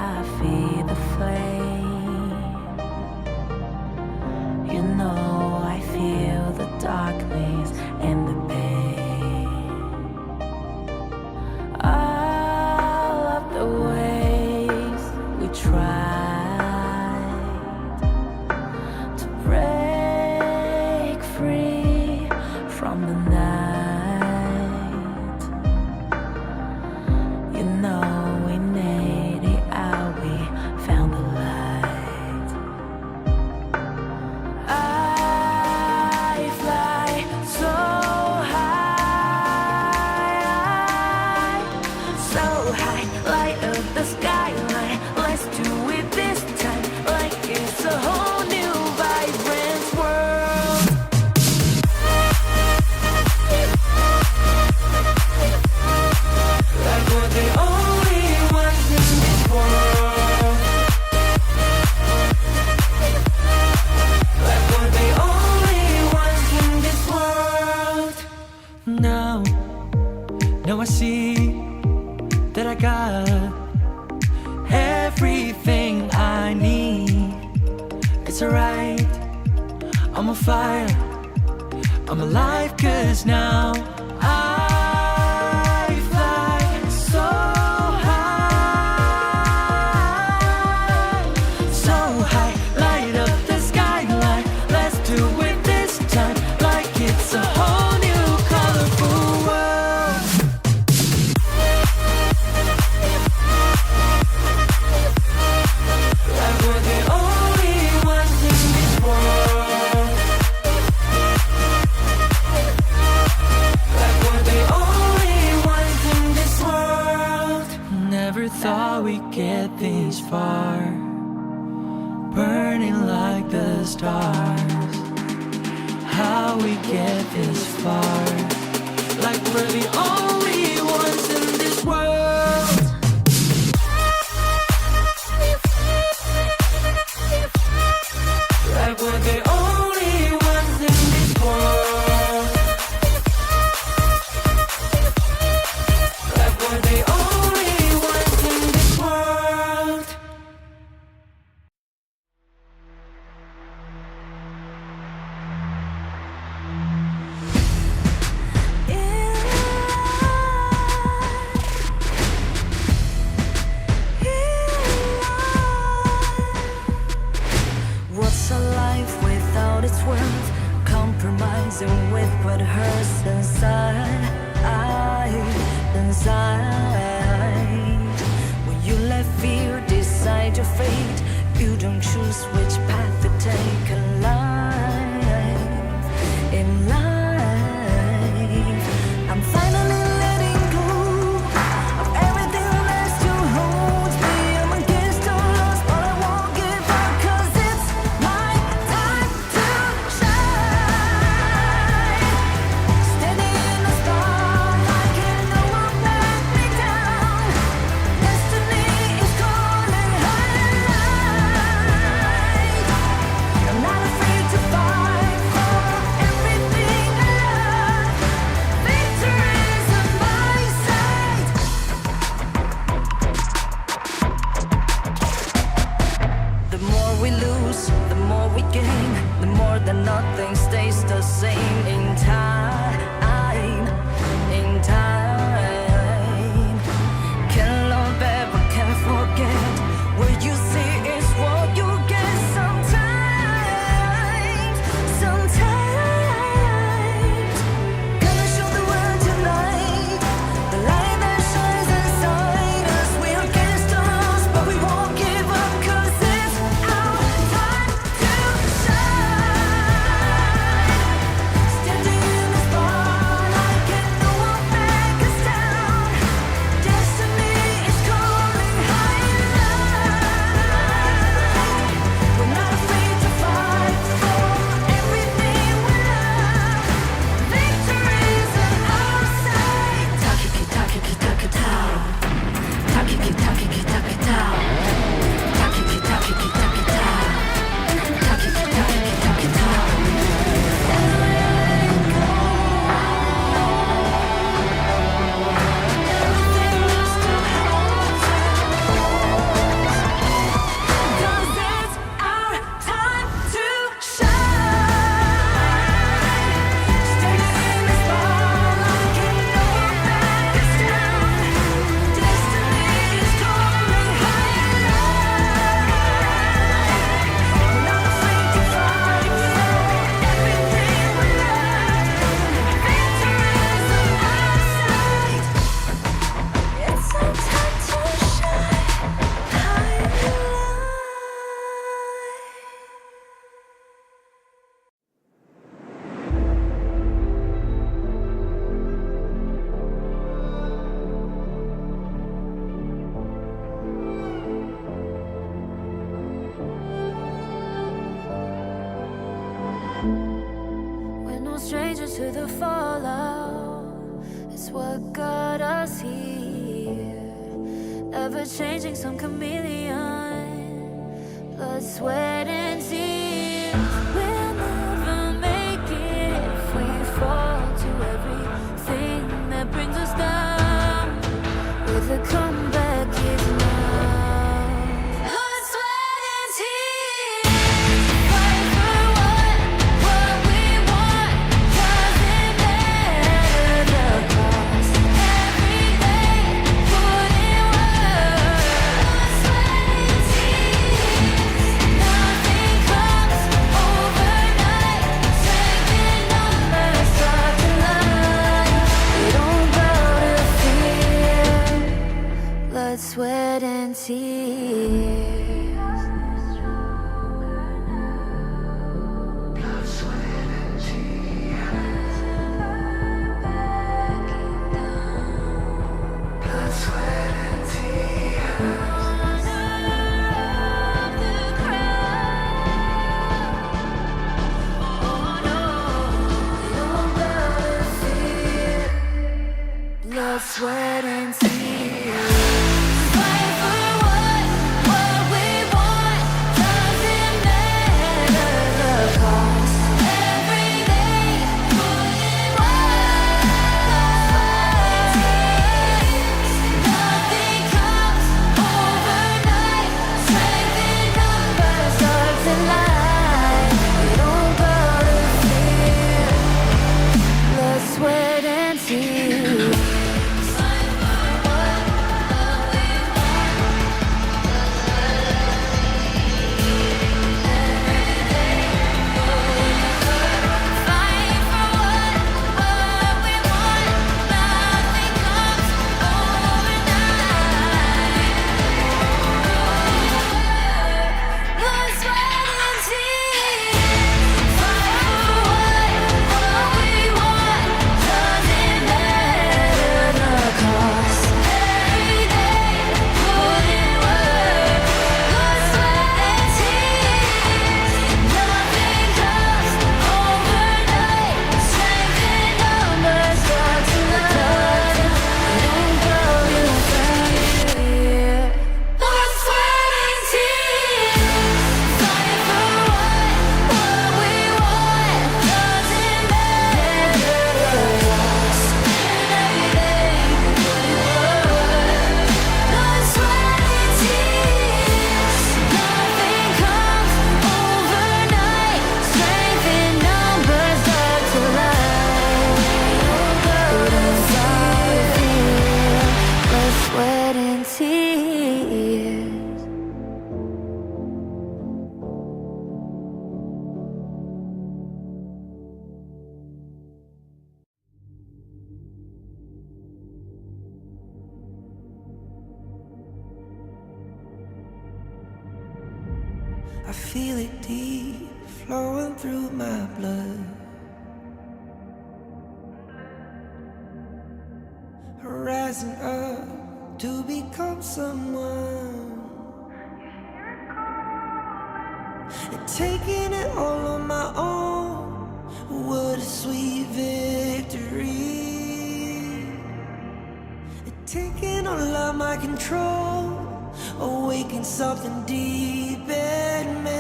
I feel the flame. You know I feel the darkness and the pain. All of the ways we tried to break free from the night. You know we made it out, we found the light. I fly so high, light up the skyline. Let's do it this time, like it's a whole new vibrant world. Like we're the only ones in this world. Like we're the only ones in this world. Now I see that I got everything I need. It's alright, I'm on fire, I'm alive, 'cause now I fly so high, light up the skyline. Let's do it this time, like it's a whole new colorful world. Like we're the only ones in this world. Like we're the only ones in this world. Never thought we'd get this far, burning like the stars. How we get this far, like we're the only ones in this world. Like we're the only ones in this world. Like we're the only ones in this world. What's a life without its worth? Compromising with what hurts inside. When you let fear decide your fate, you don't choose which path to take in life. I'm finally letting go of everything that still holds me. I'm against all odds, but I won't give up, 'cause it's my time to shine. Standing in the starlight, can no one let me down. Destiny is calling high. I'm not afraid to fight for everything I love. Victory's on my side. The more we lose, the more we gain. The more that nothing stays the same. In time, can't love ever, can't forget. What you see is what you get. Sometimes gonna show the world tonight, the light that shines inside us. We're against the odds, but we won't give up, 'cause it's our time to shine. to the fallout. It's what got us here. Ever changing, some chameleon. Blood, sweat, and tears. We'll never make it if we fall to everything that brings us down. With a comeback is now. Blood, sweat, and tears. Fight for what we want. Doesn't matter the cost. Every day, put in work. Blood, sweat, and tears. Nothing comes overnight. Strength in numbers, start to line. We don't bow to fear. Blood, sweat, and tears. Blood, sweat, and tears. Fight for what we want. Doesn't matter the cost. Every day, put in work. Nothing comes overnight. Strength in numbers, start to line. We don't bow to fear. Blood, sweat, and tears. I feel it deep, flowing through my blood. Rising up to become someone, and taking it all on my own. What a sweet victory. And taking all of my control, awaken something deep in me.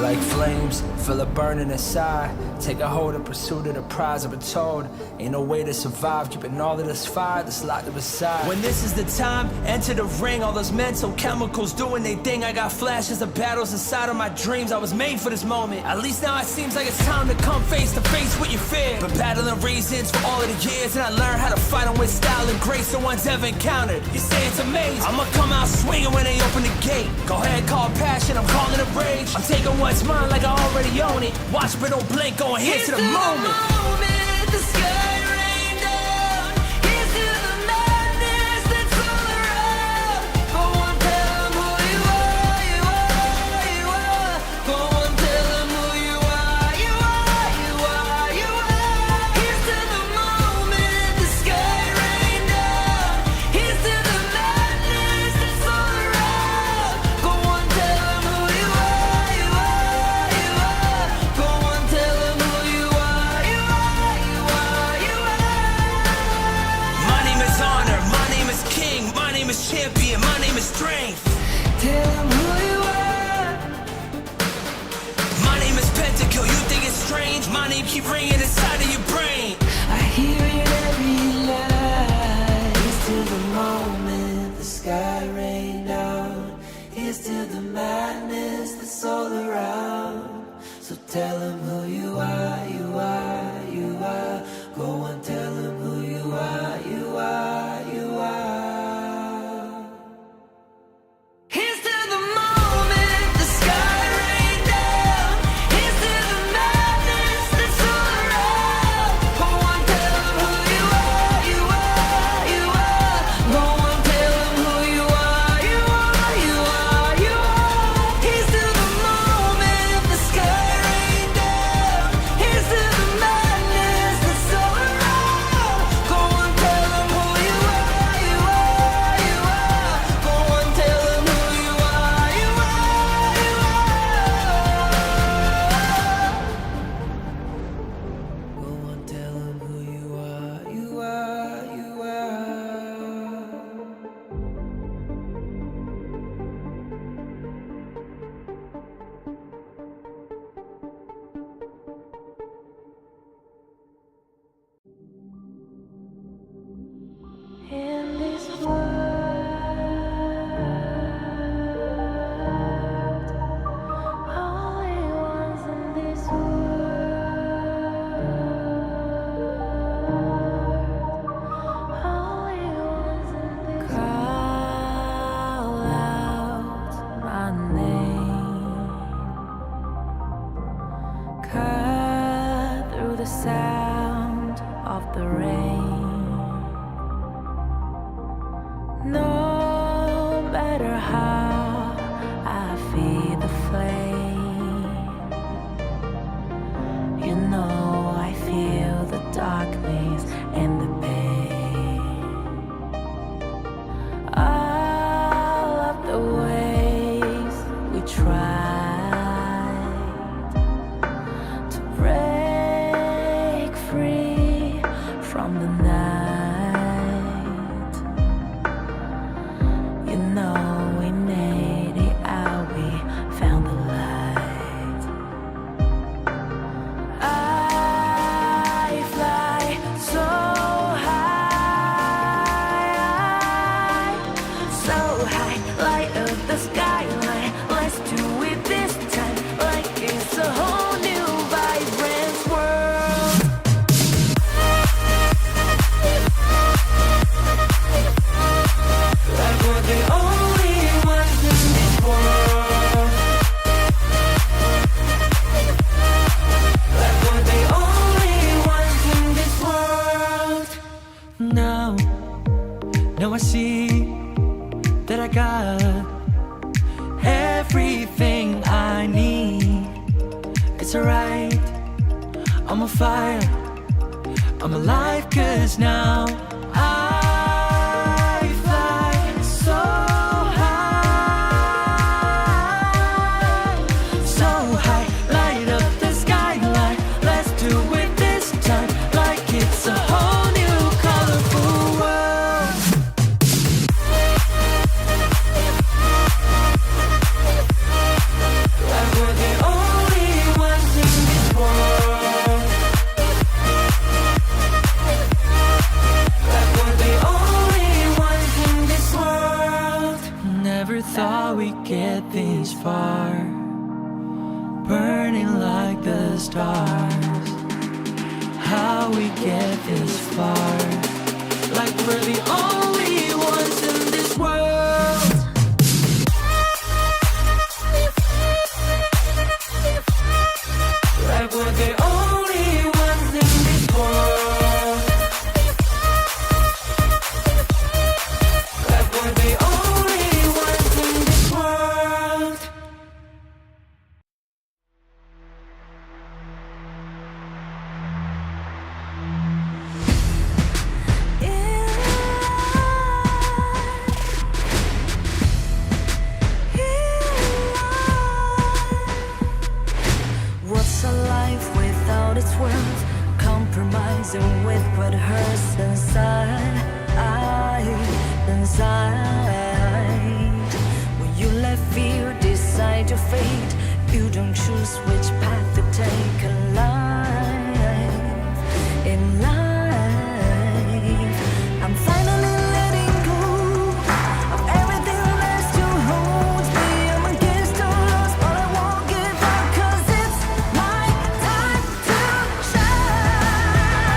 Like flames, feel it burning inside. Take a hold in pursuit of the prize. I've been told, ain't no way to survive. Keeping all of this fire that's locked up inside. When this is the time, enter the ring. All those mental chemicals doing they thing. I got flashes of battles inside of my dreams. I was made for this moment. At least now it seems like it's time to come face to face with your fear. Been battling reasons for all of the years, and I learned how to fight them with style and grace no one's ever encountered. You say it's amazing, I'ma come out swinging when they open the gate. Go ahead, call passion, I'm calling it rage. I'm taking what's mine like I already own it. Watch but don't blink, going here to the moment. The sky rain down. Here's to the madness that's all around. Go on, tell 'em who you are, you are, you are. Go on, tell 'em who you are, you are, you are, you are. Here's to the moment, the sky rain down. Here's to the madness that's all around. Go on, tell 'em who you are, you are, you are. Go on, tell 'em who you are. name is Strength. Tell them who you are. My name is Pentakill. You think it's strange? My name keep ringing inside of your brain. I hear it every night. Here's to the moment the sky rained out. Here's to the madness that's all around. So tell them who you are, you are, you are. Go on, tell them who you are, you are, you are. Here's to the moment the sky rained down. Here's to the madness that's all around. Go on, tell them who you are, you are, you are. Go on, tell them who you are, you are, you are, you are. Here's to the moment the sky rained down. Here's to the madness that's all around. Go on, tell them who you are, you are, you are. Go on, tell them who you are, you are, you are. Go on, tell them who you are, you are, you are. In this world, only ones in this world, only ones in this call out my name, cut through the sound of the rain. No matter how I feed the flame, you know I feel the darkness and the pain. All of the ways we tried to break free from the night. You know we made it out, we found the light. I fly so high, light up the skyline. Let's do it this time, like it's a whole new vibrant world. Like we're the only ones in this world. Like we're the only ones in this world. Now I see that I got everything I need. It's alright, I'm on fire, I'm alive, 'cause now I fly so high, light up the skyline. Let's do it this time, like it's a whole new colorful world. Like we're the only ones in this world. Like we're the only ones in this world. Never thought we'd get this far, burning like the stars. How we get this far, like we're the only ones in this world. Like we're the only ones in this world. Like we're the only ones in this world. What's a life without its worth? Compromising with what hurts inside, inside. fate. You don't choose which path to take in life. I'm finally letting go of everything that still holds me. I'm against all odds, but I won't give up, 'cause it's my time to shine.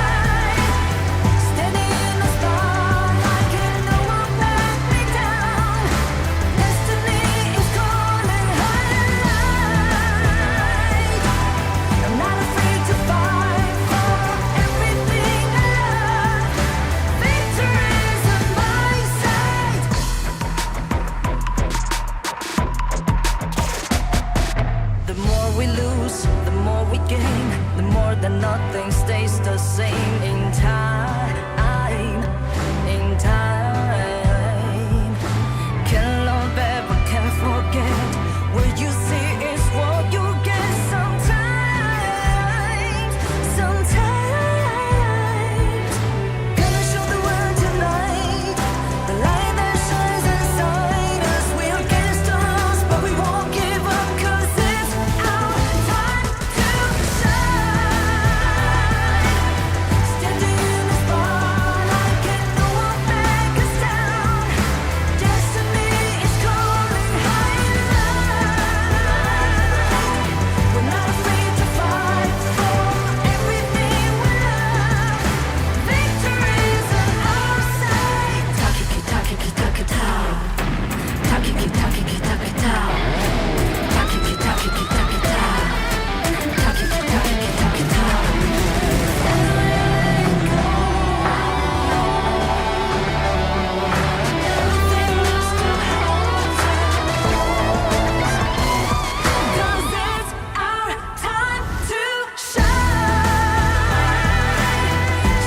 Standing in the spotlight, can no one back me down. Destiny is calling high light. I'm not afraid to fight for everything I love. Victory's on my side. The more we lose, the more we gain. The more that nothing stays the same in time. In time. Can't love ever, can't forget. What you see is what you get sometimes. Sometimes. Gonna show the world tonight the light that shines inside us. We're against all odds, but we won't give up, 'cause it's our time to shine. Standing in the spotlight, can no one back us down. Destiny is calling high light. We're not afraid to fight for everything we love. Victory's on our side. Takiki takiki takitao. Takiki takiki takitao. Takiki takiki takitao. Takiki takiki takitao. Everything is still holds us. 'Cause it's our time to shine.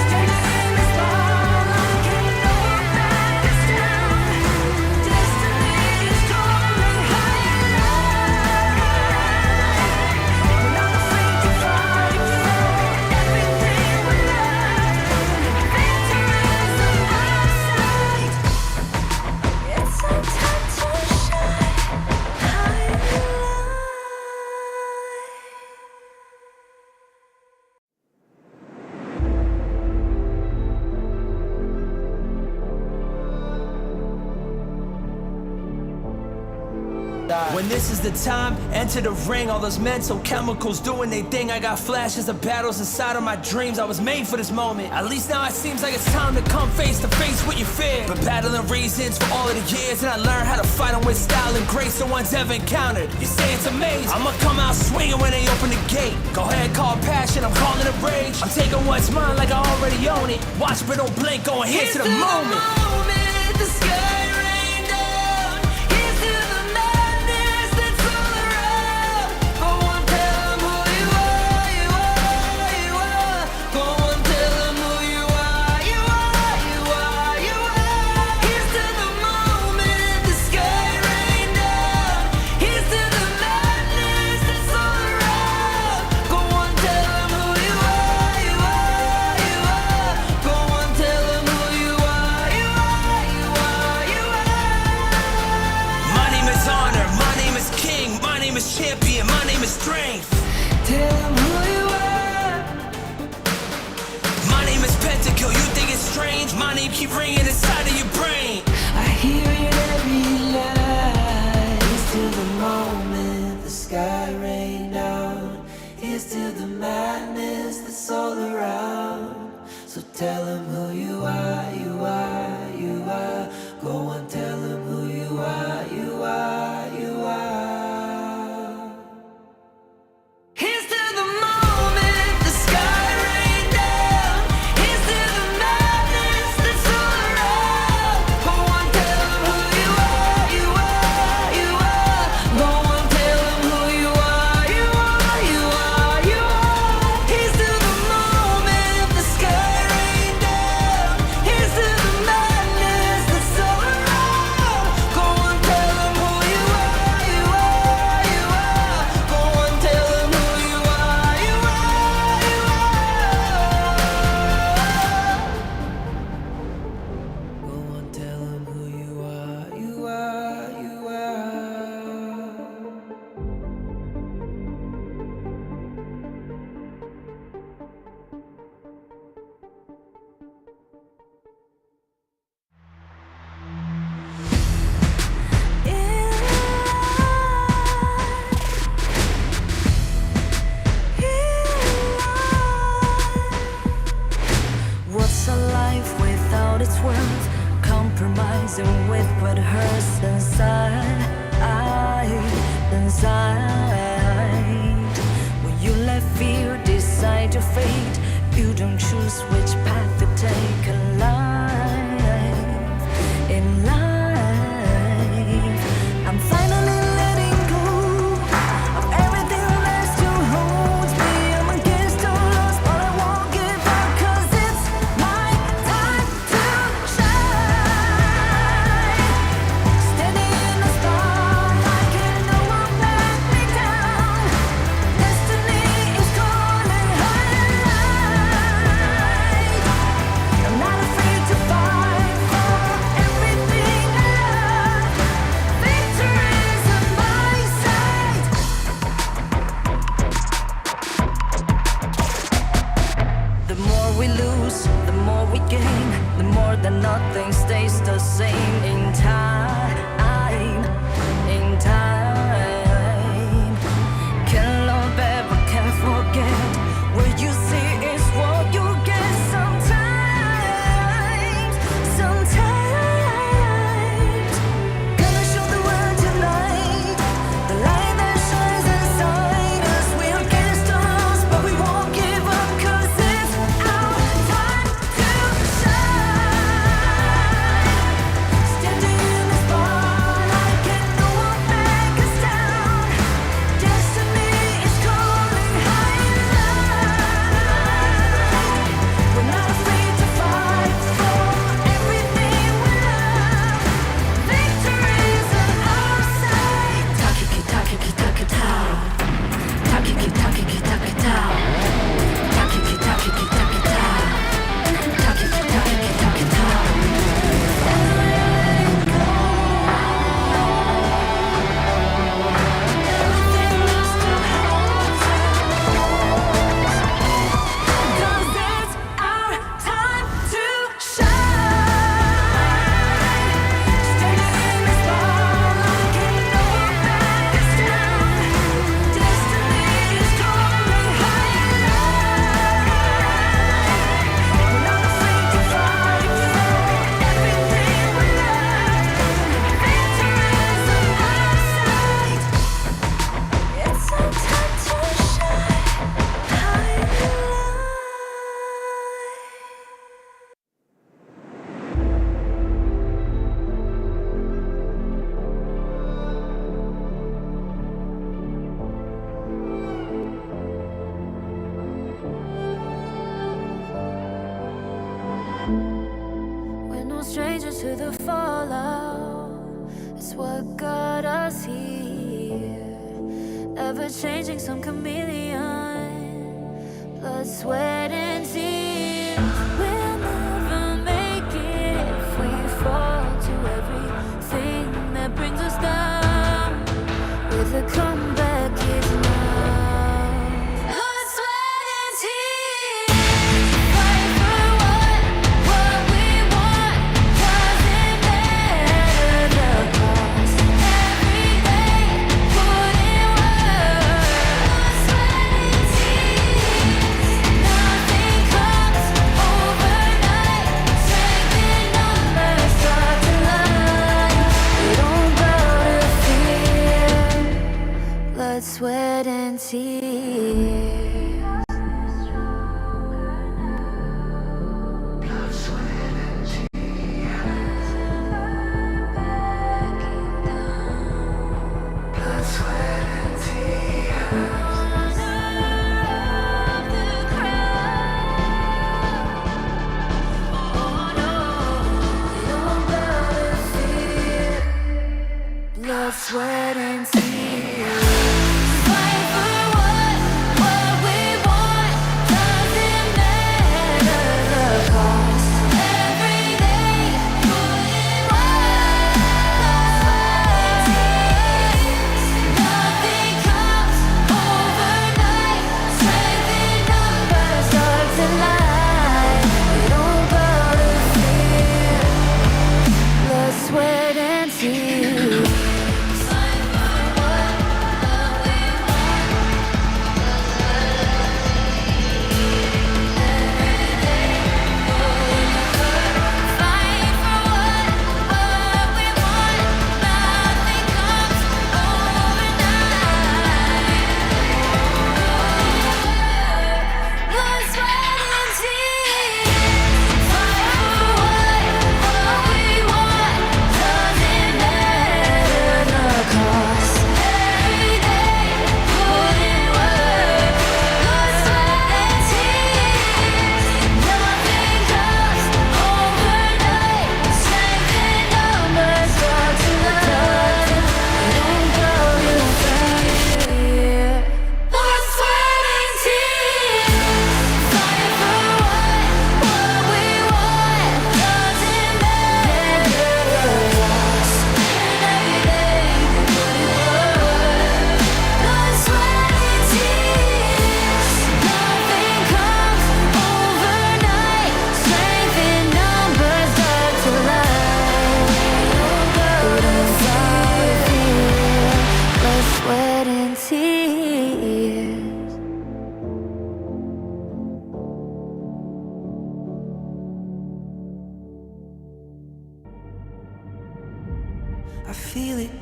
Standing in the spotlight, can no one back us down. Destiny is calling high light. We're not afraid to fight for everything we love. Victory's on our side. It's our time to shine. High light. When this is the time, enter the ring. All those mental chemicals doing their thing. I got flashes of battles inside of my dreams. I was made for this moment. At least now it seems like it's time to come face to face with your fear. Been battling reasons for all of the years, and I learned how to fight them with style and grace no one's ever encountered. You say it's amazing, I'ma come out swinging when they open the gate. Go ahead, call passion, I'm calling it rage. I'm taking what's mine like I already own it. Watch but don't blink, going here to the moment. The sky rain down. Here's to the madness that's all around. Go on, tell 'em who you are, you are, you are. Go on, tell 'em who you are, you are, you are, you are. Here's to the moment, the sky rain down. Here's to the madness that's all around. Go on, tell 'em who you are, you are, you are. Go on, tell 'em who you are, you are, you are, you are. My name is honor, my name is king, my name is champion, my name is strength. Tell 'em who you are. My name is Pentakill, you think it's strange? My name keep ringing inside of your brain. I hear it every night. Here's to the moment the sky rain down. Here's to the madness that's all around. So tell 'em who you are, you are, you are. Go on, tell 'em who you are, you are, you are. Here's to the moment the sky rain down. Here's to the madness that's all around. Go side. When you let fear decide your fate, you don't choose which path to take alive. In life, I'm finally letting go of everything that still holds me. I'm against all odds, but I won't give up, 'cause it's my time to shine. Standing in the spotlight, can no one back me down. Destiny is calling highlight. I'm not afraid to fight for everything I love. Victory's on my side. The more we lose, the more we gain. The more that nothing stays the same. In time, can love ever, can't forget. What you see is what you get. Sometimes, gonna show the world tonight, the light that shines inside us. We're against the odds, but we won't give up, 'cause it's our time to shine. Standing in the spotlight, can no one back us down. Destiny is calling highlight. We're not afraid to fight for everything we love. Victory's on our side. Takiki takiki takitao. Takiki takiki takitao. Takiki takiki takitao. Takiki takiki takitao. Everything else still holds us. 'Cause it's our time to shine. Standing in the spotlight, can no one back us down. Destiny is calling highlight. We're not afraid to fight for everything we love. Victory's on our side. It's our time to shine. Highlight. We're no strangers to the fallout. It's what got us here. Ever changing, some chameleon. Blood, sweat, and tears. We'll never make it if we fall to everything that brings us down. With a comeback is now. Blood, sweat, and tears. Fight for what we want. Doesn't matter the cost. Every day, put in work. Blood, sweat, and tears. Nothing comes overnight. Strength in numbers start to line. We don't bow to fear. Blood, sweat, and tears. Blood, sweat, and tears. Fight for what we want. Doesn't matter the cost. Every day, put in work. Nothing comes overnight. Strength in numbers start to line. We don't bow to fear. Blood, sweat, and tears. Fight for what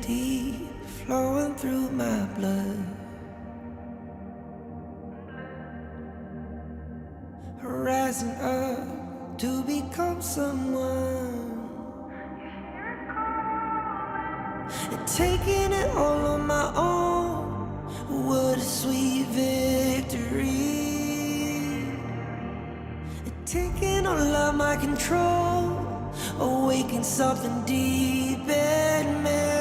deep, flowing through my blood. Rising up to become someone, and taking it all on my own. What a sweet victory. And taking all of my control, awaken something deep in me.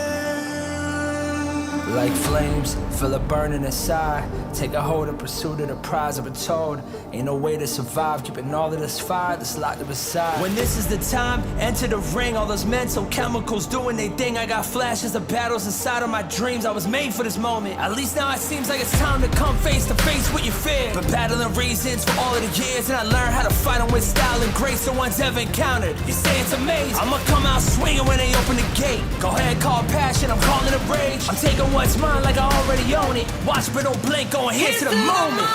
Like flames, feel it burning inside. Take a hold in pursuit of the prize. I've been told ain't no way to survive, keeping all of this fire that's locked up inside. When this is the time, enter the ring. All those mental chemicals doing they thing. I got flashes of battles inside of my dreams. I was made for this moment. At least now it seems like it's time to come face to face with your fear. Been battling reasons for all of the years, and I learned how to fight them with style and grace no one's ever encountered. You say it's amazing, I'ma come out swinging when they open the gate. Go ahead, call passion, I'm calling it rage. I'm taking what's mine like I already own it. Watch but don't blink, going here to the moment.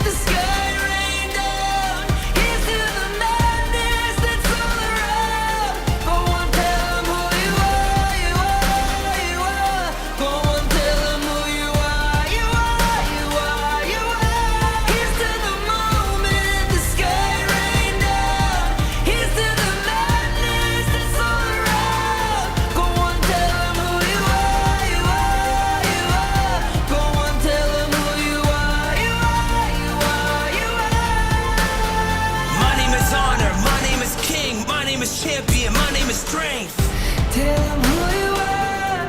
The sky rain down. Here's to the madness that's all around. Go on, tell them who you are, you are, you are. Go on, tell them who you are, you are, you are, you are. Here's to the moment, the sky rain down. Here's to the madness that's all around. Go on, tell them who you are, you are, you are. Go on, tell them who you are, you are, you are, you are. My name is honor, my name is king, my name is champion, my name is strength. Tell them who you are.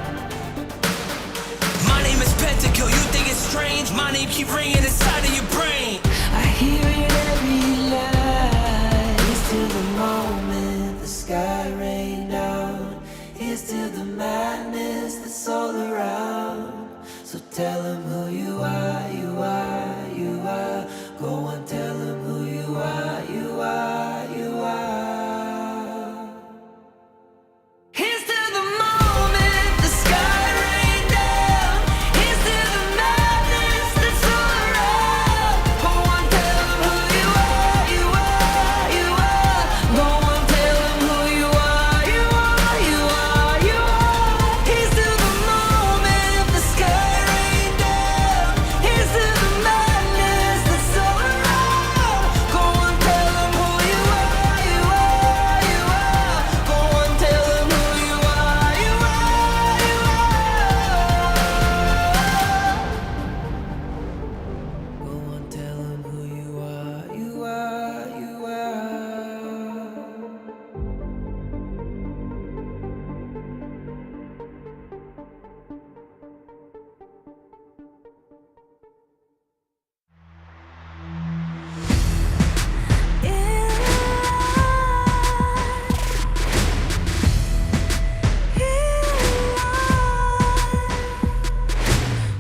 My name is Pentakill, you think it's strange? My name keep ringing inside of your brain. I hear it every night. Here's to the moment the sky rain down. Here's to the madness that's all around. So tell them who you are, you are, you are. Go and tell them who you are, you are, you are. Here's to the moment the sky rain down. Here's to the madness that's all around. Go on, tell them who you are, you are, you are. Go on, tell them who you are, you are, you are, you are. Here's to the moment the sky rain down. Here's to the madness that's all around. Go on, tell them who you are, you are, you are. Go on, tell them who you are, you are, you are. Go on, tell them who you are, you are, you are.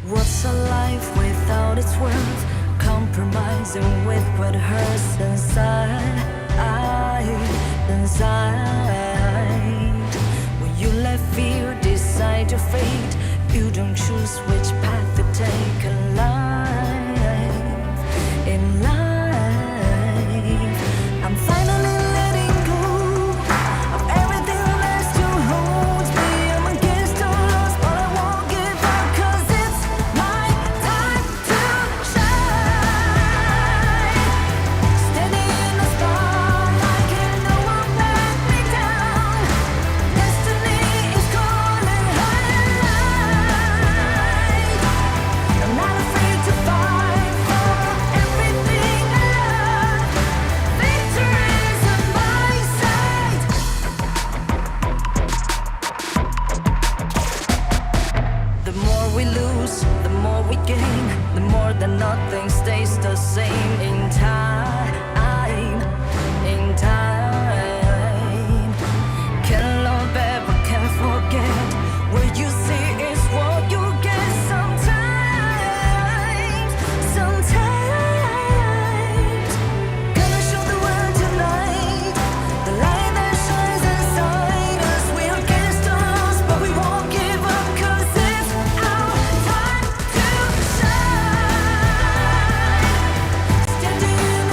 What's a life without its worth? Compromising with what hurts inside, inside. When you let fear decide your fate, you don't choose which path to take in life. In life, I'm finally letting go of everything that still holds me. I'm against all odds, but I won't give up, 'cause it's my time to shine. Standing in the spotlight, and no one let me down. Destiny is calling high. I'm not afraid to fight for everything I love. Victory's on my side. The more we lose, the more we gain. The more that nothing stays the same. In time, in time. Can't love ever, can't forget. What you see is what you get. Sometimes, sometimes. Gonna show the world tonight the light that shines inside us. We're against the odds, but we won't give up, 'cause it's our time to shine. Standing in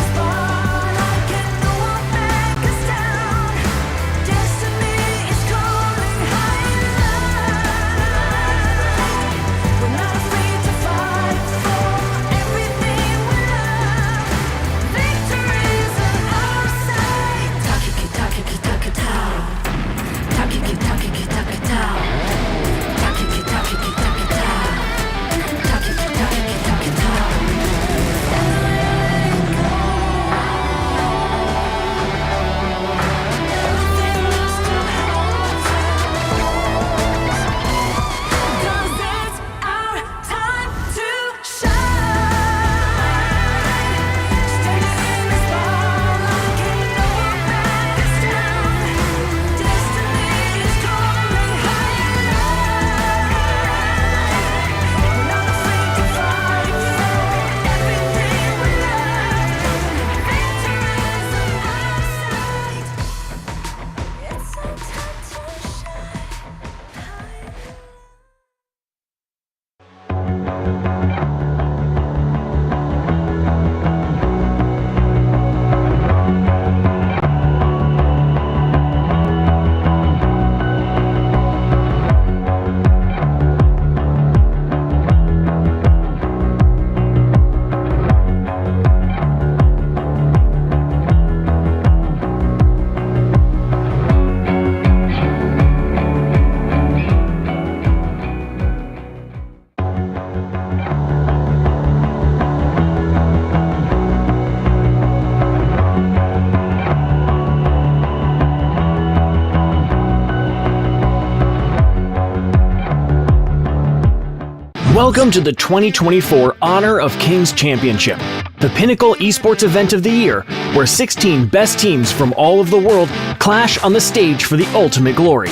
Welcome to the 2024 Honor of Kings Championship, the pinnacle esports event of the year, where 16 best teams from all of the world clash on the stage for the ultimate glory.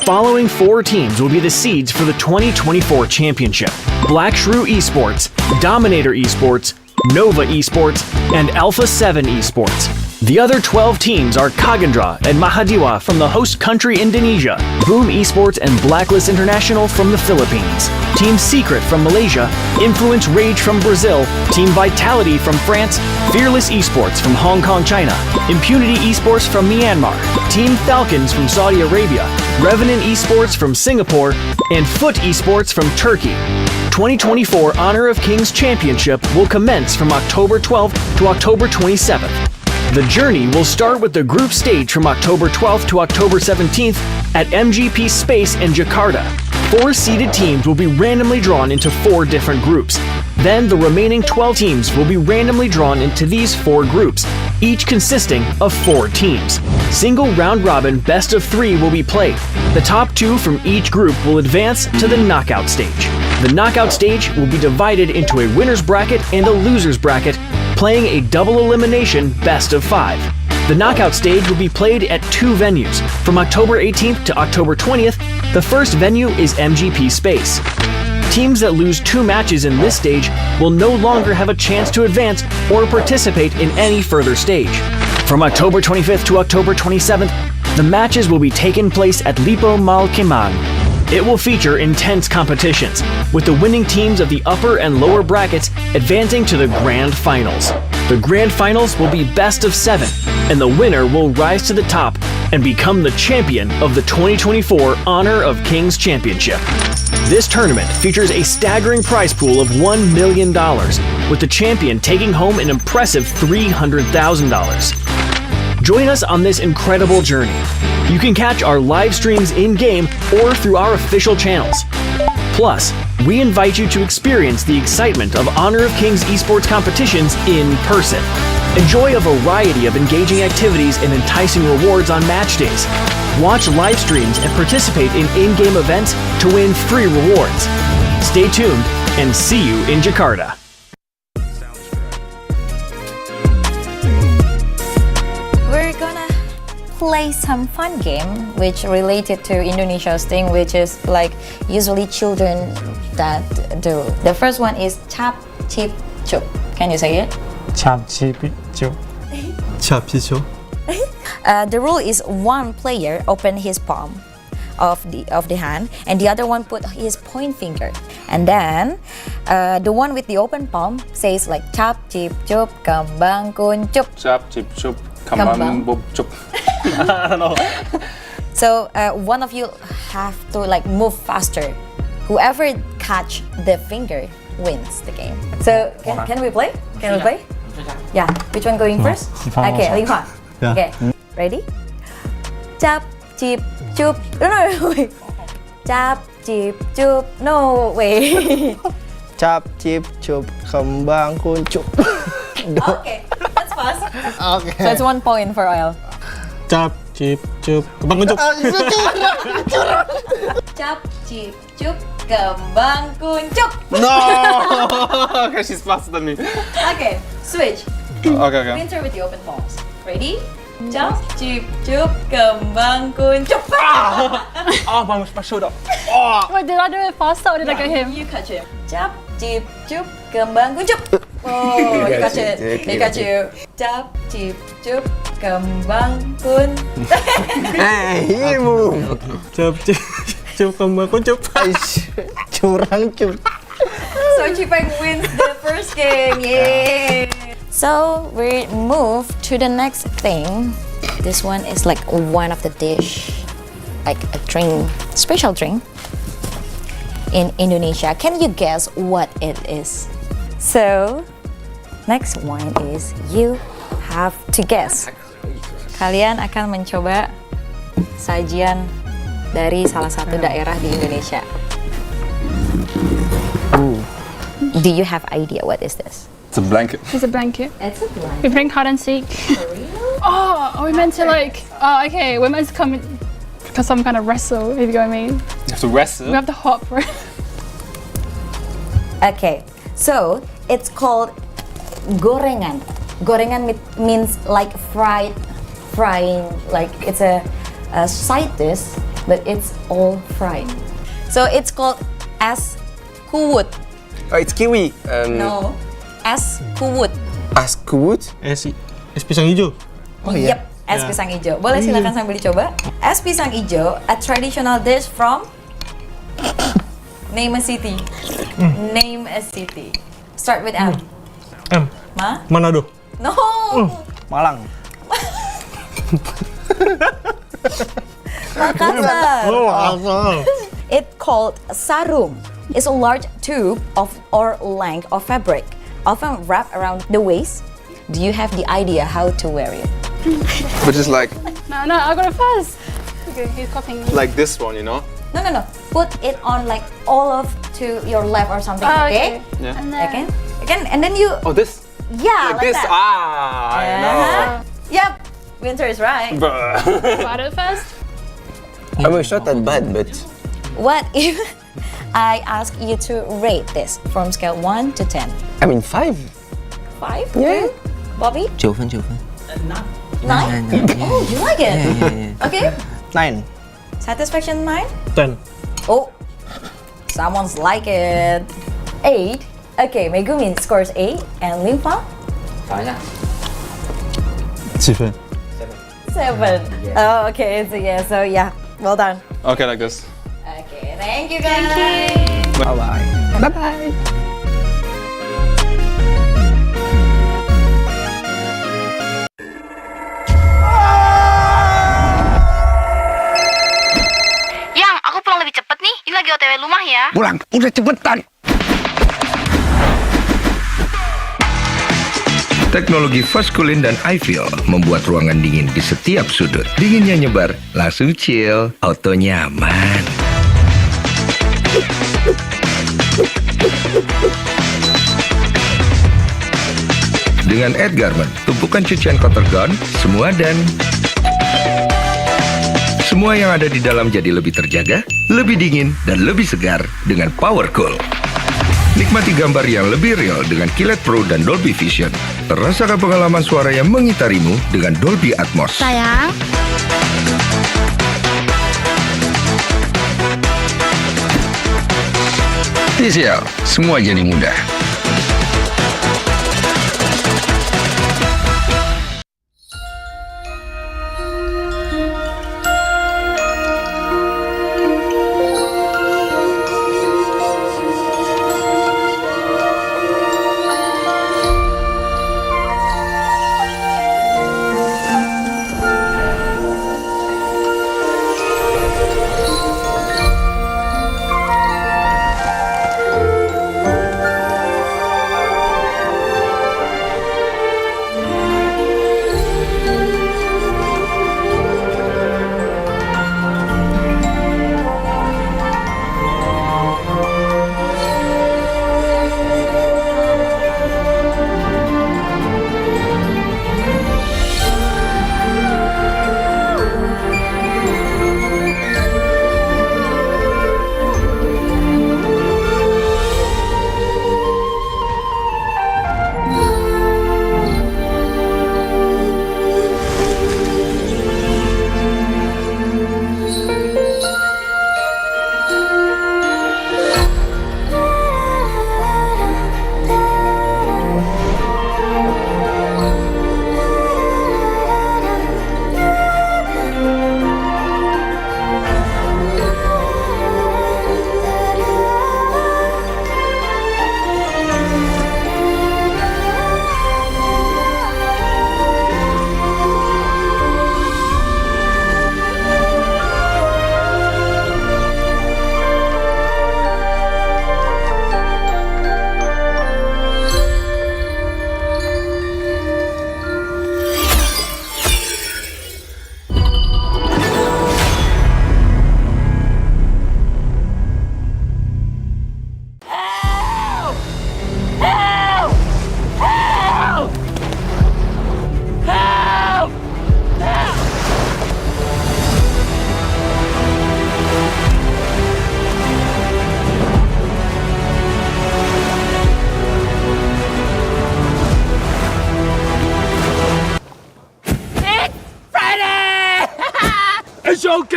Following 4 teams will be the seeds for the 2024 championship: Black Shrew Esports, Dominator Esports, Nova Esports, and FLCN Esports. The other 12 teams are Kagandra and Mahadiwa from the host country Indonesia, Boom Esports and Blacklist International from the Philippines, Team Secret from Malaysia, Influence Rage from Brazil, Team Vitality from France, Fearless Esports from Hong Kong, China, Impunity Esports from Myanmar, Team Falcons from Saudi Arabia, Revenant Esports from Singapore, and Foot Esports from Turkey. 2024 Honor of Kings Championship will commence from October 12th to October 27th. The journey will start with the group stage from October 12th to October 17th at MGP Space in Jakarta. 4 seeded teams will be randomly drawn into 4 different groups. Then the remaining 12 teams will be randomly drawn into these 4 groups, each consisting of 4 teams. Single round-robin best of 3 will be played. The top 2 from each group will advance to the knockout stage. The knockout stage will be divided into a winner's bracket and a loser's bracket, playing a double elimination best of 5. The knockout stage will be played at 2 venues. From October 18th to October 20th, the first venue is MGP Space. Teams that lose 2 matches in this stage will no longer have a chance to advance or participate in any further stage. From October 25th to October 27th, the matches will be taking place at Lipo Malkemang. It will feature intense competitions, with the winning teams of the upper and lower brackets advancing to the Grand Finals. The Grand Finals will be best of 7, and the winner will rise to the top and become the champion of the 2024 Honor of Kings Championship. This tournament features a staggering prize pool of $1 million, with the champion taking home an impressive $300,000. Join us on this incredible journey. You can catch our live streams in-game or through our official channels. Plus, we invite you to experience the excitement of Honor of Kings esports competitions in person. Enjoy a variety of engaging activities and enticing rewards on match days. Watch live streams and participate in in-game events to win free rewards. Stay tuned and see you in Jakarta. We're gonna play some fun game which related to Indonesia's thing, which is like usually children that do. The first one is chap, chip, chup. Can you say it? Chap, chip, chup. Chap, chip, chup. The rule is one player open his palm of the hand, and the other one put his point finger, and then the one with the open palm says like chap, chip, chup, kembang kuncup. Chap, chip, chup, kembang bub chup. I don't know. So one of you have to like move faster. Whoever catch the finger wins the game. So can we play? Can we play? Yeah. Which one going first? Okay, Linghuan. Yeah. Okay. Ready? Chap, chip, chup. No, wait. Chap, chip, chup. No, wait. Chap, chip, chup, kembang kuncup. Okay, that's fast. Okay. So it's 1 point for Oil. Chap, chip, chup, kembang kuncup. Chap, chip, chup, kembang kuncup. No! Okay, she's faster than me. Okay, switch. Okay. Winter with the open palms. Ready? Chap, chip, chup, kembang kuncup. Oh, my shoulder. Wait, did I do it faster or did I get him? You catch him. Chap, chip, chup, kembang kuncup. Oh, you catch it. He catch you. Chap, chip, chup, kembang kun. Hey, ibu. Chap, chip, chup, kembang kuncup. Curang, cur. So Chipeng wins the first game. Yay! So we move to the next thing. This one is like one of the dish, like a drink, special drink in Indonesia. Can you guess what it is? So next one is you have to guess. Kalian akan mencoba sajian dari salah satu daerah di Indonesia. Do you have idea what is this? It's a blanket. It's a blanket. It's a blanket. We playing hide and seek. Oh, are we meant to like? Oh, okay. We're meant to come in, some kind of wrestle. If you know what I mean. You have to wrestle. We have to hop for it. Okay, so it's called gorengan. Gorengan means like frying, like it's a side dish, but it's all fried. So it's called es kuwut. Oh, it's kiwi. No, es kuwut. Askut. Es pisang hijau. Oh iya. Yep, es pisang hijau. Boleh silakan sambil dicoba. Es pisang hijau, a traditional dish from name a city. Name a city. Start with M. M. Manado. No. Malang. Makassar. Oh, asal. It called sarung. It's a large tube of or length of fabric, often wrapped around the waist. Do you have the idea how to wear it? But it's like No, I got it first. Okay, he's copying me. this one, you know? No. Put it on like all of to your left or something. Oh, Okay. Yeah. And then, Again, and then you. Oh, this? Yeah, Like this? that. Ah, I know. Yep. Winter is right. Bruh. got it first. I was not that bad, but What if I ask you to rate this from scale 1 to 10? I mean 5. 5? Yeah. Bobby? 9 分9分 9? Oh, you like it? Okay. 9. Satisfaction 9? 10. Oh, someone's like it. 8. Okay, Megumi scores 8. And Limpa? 7. 7. Oh, okay. So yeah, well done. Okay, like this. Okay, thank you guys. Bye-bye. Bye-bye. Yang, aku pulang lebih cepet nih. Ini lagi OTW rumah ya. Pulang, udah cepetan. Teknologi Foskulin dan iFeel membuat ruangan dingin di setiap sudut. Dinginnya nyebar, langsung chill, auto nyaman. Dengan Edgarment, tumpukan cucian kotor gone, semua yang ada di dalam jadi lebih terjaga, lebih dingin, dan lebih segar dengan Power Cool. Nikmati gambar yang lebih real dengan Kilet Pro dan Dolby Vision. Rasakan pengalaman suara yang mengitarimu dengan Dolby Atmos. Sayang. TCL, semua jadi mudah.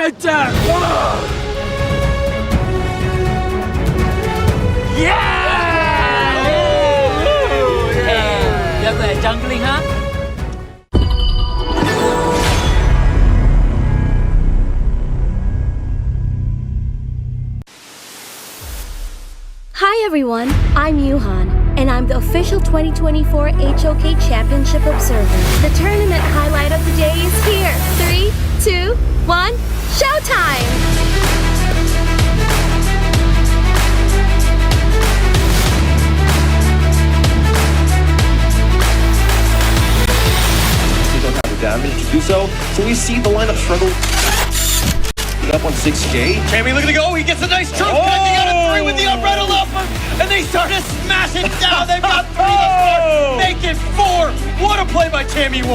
right there. Yeah! Hey, you're the jungling, huh? Hi everyone, I'm Yuhan, and I'm the official 2024 HOK Championship Observer. The tournament highlight of the day is here. 3, 2, 1, showtime! They don't have the damage to do so, so we see the lineup struggle. Up on 6K. Tammy, look at the go. He gets a nice jump, connecting out of 3 with the umbrella off him, and they start to smash it down. They've got 3 on 4, make it 4. What a play by Tammy 1.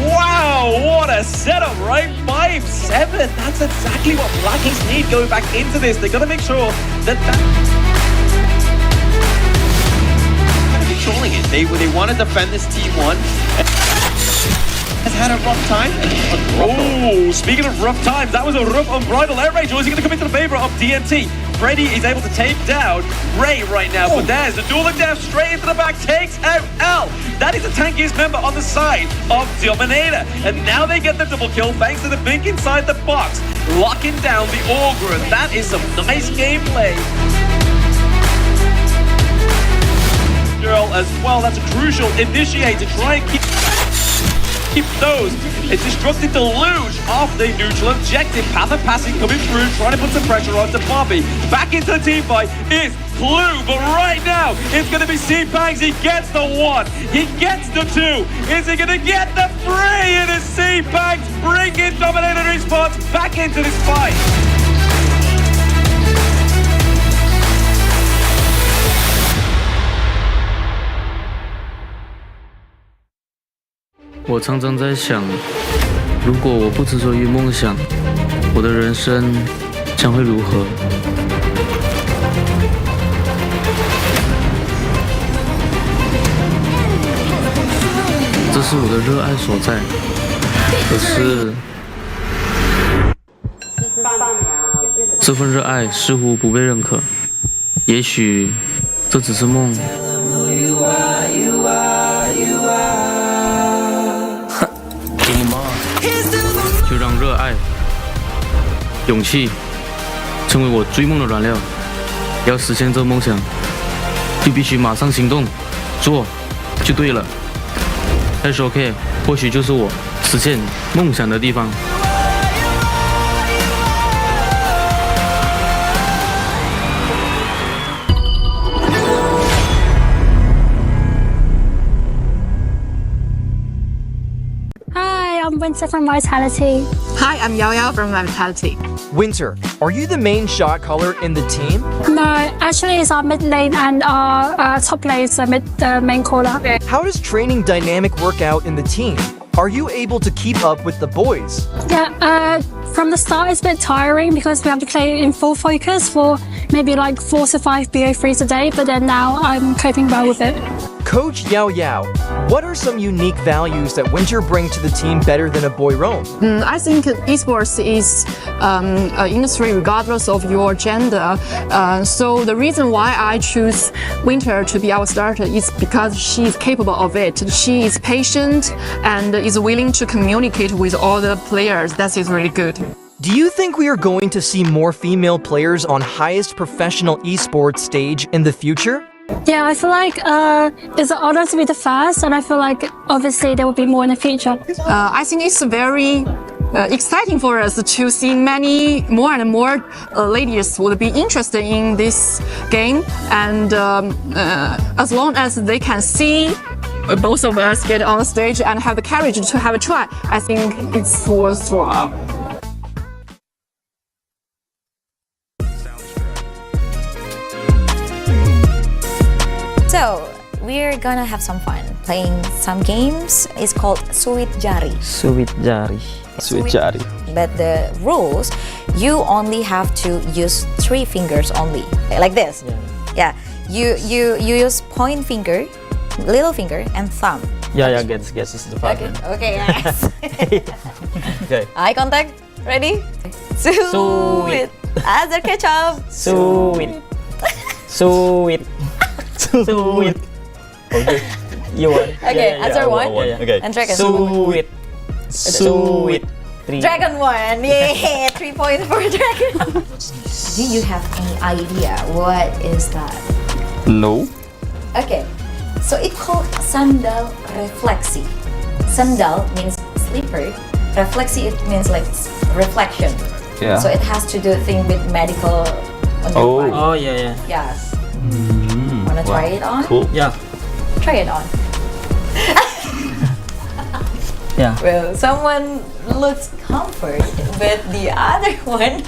Wow, what a setup, right? 5-7. That's exactly what Black Kings need going back into this. They got to make sure that Controlling it. They want to defend this T1. Has had a rough time. Oh, speaking of rough times, that was a rough unbridled air rage. Or is he going to come into the favor of DMT? Freddy is able to take down Ray right now, but there's the dueling death straight into the back, takes out L. That is the tankiest member on the side of Dominator. And now they get the double kill thanks to the Bink inside the box, locking down the Augur. That is some nice gameplay. Girl as well, that's a crucial initiate to try and keep those. It's Destructive Deluge off the neutral objective. Path of Passing coming through, trying to put some pressure onto Bobby. Back into the team fight is Clue, but right now it's going to be C-Pangs. He gets the 1, he gets the 2. Is he going to get the 3? It is C-Pangs bringing Dominator Response back into this fight. 我常常在想，如果我不执着于梦想，我的人生将会如何？这是我的热爱所在，可是这份热爱似乎不被认可。也许这只是梦。 就让热爱、勇气成为我追梦的燃料。要实现这梦想，就必须马上行动，做就对了。FLCN或许就是我实现梦想的地方。 I'm Winter from Vitality. Hi, I'm Yao Yao from Vitality. Winter, are you the main shot caller in the team? No, actually it's our mid lane and our top lane is the main caller. How does training dynamic work out in the team? Are you able to keep up with the boys? Yeah, from the start it's a bit tiring because we have to play in full focus for maybe like 4 to 5 BO3s a day, but then now I'm coping well with it. Coach Yao Yao, what are some unique values that Winter bring to the team better than a boy roam? I think esports is an industry regardless of your gender. So the reason why I choose Winter to be our starter is because she is capable of it. She is patient and is willing to communicate with all the players. That is really good. Do you think we are going to see more female players on highest professional esports stage in the future? Yeah, I feel like it's an honor to be the first, and I feel like obviously there will be more in the future. I think it's very exciting for us to see more and more ladies would be interested in this game, and as long as they can see both of us get on stage and have the courage to have a try, I think it's worthwhile. So, we're gonna have some fun playing some games. It's called Suit Jari. Suit Jari. Suit Jari. But the rules, you only have to use 3 fingers only, like this. Yeah. You use point finger, little finger, and thumb. Yeah, guess is the pattern. Okay, yes. Okay. Eye contact. Ready? Sweet. Azar ketchup. Sweet. Sweet. Sweet. Okay. You won. Okay, answer one. Okay. And dragon. Sweet. Sweet. Dragon one. Yay! 3 points for dragon. Do you have any idea what is that? No. Okay, so it's called sandal refleksi. Sandal means slipper. Refleksi it means like reflection. Yeah. So it has to do thing with medical on your body. Oh yeah. Yeah. Wanna try it on? Cool. Yeah. Try it on. Yeah. Well, someone looks comfort with the other one.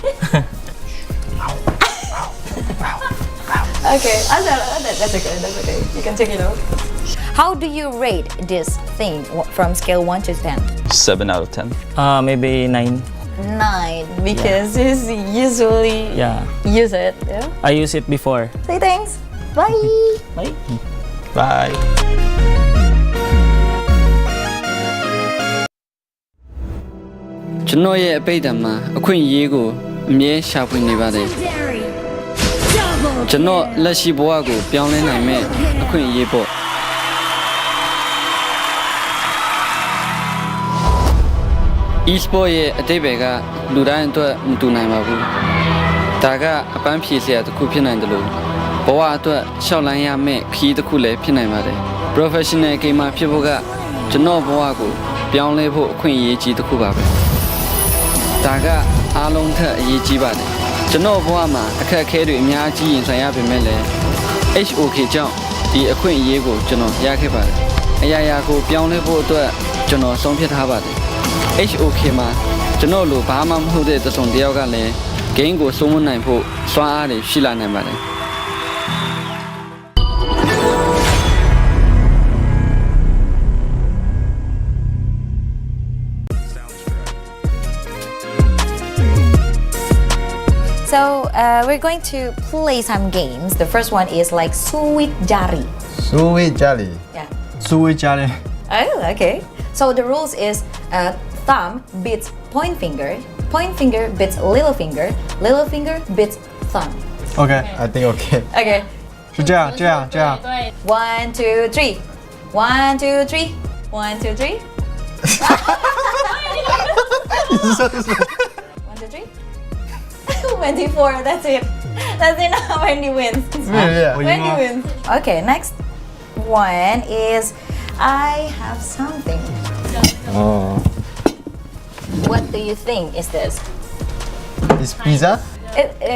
Okay, that's okay. That's okay. You can take it out. How do you rate this thing from scale 1 to 10? 7 out of 10. Maybe 9. 9 because you usually Yeah. use it. Yeah? I use it before. Say thanks. Bye. Bye. Bye.ကျွန်တော်ရဲ့အပိတ်တံမှာအခွင့်အရေးကိုအမြဲရှာဖွေနေပါတယ်ကျွန်တော်လက်ရှိဘဝကိုပြောင်းလဲနိုင်မဲ့အခွင့်အရေးပေါ့ e-sport ရဲ့အတိတ်ဘယ်ကလူတိုင်းအတွက်မတူနိုင်ပါဘူးဒါကအပန်းဖြေစရာတစ်ခုဖြစ်နိုင်တယ်လို့ဘဝအတွက်ရှောက်လန်းရမယ့်ခရီးတစ်ခုလည်းဖြစ်နိုင်ပါတယ် professional gamer ဖြစ်ဖို့ကကျွန်တော်ဘဝကိုပြောင်းလဲဖို့အခွင့်အရေးကြီးတစ်ခုပါပဲဒါကအားလုံးထက်အရေးကြီးပါတယ်ကျွန်တော်ဘဝမှာအခက်အခဲတွေအများကြီးရင်ဆိုင်ရပေမဲ့လည်း HOK ကြောင့်ဒီအခွင့်အရေးကိုကျွန်တော်ရခဲ့ပါတယ်အရာရာကိုပြောင်းလဲဖို့အတွက်ကျွန်တော်ဆုံးဖြတ်ထားပါတယ် HOK မှာကျွန်တော်လိုဘာမှမဟုတ်တဲ့တစုံတစ်ယောက်ကလည်း game ကိုစိုးမနိုင်ဖို့စွမ်းအားတွေရှိလာနိုင်ပါတယ် So we're going to play some games. The first one is like Sweet Jari. Sweet Jolly. Yeah. Sweet Jolly. Oh, okay. So the rules is thumb beats point finger beats little finger beats thumb. Okay, I think okay. Okay. 是这样，这样，这样。 1, 2, 3. 1, 2, 3. 1, 2, 3. 1, 2, 3. 24. That's it. That's enough. Wendy wins. Wendy wins. Okay. Next one is I have something. Oh. What do you think is this? Is pizza?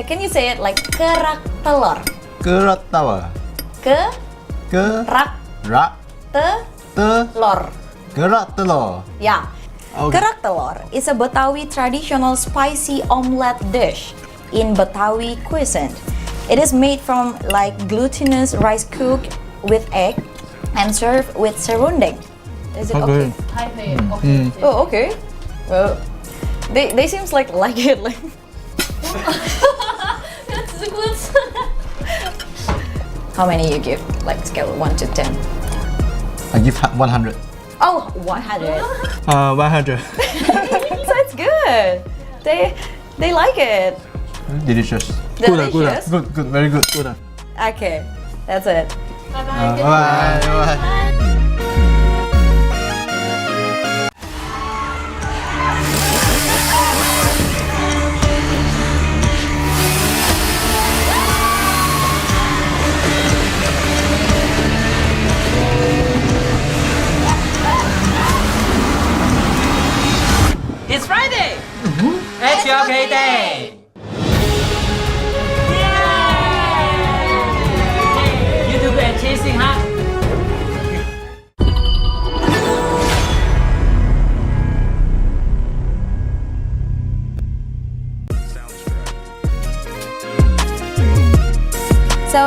Can you say it like kerak telur? Kerak telur. Kerak Rak. telur. Kerak telur. Yeah. Okay. Kerak telur is a Betawi traditional spicy omelette dish in Betawi cuisine. It is made from like glutinous rice cooked with egg and served with serunding. Is it okay? Oh, okay. Well, they seems like it. Like That's good. how many you give? Like scale 1 to 10. I give 100. Oh, 100. 100. So it's good. They like it. Delicious. Delicious? Good, very good. Good. Okay, that's it. Bye bye. It's Friday! It's your okay day! You do good chasing, huh? So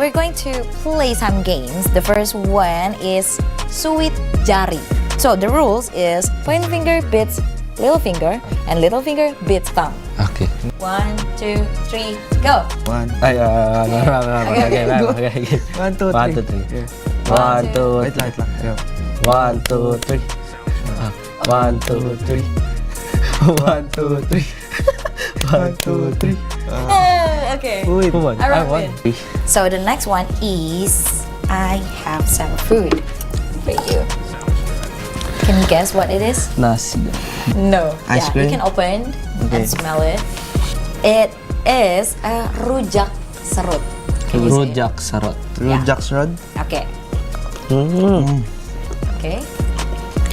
we're going to play some games. The first one is Sweet Jari. So the rules is point finger beats little finger and little finger beats thumb. Okay. 1, 2, 3, go. One. Okay, go. Okay. 1, 2, 3. 1, 2, 3. 1, 2, 3. 1, 2, 3. 1, 2, 3. 1, 2, 3. 1, 2, 3. Oh, okay. Wait, I won. So the next one is I have some food for you. Can you guess what it is? Nasi. No. Ice You cream? can open Okay. and smell it. It is a rujak serut. Can you say it? Rujak serut. Rujak serut? Okay. Mm. Okay.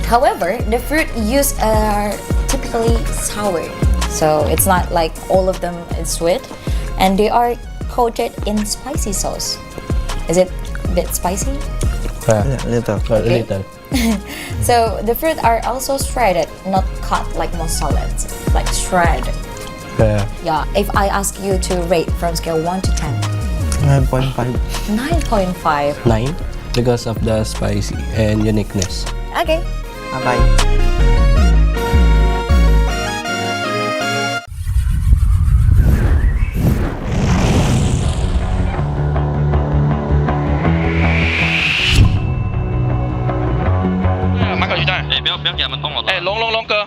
However, the fruit used are typically sour. So it's not like all of them is sweet. And they are coated in spicy sauce. Is it a bit spicy? Yeah, little. Okay. Little. So the fruit are also shredded, not cut like most salads, like shred. Yeah. Yeah. If I ask you to rate from scale 1 to 10, 9.5. 9.5. 9 because of the spicy and uniqueness. Okay. Bye.哎，龙，哥，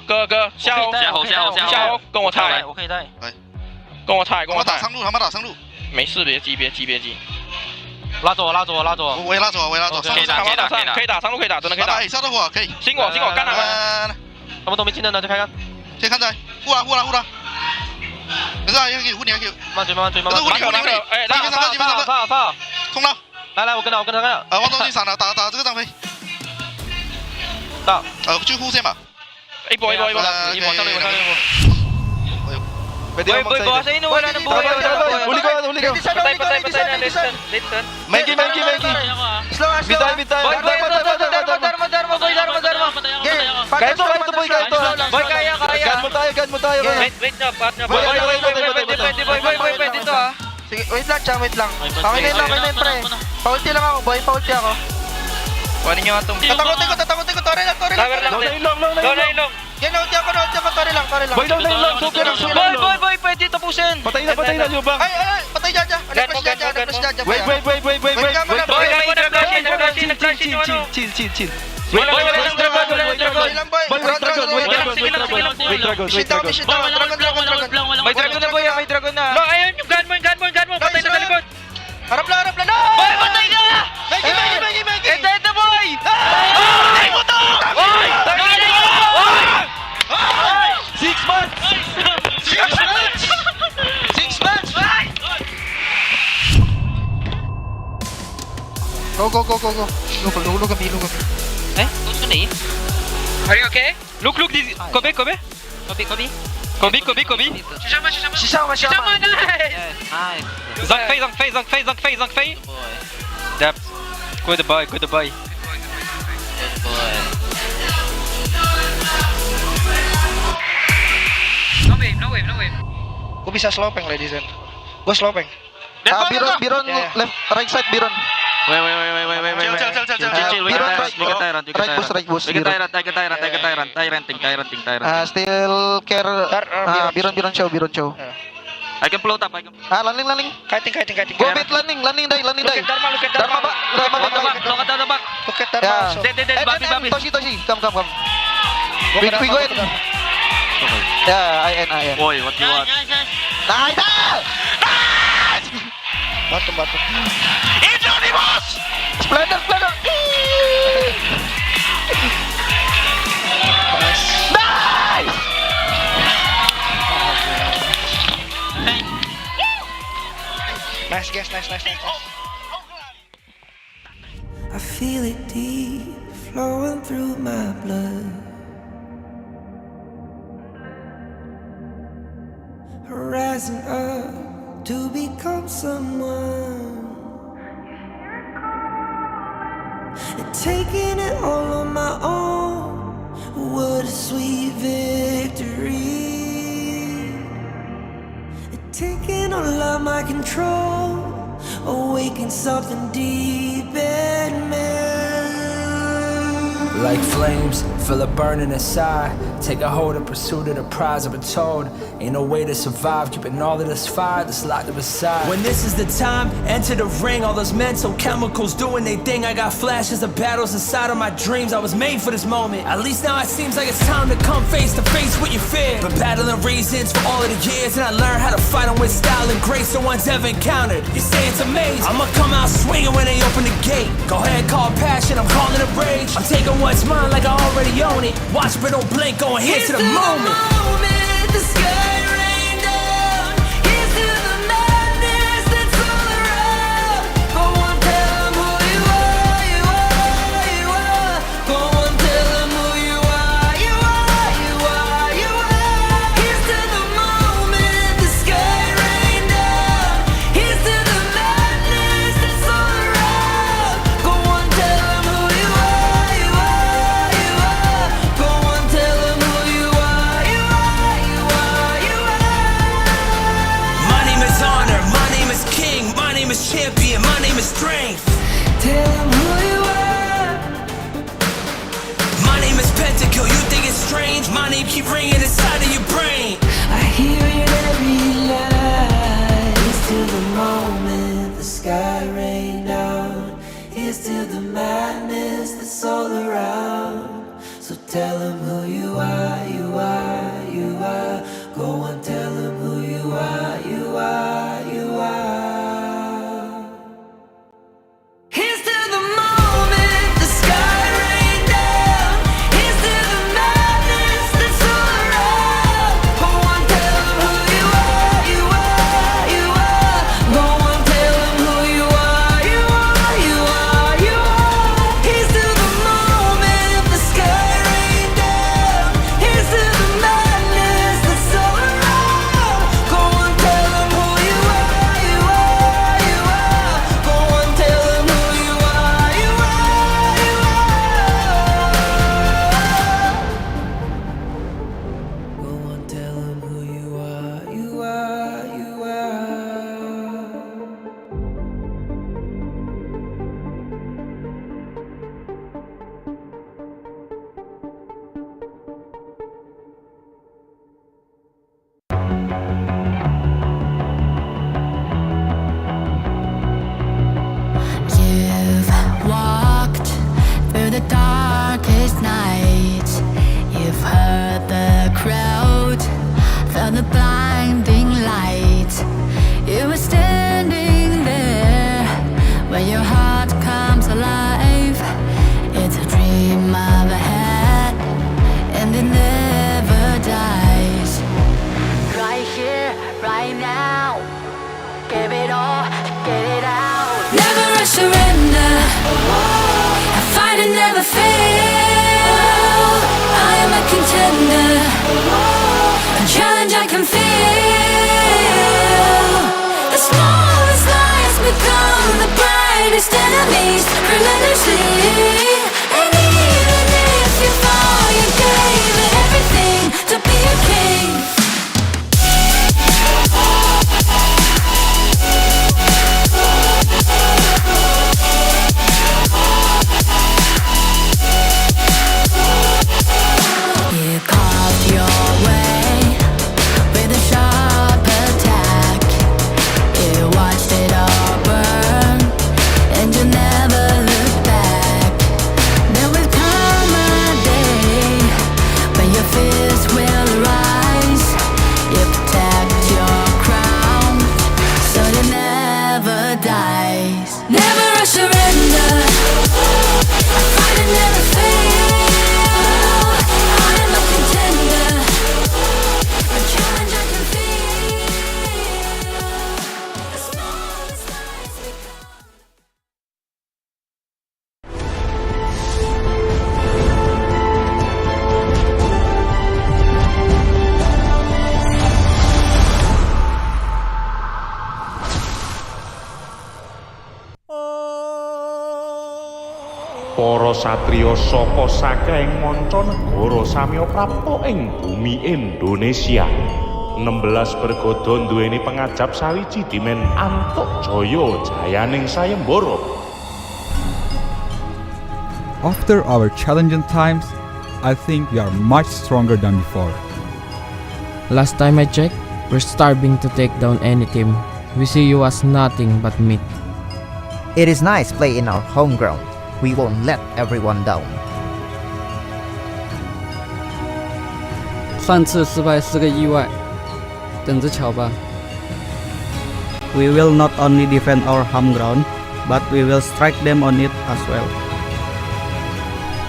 下后，下后，跟我抬，我可以带。跟我抬，他们打上路，他们打上路。没事，别急。拉着我。我也拉着。可以打，上路可以打，真的可以打。杀到我，可以。辛我，干他们。他们都没技能呢，再看看。先看在，护他。没事，也可以护你，也可以。慢追。哎，杀！冲了！来，我跟他。汪东进闪了，打这个张飞。到。去护线吧。一波。上路。Boy, bahasa ini wala na boy. Uli ko. Main game. Bitay. Boy, darma. Kaya to. Boy, kaya. Gan mo tayo. Wait na, partner. Boy, dito ah. Sige, wait lang. Okay na yun, pre. Paulti lang ako, boy. Kuhanin nyo atong... Tatakotin ko. Tore lang. Go na ilong. Yan, ulti ako. Tore lang. Boy, pwede tapusin. Patay na, Jubang. Ay, patay dyan. Wait. Chill. Wait, Dragon. May dragon na. No, ayun yung gun mo. Patay na sa likod. Harap lang. No! Boy, patay ka! Maggie! Ito, boy! Ay, puto! Boy! 6 months! 6 months! Go. Look at me. Eh? Who's gonna eat? Are you okay? Look. Kobe. Kobe. Shishama, nice! Zhang Fei. Depth. Good boy. Good boy. No wave. Gue bisa slopeng, ladies and gue slopeng. Biron left, right side Biron. Wait. Chill. Right boost. Tyrant. Still care. Biron show. I can float up. Landing. Kiting. Go bait landing die. Look at Dharma. Look at the back. Yeah. Babi. Toshi, come. We go in. Yeah, I N. Boy, what you want? Nice! Bottom. Indonemus! Splendor! Nice! Nice guess. I feel it deep flowing through my blood. Rising up to become someone. And taking it all on my own. What a sweet victory. And taking all of my control. Awaken something deep in me. Like flames, feel it burning inside. Take a hold of pursuit of the prize. I've been told ain't no way to survive, keeping all of this fire that's locked up inside. When this is the time, enter the ring. All those mental chemicals doing they thing. I got flashes of battles inside of my dreams. I was made for this moment. At least now it seems like it's time to come face to face with your fear. Been battling reasons for all of the years, and I learned how to fight them with style and grace no one's ever encountered. You say it's amazing, I'ma come out swinging when they open the gate. Go ahead, call passion, I'm calling it rage. I'm taking what's mine like I already own it. Watch but don't blink, going here to the moment. The sky rain down. Here's to the madness that's all around. Go on, tell them who you are, you are, you are. Go on, tell them who you are, you are, you are, you are. Here's to the moment, the sky rain down. Here's to the madness that's all around. Go on, tell them who you are, you are, you are. Go on, tell them who you are, you are, you are, you are. My name is honor, my name is king, my name is champion, my name is strength. Tell them who you are. My name is Pentakill, you think it's strange? My name keep ringing inside of your brain. I hear it every night. Here's to the moment the sky rain down. Here's to the madness that's all around. So tell them who you are, you are, you are. Go on, tell them who you are, you are, you are. Here's to the moment the sky rain down. Here's to the madness that's all around. Go on, tell them who you are, you are, you are. Go on, tell them who you are, you are, you are, you are. Here's to the moment the sky rain down. Here's to the madness that's all around. Go on, tell them who you are, you are, you are. Go on, tell them who you are, you are, you are. Go on, tell them who you are, you are, you are. You've walked through the darkest night. You've heard the crowd, felt the blinding light. You were standing there where your heart comes alive. It's a dream of a hat, and it never dies. Right here, right now. Give it all, get it out. Never a surrender. I fight and never fail. I am a contender. A challenge I can feel. The smallest lies become the brightest enemies. Relentlessly. And even if you fall, you gave it everything to be a king. You carved your way with a sharp attack. You watched it all burn, and you never looked back. There will come a day when your fears will rise. You protect your crown, so it never dies. Never a surrender. I fight and never fail. I am a contender. A challenge I can feel. The smallest lies become. Para satriya saka saking manca negara samya prapta ing bumi Indonesia. 16 bergodo nduweni pengajap sawiji dimen antuk jaya jayaning sayembara. After our challenging times, I think we are much stronger than before. Last time I checked, we're starving to take down any team. We see you as nothing but meat. It is nice play in our home ground. We won't let everyone down. 上次失败是个意外，等着瞧吧。We will not only defend our home ground, but we will strike them on it as well.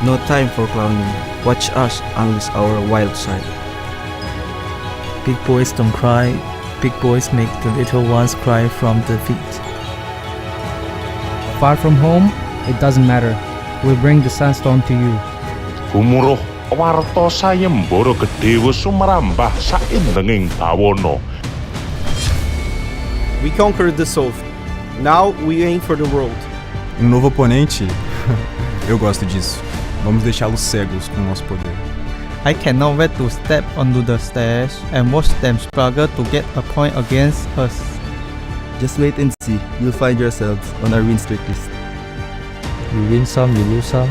No time for clowning. Watch us unleash our wild side. Big boys don't cry. Big boys make the little ones cry from defeat. Far from home, it doesn't matter. We'll bring the sandstone to you. Gumuruh warta sayembara gedhe wis sumrambah saindenging bawana. We conquered the South. Now we aim for the world. Novo oponente? Eu gosto disso. Vamos deixá-los cegos com o nosso poder. I cannot wait to step onto the stage and watch them struggle to get a point against us. Just wait and see. You'll find yourselves on our win streak list. You win some, you lose some.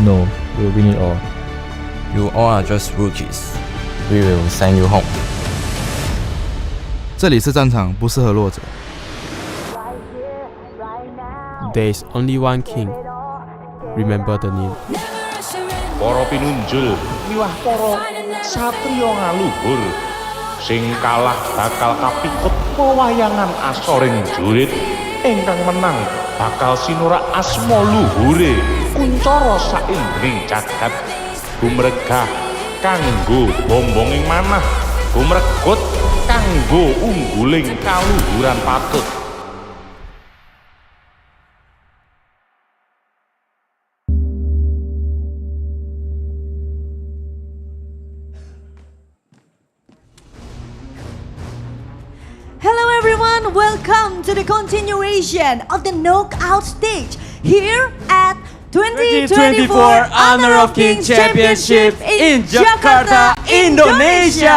No, we'll win it all. You all are just rookies. We will send you home. 这里是战场，不适合弱者。There's only one king. Remember the name. Para pinunjul miwah para satriya ngaluhur sing kalah bakal kapikut pewayangan asoring jurit, ingkang menang bakal sinurak asma luhure kuncara saindring jagat, gumregah kanggo bombonging manah, gumregut kanggo ungguling kaluhuran patut. Hello everyone, welcome to the continuation of the knockout stage here at 2024 Honor of Kings Championship in Jakarta, Indonesia.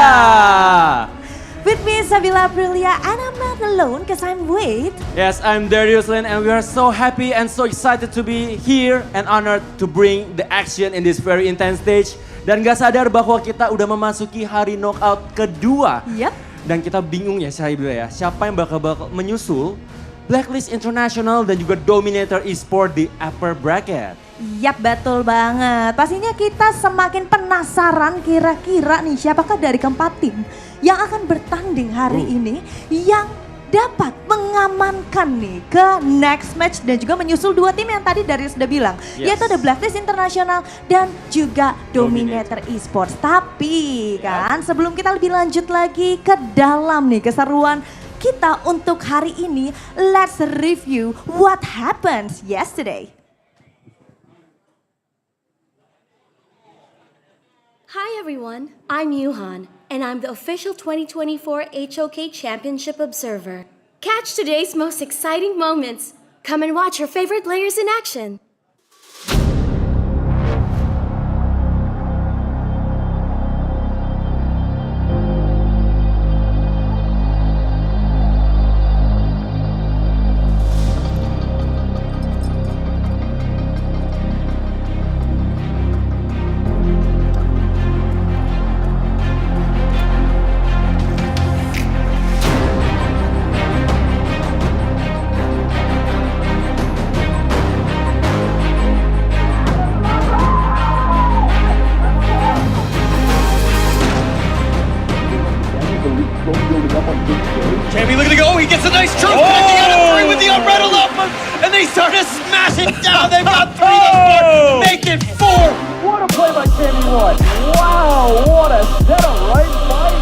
With me is Sabila Aprilia, and I'm not alone because I'm with... Yes, I'm Darius Lin, and we are so happy and so excited to be here and honored to bring the action in this very intense stage. Dan gak sadar bahwa kita udah memasuki hari knockout kedua. Yep. Dan kita bingung ya Sabila ya, siapa yang bakal menyusul Blacklist International dan juga Dominator Esport di upper bracket. Yap, betul banget. Pastinya kita semakin penasaran kira-kira nih siapakah dari keempat tim yang akan bertanding hari ini yang dapat mengamankan nih ke next match dan juga menyusul dua tim yang tadi Darius sudah bilang, yaitu ada Blacklist International dan juga Dominator Esports. Tapi kan sebelum kita lebih lanjut lagi ke dalam nih keseruan kita untuk hari ini, let's review what happened yesterday. Hi everyone, I'm Yuhan, and I'm the official 2024 HOK Championship Observer. Catch today's most exciting moments. Come and watch your favorite players in action. Cammy looking to go. He gets a nice jump. Connecting out of three with the unrattled up. And they start to smash it down. They've got three on board. Make it four. What a play by Cammy One. Wow, what a setup, right, Mike?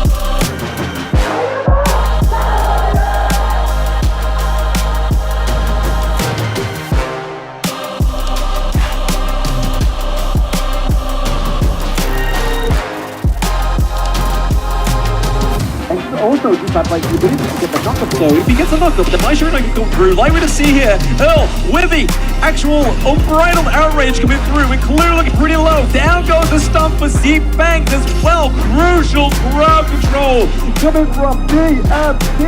Also, just that, like, the ability to get the knockup. So if he gets a knockup, then my sure can go through. Like we're to see here, Earl with the actual unbridled outrage coming through. We're clearly looking pretty low. Down goes the stump for Zeke Banks as well. Crucial crowd control coming from DFT.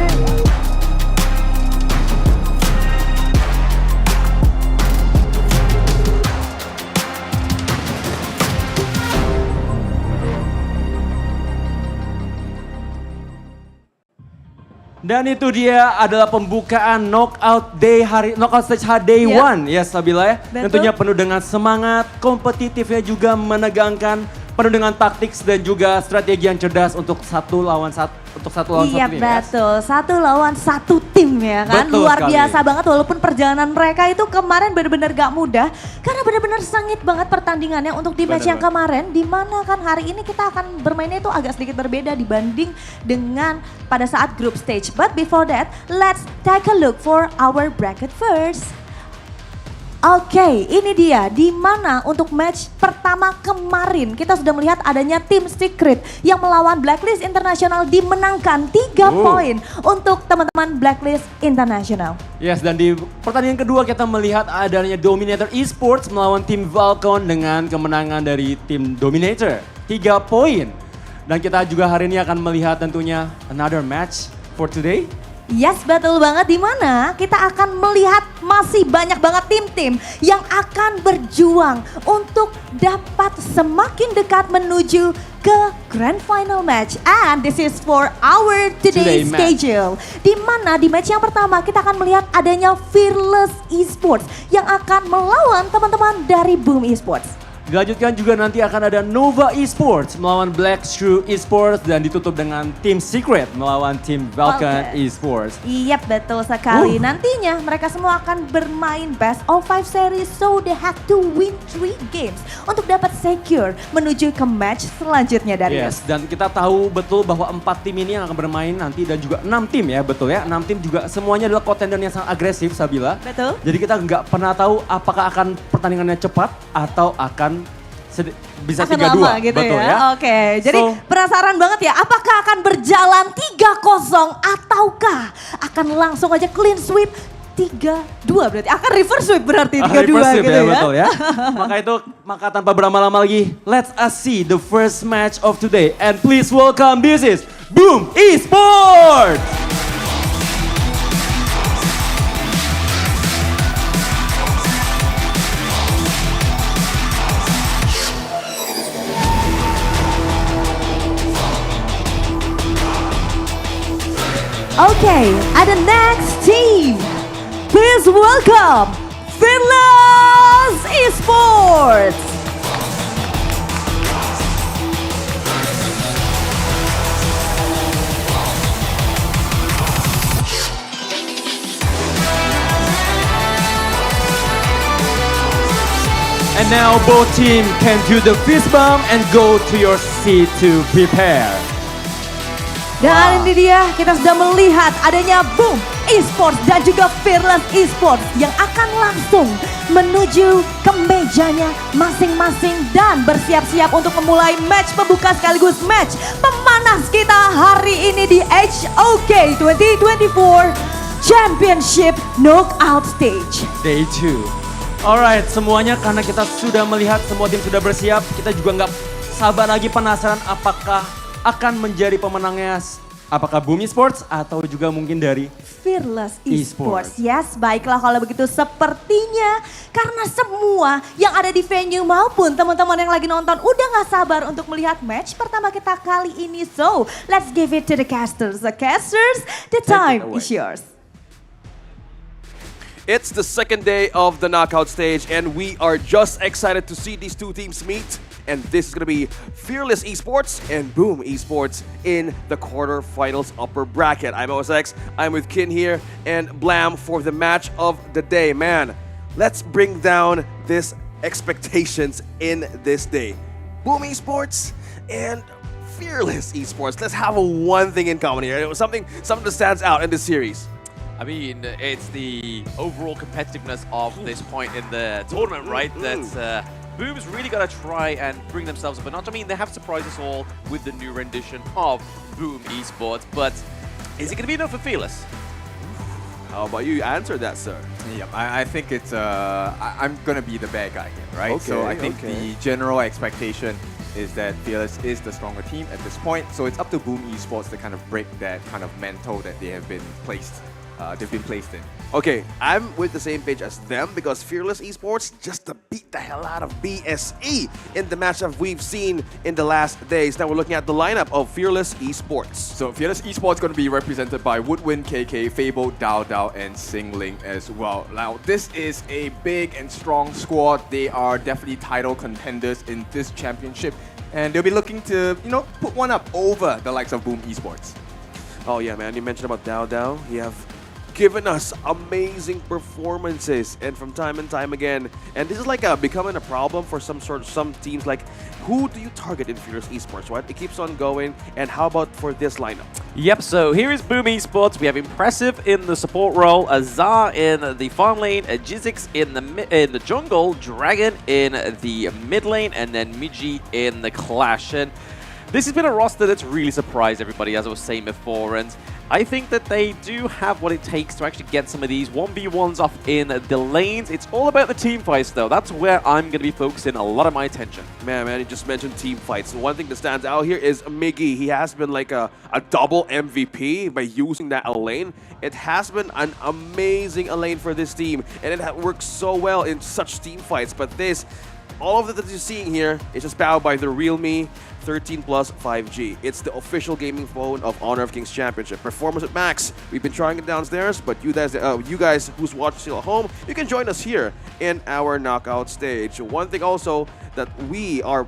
Dan itu dia adalah pembukaan knockout stage day 1 ya Sabila ya. Tentunya penuh dengan semangat, kompetitifnya juga menegangkan, penuh dengan taktik dan juga strategi yang cerdas untuk satu lawan satu Iya tim. betul, satu lawan satu tim ya kan. Betul Luar sekali. biasa banget walaupun perjalanan mereka itu kemarin benar-benar gak mudah. Karena benar-benar sengit banget pertandingannya untuk di match yang kemarin. Dimana kan hari ini kita akan bermainnya itu agak sedikit berbeda dibanding dengan pada saat group stage. But before that, let's take a look for our bracket first. Oke, ini dia di mana untuk match pertama kemarin kita sudah melihat adanya tim Secret yang melawan Blacklist International dimenangkan 3 poin untuk teman-teman Blacklist International. Yes, dan di pertandingan kedua kita melihat adanya Dominator Esports melawan tim Falcon dengan kemenangan dari tim Dominator 3 poin. Dan kita juga hari ini akan melihat tentunya another match for today. Yes, betul banget, di mana kita akan melihat masih banyak banget tim-tim yang akan berjuang untuk dapat semakin dekat menuju ke grand final match. And this is for our today's schedule. Di mana di match yang pertama kita akan melihat adanya Fearless Esports yang akan melawan teman-teman dari Boom Esports. Dilanjutkan juga nanti akan ada Nova Esports melawan Black Shrew Esports dan ditutup dengan tim Secret melawan tim Falcon Esports. Iya betul sekali. Nantinya mereka semua akan bermain best of 5 series, so they have to win 3 games untuk dapat secure menuju ke match selanjutnya dari Yes, dan kita tahu betul bahwa 4 tim ini yang akan bermain nanti dan juga 6 tim ya, betul ya. 6 tim juga semuanya adalah contender yang sangat agresif Sabila. Betul. Jadi kita nggak pernah tahu apakah akan pertandingannya cepat atau akan bisa 3-2 gitu betul ya. Oke, jadi penasaran banget ya apakah akan berjalan 3-0 ataukah akan langsung aja clean sweep 3-2 berarti. Akan reverse sweep berarti 3-2 gitu ya. Betul ya. Maka tanpa berlama-lama lagi, let's us see the first match of today. And please welcome, this is Boom Esports! Okay, and the next team, please welcome Fearless Esports. And now both teams can do the fist bump and go to your seat to prepare. Dan ini dia, kita sudah melihat adanya Boom Esports dan juga Fearless Esports yang akan langsung menuju ke mejanya masing-masing dan bersiap-siap untuk memulai match pembuka sekaligus match pemanas kita hari ini di HOK 2024 Championship Knockout Stage. Day 2. Alright, semuanya karena kita sudah melihat semua tim sudah bersiap, kita juga nggak sabar lagi penasaran apakah akan menjadi pemenangnya apakah Boom Esports atau juga mungkin dari Fearless Esports. Yes, baiklah kalau begitu sepertinya karena semua yang ada di venue maupun teman-teman yang lagi nonton udah gak sabar untuk melihat match pertama kita kali ini. So, let's give it to the casters. The casters, the time is yours. It's the second day of the knockout stage and we are just excited to see these two teams meet. And this is going to be Fearless Esports and Boom Esports in the quarterfinals upper bracket. I'm OSX, I'm with Kin here, and Blam for the match of the day. Man, let's bring down this expectations in this day. Boom Esports and Fearless Esports. Let's have one thing in common here. It was something that stands out in this series. I mean, it's the overall competitiveness of this point in the tournament, right? That's Boom's really got to try and bring themselves up a notch. I mean, they have surprised us all with the new rendition of Boom Esports, but is it going to be enough for Fearless? How about you answer that, sir? Yep, I think it's I'm gonna be the bad guy here, right? Okay, so I think the general expectation is that Fearless is the stronger team at this point. So it's up to Boom Esports to kind of break that kind of mental that they have been placed. They've been placed in. Okay, I'm with the same page as them because Fearless Esports just to beat the hell out of BSE in the matchup we've seen in the last days. Now we're looking at the lineup of Fearless Esports. So Fearless Esports going to be represented by Woodwind, KK, Fable, Dao, and Singling as well. Now this is a big and strong squad. They are definitely title contenders in this championship, and they'll be looking to, you know, put one up over the likes of Boom Esports. Oh yeah, man, you mentioned about Dao. You have given us amazing performances and from time and time again, and this is like becoming a problem for some teams. Like, who do you target in Fearless Esports, right? It keeps on going. And how about for this lineup? Yep, so here is Boom Esports. We have Impressive in the support role, Azar in the farm lane, Jizix in the jungle, Dragon in the mid lane, and then Miji in the Clash. And this has been a roster that's really surprised everybody, as I was saying before, and I think that they do have what it takes to actually get some of these 1v1s off in the lanes. It's all about the team fights, though. That's where I'm going to be focusing a lot of my attention. Man, you just mentioned team fights. One thing that stands out here is Miggy. He has been like a double MVP by using that lane. It has been an amazing lane for this team, and it works so well in such team fights. But all of it that you're seeing here is just powered by the Realme 13 Plus 5G. It's the official gaming phone of Honor of Kings Championship. Performance at max. We've been trying it downstairs, but you guys who's watching still at home, you can join us here in our knockout stage. One thing also that we are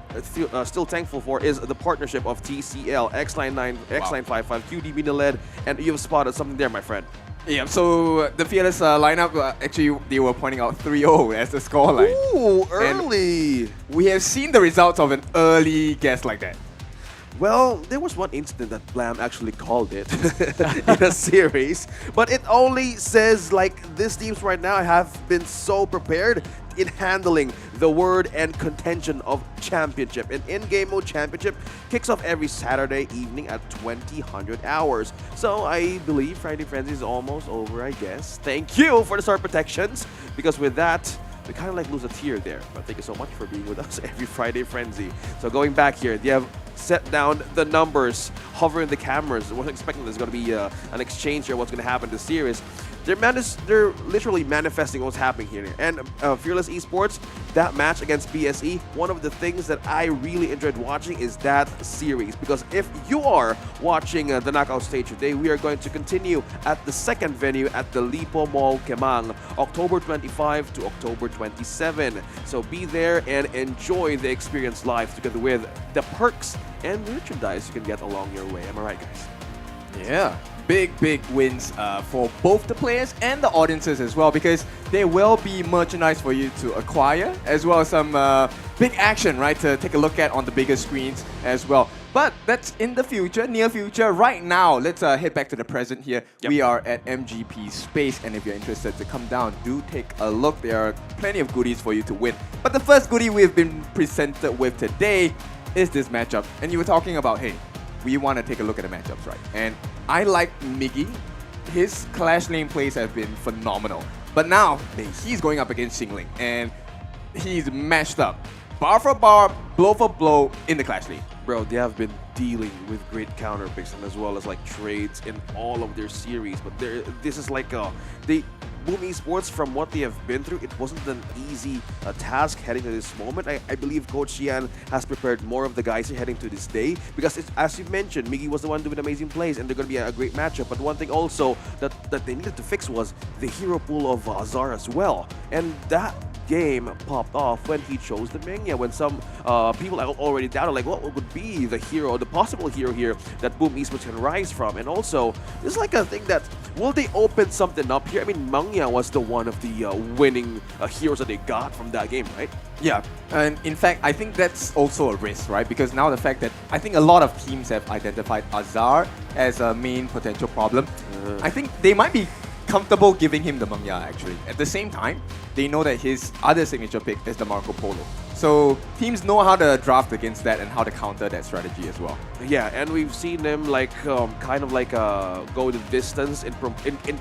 still thankful for is the partnership of TCL, X-Line 55, QD being led, and you've spotted something there, my friend. Yeah, so the Fearless lineup, actually, they were pointing out 3-0 as the scoreline. Ooh, early! And we have seen the results of an early guess like that. Well, there was one incident that Blam actually called it in a series, but it only says like these teams right now have been so prepared in handling the word and contention of championship. An in-game mode championship kicks off every Saturday evening at 2000 hours. So I believe Friday Frenzy is almost over, I guess. Thank you for the start protections, because with that, we kind of like lose a tier there. But thank you so much for being with us every Friday Frenzy. So going back here, they have set down the numbers, hovering the cameras. I wasn't expecting there's going to be an exchange here, what's going to happen in the series. They're literally manifesting what's happening here. And Fearless Esports, that match against BSE, one of the things that I really enjoyed watching is that series. Because if you are watching the knockout stage today, we are going to continue at the second venue at the Lipo Mall, Kemang, October 25 to October 27. So be there and enjoy the experience live together with the perks and merchandise you can get along your way. Am I right, guys? Yeah. Big wins for both the players and the audiences as well, because there will be merchandise for you to acquire, as well as some big action, right, to take a look at on the bigger screens as well. But that's in the future, near future. Right now, let's head back to the present here. Yep. We are at MGP Space, and if you're interested to come down, do take a look. There are plenty of goodies for you to win. But the first goodie we've been presented with today is this matchup. And you were talking about, hey, we want to take a look at the matchups, right? And I like Miggy. His Clash lane plays have been phenomenal. But now, he's going up against Singling, and he's matched up bar for bar, blow for blow in the Clash lane. Bro, they have been dealing with great counter picks and as well as like trades in all of their series. But this is like Boom Esports, from what they have been through, it wasn't an easy task heading to this moment. I believe Coach Xian has prepared more of the guys heading to this day, because as you mentioned, Miggy was the one doing amazing plays and they're going to be a great matchup. But one thing also that they needed to fix was the hero pool of Azar as well. And that game popped off when he chose the Mingya, when some people already doubted like what would be the hero, the possible hero here that Boom Esports can rise from. And also, this is like a thing that, will they open something up here? I mean, Mangya was the one of the winning heroes that they got from that game, right? Yeah, and in fact, I think that's also a risk, right? Because now the fact that I think a lot of teams have identified Azar as a main potential problem, I think they might be comfortable giving him the Mangya actually. At the same time, they know that his other signature pick is the Marco Polo. So teams know how to draft against that and how to counter that strategy as well. Yeah, and we've seen them like kind of like go the distance in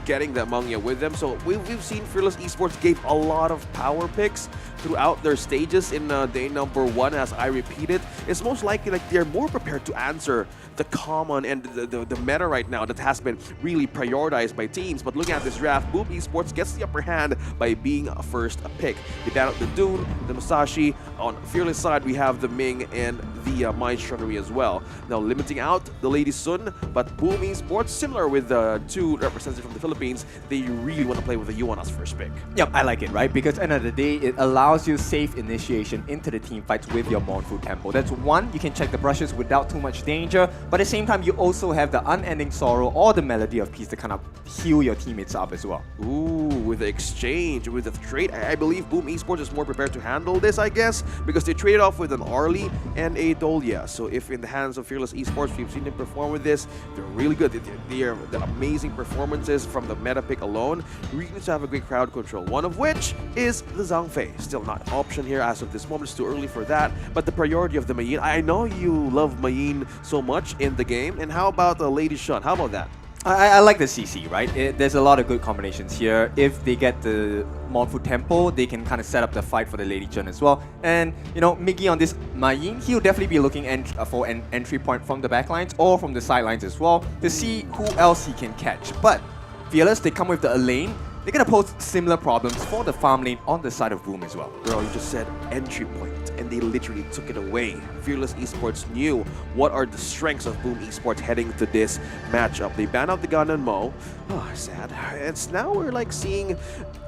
getting that Mangya with them. So we've seen Fearless Esports gave a lot of power picks throughout their stages in day number 1, as I repeat it, it's most likely like they're more prepared to answer the common and the meta right now that has been really prioritized by teams. But looking at this draft, Boom Esports gets the upper hand by being a first pick. They ban out the Dune, the Musashi. On Fearless side, we have the Ming and the Mind Shunnery as well. Now limiting out the Lady Sun, but Boom Esports, similar with the two representatives from the Philippines, they really want to play with the Yuan as first pick. Yep, I like it, right? Because end of the day, it allows you safe initiation into the team fights with your Mournful Tempo. That's one, you can check the brushes without too much danger, but at the same time, you also have the Unending Sorrow or the Melody of Peace to kind of heal your teammates up as well. Ooh, with the exchange, with the trade, I believe Boom Esports is more prepared to handle this, I guess, because they traded off with an Arlie and a Dolia. So if in the hands of Fearless Esports, we've seen them perform with this, they're really good. They are the amazing performances from the meta pick alone. Really need to have a great crowd control, one of which is the Zhangfei. Still not an option here as of this moment, it's too early for that, but the priority of the Mayin, I know you love Mayin so much in the game, and how about the Lady Shun? How about that? I like the CC, right? There's a lot of good combinations here. If they get the Mournful Tempo, they can kind of set up the fight for the Lady Chun as well. And, you know, Mickey on this Mayin, he'll definitely be looking for an entry point from the backlines or from the sidelines as well to see who else he can catch. But Fearless, they come with the Elaine. They're going to pose similar problems for the farm lane on the side of Boom as well. Girl, you just said entry point, and they literally took it away. Fearless Esports knew what are the strengths of Boom Esports heading to this matchup. They banned out the Gun and Mo. Oh, sad. It's now we're like seeing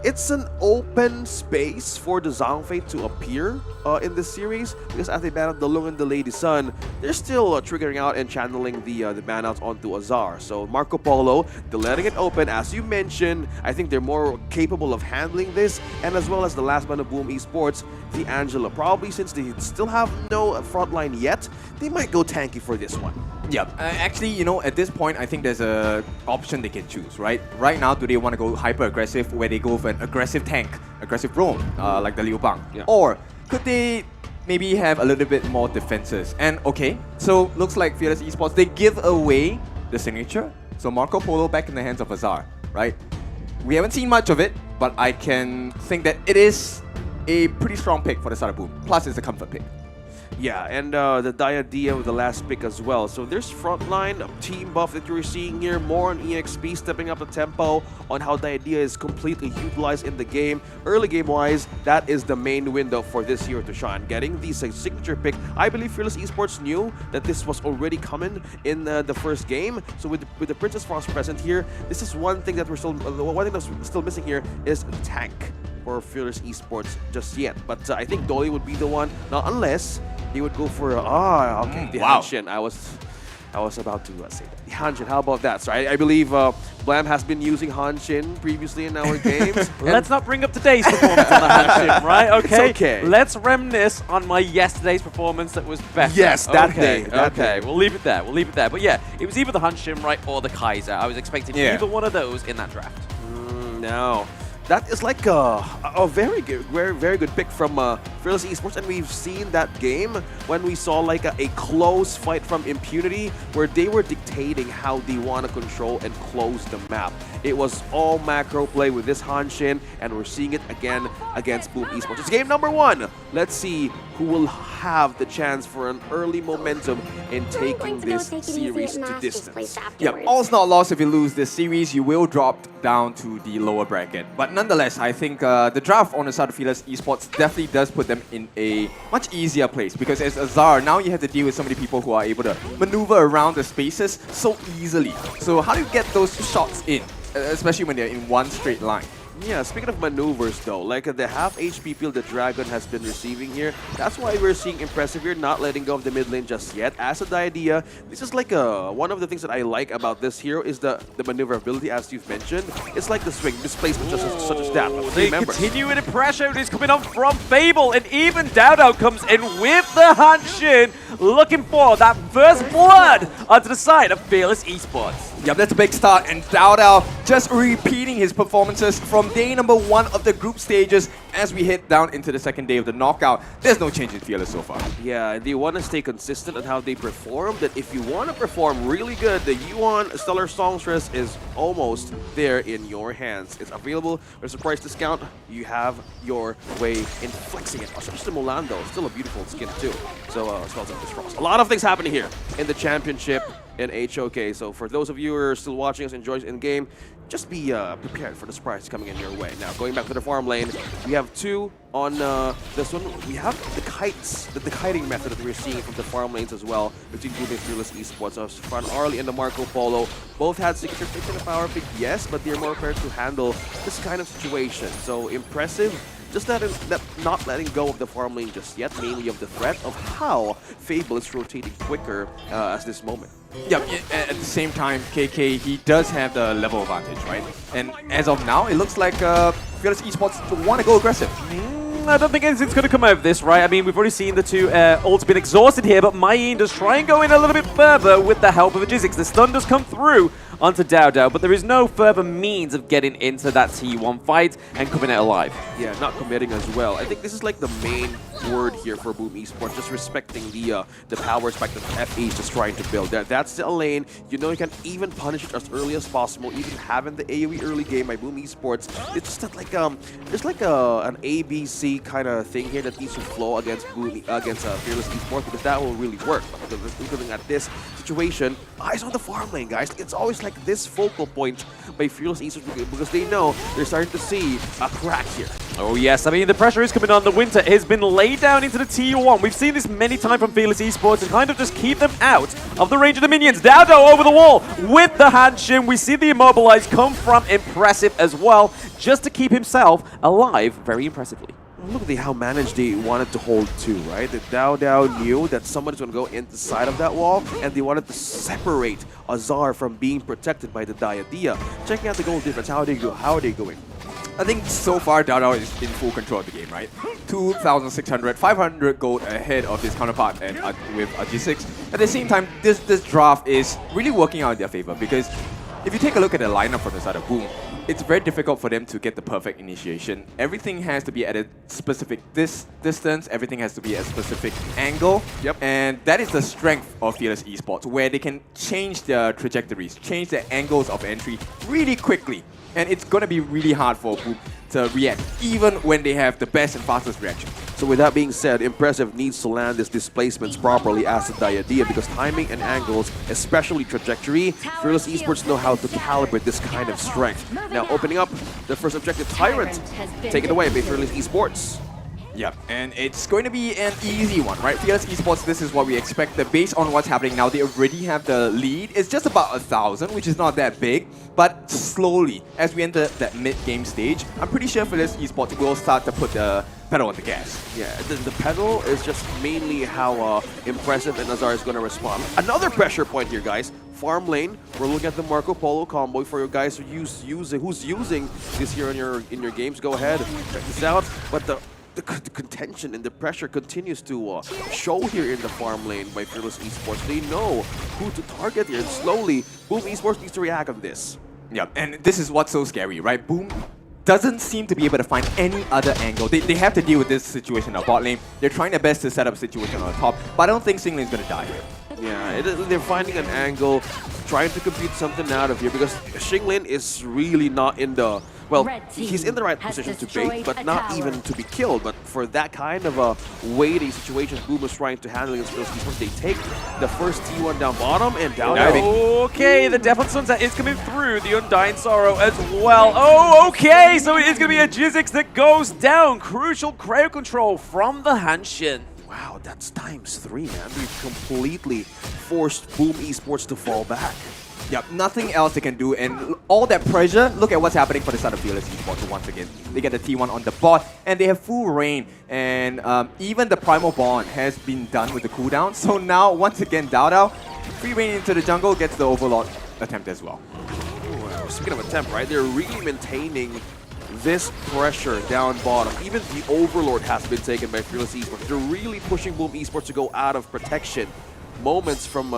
it's an open space for the Zhangfei to appear in this series, because as they ban out the Lung and the Lady Sun, they're still triggering out and channeling the ban-outs onto Azar. So Marco Polo, they're letting it open. As you mentioned, I think they're more capable of handling this, and as well as the last man of Boom Esports, the Angela. Probably since they still have no frontline yet, they might go tanky for this one. Yeah, actually, you know, at this point, I think there's a option they can choose, right? Right now, do they want to go hyper-aggressive, where they go for an aggressive tank, aggressive roam, like the Liu Bang? Yeah. Or could they maybe have a little bit more defenses? And okay, so looks like Fearless Esports, they give away the signature. So Marco Polo back in the hands of Azar, right? We haven't seen much of it, but I can think that it is a pretty strong pick for the side of Boom. Plus, it's a comfort pick. Yeah, and the Diadea with the last pick as well. So there's frontline team buff that you're seeing here. More on EXP stepping up the tempo on how Diadea is completely utilized in the game. Early game-wise, that is the main window for this hero to shine. Getting the signature pick, I believe Fearless Esports knew that this was already coming in the first game. So with the Princess Frost present here, this is one thing that we're still one thing that's still missing here is the tank for Fearless Esports just yet. But I think Dolly would be the one, now unless he would go for the wow. Hanshin. I was about to say that. The Hanshin, how about that? So I believe Blam has been using Hanshin previously in our games. Let's not bring up today's performance on the Hanshin, right? Okay. It's okay. Let's reminisce on my yesterday's performance that was better. Yes, that day. That Okay, day. we'll leave it there. We'll leave it there. But yeah, it was either the Hanshin, right, or the Kaiser. I was expecting either one of those in that draft. No. That is like a very good pick from Fearless Esports, and we've seen that game when we saw like a close fight from Impunity where they were dictating how they want to control and close the map. It was all macro play with this Hanshin, and we're seeing it again against Boom Esports. It's game number 1. Let's see who will have the chance for an early momentum in taking this series to distance. Yeah, all's not lost if you lose this series. You will drop down to the lower bracket. But nonetheless, I think the draft on the side of Fearless Esports definitely does put them in a much easier place, because as Azar, now you have to deal with so many people who are able to maneuver around the spaces so easily. So how do you get those shots in, especially when they're in one straight line? Yeah, speaking of maneuvers though, like the half HP peel the Dragon has been receiving here, that's why we're seeing Impressive here not letting go of the mid lane just yet. As a Diadea, this is like one of the things that I like about this hero is the maneuverability, as you've mentioned. It's like the swing displacement such as that. They continue with the pressure is coming on from Fable, and even Doudou comes in with the Hanshin, looking for that first blood onto the side of Fearless Esports. Yep, that's a big start, and Doudou just repeating his performances from day number 1 of the group stages as we head down into the second day of the knockout, there's no change in Fearless so far. Yeah, they want to stay consistent on how they perform. That if you want to perform really good, the Yuan Stellar Songstress is almost there in your hands. It's available. There's a price discount. You have your way in flexing it. Especially Mulan, though. Still a beautiful skin, too. So, as well as this Frost. A lot of things happening here in the championship in HOK. So, for those of you who are still watching us, enjoy in game, just be prepared for the surprise coming in your way. Now, going back to the farm lane, we have two on this one. We have the kites, the kiting method that we're seeing from the farm lanes as well between Boom and Fearless Esports. So, Fran Arlie and the Marco Polo both had signature picks and a power pick, yes, but they're more prepared to handle this kind of situation. So, impressive. Just not letting go of the farm lane just yet, mainly of the threat of how Fable is rotating quicker at this moment. Yeah, at the same time, KK, he does have the level advantage, right? And as of now, it looks like Fearless Esports want to go aggressive. I don't think anything's going to come out of this, right? I mean, we've already seen the two ults been exhausted here, but Mayin does try and go in a little bit further with the help of a Jizzix. The stun does come through onto Dao Dao, but there is no further means of getting into that T1 fight and coming out alive. Yeah, not committing as well. I think this is like the main word here for Boom Esports, just respecting the power spike that FE is just trying to build. That's the lane. You know you can even punish it as early as possible, even having the AoE early game by Boom Esports. It's just that like there's like an ABC kind of thing here that needs to flow against Fearless Esports, because that will really work. Looking at this situation, eyes on the farm lane, guys. It's always like this focal point by Fearless Esports because they know they're starting to see a crack here. Oh yes, I mean the pressure is coming on. The Winter has been laid down into the T1. We've seen this many times from Fearless Esports to kind of just keep them out of the range of the minions. Dao Dao over the wall with the Hanshin. We see the Immobilize come from Impressive as well, just to keep himself alive very impressively. Look at how managed they wanted to hold too, right? The Dao Dao knew that somebody's going to go inside of that wall, and they wanted to separate Azar from being protected by the Diadea. Checking out the goal difference, how are they going? I think so far Dao Dao is in full control of the game, right? 2,600, 500 gold ahead of his counterpart and with G6. At the same time, this draft is really working out in their favor, because if you take a look at the lineup from the side of Boom, it's very difficult for them to get the perfect initiation. Everything has to be at a specific distance, everything has to be at a specific angle. Yep. And that is the strength of Fearless Esports, where they can change their trajectories, change their angles of entry really quickly. And it's going to be really hard for Boom to react, even when they have the best and fastest reaction. So with that being said, Impressive needs to land his displacements properly as the Diadea, because timing and angles, especially trajectory, Fearless Esports know how to calibrate this kind of strength. Now opening up the first objective, Tyrant, taken away by Fearless Esports. Yeah, and it's going to be an easy one, right? Fearless Esports, this is what we expect. Based on what's happening now, they already have the lead. It's just about 1,000, which is not that big, but slowly, as we enter that mid-game stage, I'm pretty sure Fearless Esports will start to put the pedal on the gas. Yeah, the pedal is just mainly how Impressive and Azar is going to respond. Another pressure point here, guys. Farm lane, we're looking at the Marco Polo combo for you guys who's using this here in your games. Go ahead, check this out. But the contention and the pressure continues to show here in the farm lane by Fearless Esports. They know who to target here, and slowly, Boom Esports needs to react on this. Yeah, and this is what's so scary, right? Boom doesn't seem to be able to find any other angle. They have to deal with this situation on bot lane. They're trying their best to set up a situation on the top, but I don't think Sing Lane's going to die here. Yeah, they're finding an angle, trying to compute something out of here, because Xinglin is really not in the... Well, he's in the right position to bait, but not even to be killed. But for that kind of a weighty situation Boom is trying to handle against Fearless Esports, they take the first T1 down bottom and down. Okay, the Death on Sunset is coming through. The Undying Sorrow as well. Oh, okay, so it is going to be a Jizzix that goes down. Crucial crowd control from the Hanshin. Wow, that's ×3, man. We've completely forced Boom Esports to fall back. Yep, nothing else they can do, and all that pressure, look at what's happening for the side of Fearless Esports once again. They get the T1 on the bot, and they have full reign, and even the Primal Bond has been done with the cooldown, so now, once again, Dao Dao, free reign into the jungle, gets the Overlord attempt as well. Wow, speaking of attempt, right, they're really maintaining this pressure down bottom. Even the Overlord has been taken by Fearless Esports. They're really pushing Boom Esports to go out of protection. moments from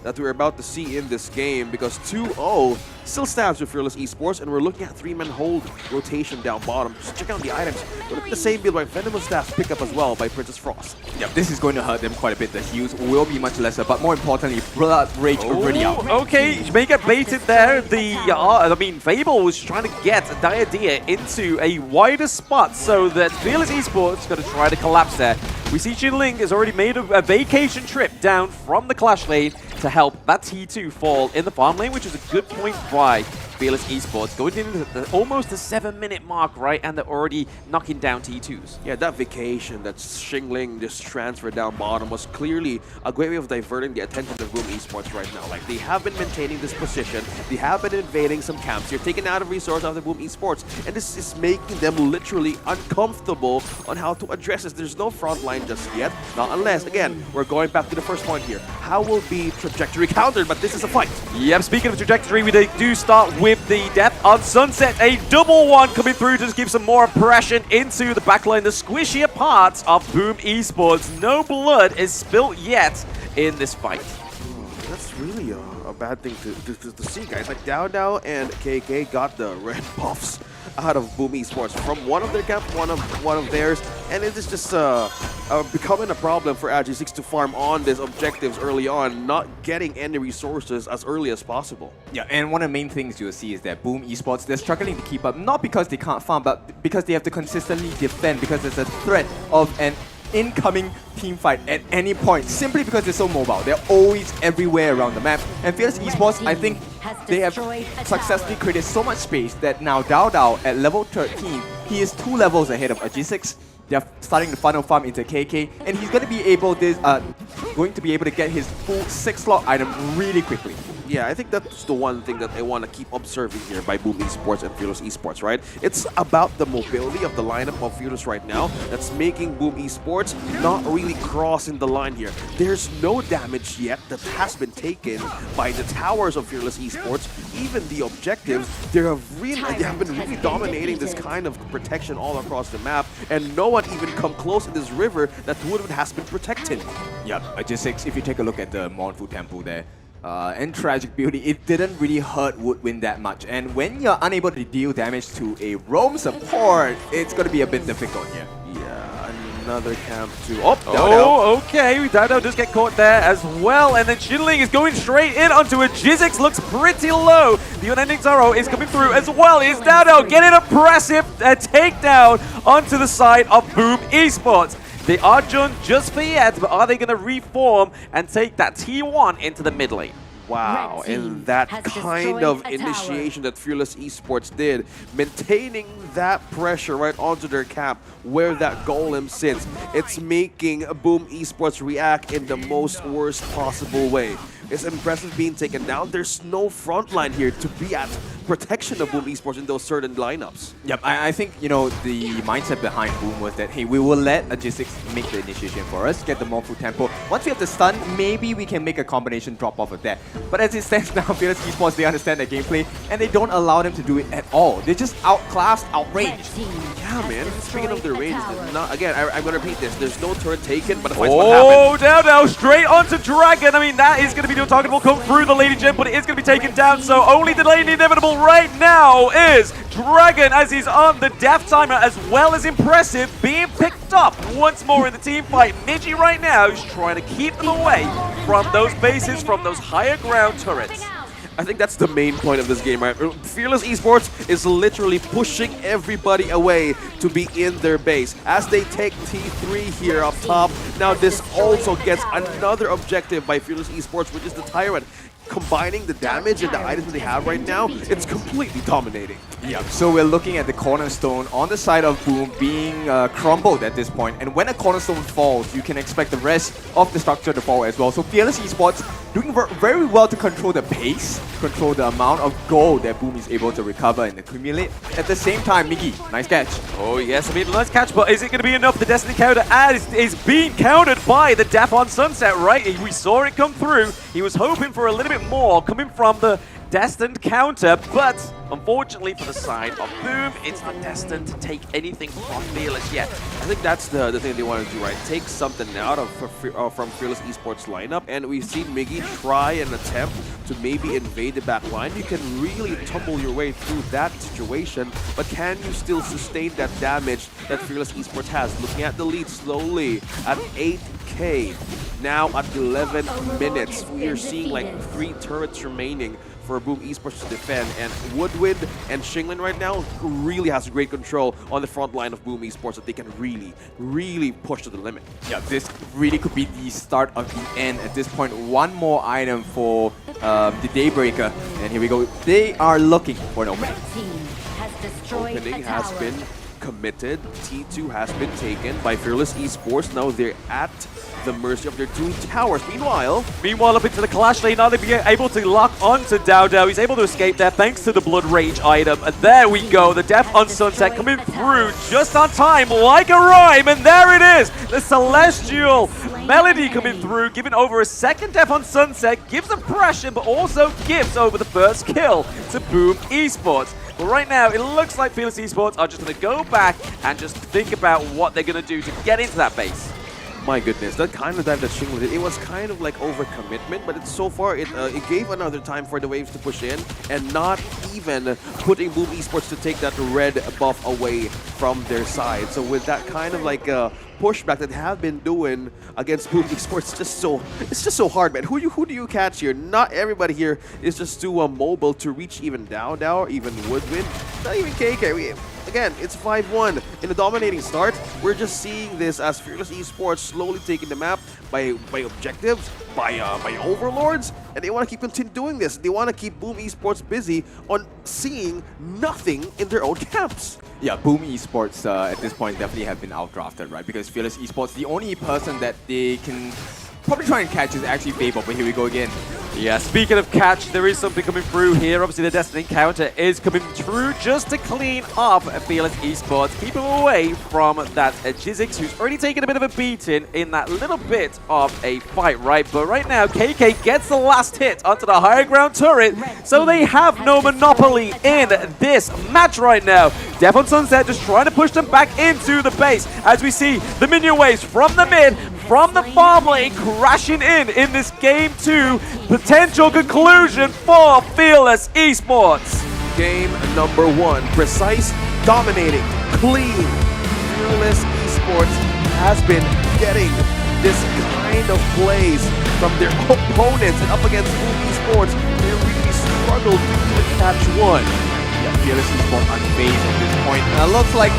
that we're about to see in this game, because 2-0 still stands with Fearless Esports, and we're looking at 3-man hold rotation down bottom. Just check out the items. We're looking at the same build by Venomous Staff pick up as well by Princess Frost. Yep, this is going to hurt them quite a bit. The heals will be much lesser, but more importantly, Blood Rage already out. Okay, may get baited there. I mean, Fable was trying to get Diadea into a wider spot so that Fearless Esports is going to try to collapse there. We see Jinling has already made a vacation trip down from the Clash lane to help that T2 fall in the farm lane, which is a good point by Fearless Esports. Going into almost the 7-minute mark, right? And they're already knocking down T2s. Yeah, that vacation that Xingling just transferred down bottom was clearly a great way of diverting the attention of Boom Esports right now. Like, they have been maintaining this position, they have been invading some camps here, taking out of resource of the Boom Esports, and this is making them literally uncomfortable on how to address this. There's no front line just yet, not unless, again, we're going back to the first point here. How will be trajectory countered? But this is a fight. Yep, speaking of trajectory, we do start with the death on Sunset. A double one coming through to just give some more oppression into the backline, the squishier parts of Boom Esports. No blood is spilt yet in this fight. That's really a bad thing to see, guys. Like, Dao and KK got the red buffs out of Boom Esports from one of their camp, one of theirs, and it is just becoming a problem for AG6 to farm on these objectives early on, not getting any resources as early as possible. Yeah, and one of the main things you'll see is that Boom Esports, they're struggling to keep up, not because they can't farm, but because they have to consistently defend, because there's a threat of an incoming team fight at any point, simply because they're so mobile. They're always everywhere around the map. And Fearless Esports, I think they have successfully created so much space that now Dao at level 13, he is 2 levels ahead of Agisic. They're starting to funnel farm into KK, and he's going to be able to get his full 6-slot item really quickly. Yeah, I think that's the one thing that I want to keep observing here by Boom Esports and Fearless Esports, right? It's about the mobility of the lineup of Fearless right now that's making Boom Esports not really crossing the line here. There's no damage yet that has been taken by the towers of Fearless Esports. Even the objectives, they have been really dominating this kind of protection all across the map, and no one even come close in this river that Woodwind has been protecting. Yep, Agisic, if you take a look at the Mournful Temple there, and Tragic Beauty, it didn't really hurt Woodwind that much. And when you're unable to deal damage to a roam support, it's going to be a bit difficult here. Yeah, another camp too. Oh, okay. Dao does get caught there as well. And then Jinling is going straight in onto a Jizzix. Looks pretty low. The Unending Sorrow is coming through as well. Is Dao getting a impressive takedown onto the side of Boom Esports. They are done just for yet, but are they going to reform and take that T1 into the mid lane? Wow, and that kind of initiation that Fearless Esports did, maintaining that pressure right onto their camp where that golem sits, it's making Boom Esports react in the most worst possible way. It's impressive being taken down. There's no front line here to be at protection of Boom Esports in those certain lineups. Yep, I think, you know, the mindset behind Boom was that, hey, we will let Agisic make the initiation for us, get the Mournful Temple. Once we have the stun, maybe we can make a combination drop off of that. But as it stands now, Fearless Esports, they understand their gameplay, and they don't allow them to do it at all. They're just outclassed, outraged. Yeah, man. Speaking of their range, again, I'm going to repeat this. There's no turret taken, but the fight's what happened. Oh, Dao straight onto Dragon. I mean, that is going to be the targetable come through the Lady Gem, but it is going to be taken down. So only delaying the inevitable right now is Dragon, as he's on the death timer, as well as impressive, being picked up once more in the team fight. Niji right now is trying to keep them away from those bases, from those higher ground turrets. I think that's the main point of this game, right? Fearless Esports is literally pushing everybody away to be in their base. As they take T3 here up top, now this also gets another objective by Fearless Esports, which is the Tyrant. Combining the damage and the items that they have right now, it's completely dominating. Yeah, so we're looking at the cornerstone on the side of Boom being crumbled at this point. And when a cornerstone falls, you can expect the rest of the structure to fall as well. So Fearless Esports doing very well to control the pace, control the amount of gold that Boom is able to recover and accumulate. At the same time, Miggy, nice catch. Oh yes, I mean, nice catch, but is it going to be enough? The Destiny counter is being countered by the Death on Sunset, right? We saw it come through. He was hoping for a little bit more coming from the destined counter, but unfortunately for the side of Boom, it's not destined to take anything from Fearless yet. I think that's the thing they want to do, right? Take something out of from Fearless Esports lineup, and we've seen Miggy try and attempt to maybe invade the back line. You can really tumble your way through that situation, but can you still sustain that damage that Fearless Esports has? Looking at the lead slowly at 8K, now at 11 minutes. We are seeing like 3 turrets remaining for Boom Esports to defend, and Woodwind and Shinglin right now really has great control on the front line of Boom Esports that they can really push to the limit. Yeah, this really could be the start of the end at this point. One more item for the Daybreaker, and here we go. They are looking for an opening. Opening has been committed. T2 has been taken by Fearless Esports. Now they're at the mercy of their 2 towers. Meanwhile, up into the Clash lane, now they'll be able to lock onto Dao. He's able to escape there thanks to the Blood Rage item. And there we go, the Death on Sunset coming through just on time like a rhyme. And there it is, the Celestial Melody coming through, giving over a second Death on Sunset, gives impression, but also gives over the first kill to Boom Esports. But right now, it looks like Fearless Esports are just going to go back and just think about what they're going to do to get into that base. My goodness, that kind of dive that Shinglin did, it was kind of like overcommitment, but so far it gave another time for the Waves to push in, and not even putting Boom Esports to take that red buff away from their side. So with that kind of like pushback that they have been doing against Boom Esports, it's just so hard, man. Who do you catch here? Not everybody here is just too mobile to reach even Dao, even Woodwind, not even KK. Again, it's 5-1 in the dominating start. We're just seeing this as Fearless Esports slowly taking the map by objectives, by overlords, and they want to keep doing this. They want to keep Boom Esports busy on seeing nothing in their own camps. Yeah, Boom Esports at this point definitely have been outdrafted, right? Because Fearless Esports, the only person that they can probably try and catch is actually Fable, but here we go again. Yeah, speaking of catch, there is something coming through here. Obviously, the Destiny counter is coming through just to clean up Fearless Esports, keep him away from that Jizzix, who's already taken a bit of a beating in that little bit of a fight, right? But right now, KK gets the last hit onto the higher ground turret, so they have no monopoly in this match right now. Death on Sunset just trying to push them back into the base, as we see the minion waves from the mid, from the farm lane crashing in this game 2. Potential conclusion for Fearless Esports. Game number 1, precise, dominating, clean. Fearless Esports has been getting this kind of plays from their opponents, and up against Boom Esports, they really struggled to catch one. Yeah, Fearless Esports unfazed at this point. Looks like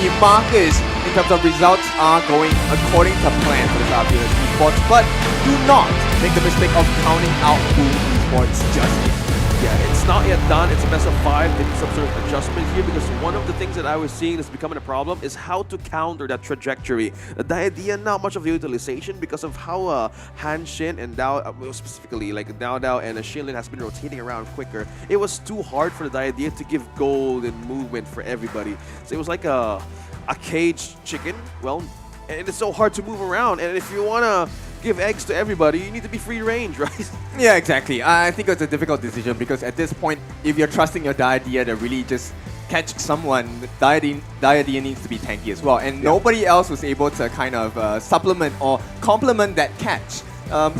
the markers in terms of results are going according to plan for the Fearless Esports, but do not make the mistake of counting out Boom Esports just yet. Yeah, it's not yet done. It's a best of 5. They need some sort of adjustment here, because one of the things that I was seeing is becoming a problem is how to counter that trajectory. The idea, not much of the utilization because of how Han Shin and Dao, specifically like Dao and Shinlin has been rotating around quicker. It was too hard for the idea to give golden movement for everybody. So it was like a caged chicken. Well, and it's so hard to move around. And if you want to give eggs to everybody, you need to be free range, right? Yeah, exactly. I think it's a difficult decision, because at this point, if you're trusting your Diadia to really just catch someone, Diadia needs to be tanky as well. And nobody else was able to kind of supplement or complement that catch.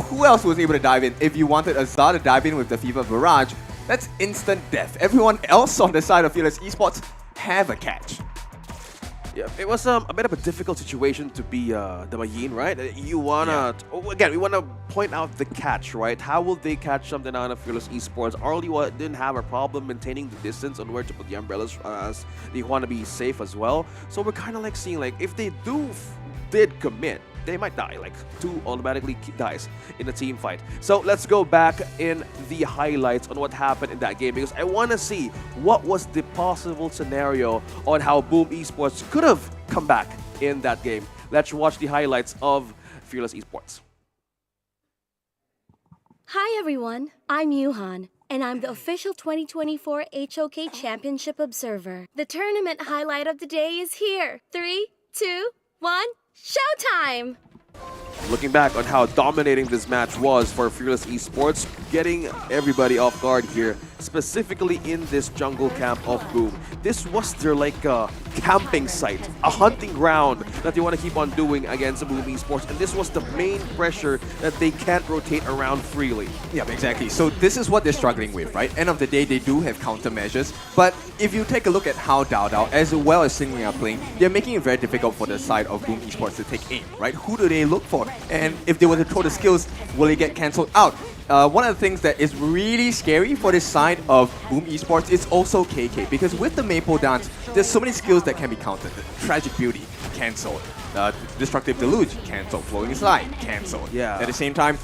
Who else was able to dive in? If you wanted Azar to dive in with the Fever Barrage, that's instant death. Everyone else on the side of Fearless Esports have a catch. Yeah, it was a bit of a difficult situation to be the Mayin, right? You wanna again, we wanna point out the catch, right? How will they catch something out of Fearless Esports? Early didn't have a problem maintaining the distance on where to put the umbrellas, as they want to be safe as well. So we're kind of like seeing, like, if they did commit, they might die. Like, 2 automatically dies in a team fight. So let's go back in the highlights on what happened in that game, because I want to see what was the possible scenario on how Boom Esports could have come back in that game. Let's watch the highlights of Fearless Esports. Hi everyone, I'm Yuhan, and I'm the official 2024 HOK Championship Observer. The tournament highlight of the day is here. 3, 2, 1, showtime! Looking back on how dominating this match was for Fearless Esports, getting everybody off guard here, specifically in this jungle camp of Boom. This was their like camping site, a hunting ground that they want to keep on doing against Boom Esports, and this was the main pressure that they can't rotate around freely. Yeah, exactly. So this is what they're struggling with, right? End of the day, they do have countermeasures, but if you take a look at how Dao Dao as well as Singling are playing, they're making it very difficult for the side of Boom Esports to take aim, right? Who do they look for? And if they were to throw the skills, will it get cancelled out? One of the things that is really scary for this side of Boom Esports is also KK, because with the Maple Dance, there's so many skills that can be countered. Tragic Beauty, cancelled. Destructive Deluge, cancelled. Flowing Slide, cancelled. Yeah. At the same time,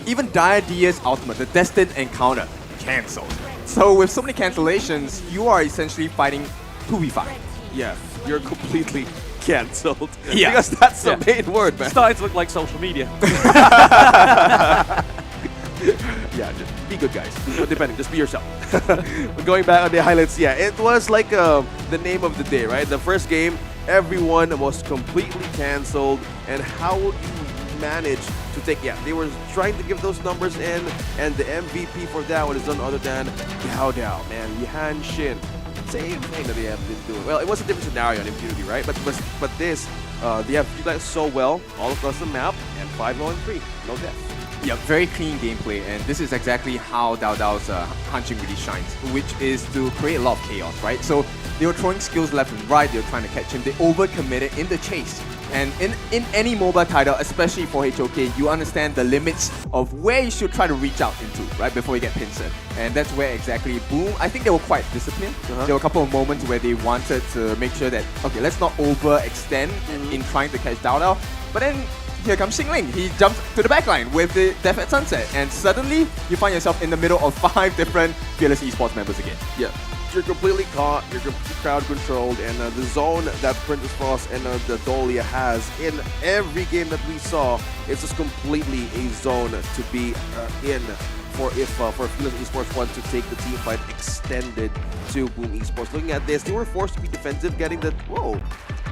even Dire Dia's Ultimate, the Destined Encounter, cancelled. So with so many cancellations, you are essentially fighting 2v5. Yeah, you're completely cancelled. Yeah. Because that's the main word, man. Starting to look like social media. Yeah, just be good, guys. Depending, just be yourself. Going back on the highlights, yeah, it was like the name of the day, right? The first game, everyone was completely cancelled, and how would you manage to take? Yeah, they were trying to give those numbers in, and the MVP for that one is none other than Dao Dao, man, Yihan Shin. Same thing that they have been doing. Well, it was a different scenario in Infinity, right? But this, they have utilized so well all across the map, and 5-0-3, no death. Yeah, very clean gameplay, and this is exactly how Dao Dao's hunching really shines, which is to create a lot of chaos, right? So they were throwing skills left and right, they were trying to catch him, they overcommitted in the chase. And in any MOBA title, especially for HOK, you understand the limits of where you should try to reach out into, right, before you get pincered. And that's where exactly Boom, I think they were quite disciplined. There were a couple of moments where they wanted to make sure that, okay, let's not overextend in trying to catch Dao Dao. But then here comes Xingling. He jumps to the backline with the Death at Sunset, and suddenly you find yourself in the middle of 5 different Fearless Esports members again. Yeah, you're completely caught, you're crowd controlled, and the zone that Princess Frost and the Dolia has in every game that we saw is just completely a zone to be in for Fearless Esports want to take the team fight extended to Boom Esports. Looking at this, they were forced to be defensive, getting that, whoa,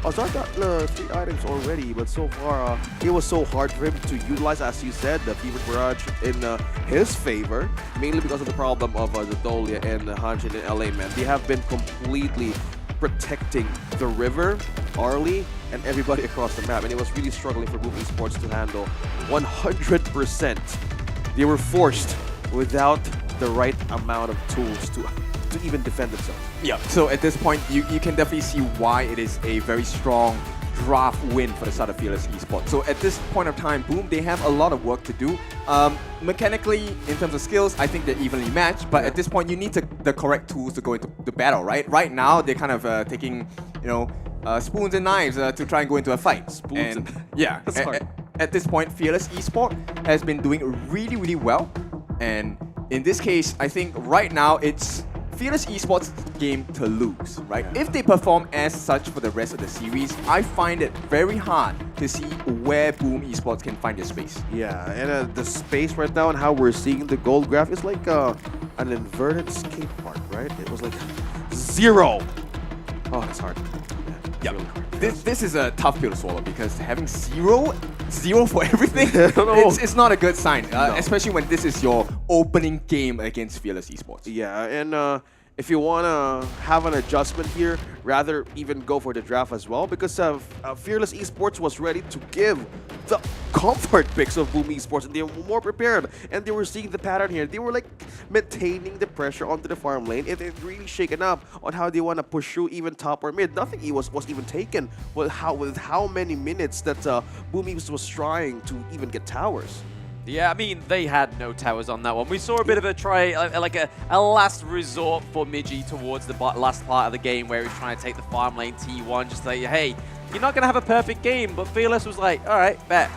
Azar got 3 items already, but so far it was so hard for him to utilize, as you said, the Fever Barrage in his favor, mainly because of the problem of the Dolia and Hanshin in LA, man. They have been completely protecting the river, Arlie, and everybody across the map, and it was really struggling for Boom Esports to handle 100%. They were forced without the right amount of tools to even defend themselves. Yeah, so at this point, you can definitely see why it is a very strong draft win for the side of Fearless Esports. So at this point of time, Boom, they have a lot of work to do. Mechanically, in terms of skills, I think they're evenly matched, but at this point, you need the correct tools to go into the battle, right? Right now, they're kind of taking, spoons and knives to try and go into a fight. Yeah, that's hard. At this point, Fearless Esports has been doing really, really well. And in this case, I think right now it's Fearless Esports' game to lose, right? If they perform as such for the rest of the series, I find it very hard to see where Boom Esports can find their space. Yeah, and the space right now and how we're seeing the gold graph is like an inverted skate park, right? It was like 0. Oh, that's hard. Yeah, really hard. This is a tough pill to swallow because having zero for everything, it's not a good sign, especially when this is your opening game against Fearless Esports. Yeah, and if you want to have an adjustment here, rather even go for the draft as well, because Fearless Esports was ready to give the comfort picks of Boom Esports, and they were more prepared, and they were seeing the pattern here. They were like maintaining the pressure onto the farm lane, and it really shaken up on how they want to push through even top or mid. Nothing was even taken with how many minutes that Boom Esports was trying to even get towers. Yeah, I mean, they had no towers on that one. We saw a bit of a try, like a last resort for Migi towards the last part of the game where he was trying to take the farm lane T1, just like, hey, you're not going to have a perfect game, but Fearless was like, all right, bet.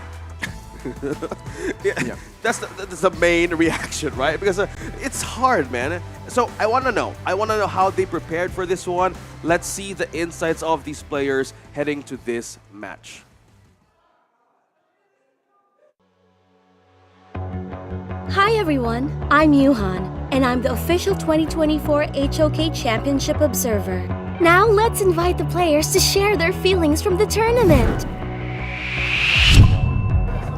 Yeah. That's the main reaction, right? Because it's hard, man. So I want to know how they prepared for this one. Let's see the insights of these players heading to this match. Hi everyone, I'm Yuhan, and I'm the official 2024 HOK Championship Observer. Now let's invite the players to share their feelings from the tournament.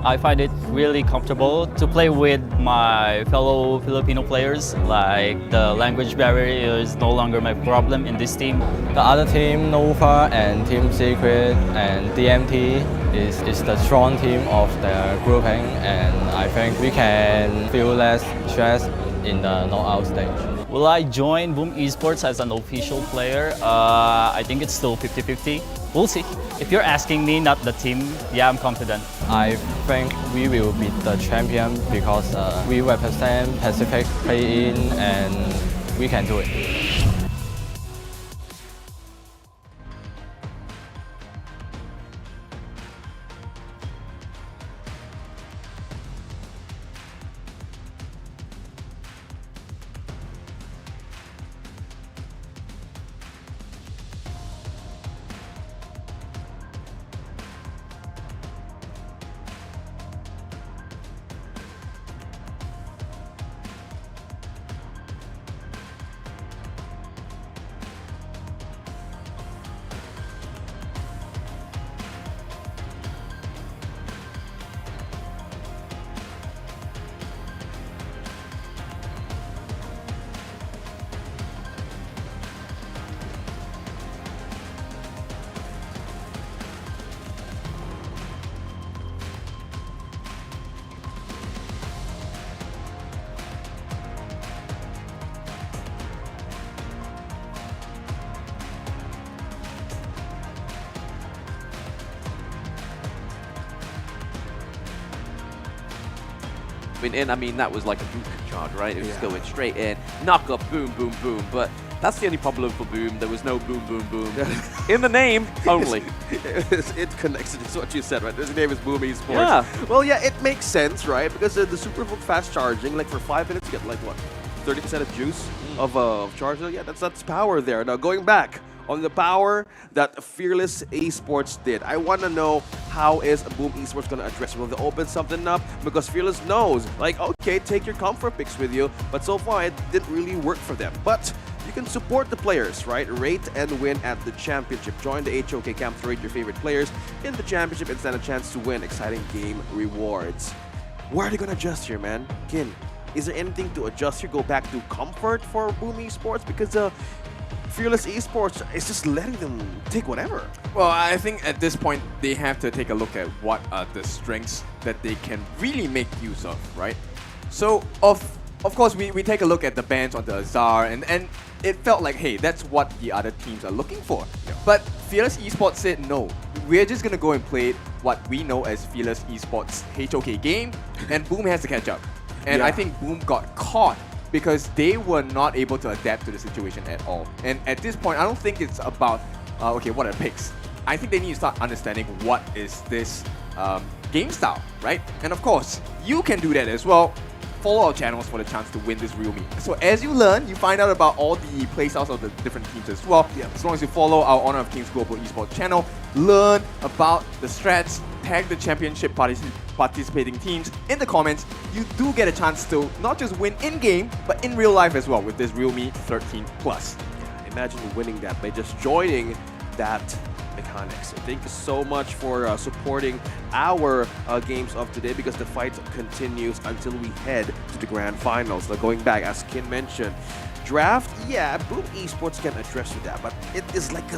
I find it really comfortable to play with my fellow Filipino players. Like the language barrier is no longer my problem in this team. The other team, Nova and Team Secret and DMT, is the strong team of the grouping, and I think we can feel less stress in the knockout stage. Will I join Boom Esports as an official player? I think it's still 50-50. We'll see. If you're asking me, not the team, yeah, I'm confident. I think we will be the champion because we represent Pacific play-in and we can do it. I mean, that was like a boot charge, right? It was just going straight in, knock up, boom, boom, boom. But that's the only problem for Boom. There was no boom, boom, boom. In the name only. It connects to what you said, right? His name is Boom Esports. Yeah. Well, yeah, it makes sense, right? Because the super fast charging, like for 5 minutes, you get like what, 30% of juice of charge. Yeah, that's power there. Now going back on the power that Fearless Esports did, I want to know how is Boom Esports going to address it? Will they open something up? Because Fearless knows, like, okay, take your comfort picks with you, but so far it didn't really work for them. But you can support the players, right? Rate and win at the championship. Join the HOK camp to rate your favorite players in the championship and stand a chance to win exciting game rewards. Where are they going to adjust here, man? Kin, is there anything to adjust here? Go back to comfort for Boom Esports? Because Fearless Esports is just letting them take whatever. Well, I think at this point, they have to take a look at what are the strengths that they can really make use of, right? So, of course, we take a look at the bans on the Azar, and it felt like, hey, that's what the other teams are looking for. Yeah. But Fearless Esports said, no, we're just going to go and play what we know as Fearless Esports HOK game, and Boom has to catch up. And I think Boom got caught because they were not able to adapt to the situation at all. And at this point, I don't think it's about, okay, what are picks? I think they need to start understanding what is this game style, right? And of course, you can do that as well. Follow our channels for the chance to win this real meet. So as you learn, you find out about all the playstyles of the different teams as well. Yeah. As long as you follow our Honor of Kings Global Esports channel, learn about the strats, tag the championship participating teams in the comments, you do get a chance to not just win in-game, but in real life as well with this Real Me 13+. Yeah, imagine winning that by just joining that mechanics. Thank you so much for supporting our games of today, because the fight continues until we head to the grand finals. Now going back, as Kin mentioned, draft, yeah, Boom Esports can address with that, but it is like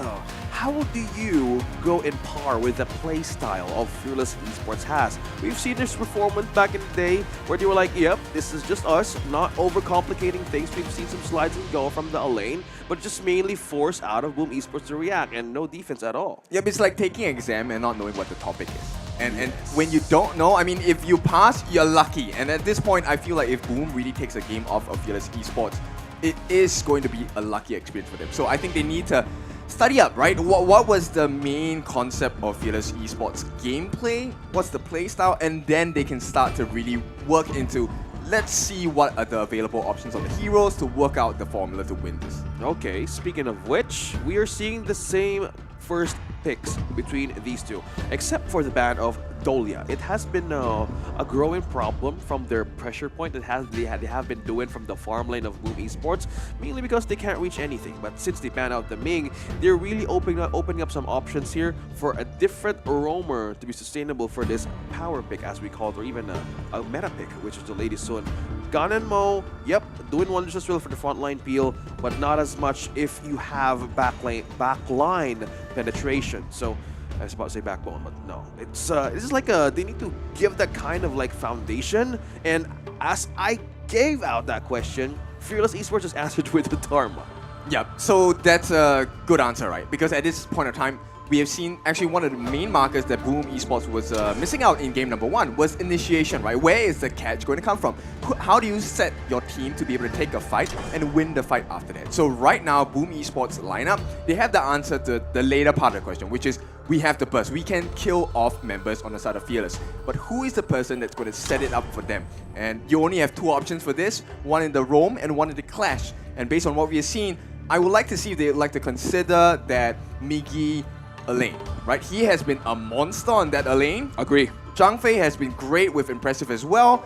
how do you go in par with the play style of Fearless Esports has? We've seen this performance back in the day where they were like, yep, this is just us, not overcomplicating things. We've seen some slides and go from the lane, but just mainly force out of Boom Esports to react and no defense at all. Yep, it's like taking an exam and not knowing what the topic is. And when you don't know, I mean, if you pass, you're lucky. And at this point, I feel like if Boom really takes a game off of Fearless Esports, it is going to be a lucky experience for them. So I think they need to study up, right? What was the main concept of Fearless Esports gameplay? What's the play style? And then they can start to really work into, let's see what are the available options of the heroes to work out the formula to win this. Okay, speaking of which, we are seeing the same first picks between these two, except for the ban of Dolia. It has been a growing problem from their pressure point that they have been doing from the farm lane of Boom Esports, mainly because they can't reach anything. But since they ban out the Ming, they're really opening up some options here for a different roamer to be sustainable for this power pick, as we call it, or even a meta pick, which is the Lady Sun. Gun and Mo, yep, doing wonders as well for the frontline peel, but not as much if you have backline penetration. So I was about to say backbone, but no. It's like they need to give that kind of like foundation. And as I gave out that question, Fearless Esports just answered with the Dharma. Yeah, so that's a good answer, right? Because at this point of time, we have seen actually one of the main markers that Boom Esports was missing out in game number 1 was initiation, right? Where is the catch going to come from? How do you set your team to be able to take a fight and win the fight after that? So right now, Boom Esports lineup, they have the answer to the later part of the question, which is we have the burst. We can kill off members on the side of Fearless. But who is the person that's going to set it up for them? And you only have 2 options for this, one in the roam and one in the clash. And based on what we have seen, I would like to see if they'd like to consider that Miggy Elaine, right? He has been a monster on that Elaine. Agree. Zhang Fei has been great with Impressive as well.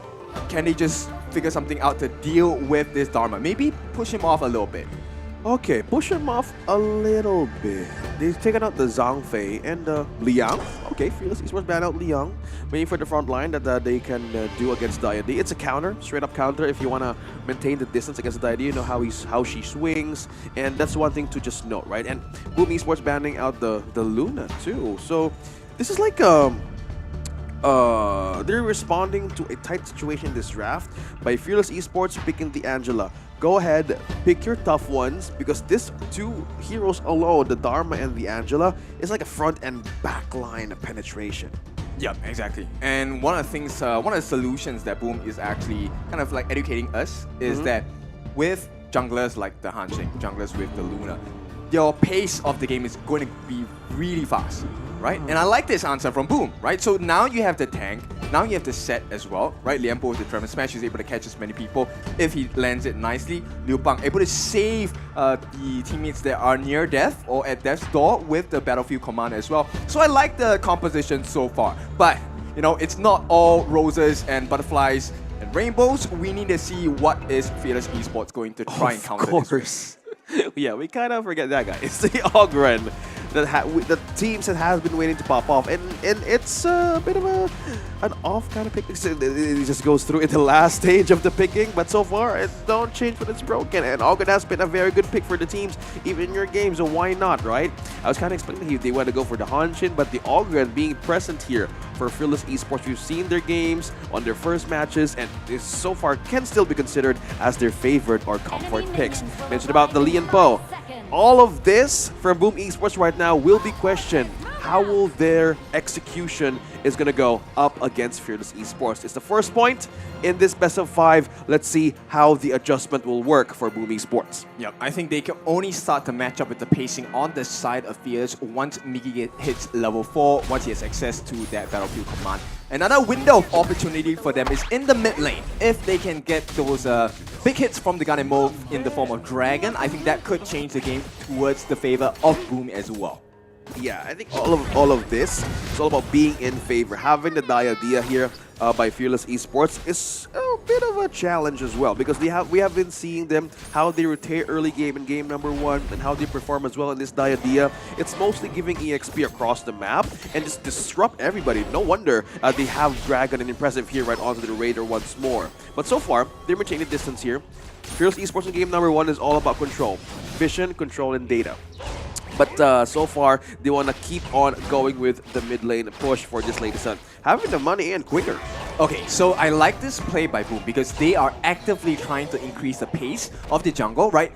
Can they just figure something out to deal with this Dharma? Maybe push him off a little bit. Okay, push him off a little bit. They've taken out the Zhang Fei and Liang. Okay, Fearless Esports ban out Liang. Waiting for the front line that they can do against Diade. It's a counter, straight up counter. If you want to maintain the distance against Diade, you know how she swings. And that's one thing to just note, right? And Boom Esports banning out the Luna too. So this is like they're responding to a tight situation in this draft by Fearless Esports picking the Angela. Go ahead, pick your tough ones, because this 2 heroes alone, the Dharma and the Angela, is like a front and back line penetration. Yeah, exactly. And one of the things, one of the solutions that Boom is actually kind of like educating us is that with junglers like the Hansheng, junglers with the Luna, your pace of the game is going to be really fast, right? And I like this answer from Boom, right? So now you have the tank, now you have the set as well, right? Liempo with the Tremor Smash is able to catch as many people if he lands it nicely. Liu Bang able to save the teammates that are near death or at death's door with the Battlefield Command as well. So I like the composition so far, but you know, it's not all roses and butterflies and rainbows. We need to see what is Fearless Esports going to try and counter this with. Yeah, we kind of forget that guy. It's the Ogren the teams that has been waiting to pop off, and it's a bit of an off kind of pick. It just goes through in the last stage of the picking, but so far it don't change when it's broken. And Ogren has been a very good pick for the teams, even in your games. So why not, right? I was kind of explaining here they want to go for the Hanshin, but the Ogren being present here for Fearless Esports, we've seen their games on their first matches, and this so far can still be considered as their favorite or comfort picks. Mentioned about the Lee and Po. All of this from Boom Esports right now will be questioned. How will their execution is going to go up against Fearless Esports? It's the first point in this best of 5. Let's see how the adjustment will work for Boom Esports. Yeah, I think they can only start to match up with the pacing on the side of Fearless once Miggy hits level 4, once he has access to that Battlefield Command. Another window of opportunity for them is in the mid lane. If they can get those big hits from the gun and move in the form of Dragon, I think that could change the game towards the favor of Boom as well. Yeah, I think all of this is all about being in favor. Having the Diadea here by Fearless Esports is a bit of a challenge as well, because we have been seeing them, how they rotate early game in game number 1 and how they perform as well in this Diadea. It's mostly giving EXP across the map and just disrupt everybody. No wonder they have Dragon and Impressive here right onto the radar once more. But so far, they're maintaining distance here. Fearless Esports in game number 1 is all about control. Vision, control, and data. But so far, they want to keep on going with the mid lane push for this Lady Sun. Having the money in quicker. Okay, so I like this play by Boom because they are actively trying to increase the pace of the jungle, right?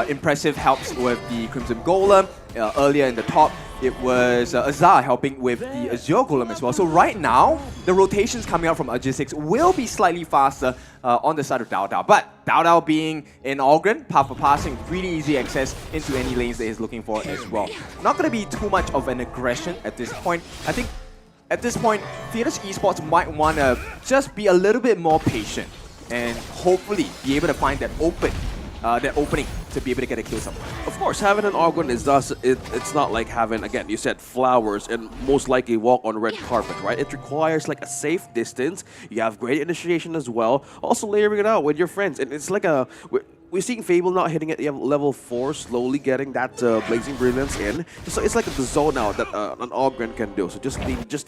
Impressive helps with the Crimson Golem. Earlier in the top, it was Azar helping with the Azure Golem as well. So right now, the rotations coming out from Logistics will be slightly faster on the side of Dao Dao. But Dao Dao being in Ogren, path for passing, really easy access into any lanes that he's looking for as well. Not going to be too much of an aggression at this point. I think at this point, Fearless Esports might want to just be a little bit more patient and hopefully be able to find that open that opening to be able to get a kill somewhere. Of course, having an Ogwen it's not like having, again, you said flowers and most likely walk on red carpet, right? It requires like a safe distance. You have great initiation as well. Also layering it out with your friends. And it's like we're seeing Fable not hitting at level 4, slowly getting that Blazing Brilliance in. So it's like the zone out that an Ogren can do. So just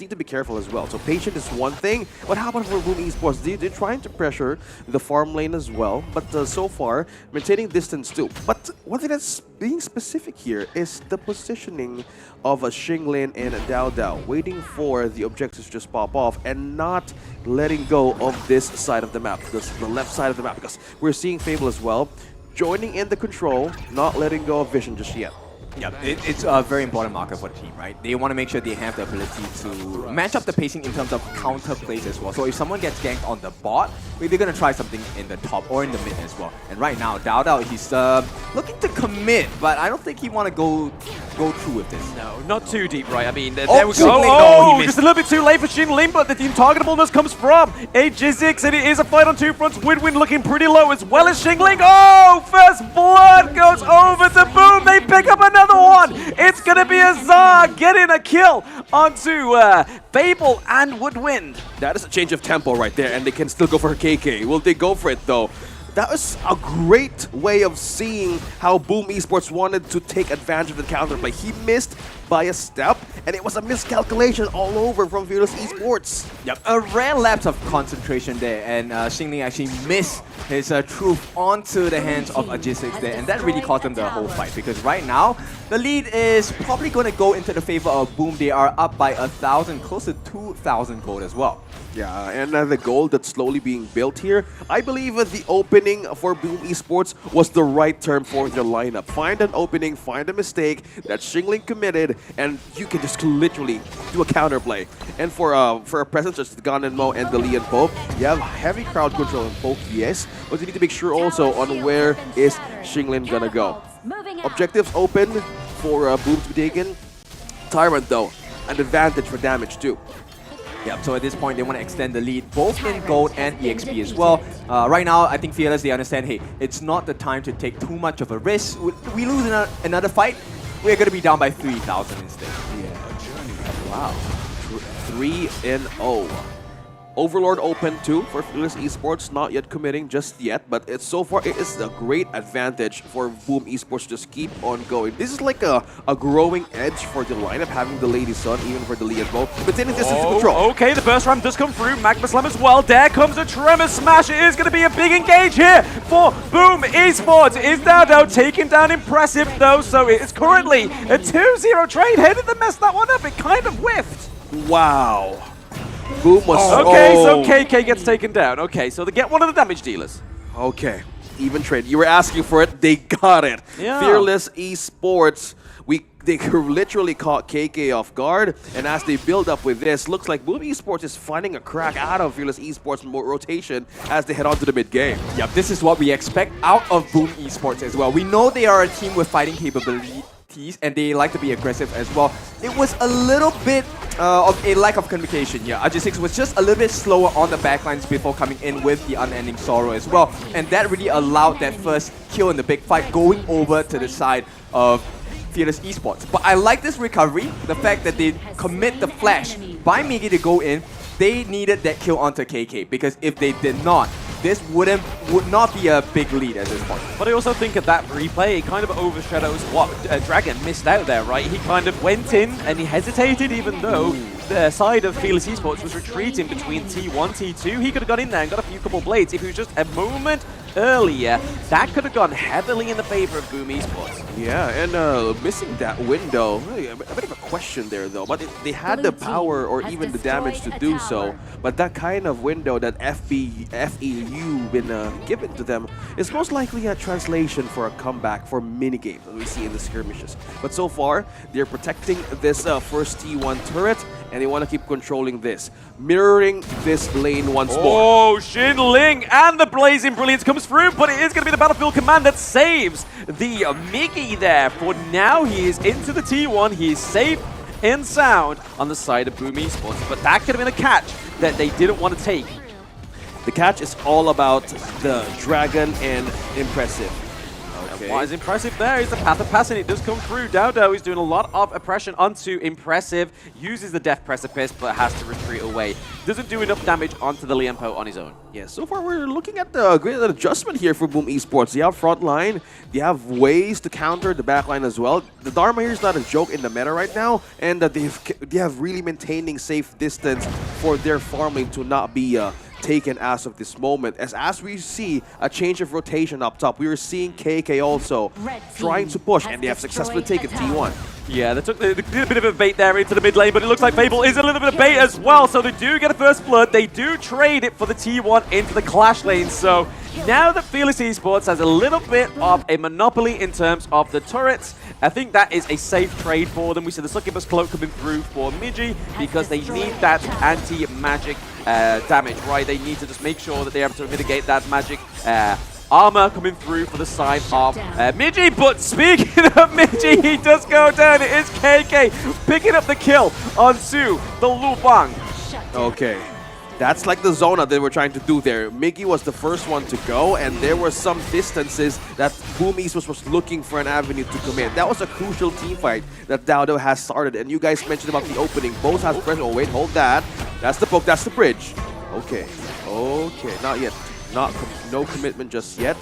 need to be careful as well. So patient is one thing. What happened for Boom Esports? They're trying to pressure the farm lane as well. But so far, maintaining distance too. But one thing that's being specific here is the positioning of a Xinglin and a Dao Dao, waiting for the objectives to just pop off and not letting go of this side of the map, the left side of the map, because we're seeing Fable as well joining in the control, not letting go of Vision just yet. Yeah, it's a very important marker for the team, right? They want to make sure they have the ability to match up the pacing in terms of counter plays as well. So if someone gets ganked on the bot, they're going to try something in the top or in the mid as well. And right now, Dao Dao, he's looking to commit, but I don't think he want to go through with this. No, not too deep, right? I mean, there we go. Oh, Just a little bit too late for Xinglin, but the team targetableness comes from J6, and it is a fight on two fronts. Widwin looking pretty low as well as Xinglin. Oh, first blood goes over to Boom. They pick up another one. It's going to be Azar getting a kill onto Fable and Woodwind. That is a change of tempo right there, and they can still go for KK. Will they go for it though? That was a great way of seeing how Boom Esports wanted to take advantage of the counterplay. He missed by a step, and it was a miscalculation all over from Fearless Esports. Yep, a rare lapse of concentration there, and Xingling actually missed his truth onto the hands of J6 there, and that really cost him the whole fight, because right now, the lead is probably going to go into the favor of Boom. They are up by 1,000, close to 2,000 gold as well. Yeah, and the gold that's slowly being built here, I believe the opening for Boom Esports was the right term for their lineup. Find an opening, find a mistake that Xingling committed, and you can just literally do a counterplay. And for a presence such as the Gan and Mo and the Lee and Pope, you have heavy crowd control in both, yes, but you need to make sure also on where is Xingling gonna go. Objectives open for Boom to be taken. Tyrant though, an advantage for damage too. Yeah, so at this point, they want to extend the lead, both in gold and EXP as well. Right now, I think Fearless, they understand, hey, it's not the time to take too much of a risk. We lose another fight, we're going to be down by 3,000 instead. Yeah. Wow. 3-0. Overlord open too for Fearless Esports, not yet committing just yet, but so far it is a great advantage for Boom Esports to just keep on going. This is like a growing edge for the lineup, having the Lady Sun, even for the Lee and Bo, but then distance to control. Okay, the burst ram does come through, Magma Slam as well. There comes a Tremor Smash. It is going to be a big engage here for Boom Esports. Is Dao Dao taken down impressive though, so it is currently a 2-0 trade. How did they mess that one up? It kind of whiffed. Wow. Boom was okay, so KK gets taken down. Okay, so they get one of the damage dealers. Okay, even trade. You were asking for it, they got it. Yeah. Fearless Esports, they literally caught KK off guard, and as they build up with this, looks like Boom Esports is finding a crack out of Fearless Esports rotation as they head on to the mid-game. Yep, this is what we expect out of Boom Esports as well. We know they are a team with fighting capabilities, and they like to be aggressive as well. It was a little bit of a lack of communication here. RJ6 was just a little bit slower on the backlines before coming in with the Unending Sorrow as well, and that really allowed that first kill in the big fight going over to the side of Fearless Esports. But I like this recovery, the fact that they commit the flash by Migi to go in. They needed that kill onto KK, because if they did not, this would not be a big lead at this point. But I also think at that replay, it kind of overshadows what Dragon missed out there, right? He kind of went in and he hesitated, even though the side of Fearless Esports was retreating between T1, T2. He could have got in there and got a few couple blades. If he was just a moment earlier, that could have gone heavily in the favor of Boom Esports. Yeah, and missing that window, a bit of a question there though, but they had the power or even the damage to do so, but that kind of window that FEU been given to them is most likely a translation for a comeback for minigames that we see in the skirmishes. But so far, they're protecting this first T1 turret, and they want to keep controlling this, mirroring this lane once more. Oh, Xinglin and the Blazing Brilliance comes through, but it is going to be the Battlefield Command that saves the Miggy there. For now, he is into the T1. He is safe and sound on the side of Boom Esports, but that could have been a catch that they didn't want to take. The catch is all about the Dragon and Impressive. Okay. What is impressive there is the path of passing. It does come through. Dodo is doing a lot of oppression onto Impressive, uses the Death Precipice, but has to retreat away. Doesn't do enough damage onto the Liempo on his own. Yeah, so far we're looking at the great adjustment here for Boom Esports. They have front line, they have ways to counter the back line as well. The Dharma here is not a joke in the meta right now, and they have really maintaining safe distance for their farm lane to not be taken as of this moment. As we see a change of rotation up top, we are seeing KK also trying to push, and they have successfully taken T1. Yeah, they did a bit of a bait there into the mid lane, but it looks like Fable is a little bit of bait as well, so they do get a first blood. They do trade it for the T1 into the Clash lane, so now that Fearless Esports has a little bit of a monopoly in terms of the turrets, I think that is a safe trade for them. We see the Succubus Cloak coming through for Miji because they need that anti-magic damage, right? They need to just make sure that they're able to mitigate that magic armor coming through for the side of Miji. But speaking of Miji, he does go down. It is KK picking up the kill onto the Lu Bang. Okay. That's like the zona they were trying to do there. Miggy was the first one to go, and there were some distances that Boom Esports was looking for an avenue to come in. That was a crucial team fight that Dowdo has started, and you guys mentioned about the opening. Both has pressure. Oh, wait, hold that. That's the poke, that's the bridge. Okay, okay, not yet. No commitment just yet.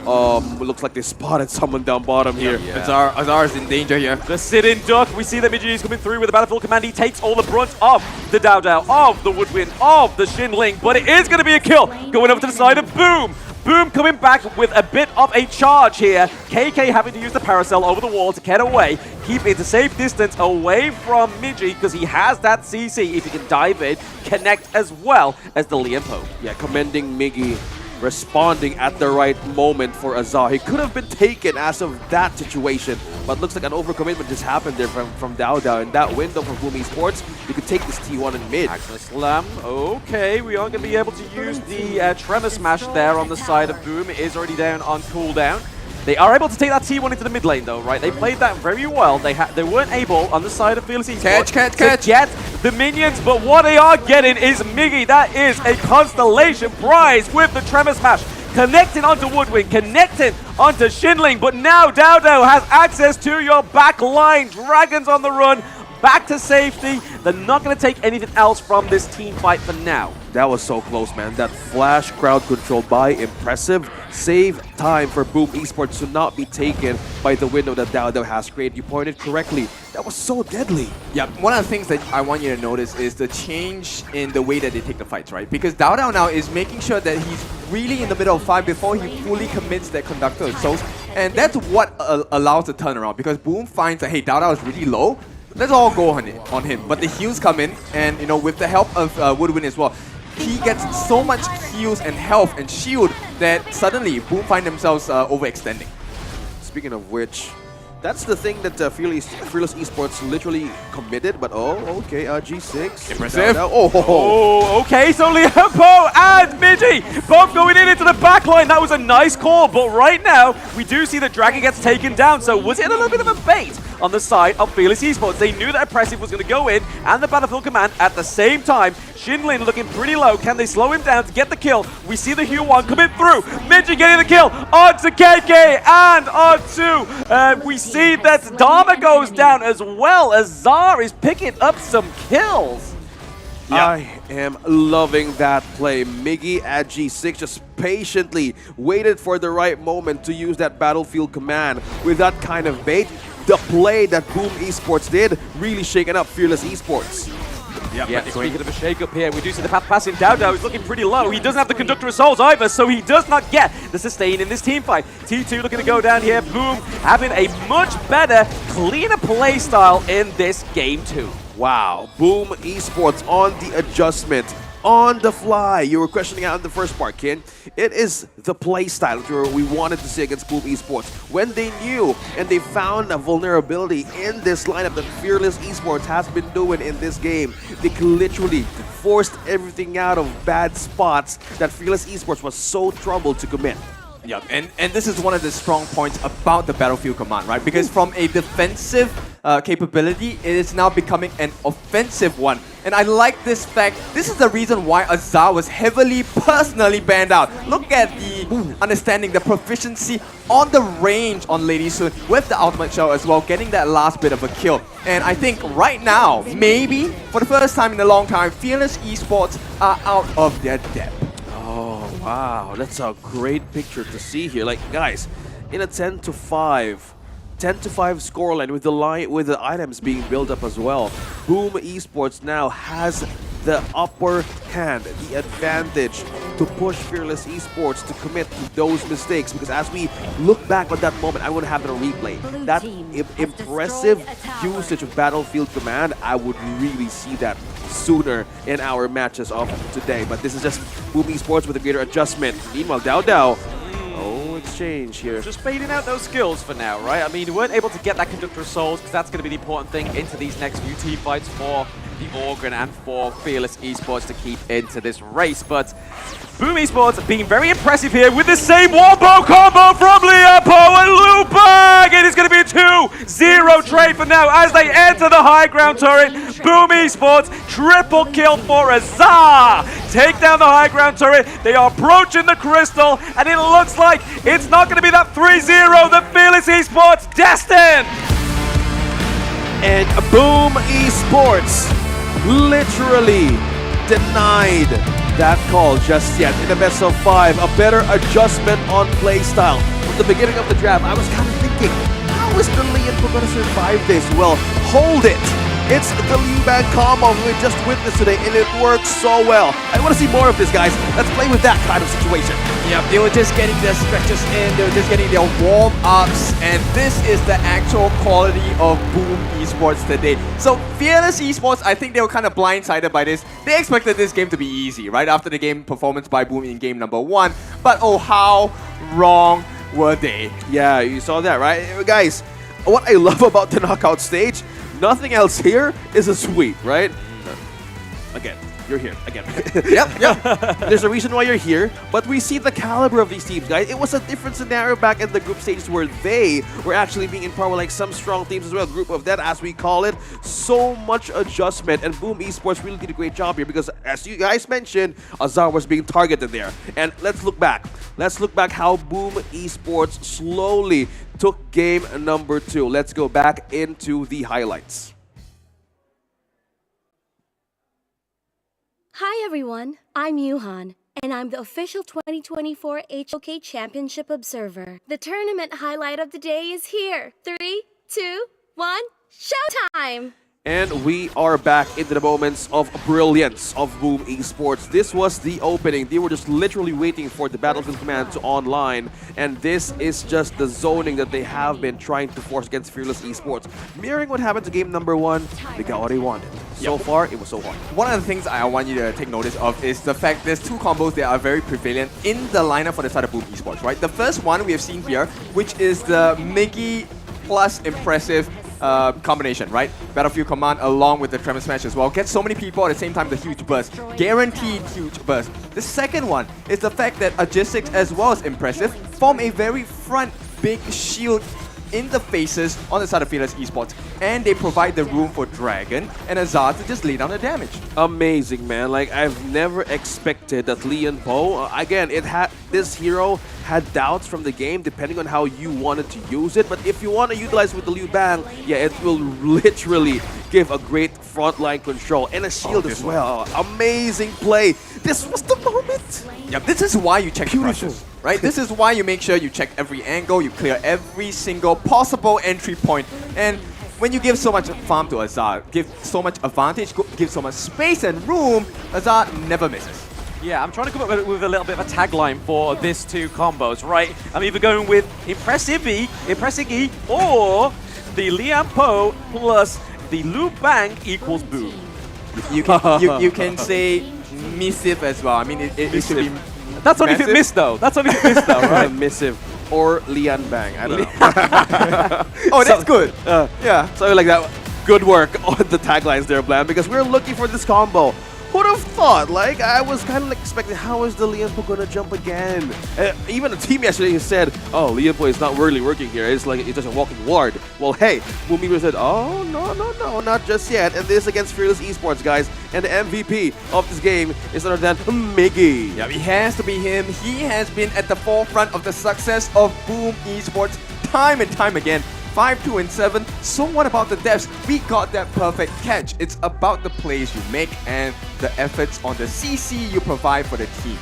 It looks like they spotted someone down bottom here. Azar is in danger here. The sit-in duck. We see that Miji is coming through with the Battlefield Command. He takes all the brunt of the Dao Dao, of the Woodwind, of the Shinling, but it is going to be a kill. Going over to the side of Boom. Boom coming back with a bit of a charge here. KK having to use the Paracel over the wall to get away. Keep it a safe distance away from Miji because he has that CC. If he can dive in, connect as well as the Liempo. Yeah, commending Miggy responding at the right moment for Azar. He could have been taken as of that situation, but looks like an overcommitment just happened there from Dao Dao. In that window for Boom Esports, you could take this T1 in mid. Actually, Slam. Okay, we aren't going to be able to use the Tremor Smash there on the side of Boom. It is already down on cooldown. They are able to take that T1 into the mid lane though, right? They played that very well. They weren't able on the side of Fearless Esports to get the minions, but what they are getting is Miggy. That is a Constellation prize with the Tremor Smash. Connecting onto Woodwind, connecting onto Shinling, but now Dao Dao has access to your back line. Dragons on the run, back to safety. They're not going to take anything else from this team fight for now. That was so close, man. That flash crowd control by Impressive saved time for Boom Esports to not be taken by the window that Dao Dao has created. You pointed correctly. That was so deadly. Yeah, one of the things that I want you to notice is the change in the way that they take the fights, right? Because Dao Dao now is making sure that he's really in the middle of the fight before he fully commits that Conductor of Souls. And that's what allows the turnaround, because Boom finds that, hey, Dao Dao is really low. Let's all go on him. But the heals come in, and you know, with the help of Woodwind as well, he gets so much heals and health and shield that suddenly Boom find themselves overextending. Speaking of which, that's the thing that Fearless Esports literally committed, but okay, G6. Impressive. Oh, okay, so Liempo and Miji both going into the back line. That was a nice call, but right now, we do see that Dragon gets taken down, so was it a little bit of a bait on the side of Fearless Esports? They knew that Oppressive was going to go in, and the Battlefield Command at the same time. Shinlin looking pretty low. Can they slow him down to get the kill? We see the Hue-1 coming through. Miji getting the kill onto KK and onto, we see that Dharma goes down as well as Zar is picking up some kills. Yeah. I am loving that play. Miggy at G6 just patiently waited for the right moment to use that Battlefield Command with that kind of bait. The play that Boom Esports did really shaking up Fearless Esports. Yeah, speaking of a shake-up here, we do see the path passing. Dao Dao is looking pretty low. He doesn't have the Conductor of Souls either, so he does not get the sustain in this team fight. T2 looking to go down here. Boom having a much better, cleaner play style in this game too. Wow, Boom Esports on the adjustment, on the fly. You were questioning out in the first part, Kin. It is the play style that we wanted to see against Boom Esports. When they knew and they found a vulnerability in this lineup that Fearless Esports has been doing in this game, they literally forced everything out of bad spots that Fearless Esports was so troubled to commit. Yeah, and this is one of the strong points about the Battlefield Command, right? Because from a defensive capability, it is now becoming an offensive one. And I like this fact. This is the reason why Azar was heavily personally banned out. Look at the understanding, the proficiency on the range on Lady Sun with the ultimate shell as well, getting that last bit of a kill. And I think right now, maybe for the first time in a long time, Fearless Esports are out of their depth. Oh, wow. That's a great picture to see here. Like, guys, in a 10-5 scoreline with the items being built up as well, Boom Esports now has the upper hand, the advantage to push Fearless Esports to commit to those mistakes. Because as we look back on that moment, I want to have it on replay. That impressive usage of Battlefield Command, I would really see that sooner in our matches of today. But this is just Boom Esports with a greater adjustment. Meanwhile, Dao exchange here. Just baiting out those skills for now, right? I mean, we weren't able to get that Conductor of Souls because that's going to be the important thing into these next few team fights for the Organ and for Fearless Esports to keep into this race. But Boom Esports being very impressive here with the same wombo combo from Liapo and Lupag. It is going to be a 2-0 trade for now as they enter the high ground turret. Boom Esports triple kill for Azar. Take down the high ground turret. They are approaching the crystal, and it looks like it's not going to be that 3-0 that Fearless Esports destined. And Boom Esports literally denied that call just yet. In the best of 5, a better adjustment on playstyle. From the beginning of the draft, I was kind of thinking, how is the Lian going to survive this? Well, hold it. It's the Liu Bang combo we just witnessed today, and it works so well. I want to see more of this, guys. Let's play with that kind of situation. Yep, they were just getting their stretches in, they were just getting their warm-ups, and this is the actual quality of Boom Esports today. So Fearless Esports, I think they were kind of blindsided by this. They expected this game to be easy, right after the game performance by Boom in game number 1, but oh how wrong were they? Yeah, you saw that, right? Guys, what I love about the knockout stage, nothing else here is a sweep, right? Again, you're here. Again. Yep. There's a reason why you're here, but we see the caliber of these teams, guys. It was a different scenario back in the group stages where they were actually being in power like some strong teams as well. Group of Death, as we call it. So much adjustment, and Boom Esports really did a great job here because, as you guys mentioned, Azar was being targeted there. And let's look back. Let's look back how Boom Esports slowly took game number 2. Let's go back into the highlights. Hi everyone, I'm Yuhan, and I'm the official 2024 HOK Championship Observer. The tournament highlight of the day is here. 3, 2, 1, showtime! And we are back into the moments of brilliance of Boom Esports. This was the opening. They were just literally waiting for the Battlefield Command to online. And this is just the zoning that they have been trying to force against Fearless Esports. Mirroring what happened to game number 1, they got what they wanted. So far, it was so hard. One of the things I want you to take notice of is the fact there's 2 combos that are very prevalent in the lineup for the side of Boom Esports, right? The first one we have seen here, which is the Mickey plus impressive combination, right? Battlefield Command along with the Tremor Smash as well. Get so many people at the same time, the huge burst. Guaranteed huge burst. The second one is the fact that Agistics as well as impressive form a very front big shield in the faces on the side of Fearless Esports, and they provide the room for Dragon and Azar to just lay down the damage. Amazing, man. Like, I've never expected that Lian Po, again, this hero had doubts from the game depending on how you wanted to use it, but if you want to utilize with the Liu Bang, yeah, it will literally give a great frontline control and a shield as well. Amazing play. This was the moment. Yep, this is why you check the crushes, right? This is why you make sure you check every angle, you clear every single possible entry point. And when you give so much farm to Azar, give so much advantage, give so much space and room, Azar never misses. Yeah, I'm trying to come up with a little bit of a tagline for these 2 combos, right? I'm either going with Impressive E, or the Lian Po plus the Lu Bang equals Boom. You can say missive as well. I mean, it should be. That's only if it missed though. That's only if it missed though, right? Missive or Lian Bang. I don't know. Oh, that's good. Yeah, something like that. Good work on the taglines there, Blam, because we're looking for this combo. would have thought? Like, I was kind of like expecting, how is the Lianpo gonna jump again? Even the team yesterday said, oh, Lianpo is not really working here. It's like it's just a walking ward. Well, hey, Boom Esports said, oh, no, not just yet. And this against Fearless Esports, guys. And the MVP of this game is other than Miggy. Yeah, it has to be him. He has been at the forefront of the success of Boom Esports time and time again. 5, 2, and 7. So what about the devs? We got that perfect catch. It's about the plays you make and the efforts on the CC you provide for the team.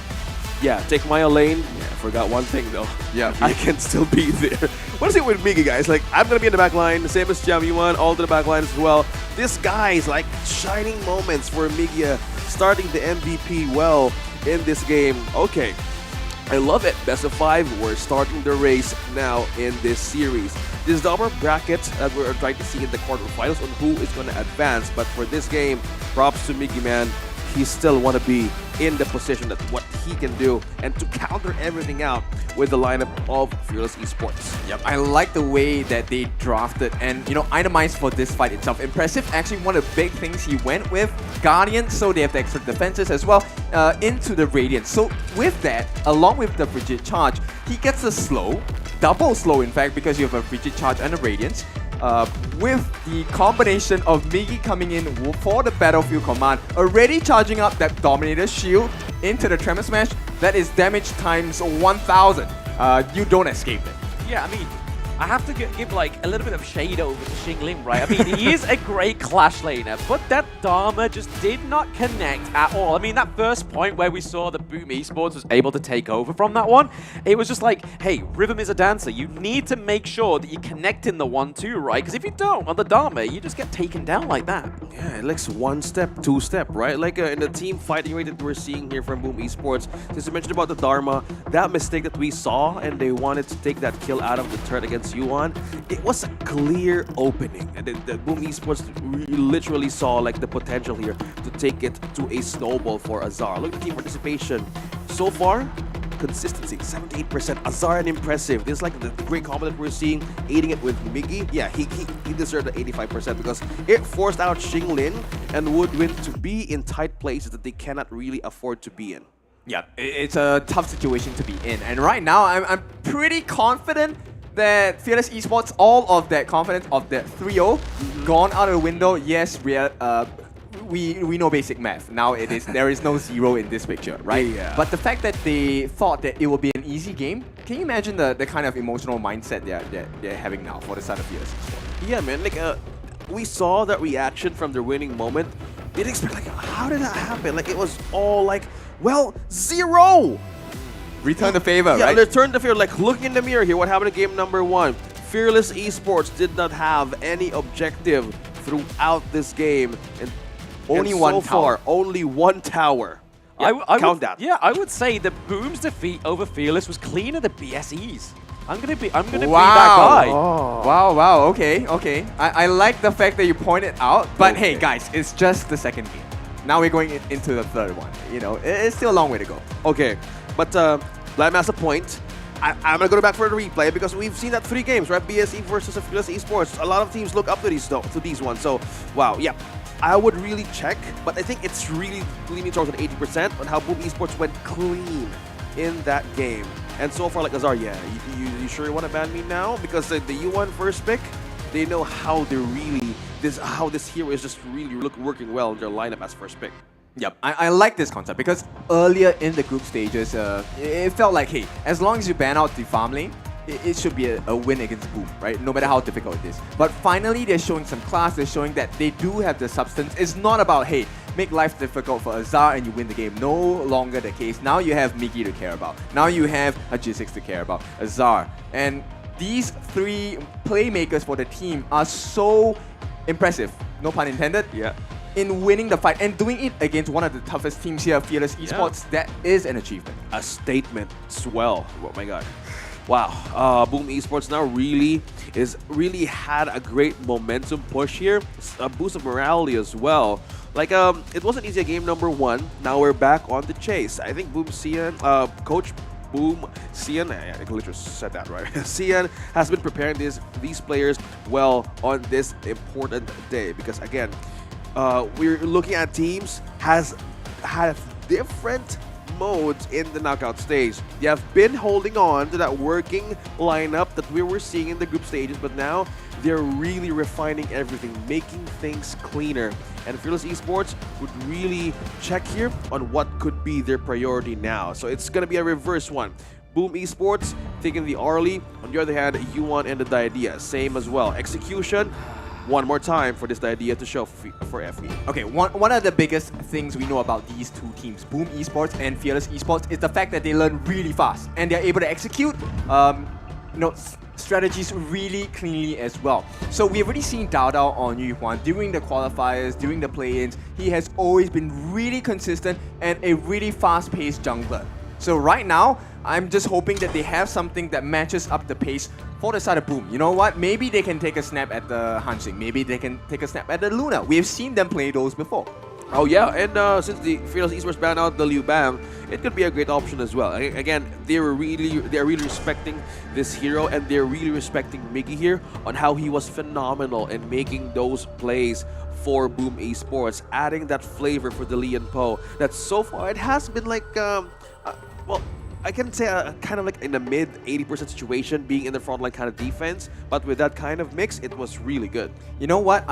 Yeah, take my lane. Yeah, I forgot one thing though. Yeah, I can still be there. What is it with Miggy, guys? Like, I'm gonna be in the back line, the same as Jam Yuan, all to the back line as well. This guy's like shining moments for Miggy, starting the MVP well in this game. Okay, I love it. Best of 5. We're starting the race now in this series. This is the upper bracket that we're trying to see in the quarterfinals on who is going to advance. But for this game, props to Miggy, man. He still want to be in the position that what he can do and to counter everything out with the lineup of Fearless Esports. Yep, I like the way that they drafted and, you know, itemized for this fight itself. Impressive. Actually, one of the big things he went with, Guardian, so they have the extra defenses as well, into the Radiant. So with that, along with the Frigid Charge, he gets a slow, double slow in fact, because you have a Frigid Charge and a Radiance. With the combination of Miggy coming in for the Battlefield Command, already charging up that Dominator Shield into the Tremor Smash, that is damage times 1000. You don't escape it. Yeah, I mean, I have to give like a little bit of shade over to Xingling, right? I mean, he is a great Clash laner, but that Dharma just did not connect at all. I mean, that first point where we saw that Boom Esports was able to take over from that one, it was just like, hey, Rhythm is a dancer. You need to make sure that you connect in the 1-2, right? Because if you don't on the Dharma, you just get taken down like that. Yeah, it likes 1 step, 2 step, right? Like in the team fighting rate that we're seeing here from Boom Esports, since you mentioned about the Dharma, that mistake that we saw and they wanted to take that kill out of the turret against Yuan, it was a clear opening. And the Boom Esports literally saw like the potential here to take it to a snowball for Azar. Look at the team participation. So far, consistency, 78%. Azar and impressive. This is like the great combo that we're seeing, aiding it with Miggy. Yeah, he deserved the 85% because it forced out Xingling and Woodwind to be in tight places that they cannot really afford to be in. Yeah, it's a tough situation to be in. And right now, I'm pretty confident that Fearless Esports, all of that confidence of that 3-0 gone out of the window. Yes, we know basic math. Now there is no 0 in this picture, right? Yeah. But the fact that they thought that it would be an easy game, can you imagine the kind of emotional mindset they're having now for the side of Fearless Esports? Yeah, man. Like we saw that reaction from their winning moment. Didn't expect, like, how did that happen? Like, it was all like, well, 0. Return the favor, yeah, right? Return the favor. Like, look in the mirror here. What happened in game number 1? Fearless Esports did not have any objective throughout this game. And only one tower. Only one tower. Yeah, count that. Yeah, I would say the Boom's defeat over Fearless was cleaner than BSE's. I'm gonna be that guy. Oh. Wow, okay. I like the fact that you pointed out, but hey guys, it's just the second game. Now we're going into the third one. You know, it's still a long way to go. Okay, but Blam has a point. I'm gonna go back for the replay because we've seen that 3 games, right? BSE versus Fearless Esports. A lot of teams look up to these ones. So wow, yeah. I would really check, but I think it's really leaning towards an 80% on how Boom Esports went clean in that game. And so far, like Azar, yeah, you sure you want to ban me now? Because the U1 first pick, they know how they're really how this hero is just really working well in their lineup as first pick. Yep, I like this concept because earlier in the group stages, it felt like, hey, as long as you ban out the farm lane, it should be a win against Boom, right? No matter how difficult it is. But finally, they're showing some class. They're showing that they do have the substance. It's not about, hey, make life difficult for Azar and you win the game. No longer the case. Now you have Miggy to care about. Now you have a G6 to care about. Azar. And these 3 playmakers for the team are so impressive. No pun intended. Yeah. In winning the fight and doing it against one of the toughest teams here, Fearless Esports, that is an achievement. A statement as well. Oh my god. Wow, Boom Esports now really had a great momentum push here, a boost of morality as well. Like, it wasn't easy at game number 1. Now we're back on the chase. I think Boom Cian, Coach Boom Cian, I literally said that right. Cian has been preparing these players well on this important day because again, we're looking at teams have different modes in the knockout stage. They have been holding on to that working lineup that we were seeing in the group stages, but now they're really refining everything, making things cleaner. And Fearless Esports would really check here on what could be their priority now. So it's going to be a reverse one. Boom Esports taking the Arlie. On the other hand, Yuan and the Diadea, same as well. Execution, one more time for this Diadea to show for FE. Okay, one of the biggest things we know about these two teams, Boom Esports and Fearless Esports, is the fact that they learn really fast and they're able to execute strategies really cleanly as well. So we've already seen Dao Dao on Yu Huan during the qualifiers, during the play-ins. He has always been really consistent and a really fast-paced jungler. So right now, I'm just hoping that they have something that matches up the pace for the side of Boom. You know what? Maybe they can take a snap at the Hansing. Maybe they can take a snap at the Luna. We've seen them play those before. Oh yeah, and since the Fearless Esports banned out the Liu Bang, it could be a great option as well. Again, they're really respecting this hero, and they're really respecting Miggy here on how he was phenomenal in making those plays for Boom Esports, adding that flavor for the Lian Po. That so far it has been like, well, I can say kind of like in the mid 80% situation, being in the frontline kind of defense, but with that kind of mix, it was really good. You know what?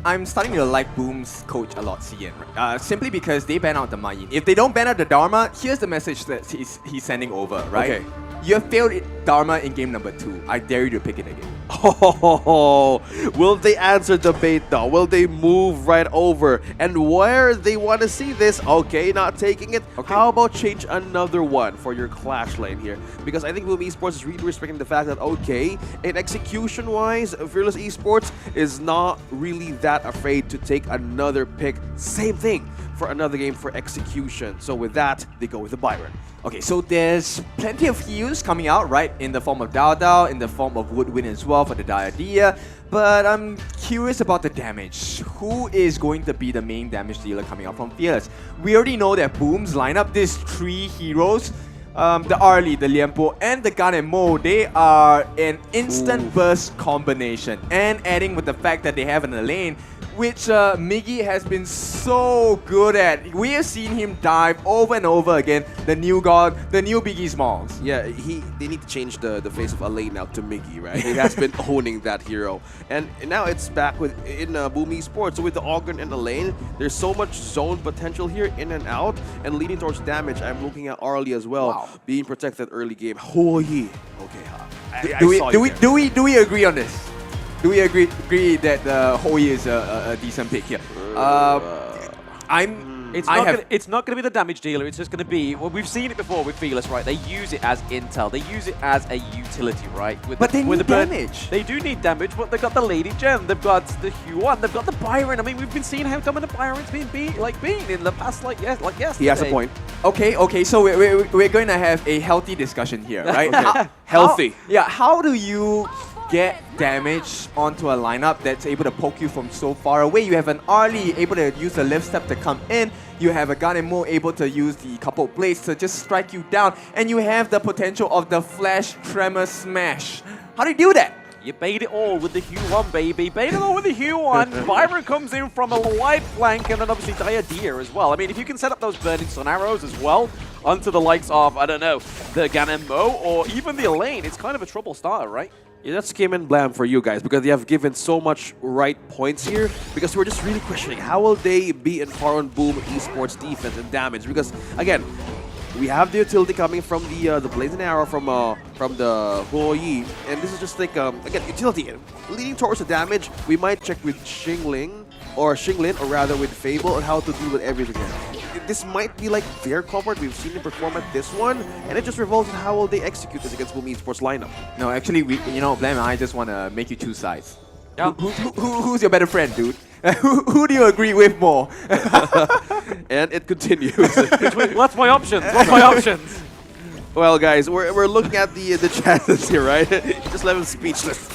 I'm starting to like Boom's coach a lot, CN. Simply because they ban out the Mayin. If they don't ban out the Dharma, here's the message that he's sending over, right? Okay. You have failed Dharma in game number 2. I dare you to pick it again. Oh, will they answer the bait though? Will they move right over? And where they want to see this? Okay, not taking it. Okay. How about change another one for your clash lane here? Because I think Boom Esports is really respecting the fact that, okay, in execution-wise, Fearless Esports is not really that afraid to take another pick. Same thing for another game for execution. So with that, they go with the Byron. Okay, so there's plenty of heals coming out, right? In the form of Dao Dao, in the form of Woodwind as well for the Diadea. But I'm curious about the damage. Who is going to be the main damage dealer coming out from Fearless? We already know that Boom's lineup, these 3 heroes, the Arlie, the Lianpo, and the Gan and Mo, they are an instant burst combination. And adding with the fact that they have an Elaine, which Miggy has been so good at. We have seen him dive over and over again. The new god, the new Biggie Smalls. Yeah, they need to change the face of Elaine now to Miggy, right? He has been owning that hero. And now it's back in Boom Esports. So with the Ogren and Elaine, there's so much zone potential here, in and out, and leading towards damage. I'm looking at Arlie as well, being protected early game. Okay, do we agree on this? Do we agree that Hoi is a decent pick here? It's not going to be the damage dealer. It's just going to be, well, we've seen it before with Fearless, right? They use it as intel. They use it as a utility, right? But they need damage. They do need damage, but they've got the Lady Gem, they've got the Huan, they've got the Byron. I mean, we've been seeing how dominant Byron's been in the past, like yesterday. He has a point. Okay, so we're going to have a healthy discussion here, right? Healthy. How do you get damage onto a lineup that's able to poke you from so far away? You have an Arlie able to use the lift step to come in. You have a Gan and Mo able to use the couple blades to just strike you down. And you have the potential of the Flash Tremor Smash. How do you do that? You bait it all with the Huan, baby. Bait it all with the Huan. Byron comes in from a wide flank, and then obviously Diadea as well. I mean, if you can set up those Burning Sun arrows as well onto the likes of, I don't know, the Gan and Mo or even the Elaine, it's kind of a trouble starter, right? Yeah, that's Kim and Blam for you guys, because they have given so much right points here, because we're just really questioning how will they be in par on Boom Esports defense and damage, because again, we have the utility coming from the Blazing Arrow from the Huoyi, and this is just like again, utility leading towards the damage. We might check with Xinglin, or rather with Fable, on how to deal with everything here. This might be like their comfort. We've seen him perform at this one, and it just revolves on how will they execute this against Boom Esports lineup. No, actually, Blam and I just want to make you choose sides. Yeah. Who's your better friend, dude? Who do you agree with more? And it continues. What's my options? Well, guys, we're looking at the chances here, right? Just left him speechless.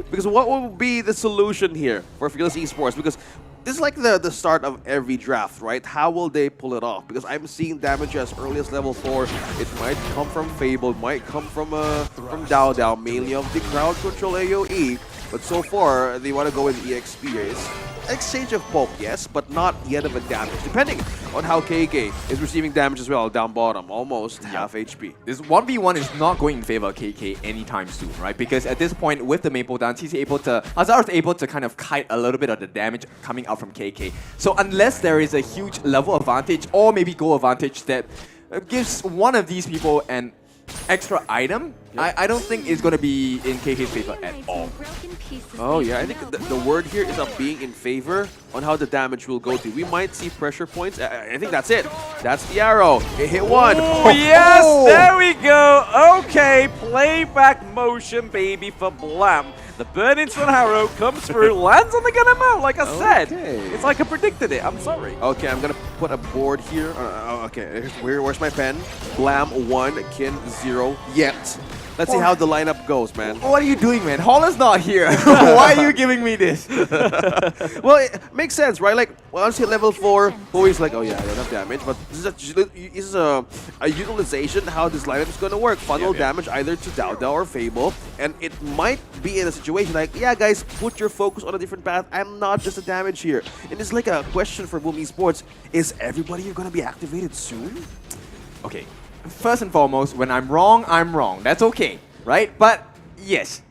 Because what will be the solution here for Fearless Esports? Because this is like the start of every draft, right? How will they pull it off? Because I'm seeing damage as early as level 4. It might come from Fable, it might come from Dao Dao, mainly of the crowd control AoE. But so far, they want to go with EXP here. exchange of pulp, yes, but not yet of a damage, depending on how KK is receiving damage as well down bottom, almost half HP. This 1v1 is not going in favor of KK anytime soon, right? Because at this point, with the Maple Dance, Azar is able to kind of kite a little bit of the damage coming out from KK. So unless there is a huge level advantage or maybe goal advantage that gives one of these people an extra item, I don't think it's going to be in KK's favor at all. Oh yeah, I think the word here is of being in favor on how the damage will go to. We might see pressure points. I think that's it. That's the arrow. It hit one. Oh, yes, there we go. Okay, playback motion, baby, for Blam. The Burning Sun arrow comes through, lands on the Gunamo, like I said. It's like I predicted it. I'm sorry. Okay, I'm going to put a board here. Okay, where's my pen? Blam 1, Kin 0, yet. Let's see how the lineup goes, man. What are you doing, man? Holland's not here. Why are you giving me this? Well, it makes sense, right? Like, once you hit level 4, always like, oh yeah, I don't have damage. But this is a utilization how this lineup is going to work. Funnel damage either to Dao or Fable. And it might be in a situation like, yeah, guys, put your focus on a different path. I'm not just a damage here. And it's like a question for Boom Esports. Is everybody going to be activated soon? Okay. First and foremost, when I'm wrong, I'm wrong. That's okay, right? But yes,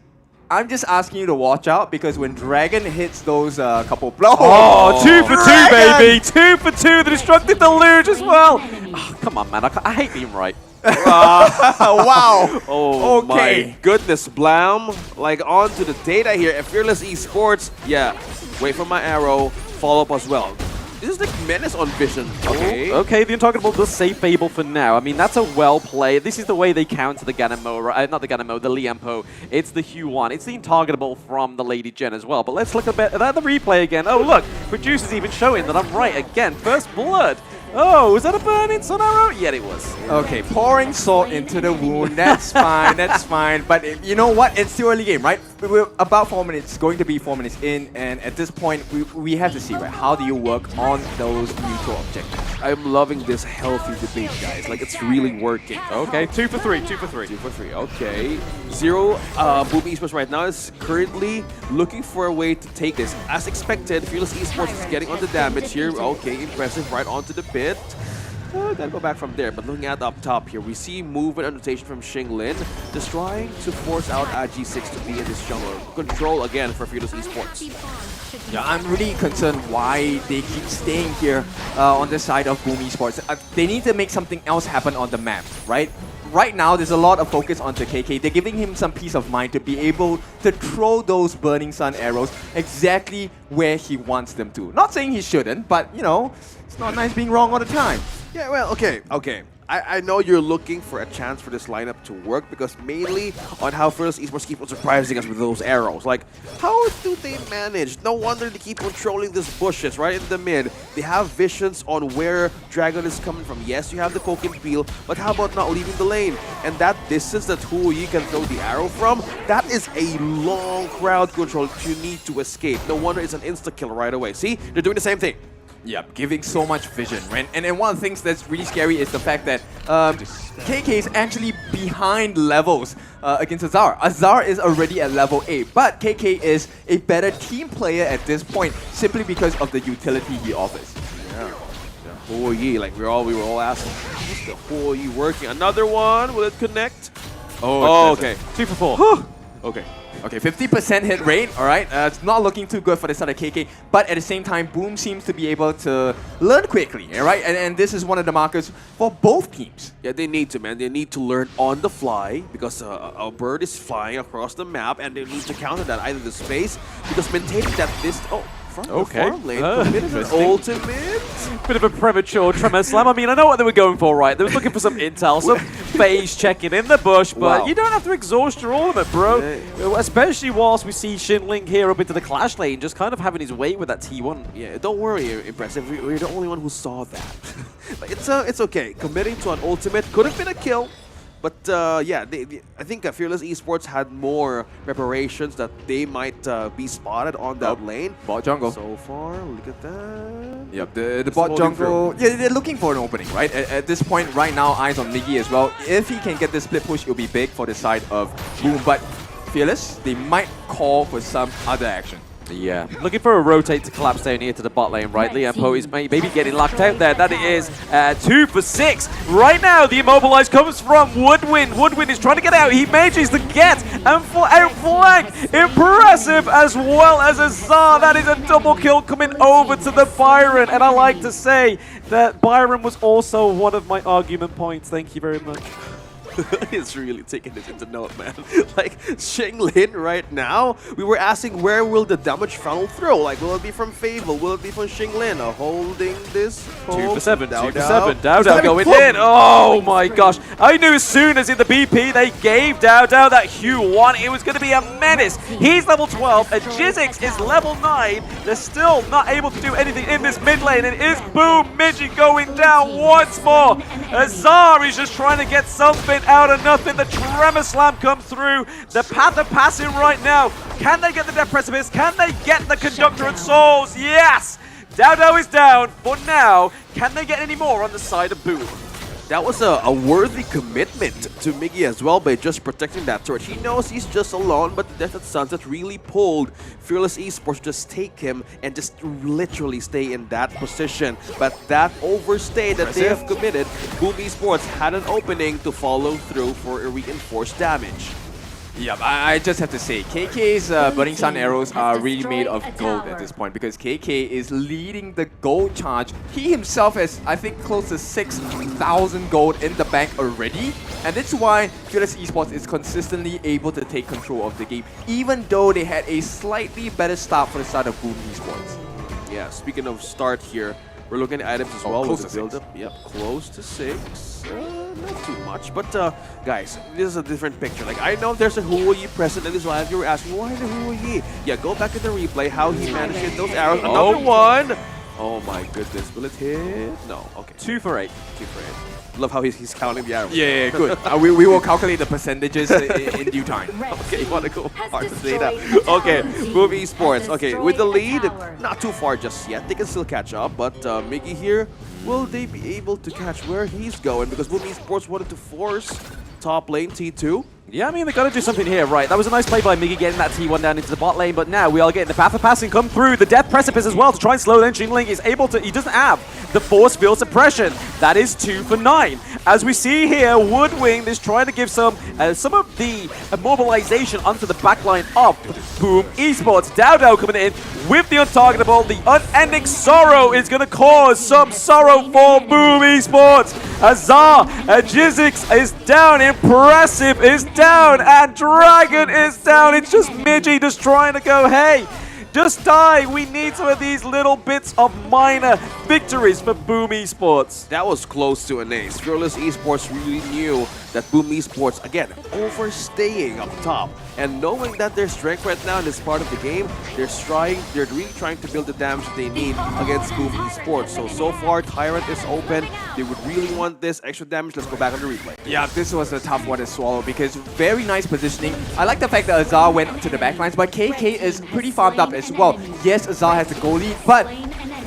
I'm just asking you to watch out because when Dragon hits those couple blows... Oh, 2 for 2, baby! 2 for 2, the Destructive Deluge as well! Oh, come on, man, I hate being right. Wow! Oh okay. My goodness, Blam. Like, on to the data here at Fearless Esports. Yeah, wait for my arrow, follow up as well. This is like Menace on Vision. Okay. Okay, the Untargetable does save Fable for now. I mean, that's a well play. This is the way they counter the Ganamo, right? Not the Ganamo, the Liampo. It's the Hue 1. It's the Untargetable from the Lady Gen as well. But let's look a bit at the replay again. Oh, look. Producer's even showing that I'm right again. First blood. Oh, was that a Burning Sun arrow? Yeah, it was. Okay, pouring salt into the wound. That's fine, that's fine. But you know what? It's still early game, right? We're about 4 minutes, going to be 4 minutes in. And at this point, we have to see, right? How do you work on those neutral objectives? I'm loving this healthy debate, guys. Like, it's really working. Okay, 2 for 3, 2 for 3. 2 for 3, okay. Zero, Boom Esports right now is currently looking for a way to take this. As expected, Fearless Esports is getting on the damage here. Okay, impressive, right onto the pit. Gotta go back from there, but looking at up top here, we see movement and rotation from Xinglin, just trying to force out G6 to be in this jungle. Control again for Fearless Esports. Yeah, I'm really concerned why they keep staying here on the side of Boom Esports. They need to make something else happen on the map, right? Right now, there's a lot of focus onto KK. They're giving him some peace of mind to be able to throw those Burning Sun arrows exactly where he wants them to. Not saying he shouldn't, but, you know, it's not nice being wrong all the time. Yeah, well, okay. I know you're looking for a chance for this lineup to work because mainly on how Fearless Esports keep on surprising us with those arrows. Like, how do they manage? No wonder they keep controlling these bushes right in the mid. They have visions on where Dragon is coming from. Yes, you have the poke and peel, but how about not leaving the lane? And that distance that Huoyi can throw the arrow from, that is a long crowd control that you need to escape. No wonder it's an insta-kill right away. See? They're doing the same thing. Yep, giving so much vision, right? And one of the things that's really scary is the fact that KK is actually behind levels against Azar. Azar is already at level 8, but KK is a better team player at this point simply because of the utility he offers. Yeah. Huoyi, like we were all asking, how's the Huoyi working? Another one, will it connect? Oh, okay. 2 for 4. Okay. Okay, 50% hit rate, alright. It's not looking too good for the side of KK, but at the same time, Boom seems to be able to learn quickly, alright? And this is one of the markers for both teams. Yeah, they need to, man. They need to learn on the fly because a bird is flying across the map and they need to counter that either the space because maintaining that distance... Oh, from the farm lane, committed an ultimate. Bit of a premature Tremor Slam. I mean, I know what they were going for, right? They were looking for some intel, some phase checking in the bush, but you don't have to exhaust your ultimate, bro. Especially whilst we see Xinling here up into the Clash lane, just kind of having his way with that T1. Yeah, don't worry, Impressive. We're the only one who saw that. But it's okay. Committing to an ultimate could have been a kill. But yeah, I think Fearless Esports had more preparations that they might be spotted on that lane. Bot jungle. So far, look at that. Yep, the bot jungle. Yeah, they're looking for an opening, right? At this point, right now, eyes on Miggy as well. If he can get the split push, it'll be big for the side of Boom. But Fearless, they might call for some other action. Yeah, looking for a rotate to collapse down here to the bot lane, right? Lianpo is maybe getting locked out there. That is 2 for 6. Right now, the immobilize comes from Woodwind. Woodwind is trying to get out. He manages to get and outflank. Impressive, as well as Azar. That is a double kill coming over to the Byron. And I like to say that Byron was also one of my argument points. Thank you very much. He's really taking this into note, man. Like, Xinglin right now, we were asking where will the damage funnel through? Like, will it be from Fable? Will it be from Xinglin? Holding this. 2 for 7, 2 for 7. Dao going in. Oh my gosh. I knew as soon as in the BP they gave Dao that Q1, it was going to be a menace. He's level 12, and Jizzix is level 9. They're still not able to do anything in this mid lane. It is Boom Midgie going down once more. Azar is just trying to get something out of nothing. The Tremor Slam comes through. The Path of Passing right now. Can they get the Death Precipice? Can they get the Conductor and Souls? Yes! Dao is down for now. Can they get any more on the side of Boom? That was a worthy commitment to Miggy as well by just protecting that turret. He knows he's just alone, but Death at Sunset really pulled Fearless Esports to just take him and just literally stay in that position. But that overstay that they have committed, Boom Esports had an opening to follow through for a reinforced damage. Yeah, I just have to say, KK's Burning Sun arrows are really made of gold at this point because KK is leading the gold charge. He himself has, I think, close to 6,000 gold in the bank already. And that's why Fearless Esports is consistently able to take control of the game, even though they had a slightly better start for the start of Boom Esports. Yeah, speaking of start here, we're looking at items as well close with to the build-up. Yep, close to 6. Not too much, but guys, this is a different picture. Like, I know there's a Huoyi present in this live. You were asking, why the Huoyi? Yeah, go back to the replay, how he managed to hit those arrows. Another one! Oh my goodness, will it hit? No, okay. 2 for 8. 2 for 8. Love how he's counting the arrows. Yeah, good. we will calculate the percentages in due time. Okay, you want to go hard to say that? Okay, Boom Esports. Okay, with the lead, not too far just yet. They can still catch up, but Miggy here, will they be able to catch where he's going? Because Boom Esports wanted to force top lane T2. Yeah, I mean, they got to do something here, right? That was a nice play by Miggy getting that T1 down into the bot lane, but now we are getting the Path of Passing come through, the Death Precipice as well to try and slow down. Xingling is able to, he doesn't have the Force Field Suppression. That is 2 for 9. As we see here, Woodwind is trying to give some of the immobilization onto the backline of Boom Esports. Dao coming in with the Untargetable. The Unending Sorrow is going to cause some sorrow for Boom Esports. Azar and Jizzix is down. Impressive is down, and Dragon is down. It's just Midgie just trying to go, hey, just die. We need some of these little bits of minor victories for Boom Esports. That was close to an ace. Fearless Esports really knew that Boom Esports, again, overstaying up top. And knowing that their strength right now in this part of the game, they're really trying to build the damage that they need against Boom Esports. So far, Tyrant is open. They would really want this extra damage. Let's go back on the replay. Yeah, this was a tough one to swallow because very nice positioning. I like the fact that Azar went to the backlines, but KK is pretty farmed up as well. Yes, Azar has the goal lead, but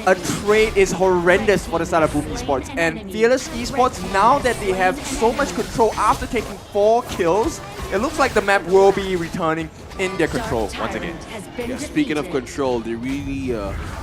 a trade is horrendous for the start of Boom Esports. And Fearless Esports, now that they have so much control after taking 4 kills, it looks like the map will be returning in their control once again. Yeah, speaking of control, they really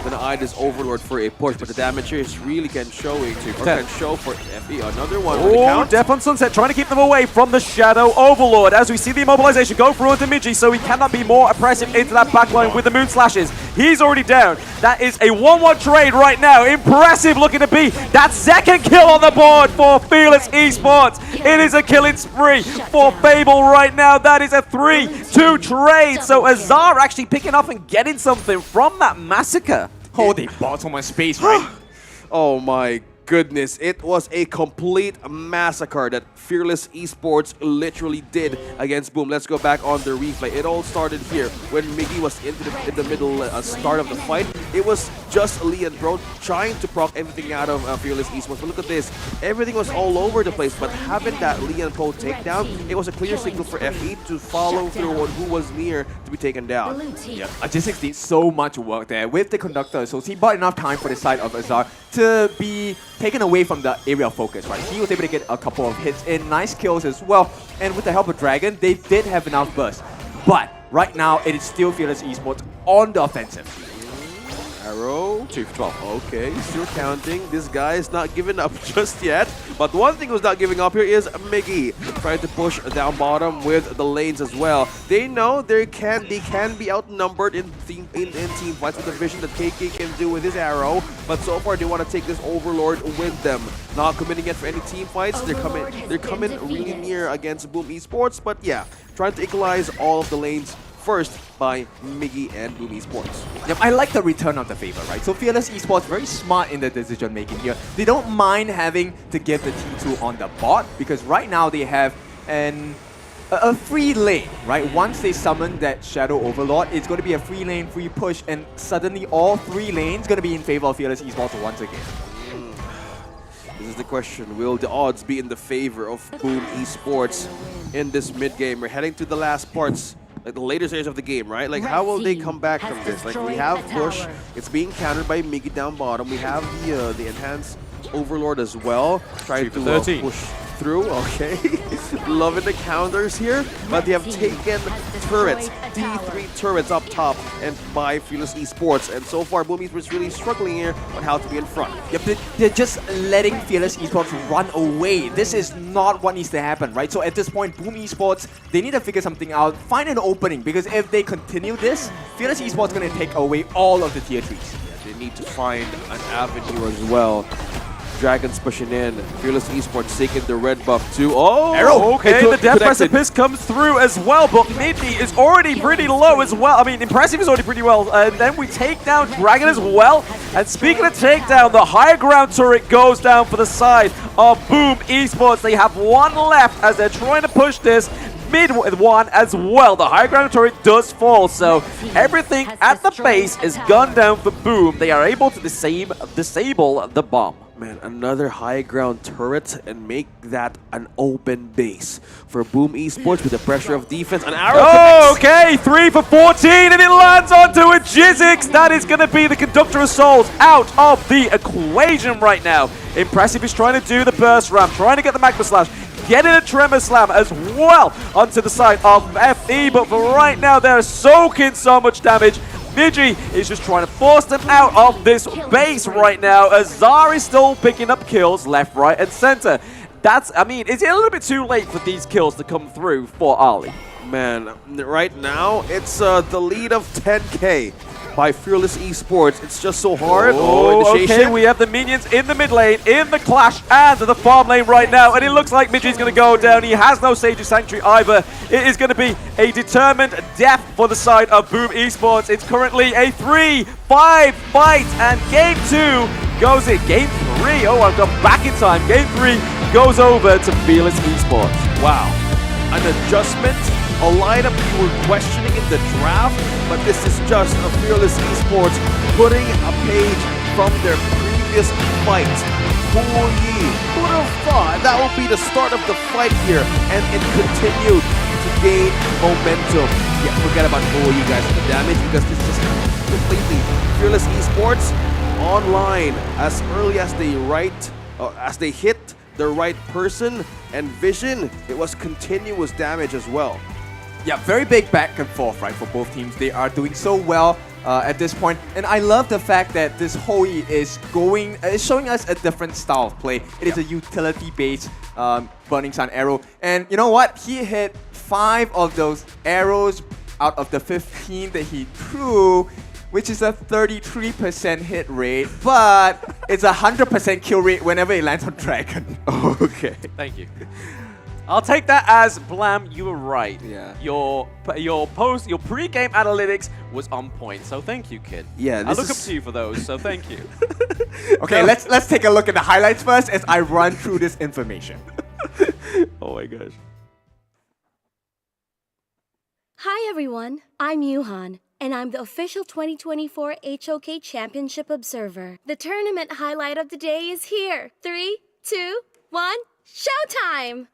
gonna eye this Overlord for a push, but the damage here is really can show for FE. Another one. Oh, Death on Sunset trying to keep them away from the Shadow Overlord. As we see the immobilization go through onto Midgie, so he cannot be more oppressive into that backline with the Moon Slashes. He's already down. That is a 1-1 trade right now. Impressive looking to be that second kill on the board for Fearless Esports. It is a killing spree for Fable right now. That is a 3-2 trade. So Azar actually picking up and getting something from that massacre. Oh, they bought so much space, right? Oh my goodness, it was a complete massacre that Fearless Esports literally did against Boom. Let's go back on the replay. It all started here when Miggy was in the middle start of the fight. It was just Lianpo trying to proc everything out of Fearless Esports. But look at this, everything was all over the place, but having that Lianpo takedown, it was a clear signal for FE to follow through on who was near to be taken down. Yeah, Jizzix did so much work there with the Conductor, so he bought enough time for the side of Azar to be taken away from the area of focus, right? He was able to get a couple of hits in, nice kills as well, and with the help of Dragon, they did have enough burst. But right now, it is still Fearless Esports on the offensive. Arrow, 2 for 12. Okay, still counting. This guy is not giving up just yet. But one thing who's not giving up here is Miggy, trying to push down bottom with the lanes as well. They know they can be outnumbered in team fights with the vision that KK can do with his arrow. But so far, they want to take this Overlord with them. Not committing it for any team fights. They're coming really near against Boom Esports. But yeah, trying to equalize all of the lanes first by Miggy and Boom Esports. Yep, I like the return of the favor, right? So Fearless Esports, very smart in the decision making here. They don't mind having to give the T2 on the bot because right now they have a free lane, right? Once they summon that Shadow Overlord, it's going to be a free lane, free push, and suddenly all 3 lanes going to be in favor of Fearless Esports once again. This is the question. Will the odds be in the favor of Boom Esports in this mid-game? We're heading to the last parts, like the later stage of the game, right? Like, how will they come back from this? Like, we have push. It's being countered by Miggy down bottom. We have the enhanced Overlord as well, trying to push through. Okay, loving the counters here, but they have taken turrets, D3 turrets up top, and by Fearless Esports. And so far, Boom Esports really struggling here on how to be in front. Yep, they're just letting Fearless Esports run away. This is not what needs to happen, right? So at this point, Boom Esports, they need to figure something out, find an opening, because if they continue this, Fearless Esports going to take away all of the tier 3s. Yeah, they need to find an avenue as well. Dragons pushing in. Fearless Esports taking the red buff too. Oh, Arrow! Okay, the Death Precipice comes through as well, but Midney is already pretty low as well. I mean, Impressive is already pretty well. And then we take down Dragon as well. And speaking of takedown, the higher ground turret goes down for the side of Boom Esports. They have 1 left as they're trying to push this. Mid one as well. The high ground turret does fall, so everything at the base is gunned down for Boom. They are able to disable the bomb. Man, another high ground turret and make that an open base for Boom Esports with the pressure of defense. An arrow connects. Okay, 3 for 14, and it lands onto a Jizzix. That is going to be the Conductor of Souls out of the equation right now. Impressive is trying to do the burst ram, trying to get the Magma Slash. Getting a Tremor Slam as well onto the side of FE, but for right now, they're soaking so much damage. Niji is just trying to force them out of this base right now. Azar is still picking up kills left, right, and center. I mean, is it a little bit too late for these kills to come through for Ali? Man, right now, it's the lead of 10K by Fearless Esports. It's just so hard. Okay, we have the minions in the mid lane, in the clash, and the farm lane right now. And it looks like Midgey's going to go down. He has no Sage of Sanctuary either. It is going to be a determined death for the side of Boom Esports. It's currently a 3-5 fight, and game 2 goes in. Game 3, oh, I've gone back in time. Game 3 goes over to Fearless Esports. Wow. An adjustment, a lineup you were questioning in the draft, but this is just a Fearless Esports putting a page from their previous fight. Who would have thought that would be the start of the fight here, and it continued to gain momentum. Yeah, forget about OE guys for the damage, because this is completely Fearless Esports online as early as they hit the right person and vision. It was continuous damage as well. Yeah, very big back and forth, right, for both teams. They are doing so well at this point. And I love the fact that this Hoi is showing us a different style of play. It is a utility-based Burning Sun arrow. And you know what? He hit 5 of those arrows out of the 15 that he threw, which is a 33% hit rate, but it's a 100% kill rate whenever it lands on Dragon. Okay. Thank you. I'll take that as Blam, you were right. Yeah. Your pre-game analytics was on point, so thank you, kid. Yeah, I look up to you for those, so thank you. Okay, let's take a look at the highlights first as I run through this information. Oh my gosh. Hi everyone, I'm Yuhan, and I'm the official 2024 HOK Championship Observer. The tournament highlight of the day is here. 3, 2, 1, showtime!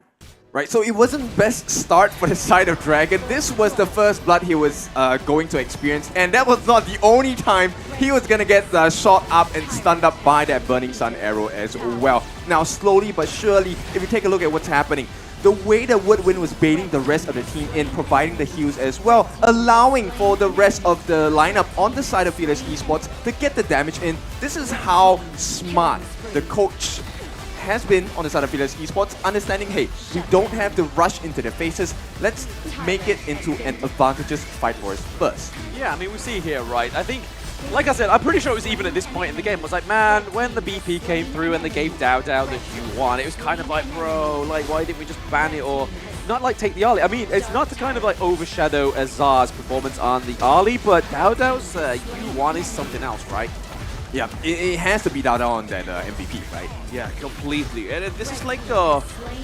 Right, so it wasn't best start for the side of Dragon. This was the first blood he was going to experience, and that was not the only time he was gonna get shot up and stunned up by that Burning Sun arrow as well. Now, slowly but surely, if you take a look at what's happening, the way that Woodwind was baiting the rest of the team in, providing the heals as well, allowing for the rest of the lineup on the side of Fearless Esports to get the damage in. This is how smart the coach has been on the side of Fearless Esports, understanding, hey, we don't have to rush into their faces. Let's make it into an advantageous fight for us first. Yeah, I mean, we see here, right? I think, like I said, I'm pretty sure it was even at this point in the game. I was like, man, when the BP came through and they gave Dao Dao the Q1, it was kind of like, bro, like, why didn't we just ban it or not like take the Ali? I mean, it's not to kind of like overshadow Azar's performance on the Ali, but Dao Dao's Q1 is something else, right? Yeah, it has to be Dao Dao on that MVP, right? Yeah, completely. And this is like the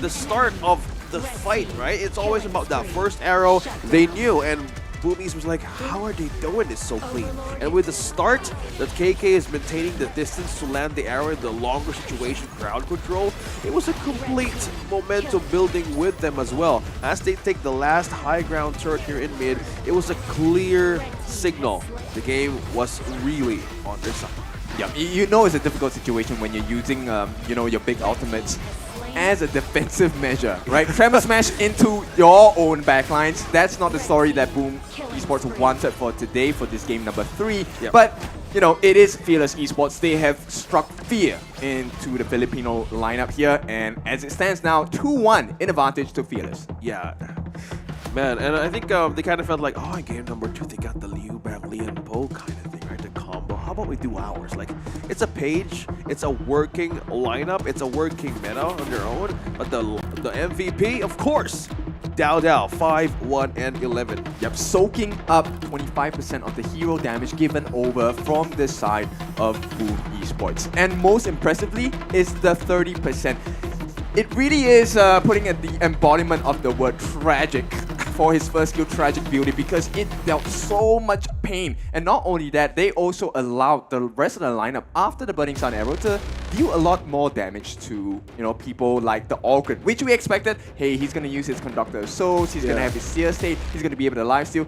start of the fight, right? It's always about that first arrow. They knew, and Boomies was like, how are they doing this so clean? And with the start, that KK is maintaining the distance to land the arrow in the longer situation crowd control, it was a complete momentum building with them as well. As they take the last high ground turret here in mid, it was a clear signal. The game was really on their side. Yeah, you know it's a difficult situation when you're using, you know, your big ultimates as a defensive measure, right? Tremor Smash into your own backlines. That's not the story that Boom Esports wanted for today, for this game number 3. Yep. But, you know, it is Fearless Esports. They have struck fear into the Filipino lineup here, and as it stands now, 2-1 in advantage to Fearless. Yeah. Man, and I think they kind of felt like, oh, in game number 2, they got the Liu Bang, Lian Po kind of thing, right? The combo. How about we do ours? Like, it's a page, it's a working lineup, it's a working meta on their own, but the MVP, of course, Dao Dao, 5, 1, and 11. Yep, soaking up 25% of the hero damage given over from this side of Boom Esports. And most impressively is the 30%. It really is putting at the embodiment of the word tragic for his first skill, Tragic Beauty, because it dealt so much pain. And not only that, they also allowed the rest of the lineup after the Burning Sun Arrow to deal a lot more damage to, you know, people like the Orchid, which we expected. Hey, he's gonna use his Conductor of Souls, he's gonna have his Seer State, he's gonna be able to lifesteal.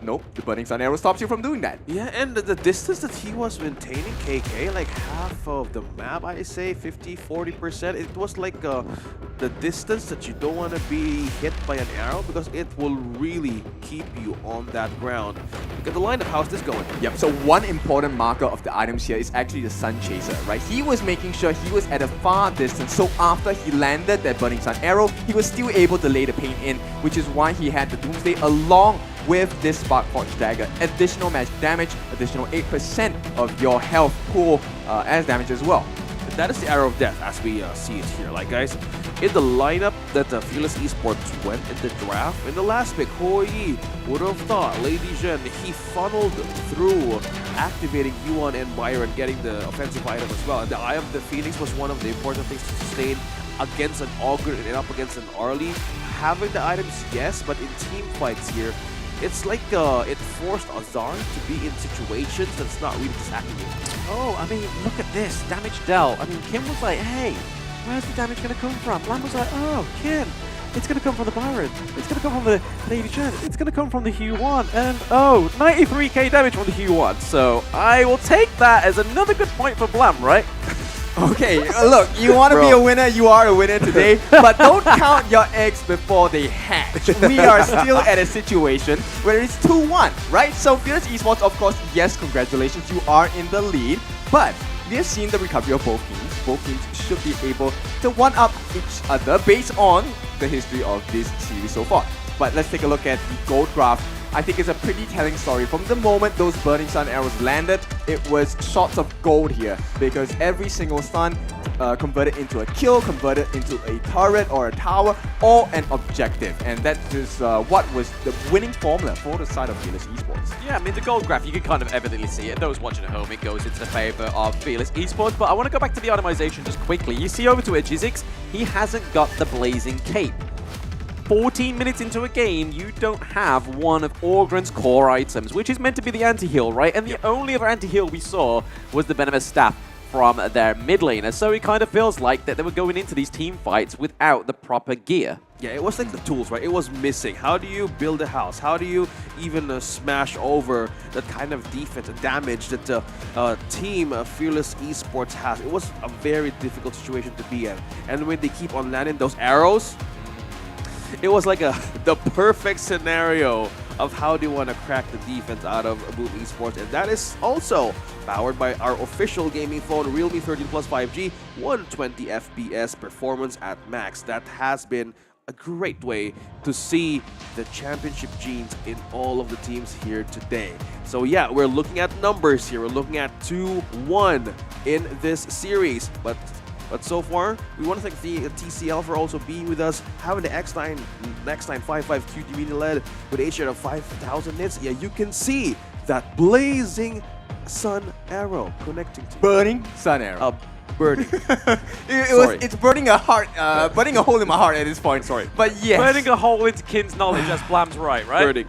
Nope, the Burning Sun Arrow stops you from doing that. Yeah, and the distance that he was maintaining, KK, like half of the map, I say 50-40%. It was like the distance that you don't want to be hit by an arrow, because it will really keep you on that ground. Look at the lineup, how's this going? Yep, so one important marker of the items here is actually the Sun Chaser, right? He was making sure he was at a far distance, so after he landed that Burning Sun Arrow, he was still able to lay the pain in, which is why he had the Doomsday along with this Spark Forge Dagger. Additional magic damage, additional 8% of your health pool as damage as well. That is the Arrow of Death as we see it here. Like, guys, in the lineup that the Fearless Esports went in the draft, in the last pick, Hoi would have thought Lady Zhen, he funneled through activating Yuan and Byron, getting the offensive item as well. And the Eye of the Phoenix was one of the important things to sustain against an Augur and up against an Arlie. Having the items, yes, but in team fights here, it's like it forced Azar to be in situations that's not really just activated. Oh, I mean, look at this. Damage dealt. I mean, Kim was like, hey, where's the damage going to come from? Lam was like, oh, Kim, it's going to come from the Byron. It's going to come from the Lady Chen. It's going to come from the Hue 1. And, oh, 93k damage from the Hue 1. So I will take that as another good point for Blam, right? Okay, look, you want to be a winner, you are a winner today, but don't count your eggs before they hatch. We are still at a situation where it's 2-1, right? So Fearless Esports, of course, yes, congratulations, you are in the lead, but we have seen the recovery of both teams. Both teams should be able to one-up each other based on the history of this series so far. But let's take a look at the gold graph. I think it's a pretty telling story. From the moment those Burning Sun arrows landed, it was shots of gold here, because every single stun converted into a kill, converted into a turret or a tower, or an objective. And that is what was the winning formula for the side of Fearless Esports. Yeah, I mean, the gold graph, you can kind of evidently see it. Those watching at home, it goes into the favor of Fearless Esports. But I want to go back to the itemization just quickly. You see over to Ajizix, he hasn't got the Blazing Cape. 14 minutes into a game, you don't have one of Orgren's core items, which is meant to be the anti-heal, right? And the only other anti-heal we saw was the Venomous Staff from their mid laner. So it kind of feels like that they were going into these team fights without the proper gear. Yeah, it was like the tools, right? It was missing. How do you build a house? How do you even smash over that kind of defense and damage that the team Fearless Esports has? It was a very difficult situation to be in. And when they keep on landing those arrows, it was like the perfect scenario of how they want to crack the defense out of Boom Esports, and that is also powered by our official gaming phone, Realme 13 Plus 5G, 120 FPS performance at max. That has been a great way to see the championship genes in all of the teams here today. So yeah, we're looking at numbers here. We're looking at 2-1 in this series, but so far, we want to thank the TCL for also being with us, having the X9 55 QD Mini LED with a share of 5,000 nits. Yeah, you can see that blazing sun arrow connecting to Burning sun arrow. Burning. It's burning a heart, burning a hole in my heart at this point. Sorry. But yes. Burning a hole into Kin's knowledge, as Blam's right? Burning.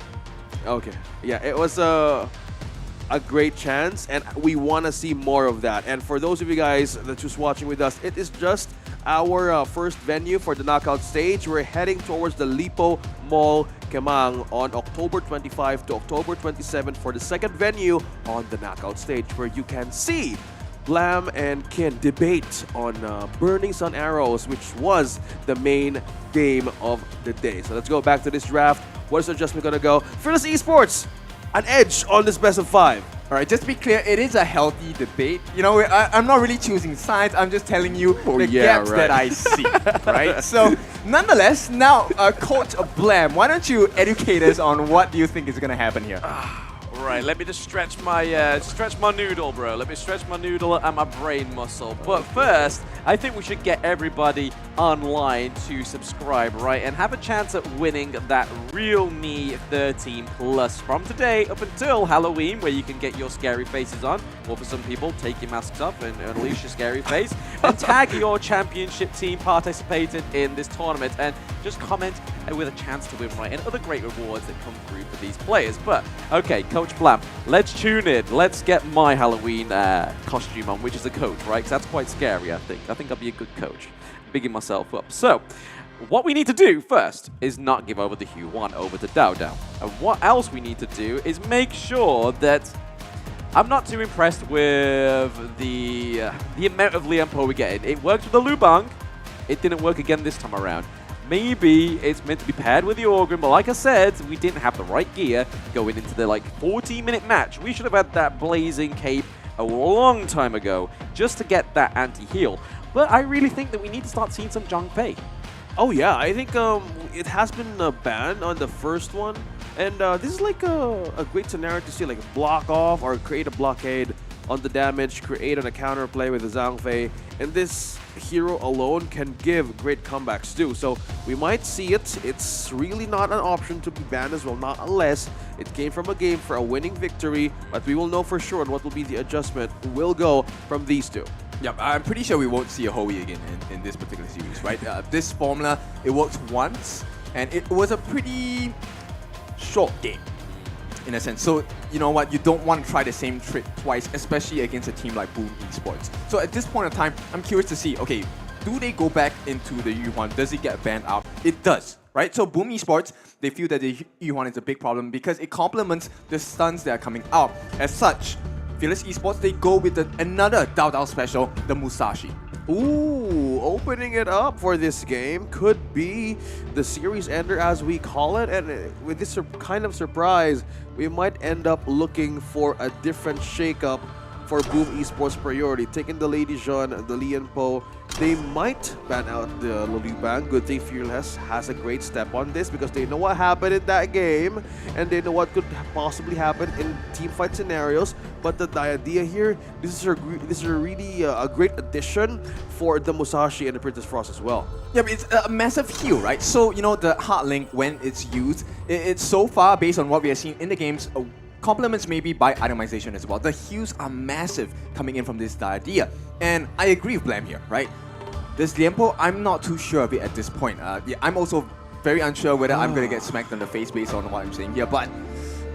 Okay. Yeah, it was a great chance, and we want to see more of that. And for those of you guys that just watching with us, it is just our first venue for the knockout stage. We're heading towards the Lipo Mall Kemang on October 25 to October 27 for the second venue on the knockout stage, where you can see Blam and Kin debate on Burning Sun Arrows, which was the main game of the day. So let's go back to this draft. What is the adjustment going to go? Fearless Esports, an edge on this best of 5. All right, just to be clear, it is a healthy debate. You know, I'm not really choosing sides. I'm just telling you the gaps that I see, right? So, nonetheless, now, Coach Blam, why don't you educate us on what do you think is going to happen here? Right, let me just stretch my noodle, bro. Let me stretch my noodle and my brain muscle. But first, I think we should get everybody online to subscribe, right? And have a chance at winning that Realme 13 Plus from today up until Halloween, where you can get your scary faces on. Or for some people, take your masks off and unleash your scary face. And tag your championship team participating in this tournament. And just comment with a chance to win, right? And other great rewards that come through for these players. But, okay, Coach Blam, let's tune in. Let's get my Halloween costume on, which is a coach, right? Because that's quite scary, I think. I think I'll be a good coach. Bigging myself up. So, what we need to do first is not give over the Hue 1 over to Dao Dao. And what else we need to do is make sure that I'm not too impressed with the amount of Lianpo we're getting. It worked with the Lubang. It didn't work again this time around. Maybe it's meant to be paired with the Organ, but like I said, we didn't have the right gear going into the 40-minute match. We should have had that blazing cape a long time ago just to get that anti-heal. But I really think that we need to start seeing some Zhang Fei. Oh yeah, I think it has been banned on the first one, and this is like a great scenario to see, like block off or create a blockade on the damage, create on a counterplay with the Zhang Fei, and this hero alone can give great comebacks too. So we might see it. It's really not an option to be banned as well, not unless it came from a game for a winning victory, but we will know for sure what will be the adjustment will go from these two. Yeah, I'm pretty sure we won't see a Hoey again in this particular series, right? This formula, it works once, and it was a pretty short game, in a sense. So, you know what, you don't want to try the same trick twice, especially against a team like Boom Esports. So at this point in time, I'm curious to see, okay, do they go back into the Yuan? Does it get banned out? It does, right? So Boom Esports, they feel that the Yuan is a big problem because it complements the stuns that are coming out. As such, Fearless Esports, they go with another Dao Dao special, the Musashi. Ooh, opening it up for this game could be the series ender as we call it, and with this kind of surprise, we might end up looking for a different shakeup for Boom Esports priority. Taking the Lady Jean, the Lianpo, they might ban out the Lulubang. Good thing Fearless has a great step on this because they know what happened in that game and they know what could possibly happen in team fight scenarios. But the idea here, this is really a great addition for the Musashi and the Princess Frost as well. Yeah, but it's a massive heal, right? So, you know, the Heart Link, when it's used, it's so far, based on what we have seen in the games, complements maybe by itemization as well. The heals are massive coming in from this idea. And I agree with Blam here, right? This Lianpo, I'm not too sure of it at this point. Yeah, I'm also very unsure whether I'm going to get smacked on the face based on what I'm saying here, but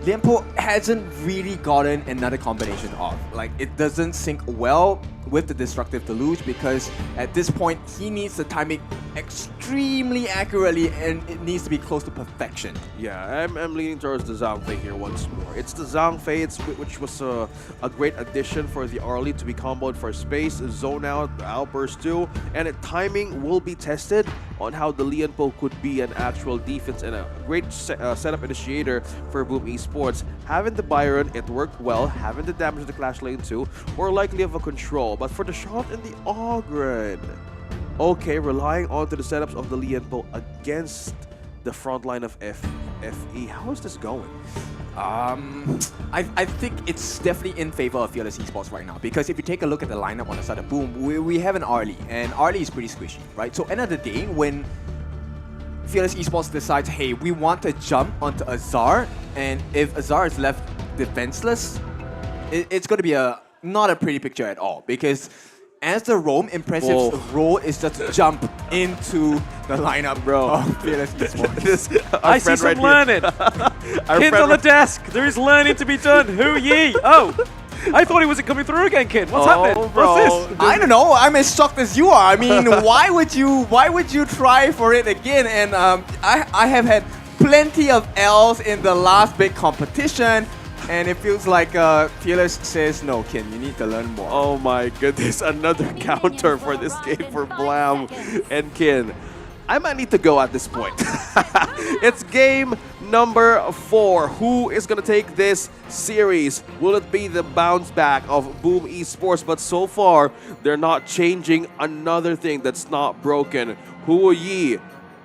Lianpo hasn't really gotten another combination off. Like, it doesn't sync well with the destructive deluge, because at this point he needs to time it extremely accurately and it needs to be close to perfection. Yeah, I'm leaning towards the Zhangfei here once more. It's the Zhangfei, which was a great addition for the Arlie to be comboed for space, zone out, outburst too, and timing will be tested on how the Lianpo could be an actual defense and a great setup initiator for Boom Esports. Having the Byron, it worked well. Having the damage of the Clash Lane too, we're likely of a control. But for the Charlotte and the Ogren, okay, relying onto the setups of the Lianpo against the front line of FE. How is this going? I think it's definitely in favor of Fearless Esports right now, because if you take a look at the lineup on the side of Boom, we have an Arlie, and Arlie is pretty squishy, right? So end of the day, when Fearless Esports decides, hey, we want to jump onto Azar, and if Azar is left defenseless, it's going to be not a pretty picture at all, because as the roam, Impressive's role is just to jump into the lineup, bro. Of Fearless Esports. I see some learning. Kin's on the desk. There is learning to be done. Who ye? Oh, I thought he wasn't coming through again, Kin. What's happening? Bro. What's this? I don't know. I'm as shocked as you are. I mean, why would you try for it again? And I have had plenty of L's in the last big competition. And it feels like Fearless says, no, Kin, you need to learn more. Oh my goodness, another counter for this game for Blam and Kin. I might need to go at this point. It's game number 4. Who is going to take this series? Will it be the bounce back of Boom Esports? But so far, they're not changing another thing that's not broken. Huo Yi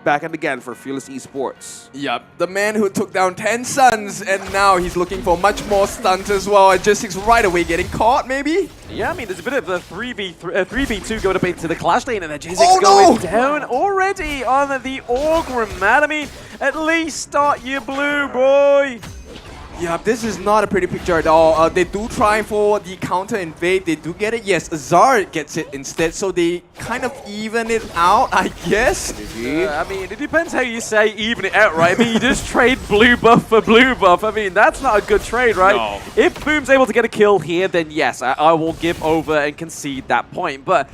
back and again for Fearless Esports. Yep, the man who took down 10 stuns, and now he's looking for much more stuns as well. And Just6 right away getting caught, maybe? Yeah, I mean, there's a bit of a 3v2 going up into the Clash Lane, and then Just6 going down already on the Orgrim, man. I mean, at least start your blue, boy. Yeah, this is not a pretty picture at all. They do try for the counter invade. They do get it. Yes, Azar gets it instead. So they kind of even it out, I guess. I mean, it depends how you say even it out, right? I mean, you just trade blue buff for blue buff. I mean, that's not a good trade, right? No. If Boom's able to get a kill here, then yes, I will give over and concede that point. But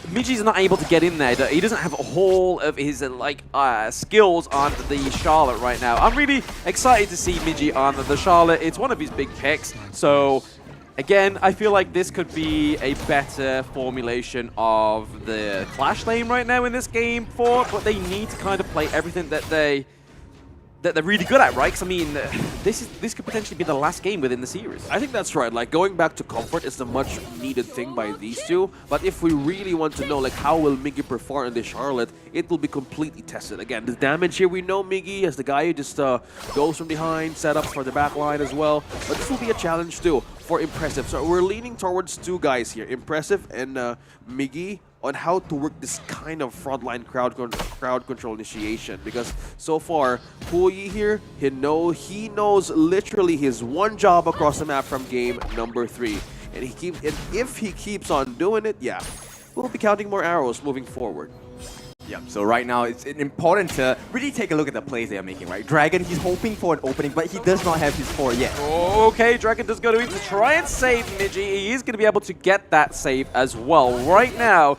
Miji's not able to get in there. He doesn't have a whole of his skills on the Charlotte right now. I'm really excited to see Miji on the Charlotte. It's one of his big picks. So again, I feel like this could be a better formulation of the Clash Lane right now in this game but they need to kind of play everything that they're really good at, right? Because I mean, this could potentially be the last game within the series. I think that's right. Like, going back to comfort is the much needed thing by these two. But if we really want to know, like, how will Miggy perform in this Charlotte, it will be completely tested. Again, the damage here, we know Miggy as the guy who just goes from behind, set up for the back line as well. But this will be a challenge too for Impressive. So we're leaning towards two guys here, Impressive and Miggy, on how to work this kind of frontline crowd control initiation, because so far Huo Yi here, he knows literally his one job across the map from game number 3, and if he keeps on doing it, yeah, we'll be counting more arrows moving forward. Yep, so right now it's important to really take a look at the plays they are making, right? Dragon, he's hoping for an opening, but he does not have his 4 yet. Okay, Dragon does go to him to try and save Miji. He is going to be able to get that save as well right now.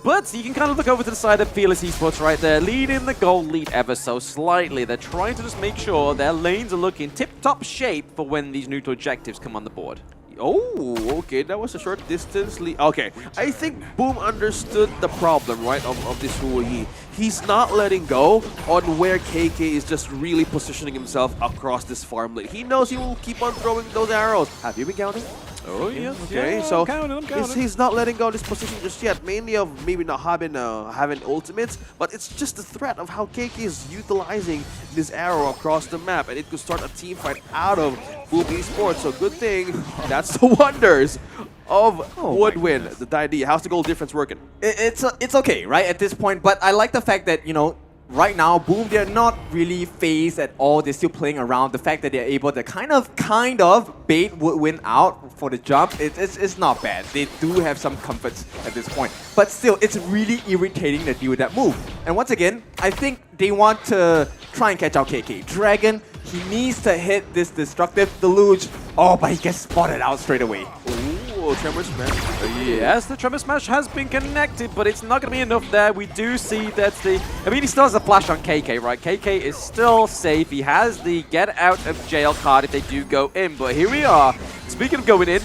But you can kind of look over to the side of Fearless Esports right there, leading the gold lead ever so slightly. They're trying to just make sure their lanes are looking tip-top shape for when these neutral objectives come on the board. Oh, okay, that was a short distance lead. Okay, I think Boom understood the problem, right, of this Huo Yi. He's not letting go on where KK is just really positioning himself across this farm lane. He knows he will keep on throwing those arrows. Have you been counting? Oh, yes. Okay, yeah, so I'm counting. he's not letting go of this position just yet, mainly of maybe not having ultimates, but it's just the threat of how KK is utilizing this arrow across the map, and it could start a team fight out of Boom Esports. So good thing that's the wonders of Woodwind, the idea. How's the goal difference working? It's okay, right, at this point, but I like the fact that, you know, right now, Boom, they're not really phased at all. They're still playing around. The fact that they're able to kind of bait Woodwind out for the jump, it's not bad. They do have some comforts at this point. But still, it's really irritating to deal with that move. And once again, I think they want to try and catch out KK. Dragon, he needs to hit this destructive deluge. Oh, but he gets spotted out straight away. Ooh, Ooh, Tremor Smash. Yes, the Tremor Smash has been connected, but it's not going to be enough there. We do see that I mean, he still has a flash on KK, right? KK is still safe. He has the get out of jail card if they do go in, but here we are. Speaking of going in,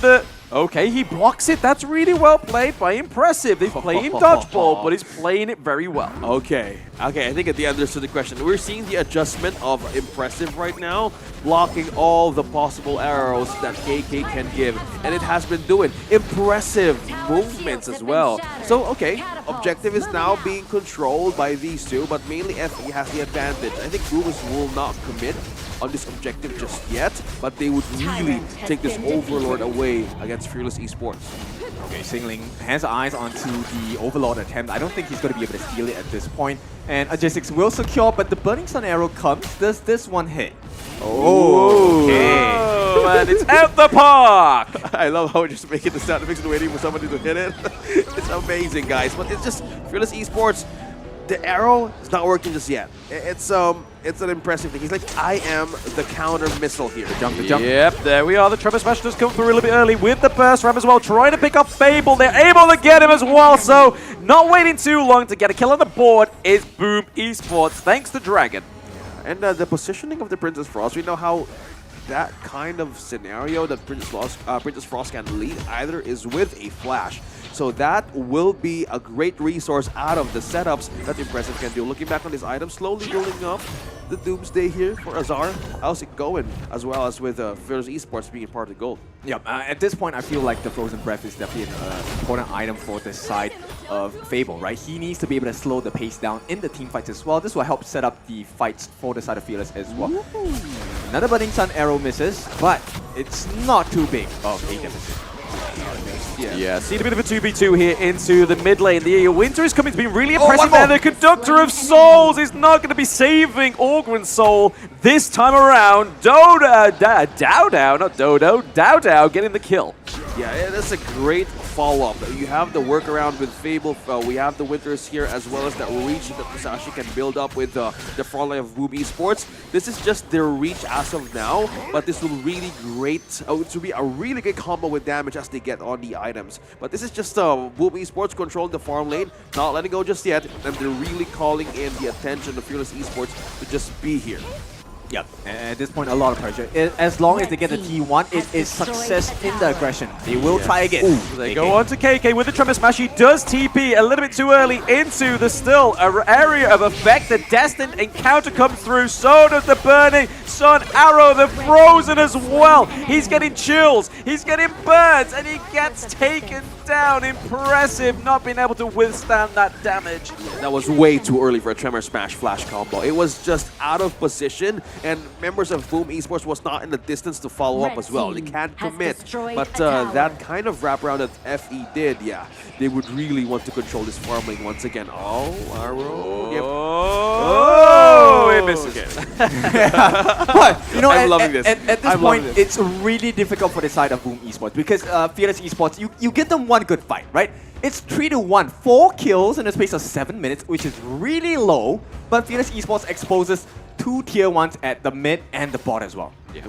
okay, he blocks it. That's really well played by Impressive. He's playing dodgeball, but he's playing it very well. Okay, I think they understood the question. We're seeing the adjustment of Impressive right now, blocking all the possible arrows that KK can give, and it has been doing impressive movements as well. So, okay, objective is now being controlled by these two, but mainly FE has the advantage. I think Boomers will not commit on this objective just yet, but they would really take this Overlord away against Fearless Esports. Okay, Singling has eyes onto the Overlord attempt. I don't think he's going to be able to steal it at this point. And Ajisix will secure, but the Burning Sun arrow comes. Does this one hit? Oh, okay. Oh, and it's out the park! I love how we're just making the sound effects and waiting for somebody to hit it. It's amazing, guys. But it's just Fearless Esports. The arrow is not working just yet. It's an impressive thing. He's like, I am the counter missile here. The jump. Yep, there we are. The Tremor Smash does come through a little bit early with the burst ram as well, trying to pick up Fable. They're able to get him as well, so not waiting too long to get a kill on the board is Boom Esports, thanks to Dragon. And the positioning of the Princess Frost, we know how that kind of scenario that Princess Frost can lead either is with a flash. So that will be a great resource out of the setups that Impressive can do. Looking back on this item, slowly building up the Doomsday here for Azar. How's it going? As well as with Fearless Esports being part of the gold. Yep, at this point, I feel like the Frozen Breath is definitely an important item for this side of Fable, right? He needs to be able to slow the pace down in the team fights as well. This will help set up the fights for the side of Fearless as well. Ooh. Another Burning Sun arrow misses, but it's not too big of a deficit. Yeah, seen a bit of a 2v2 here into the mid lane. The Winter is coming to be really impressive there. The Conductor of Souls is not going to be saving Orgrin's soul this time around. Dodo getting the kill. Yeah, that's a great follow-up. You have the workaround with Fable. We have the Winters here, as well as that reach that Musashi can build up with the front line of Boom Esports. This is just their reach as of now, but this will really great. It will be a really good combo with damage as they get on the items. But this is just Boom Esports controlling the farm lane, not letting go just yet, and they're really calling in the attention of Fearless Esports to just be here. Yep, at this point, a lot of pressure. As long as they get the T1, it is success in the aggression. They will try again. Ooh, they go on to KK with the Tremor Smash. He does TP a little bit too early into the still area of effect. The Destined encounter comes through. So does the Burning Sun arrow, the Frozen as well. He's getting chills. He's getting burns, and he gets taken down. Impressive, not being able to withstand that damage. That was way too early for a Tremor Smash flash combo. It was just out of position, and members of Boom Esports was not in the distance to follow up as well. They can't commit, but that kind of wraparound that FE did, yeah, they would really want to control this farm lane once again. Oh, arrow. Yep. Oh, it misses. But, you know, I'm loving this. At this point, it's really difficult for the side of Boom Esports because Fearless Esports, you get them one good fight, right? It's 3-1, 4 kills in the space of 7 minutes, which is really low, but Fearless Esports exposes 2 tier 1s at the mid and the bot as well. Yeah.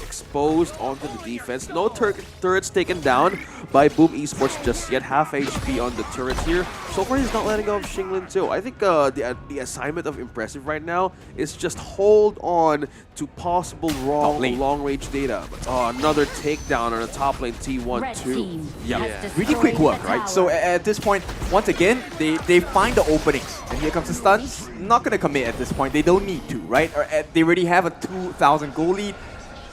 Exposed onto the defense. No turrets taken down by Boom Esports just yet. Half HP on the turrets here. So far, he's not letting go of Xinglin too. I think the assignment of Impressive right now is just hold on to possible long-range data. But another takedown on the top lane T1 too. Yeah, really quick work, right? So at this point, once again, they find the openings. And here comes the stuns. Not going to commit at this point. They don't need to, right? They already have a 2,000 goal lead.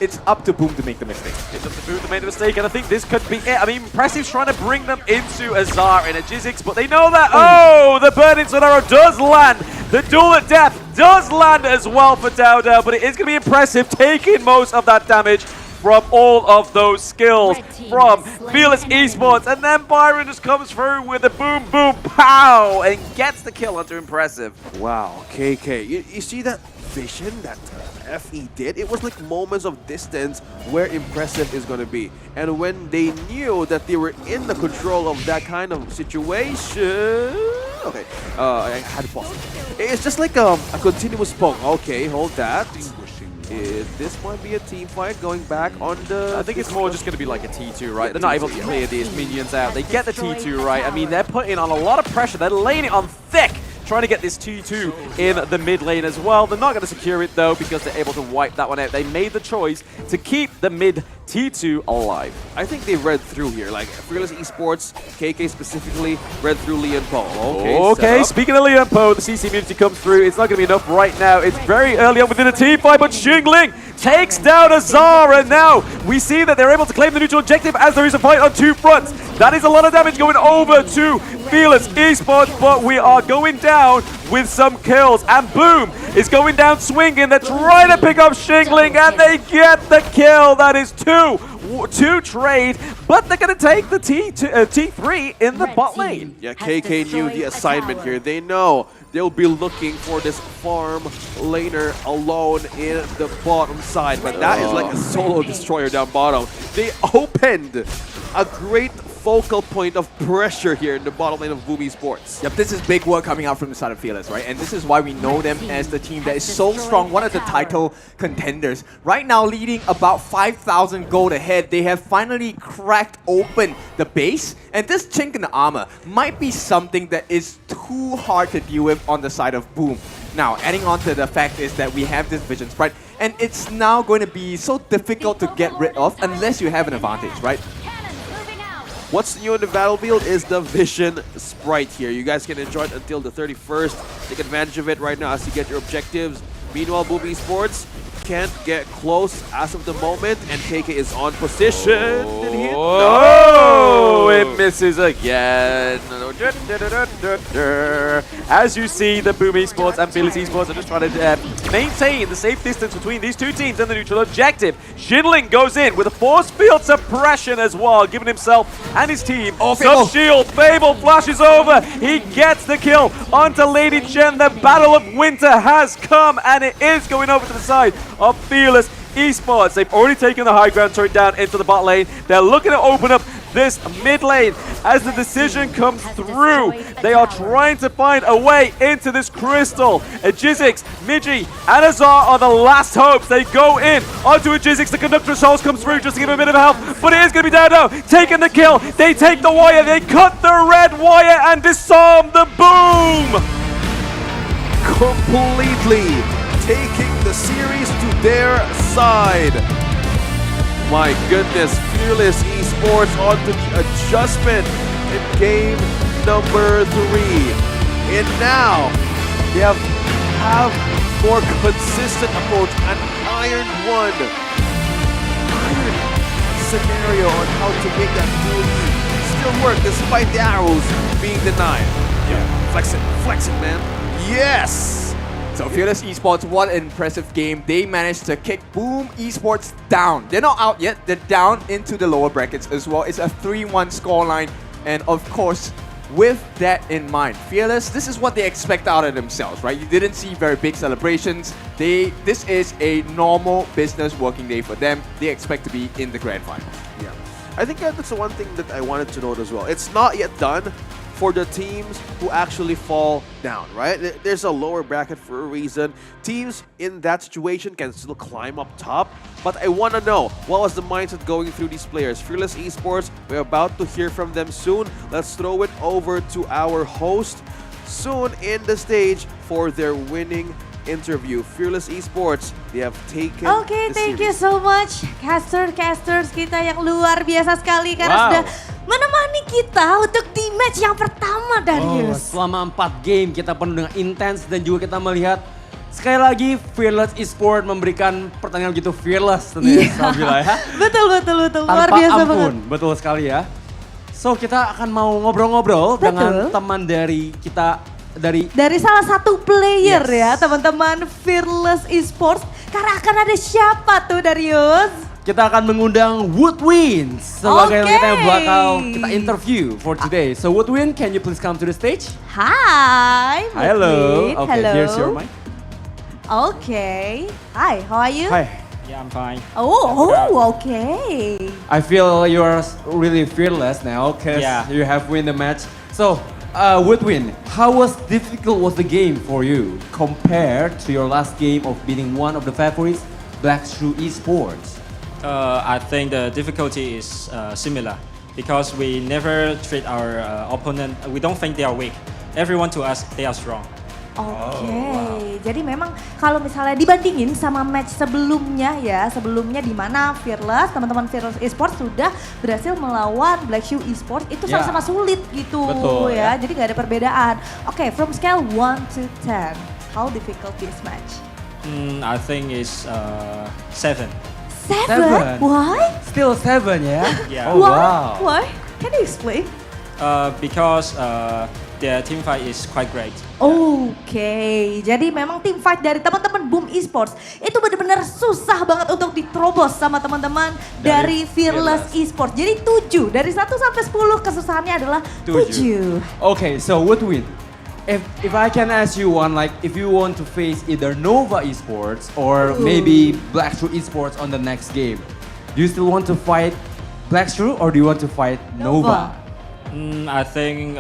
It's up to Boom to make the mistake. It's up to Boom to make the mistake, and I think this could be it. I mean, Impressive's trying to bring them into Azar and a Jizzix, but they know that. Oh, the Burning Sun arrow does land. The Duel at Death does land as well for Dodo, but it is going to be Impressive taking most of that damage from all of those skills from Fearless Esports. And then Byron just comes through with a boom, boom, pow, and gets the kill onto Impressive. Wow, KK. You see that vision that FE did? It was like moments of distance where Impressive is going to be. And when they knew that they were in the control of that kind of situation... Okay, I had to pause. It's just like a continuous poke. Okay, hold that. This might be a team fight going back on the... I think it's more just going to be like a T2, right? They're not able to clear these minions out. They get the T2, right? I mean, they're putting on a lot of pressure. They're laying it on thick, trying to get this T2 in the mid lane as well. They're not going to secure it, though, because they're able to wipe that one out. They made the choice to keep the mid T2 alive. I think they read through here. Like, Fearless Esports, KK specifically, read through Lee and Poe. Okay, speaking of Leon Poe, the CC immunity comes through. It's not going to be enough right now. It's very early on within the team fight, but Xingling takes down Azar, and now we see that they're able to claim the neutral objective as there is a fight on two fronts. That is a lot of damage going over to Fearless Esports, but we are going down with some kills, and Boom is going down swinging. They're trying to pick up Xingling, and they get the kill. That is two trade, but they're going to take the T3 in the bot lane. Yeah, KK knew the assignment here. They know they'll be looking for this farm laner alone in the bottom side, but that is like a solo destroyer down bottom. They opened a great focal point of pressure here in the bottom lane of Boom Esports. Yep, this is big work coming out from the side of Fearless, right? And this is why we know them as the team that is so strong, one of the title contenders. Right now, leading about 5,000 gold ahead, they have finally cracked open the base, and this chink in the armor might be something that is too hard to deal with on the side of Boom. Now, adding on to the fact is that we have this Vision Sprite, and it's now going to be so difficult to get rid of unless you have an advantage, right? What's new in the battlefield is the Vision Sprite here. You guys can enjoy it until the 31st. Take advantage of it right now as you get your objectives. Meanwhile, Boom Esports can't get close as of the moment, and KK is on position. Oh, it misses again. As you see, the Boom Esports and Fearless Esports are just trying to maintain the safe distance between these two teams and the neutral objective. Xingling goes in with a force field suppression as well, giving himself and his team some shield. Fable flashes over. He gets the kill onto Lady Chen. The Battle of Winter has come, and it is going over to the side of Fearless Esports. They've already taken the high ground turret down into the bot lane. They're looking to open up this mid lane as the decision comes through. They are trying to find a way into this crystal. Jizzix, Miji, and Azar are the last hopes. They go in onto a Jizzix. The Conductor's Souls comes through just to give him a bit of help, but it is going to be down now. Taking the kill. They take the wire. They cut the red wire and disarm the Boom. Completely taking the series to their side. My goodness, Fearless Esports onto the adjustment in game number 3. And now they have more consistent approach, an iron scenario on how to make that duel still work despite the arrows being denied. Yeah, flex it, man. Yes! So Fearless Esports, what an impressive game. They managed to kick Boom Esports down. They're not out yet, they're down into the lower brackets as well. It's a 3-1 scoreline, and of course, with that in mind, Fearless, this is what they expect out of themselves, right? You didn't see very big celebrations. This is a normal business working day for them. They expect to be in the grand finals. Yeah, I think that's the one thing that I wanted to note as well. It's not yet done for the teams who actually fall down, right? There's a lower bracket for a reason. Teams in that situation can still climb up top, but I want to know, what was the mindset going through these players? Fearless Esports, we're about to hear from them soon. Let's throw it over to our host soon in the stage for their winning interview. Fearless Esports, they have taken Oke, thank you so much casters kita yang luar biasa sekali karena sudah menemani kita untuk di match yang pertama, Darius. Selama 4 game kita penuh dengan intens dan juga kita melihat sekali lagi Fearless Esports memberikan pertandingan begitu fearless tentunya Sabila ya. Betul. Luar biasa banget. Betul sekali ya. So kita akan mau ngobrol-ngobrol dengan teman dari kita dari salah satu player ya teman-teman Fearless Esports. Karena akan ada siapa tuh, Darius? Kita akan mengundang Woodwind sebagai kita yang bakal kita interview for today. So Woodwind, can you please come to the stage? Hi, Woodwind. Hello. Okay, hello. here's your mic. Okay. Hi, how are you? Hi. Yeah, I'm fine. Oh, okay. I feel you are really fearless now because you have win the match. So, Woodwind, how difficult was the game for you compared to your last game of being one of the favorites Black Shoe Esports? I think the difficulty is similar because we never treat our opponent. We don't think they are weak. Everyone to us they are strong. Oke, jadi memang kalau misalnya dibandingin sama match sebelumnya ya, sebelumnya di mana Fearless, teman-teman Fearless Esports sudah berhasil melawan Black Shoe Esports, itu sama-sama sulit gitu. Betul, ya, jadi nggak ada perbedaan. Oke, from scale 1 to 10, how difficult this match? I think it's 7. 7? Why? Still 7 ya? Yeah. Oh, wow. Why? Can you explain? Because their team fight is quite great. Oke, jadi memang tim fight dari teman-teman Boom Esports itu benar-benar susah banget untuk diterobos sama teman-teman dari Fearless Esports. Jadi 7, dari 1 sampai 10 kesusahannya adalah 7. Okay, so Woodwin, if I can ask you one, like if you want to face either Nova Esports or maybe Black Shoe Esports on the next game, do you still want to fight Black Shoe or do you want to fight Nova? I think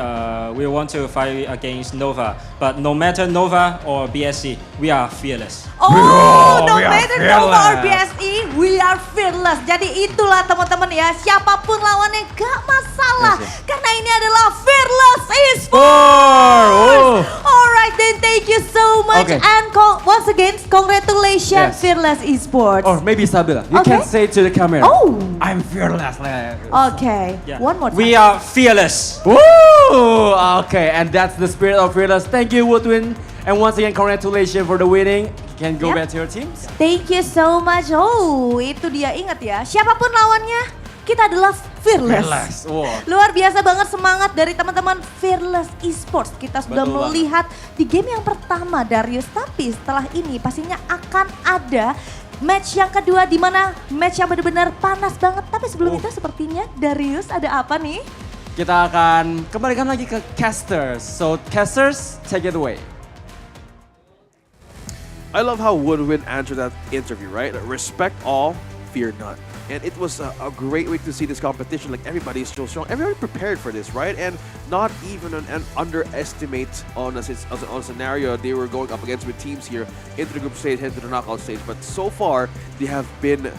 we want to fight against Nova, but no matter Nova or BSC, we are fearless. No matter Nova or BSE, we are fearless. Jadi itulah teman-teman ya, siapapun lawannya gak masalah. Karena ini adalah Fearless Esports. Alright then, thank you so much. And once again, congratulations Fearless Esports. Or maybe Sabila, you can say to the camera, I'm fearless. Okay, one more time. We are fearless. Woo! Okay, and that's the spirit of Fearless. Thank you, Woodwin. And once again, congratulations for the winning. You can go back to your teams. Thank you so much. Oh, itu dia, ingat ya. Siapapun lawannya, kita adalah Fearless. Luar biasa banget semangat dari teman-teman Fearless Esports. Kita sudah melihat di game yang pertama, Darius. Tapi setelah ini pastinya akan ada match yang kedua, di mana match yang benar-benar panas banget. Tapi sebelum itu sepertinya Darius ada apa nih? Kita akan kembalikan lagi ke casters. So casters, take it away. I love how Woodwin answered that interview, right? Respect all, fear none. And it was a great week to see this competition. Like, everybody is so strong. Everybody prepared for this, right? And not even an underestimate on a scenario they were going up against with teams here into the group stage, into the knockout stage. But so far, they have been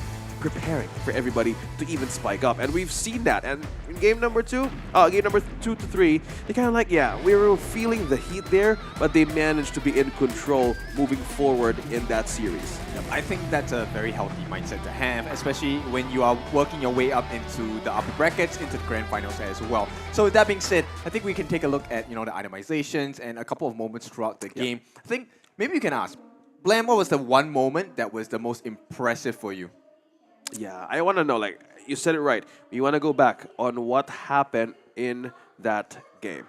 preparing for everybody to even spike up, and we've seen that. And in game number 2 to 3, they kind of like, we were feeling the heat there, but they managed to be in control moving forward in that series. I think that's a very healthy mindset to have, especially when you are working your way up into the upper brackets, into the grand finals as well. So with that being said, I think we can take a look at the itemizations and a couple of moments throughout the game. I think maybe you can ask, Blam, what was the one moment that was the most impressive for you? Yeah, I want to know, like, you said it right. We want to go back on what happened in that game.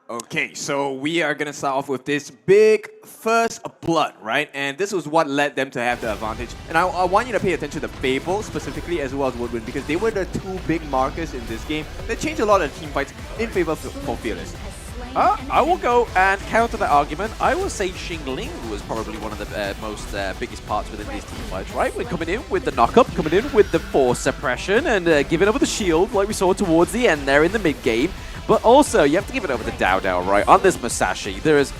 Okay, so we are going to start off with this big first blood, right? And this was what led them to have the advantage. And I want you to pay attention to Fable specifically as well as Woodwin, because they were the two big markers in this game that changed a lot of team fights in favor for Fearless. I will go and counter that argument. I will say Xingling was probably one of the most biggest parts within these team fights, right? We're coming in with the knock-up, coming in with the force suppression, and giving over the shield like we saw towards the end there in the mid-game. But also, you have to give it over to Dao Dao, right? On this Musashi, there is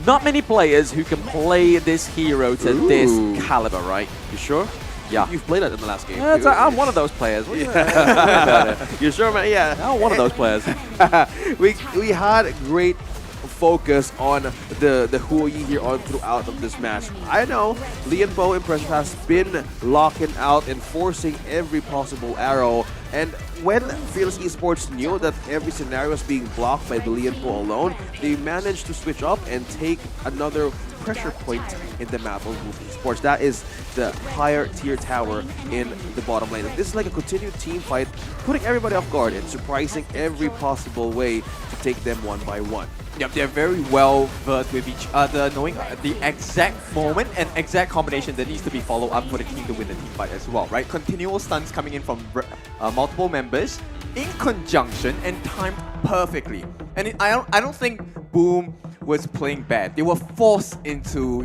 not many players who can play this hero to this caliber, right? You sure? Yeah. You've played that in the last game. I'm one of those players. You sure, man? Yeah. I'm one of those players. we had great focus on the Huoyi here on throughout of this match. I know Lian Bo Impressive has been locking out and forcing every possible arrow. And when Fearless Esports knew that every scenario was being blocked by the Lian Bo alone, they managed to switch up and take another pressure point in the map of Boom Esports. That is the higher tier tower in the bottom lane. And this is like a continued team fight, putting everybody off guard and surprising every possible way to take them one by one. Yep, they're very well versed with each other, knowing the exact moment and exact combination that needs to be followed up for the team to win the team fight as well, right? Continual stunts coming in from multiple members in conjunction and timed perfectly. And I don't think Boom was playing bad. They were forced into,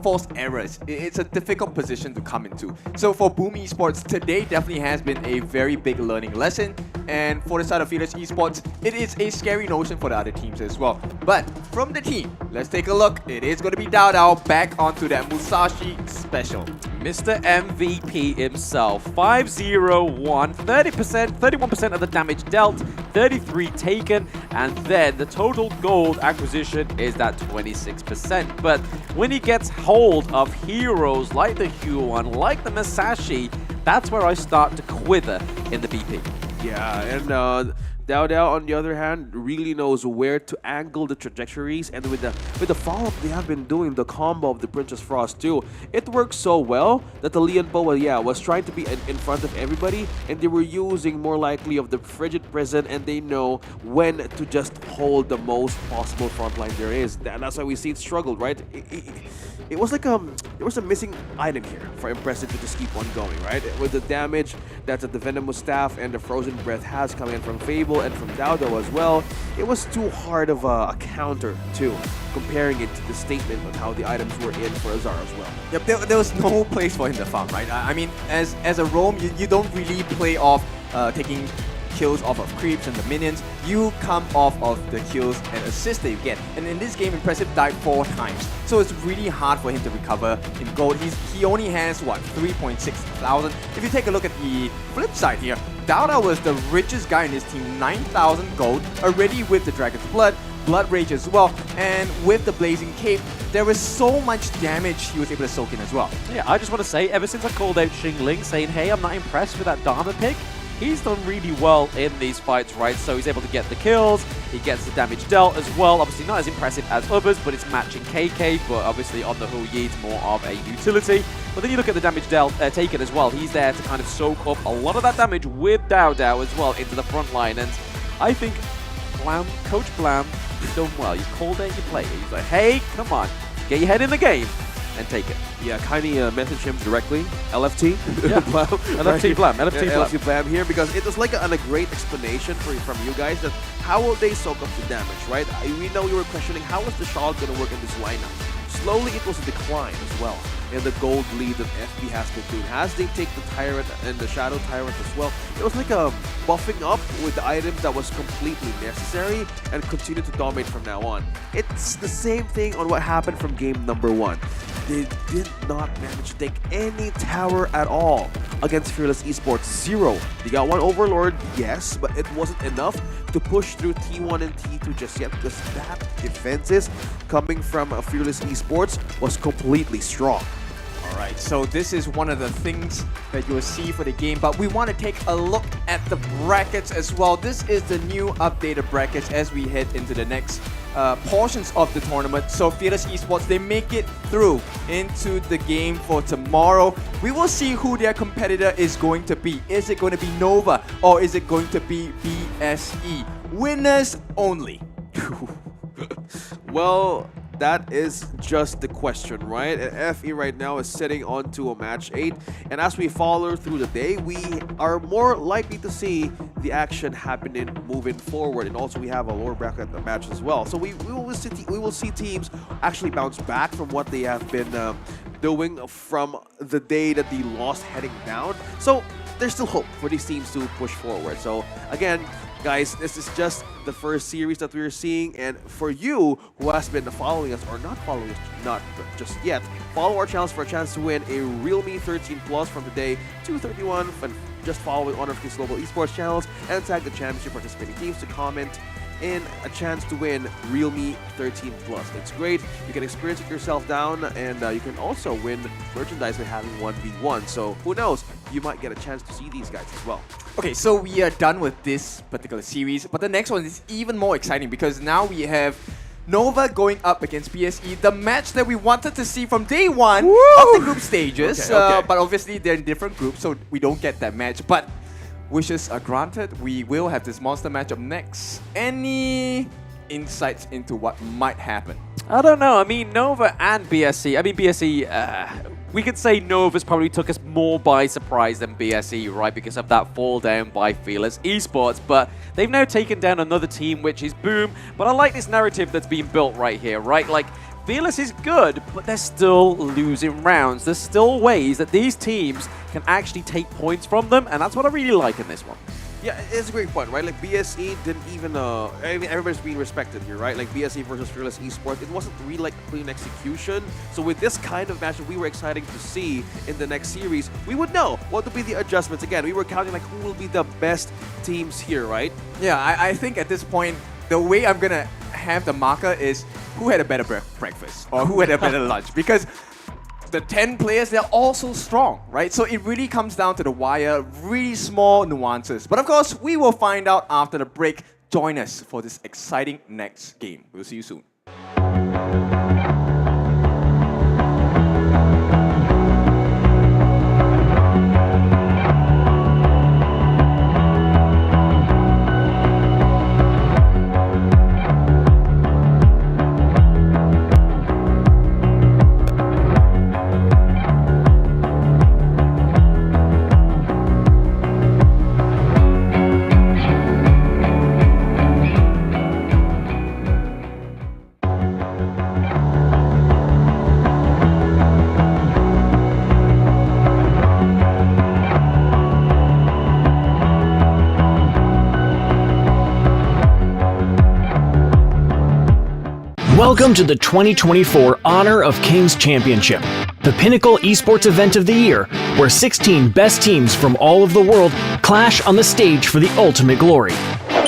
forced errors. It's a difficult position to come into. So for Boom Esports, today definitely has been a very big learning lesson. And for the side of Fearless Esports, it is a scary notion for the other teams as well. But from the team, let's take a look. It is going to be Dao Dao back onto that Musashi special. Mr. MVP himself, 5-0-1, 31% of the damage dealt, 33 taken, and then the total gold acquisition is that 26%. But when he gets hold of heroes like the Huan, like the Masashi, that's where I start to quiver in the BP. Yeah, and Dao Dao, on the other hand, really knows where to angle the trajectories, and with the follow-up they have been doing, the combo of the Princess Frost too, it works so well that the Leon Po, was trying to be in front of everybody, and they were using more likely of the Frigid Prison, and they know when to just hold the most possible front line there is. And that's why we see it struggled, right? It was like there was a missing item here for Impressive to just keep on going, right? With the damage that the Venomous Staff and the Frozen Breath has coming in from Fable and from Dao Dao as well, it was too hard of a counter too, comparing it to the statement on how the items were in for Azar as well. Yep, there was no place for him to farm, right? I mean, as a roam, you don't really play off taking kills off of creeps and the minions. You come off of the kills and assists that you get. And in this game, Impressive died 4 times. So it's really hard for him to recover in gold. He only has, 3.6 thousand. If you take a look at the flip side here, Dao Dao was the richest guy in his team, 9,000 gold, already with the Dragon's Blood, Blood Rage as well, and with the Blazing Cape, there was so much damage he was able to soak in as well. Yeah, I just want to say, ever since I called out Xing Ling saying, hey, I'm not impressed with that Dharma pick, he's done really well in these fights, right? So he's able to get the kills, he gets the damage dealt as well. Obviously not as impressive as others, but it's matching KK, but obviously on the Hu Yi, it's more of a utility. But then you look at the damage dealt, taken as well. He's there to kind of soak up a lot of that damage with Dao Dao as well into the front line. And I think Coach Blam has done well. He's called out your player. He's like, hey, come on, get your head in the game and take it. Yeah, kindly message him directly. LFT. Yeah. Blam. LFT Blam. LFT Blam here, because it was like a great explanation from you guys that how will they soak up the damage, right? We know you were questioning how is the Shard going to work in this lineup. Slowly it was a decline as well in the gold lead that FB has been doing. As they take the Tyrant and the Shadow Tyrant as well, it was like a buffing up with the items that was completely necessary and continue to dominate from now on. It's the same thing on what happened from game number 1. They did not manage to take any tower at all against Fearless Esports. 0. They got one Overlord, yes, but it wasn't enough to push through T1 and T2 just yet, because that defenses coming from Fearless Esports was completely strong. Alright, so this is one of the things that you will see for the game, but we want to take a look at the brackets as well. This is the new updated brackets as we head into the next portions of the tournament. So Fearless Esports, they make it through into the game for tomorrow. We will see who their competitor is going to be. Is it going to be Nova or is it going to be BSE? Winners only. Well, that is just the question, right? And FE right now is sitting onto a match 8, and as we follow through the day, we are more likely to see the action happening moving forward, and also we have a lower bracket match as well. So we will see teams actually bounce back from what they have been doing from the day that they lost heading down. So there's still hope for these teams to push forward. So again, guys, this is just the first series that we're seeing, and for you who has been following us or not following us, not just yet, follow our channels for a chance to win a Realme 13 Plus from today to 31, and just follow one of these global esports channels and tag the championship participating teams to comment in a chance to win Realme 13 Plus. It's great. You can experience it yourself down, and you can also win merchandise by having 1v1. So who knows? You might get a chance to see these guys as well. Okay, so we are done with this particular series, but the next one is even more exciting because now we have Nova going up against BSE, the match that we wanted to see from day 1 of the group stages. Okay. But obviously they're in different groups, so we don't get that match. But wishes are granted. We will have this monster match up next. Any insights into what might happen? I don't know. I mean, Nova and BSE. I mean, BSE we could say Nova's probably took us more by surprise than BSE, right? Because of that fall down by Fearless Esports. But they've now taken down another team, which is Boom. But I like this narrative that's being built right here, right? Like, Fearless is good, but they're still losing rounds. There's still ways that these teams can actually take points from them, and that's what I really like in this one. Yeah, it's a great point, right? Like BSE didn't even, I mean, everybody's being respected here, right? Like BSE versus Fearless Esports, it wasn't really like clean execution. So with this kind of matchup, we were excited to see in the next series, we would know what would be the adjustments. Again, we were counting like who will be the best teams here, right? Yeah, I think at this point, the way I'm gonna have the marker is who had a better breakfast or who had a better lunch, because the 10 players, they're all so strong, right? So it really comes down to the wire, really small nuances. But of course, we will find out after the break. Join us for this exciting next game. We'll see you soon. Welcome to the 2024 Honor of Kings Championship, the pinnacle esports event of the year, where 16 best teams from all of the world clash on the stage for the ultimate glory.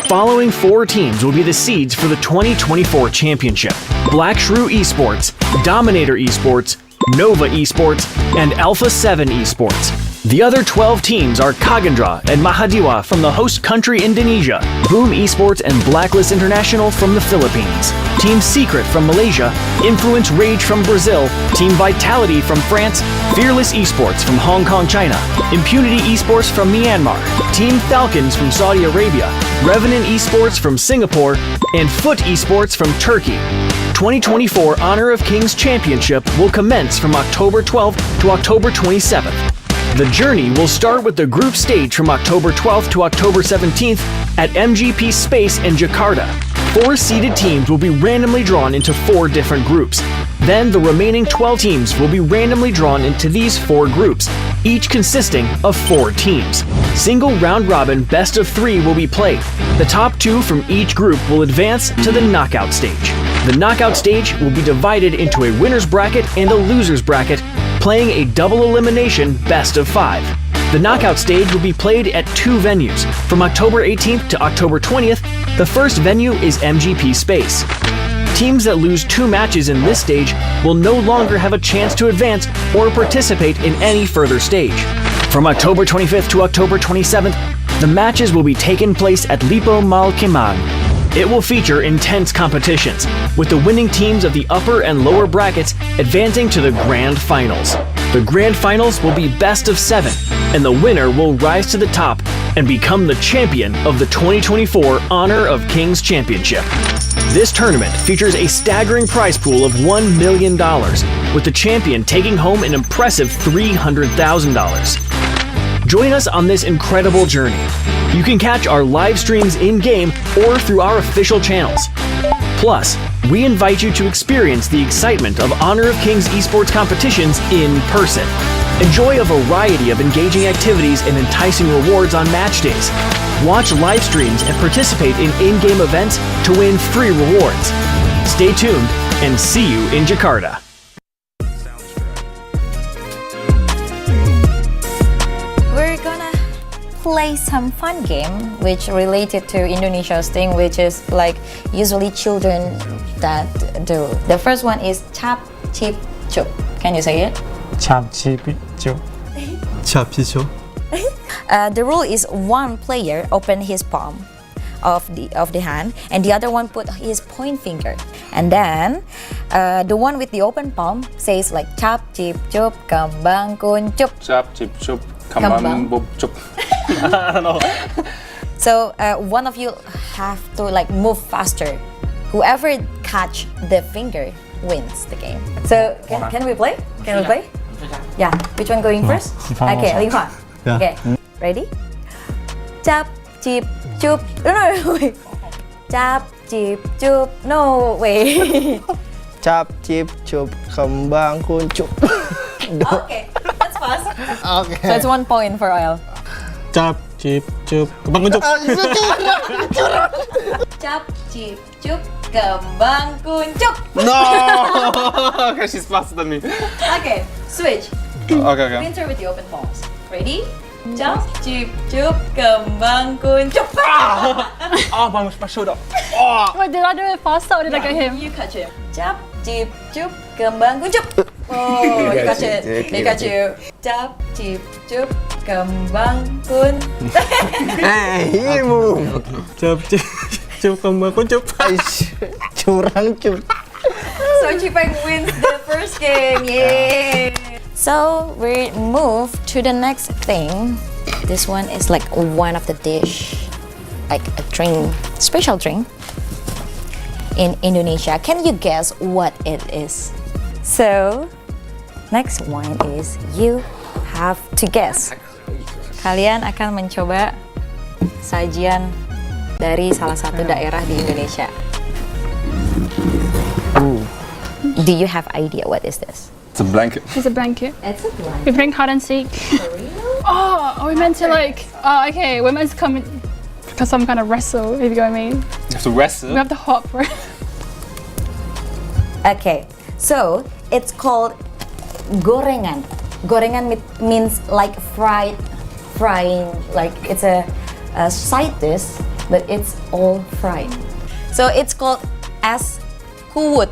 Following 4 teams will be the seeds for the 2024 championship: Black Shrew Esports, Dominator Esports, Nova Esports, and Alpha 7 Esports. The other 12 teams are Kagendra and Mahadiwa from the host country Indonesia, Boom Esports and Blacklist International from the Philippines, Team Secret from Malaysia, Influence Rage from Brazil, Team Vitality from France, Fearless Esports from Hong Kong, China, Impunity Esports from Myanmar, Team Falcons from Saudi Arabia, Revenant Esports from Singapore, and Foot Esports from Turkey. 2024 Honor of Kings Championship will commence from October 12th to October 27th. The journey will start with the group stage from October 12th to October 17th at MGP Space in Jakarta. 4 seeded teams will be randomly drawn into 4 different groups. Then the remaining 12 teams will be randomly drawn into these 4 groups, each consisting of 4 teams. Single round robin best of 3 will be played. The top 2 from each group will advance to the knockout stage. The knockout stage will be divided into a winner's bracket and a loser's bracket, playing a double elimination best of 5. The knockout stage will be played at 2 venues. From October 18th to October 20th, the first venue is MGP Space. Teams that lose 2 matches in this stage will no longer have a chance to advance or participate in any further stage. From October 25th to October 27th, the matches will be taking place at Lipo Malkemang. It will feature intense competitions, with the winning teams of the upper and lower brackets advancing to the Grand Finals. The Grand Finals will be best of 7, and the winner will rise to the top and become the champion of the 2024 Honor of Kings Championship. This tournament features a staggering prize pool of $1 million, with the champion taking home an impressive $300,000. Join us on this incredible journey. You can catch our live streams in-game or through our official channels. Plus, we invite you to experience the excitement of Honor of Kings esports competitions in person. Enjoy a variety of engaging activities and enticing rewards on match days. Watch live streams and participate in in-game events to win free rewards. Stay tuned and see you in Jakarta. We're gonna play some fun game which related to Indonesia's thing, which is like usually children that do. The first one is chap chip chup. Can you say it? Chap chip chup. Chap chip chup. The rule is one player open his palm of the hand, and the other one put his point finger, and then the one with the open palm says like chap chip chup kambang kuncup. Chap chip chup kambang bub chup. I don't know. So one of you have to like move faster. Whoever catch the finger wins the game. So can we play? Can we play? Yeah, which one going first? Okay, Linfa. Yeah. Okay, ready? Chap, chip, chup. No, wait. Chap, chip, chup. No, wait. Cap, cip, cup, kembang kuncup. Okay, that's fast. Okay. So it's 1 point for Oil. Cap, cip, cup, kembang kuncup. Chap, chip, chup, kembang kuncup. No! Okay, she's faster than me. Okay, switch. Okay. Winter with the open palms. Ready? Chap, chip, chup, kembang kuncup. Oh, my shoulder. Wait, did I do it faster or did I get him? You catch him. Chap, chip, chup, kembang kuncup. Oh, you catch it. He catch you. Chap, chip, chup, kembang kun. Hey, Ibu. Cap, cip, cup, kembang kuncup. Curang, cup. So Chipeng wins the first game. Yay! So we move to the next thing. This one is like one of the dish, like a drink, special drink in Indonesia. Can you guess what it is? So next one is you have to guess. Kalian akan mencoba sajian dari salah satu daerah di Indonesia. Do you have idea what is this? It's a blanket. It's a blanket. It's a blanket. We bring hide and seek. Oh, are we meant to like? Oh, okay. We're meant to come for some kind of wrestle. If you know what I mean. You have to wrestle? We have to hop for it. Okay, so it's called gorengan. Gorengan means like frying. Like it's a side dish, but it's all fried. So it's called es kuwut.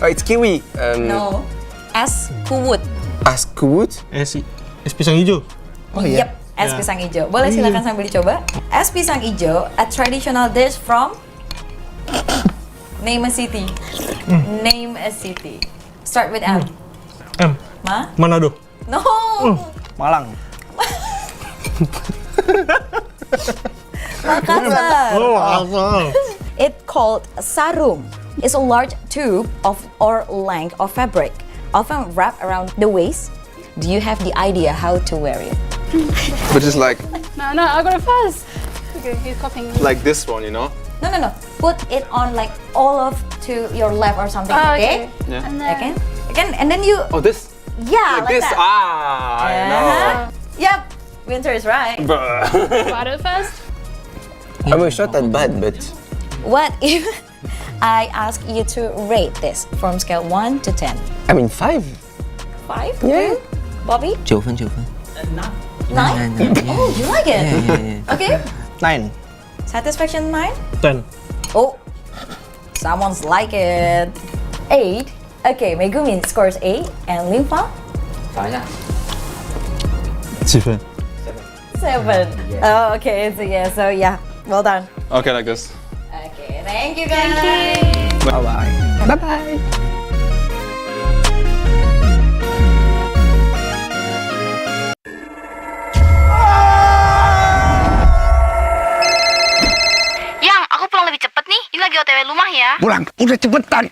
Oh, it's kiwi. No, es kuwut. As kuwut? Es pisang hijau. Oh iya. Yep, es pisang hijau. Boleh silakan sambil dicoba. Es pisang hijau, a traditional dish from name a city. Name a city. Start with M. M. Manado. No. Malang. Makassar. Oh, Makassar. It's called sarung. It's a large tube or length of fabric, often wrapped around the waist. Do you have the idea how to wear it? But just like No, I got it first. Okay, he's copying me. like this one, you know? No. Put it on like all of to your left or something. Oh, okay. Yeah. And then Again, and then you. Oh, this? Yeah, like this? that. I know. Yep. Winter is right. got it first. I was not that bad, but What if I ask you to rate this from scale 1 to 10? I mean 5. 5? Yeah. Bobby? 9 分. 9? Nine. Oh, you like it? Yeah. Okay. 9. Satisfaction 9? 10. Oh, someone's like it. 8. Okay, Megumi scores 8. And Limfa? 7 分. 7. Oh, okay. So yeah, well done. Okay, like this. Okay, thank you guys. Bye-bye. Bye-bye. Yang, aku pulang lebih cepet nih. Ini lagi OTW rumah ya. Pulang, udah cepetan.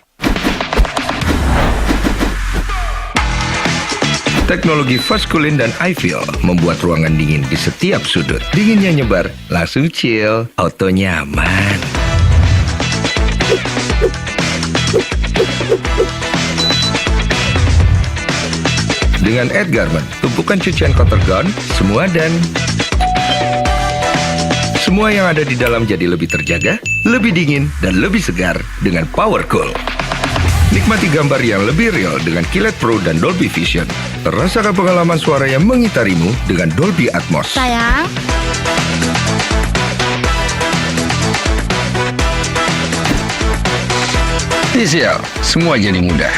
Teknologi Fast Cooling dan iFeel membuat ruangan dingin di setiap sudut. Dinginnya nyebar, langsung chill, auto nyaman. Dengan Ed Garment, tumpukan cucian kotor gone, semua yang ada di dalam jadi lebih terjaga, lebih dingin, dan lebih segar dengan Power Cool. Nikmati gambar yang lebih real dengan Kilet Pro dan Dolby Vision. Rasakan pengalaman suara yang mengitarimu dengan Dolby Atmos. Sayang. TCL, semua jadi mudah.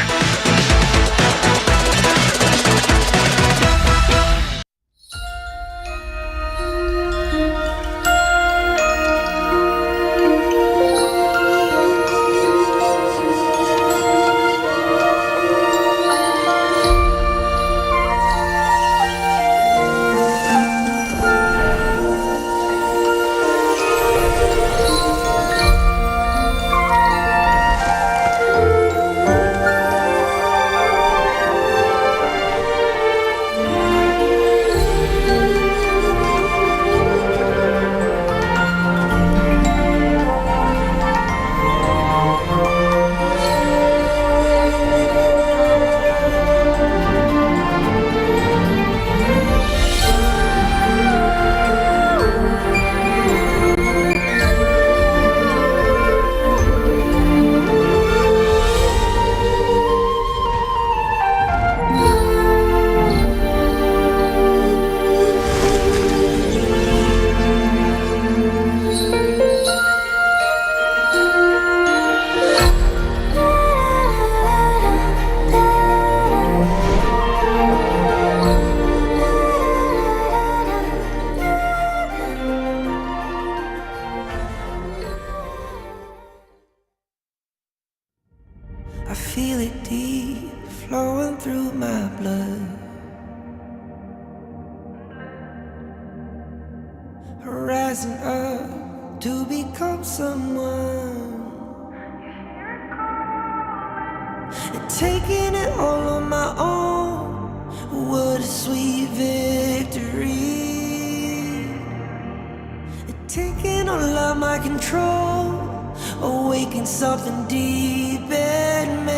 I feel it deep flowing through my blood. Rising up to become someone, and taking it all on my own. What a sweet victory. And taking all of my control, awaken something deep in me.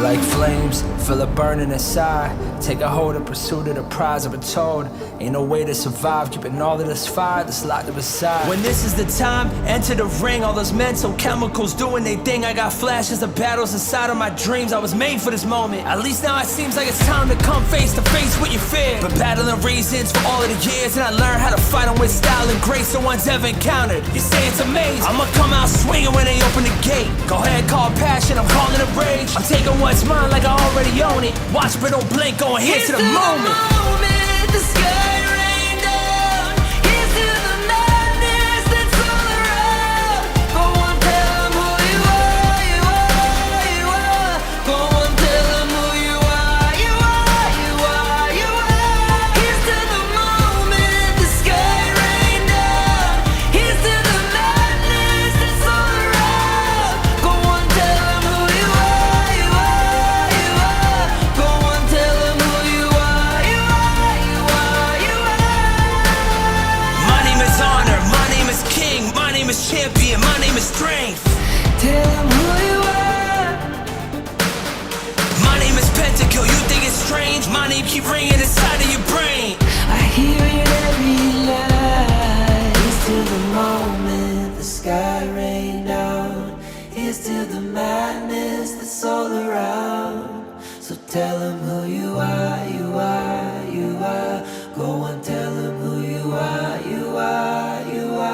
Like flames, feel it burning inside. Take a hold in pursuit of the prize. I've been told ain't no way to survive, keeping all of this fire that's locked up inside. When this is the time, enter the ring. All those mental chemicals doing they thing. I got flashes of battles inside of my dreams. I was made for this moment. At least now it seems like it's time to come face to face with your fear. Been battling reasons for all of the years, and I learned how to fight them with style and grace no one's ever encountered. You say it's amazing, I'ma come out swinging when they open the gate. Go ahead, call passion, I'm calling it rage. I'm taking what's mine like I already own it. Watch but don't blink, going here to the moment. The sky rain down. Here's to the madness that's all around. Go on, tell them who you are, you are, you are. Go on, tell them who you are, you are, you are, you are. Here's to the moment, the sky rain down. Here's to the madness that's all around. Go on, tell them who you are, you are, you are. Go on, tell them who you are, you are, you are, you are. My name is honor, my name is king, my name is champion, my name is strength. Tell them who you are. My name is Pentakill, you think it's strange? My name keep ringing inside of your brain. I hear it every night. Here's to the moment the sky rain down. Here's to the madness that's all around. So tell them who you are, you are, you are. Go on, tell them who you are, you are, you are.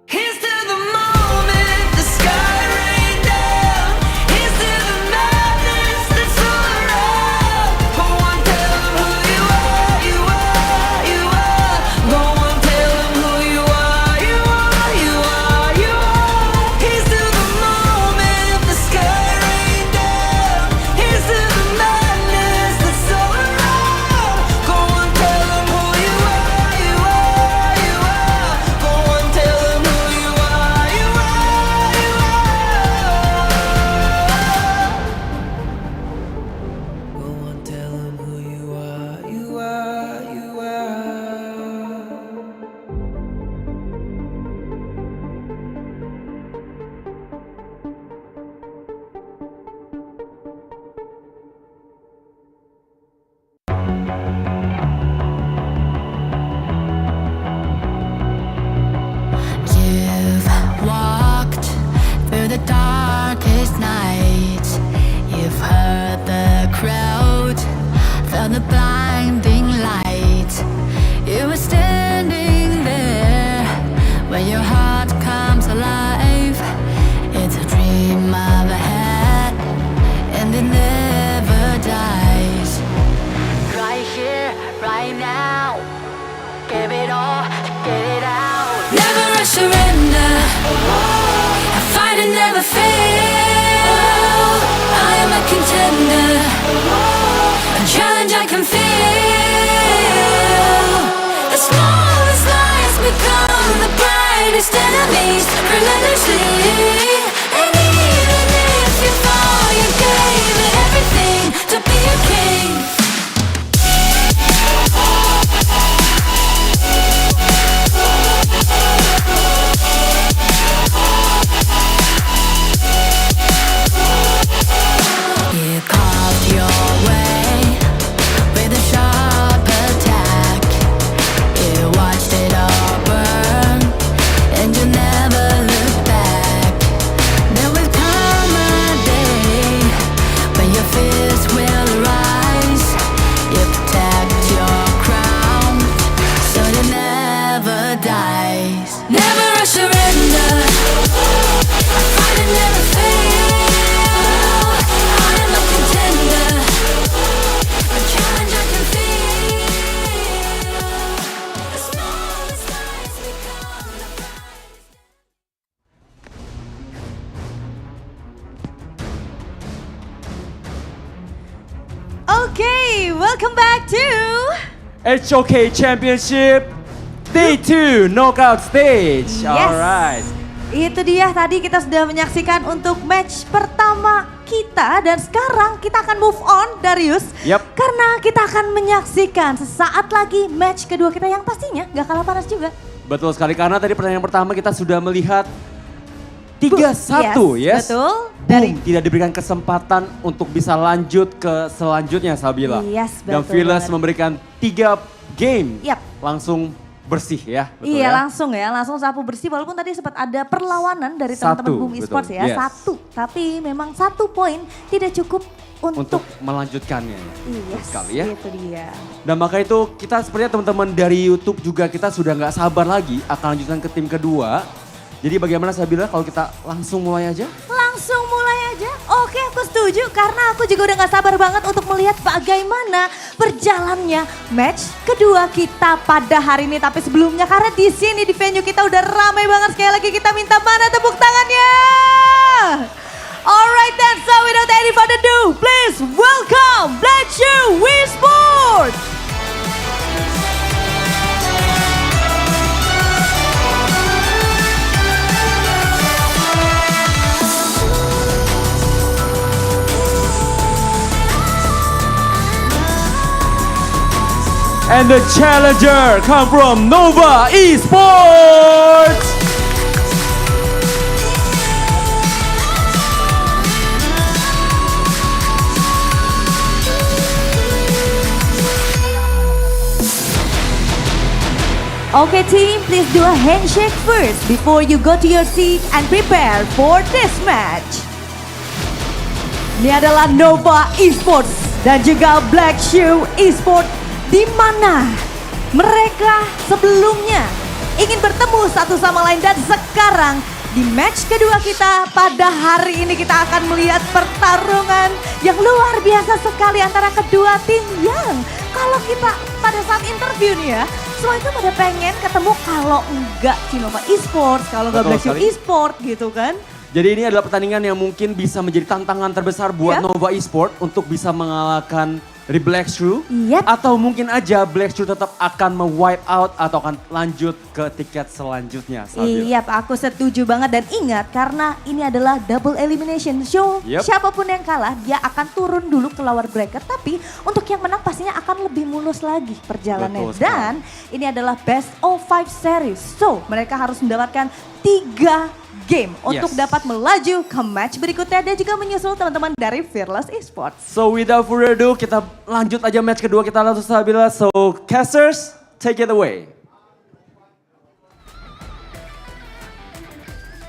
Here's to the moment the sky rain down. Here's to the madness that's all around. Go on, tell them who you are, you are, you are. Go on, tell them who you are, you are, you are, you are. Here's to the moment the sky rain down. Here's to the madness that's all around. Go on, tell them who you are, you are, you are. Go on, tell them who you are, you are, you are. Go on, tell them who you are, you are, you are. You've walked through the darkest night. You've heard the crowd, felt the blinding light. You were standing there where your heart comes alive. It's a dream of a hat, and it never dies. Right here, right now, give it all, get it out. Never a surrender. I fight and never fail. I am a contender. A challenge I can feel. The smallest lies become the brightest enemies. Relentlessly. And even if you fall, you gave it everything to be a king. You carved your way with a sharp attack. You watched it all burn, and you never looked back. There will come a day when your fears will arise. You protect your crown, so it never dies. Never a surrender. I fight and never fail. I am a contender. A challenge I can feel. The smallest lies become the welcome back to HOK Championship Day 2 Knockout Stage. Yes. Alright. Itu dia tadi kita sudah menyaksikan untuk match pertama kita dan sekarang kita akan move on Darius. Yap. Karena kita akan menyaksikan sesaat lagi match kedua kita yang pastinya gak kalah panas juga. Betul sekali karena tadi pertandingan pertama kita sudah melihat 3-1 yes. Betul. Boom, tidak diberikan kesempatan untuk bisa lanjut ke selanjutnya Sabila. Yes, dan betul Fearless banget. memberikan 3 game. Yap. Langsung bersih ya. Betul Iya ya? langsung sapu bersih walaupun tadi sempat ada perlawanan dari Satu, teman-teman Boom betul. Esports ya. Yes. 1, tapi memang 1 poin tidak cukup untuk melanjutkannya. Yes, sekali ya. itu dia. Dan maka itu kita sepertinya teman-teman dari YouTube juga kita sudah nggak sabar lagi akan lanjutkan ke tim kedua. Jadi bagaimana Sabila kalau kita langsung mulai aja? Langsung mulai aja. Oke, aku setuju karena aku juga udah gak sabar banget untuk melihat bagaimana berjalannya match kedua kita pada hari ini. Tapi sebelumnya karena di sini di venue kita udah ramai banget, sekali lagi kita minta mana tepuk tangannya. Alright then, so without any further ado, please welcome Black Shoe Esports. And the challenger come from Nova Esports. Okay team, please do a handshake first before you go to your seat and prepare for this match. Ini adalah Nova Esports dan juga Black Shoe Esports di mana mereka sebelumnya ingin bertemu satu sama lain dan sekarang di match kedua kita pada hari ini kita akan melihat pertarungan yang luar biasa sekali antara kedua tim yang kalau kita pada saat interview nih ya semua itu pada pengen ketemu kalau enggak si Nova Esports, kalau enggak Black Shoe Esports gitu kan. Jadi ini adalah pertandingan yang mungkin bisa menjadi tantangan terbesar buat Nova Esports untuk bisa mengalahkan dari Black Shoe. Atau mungkin aja Black Shoe tetap akan me-wipe out atau akan lanjut ke tiket selanjutnya. Iya, aku setuju banget dan ingat karena ini adalah double elimination show. Siapapun yang kalah dia akan turun dulu ke lower bracket. Tapi untuk yang menang pastinya akan lebih mulus lagi perjalanannya. Dan ini adalah best of 5 series. So mereka harus mendapatkan 3 game untuk dapat melaju ke match berikutnya dan juga menyusul teman-teman dari Fearless Esports. So without further ado kita lanjut aja match kedua kita langsung Sabila. So casters take it away.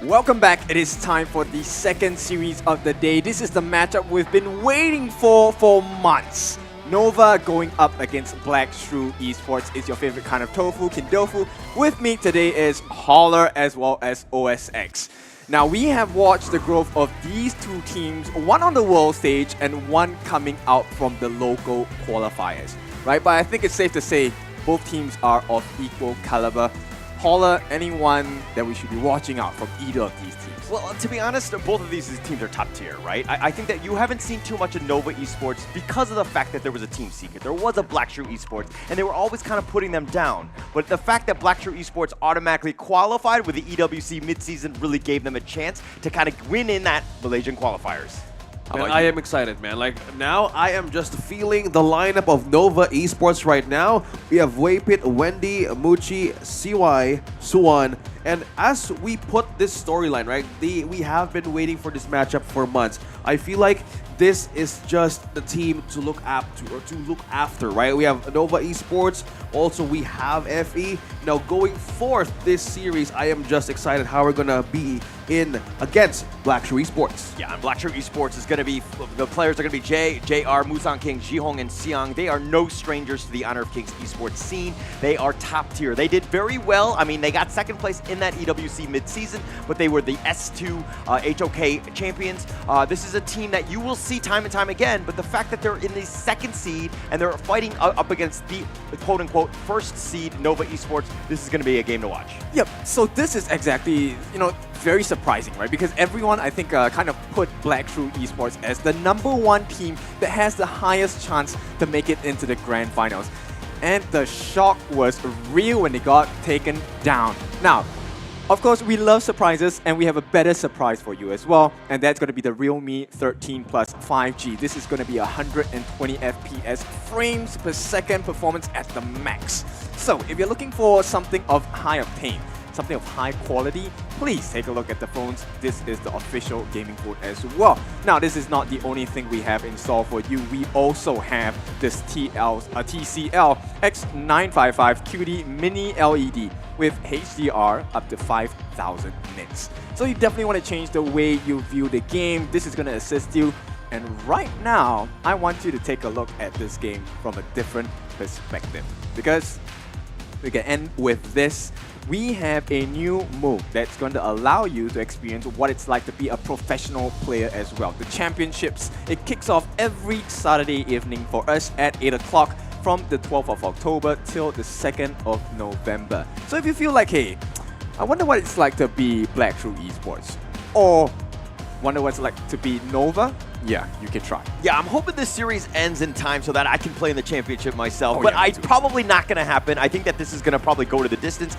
Welcome back. It is time for the second series of the day. This is the matchup we've been waiting for months. Nova going up against Black Shoe Esports is your favorite kind of tofu, Kindofu. With me today is Holler as well as OSX. Now we have watched the growth of these two teams, one on the world stage and one coming out from the local qualifiers, right? But I think it's safe to say both teams are of equal caliber. Holler, anyone that we should be watching out from either of these teams? Well, to be honest, both of these teams are top tier, right? I think that you haven't seen too much of Nova Esports because of the fact that there was a team secret. There was a Black Shoe Esports, and they were always kind of putting them down. But the fact that Black Shoe Esports automatically qualified with the EWC midseason really gave them a chance to kind of win in that Malaysian qualifiers. Man, I am excited, man. Like, now I am just feeling the lineup of Nova Esports right now. We have Waypit, Wendy, Muchi, CY, Suwon. And as we put this storyline, right, we have been waiting for this matchup for months. I feel like this is just the team to look up to or to look after, right? We have Nova Esports, also we have FE. Now going forth this series, I am just excited how we're gonna be in against Black Shoe Esports. Yeah, and Black Shoe Esports is going to be, the players are going to be Jay, JR, Musang King, Jihong, and Siang. They are no strangers to the Honor of Kings esports scene. They are top tier. They did very well. I mean, they got second place in that EWC mid-season, but they were the S2 HOK champions. This is a team that you will see time and time again, but the fact that they're in the second seed and they're fighting up against the quote-unquote first seed Nova Esports, this is going to be a game to watch. Yep, so this is exactly, very surprising, right? Because everyone, I think, kind of put Blackthrough Esports as the #1 team that has the highest chance to make it into the grand finals. And the shock was real when they got taken down. Now, of course, we love surprises, and we have a better surprise for you as well, and that's going to be the Realme 13 Plus 5G. This is going to be 120 FPS frames per second performance at the max. So, if you're looking for something of high octane, something of high quality, please take a look at the phones. This is the official gaming phone as well. Now, this is not the only thing we have in store for you. We also have this TCL X955 QD Mini LED with HDR up to 5,000 nits. So you definitely want to change the way you view the game. This is going to assist you. And right now, I want you to take a look at this game from a different perspective. Because we can end with this. We have a new move that's going to allow you to experience what it's like to be a professional player as well. The championships, it kicks off every Saturday evening for us at 8 o'clock from the 12th of October till the 2nd of November. So if you feel like, hey, I wonder what it's like to be Blackthrough Esports, or wonder what it's like to be Nova, yeah, you can try. Yeah, I'm hoping this series ends in time so that I can play in the championship myself, but it's probably not going to happen. I think that this is going to probably go to the distance.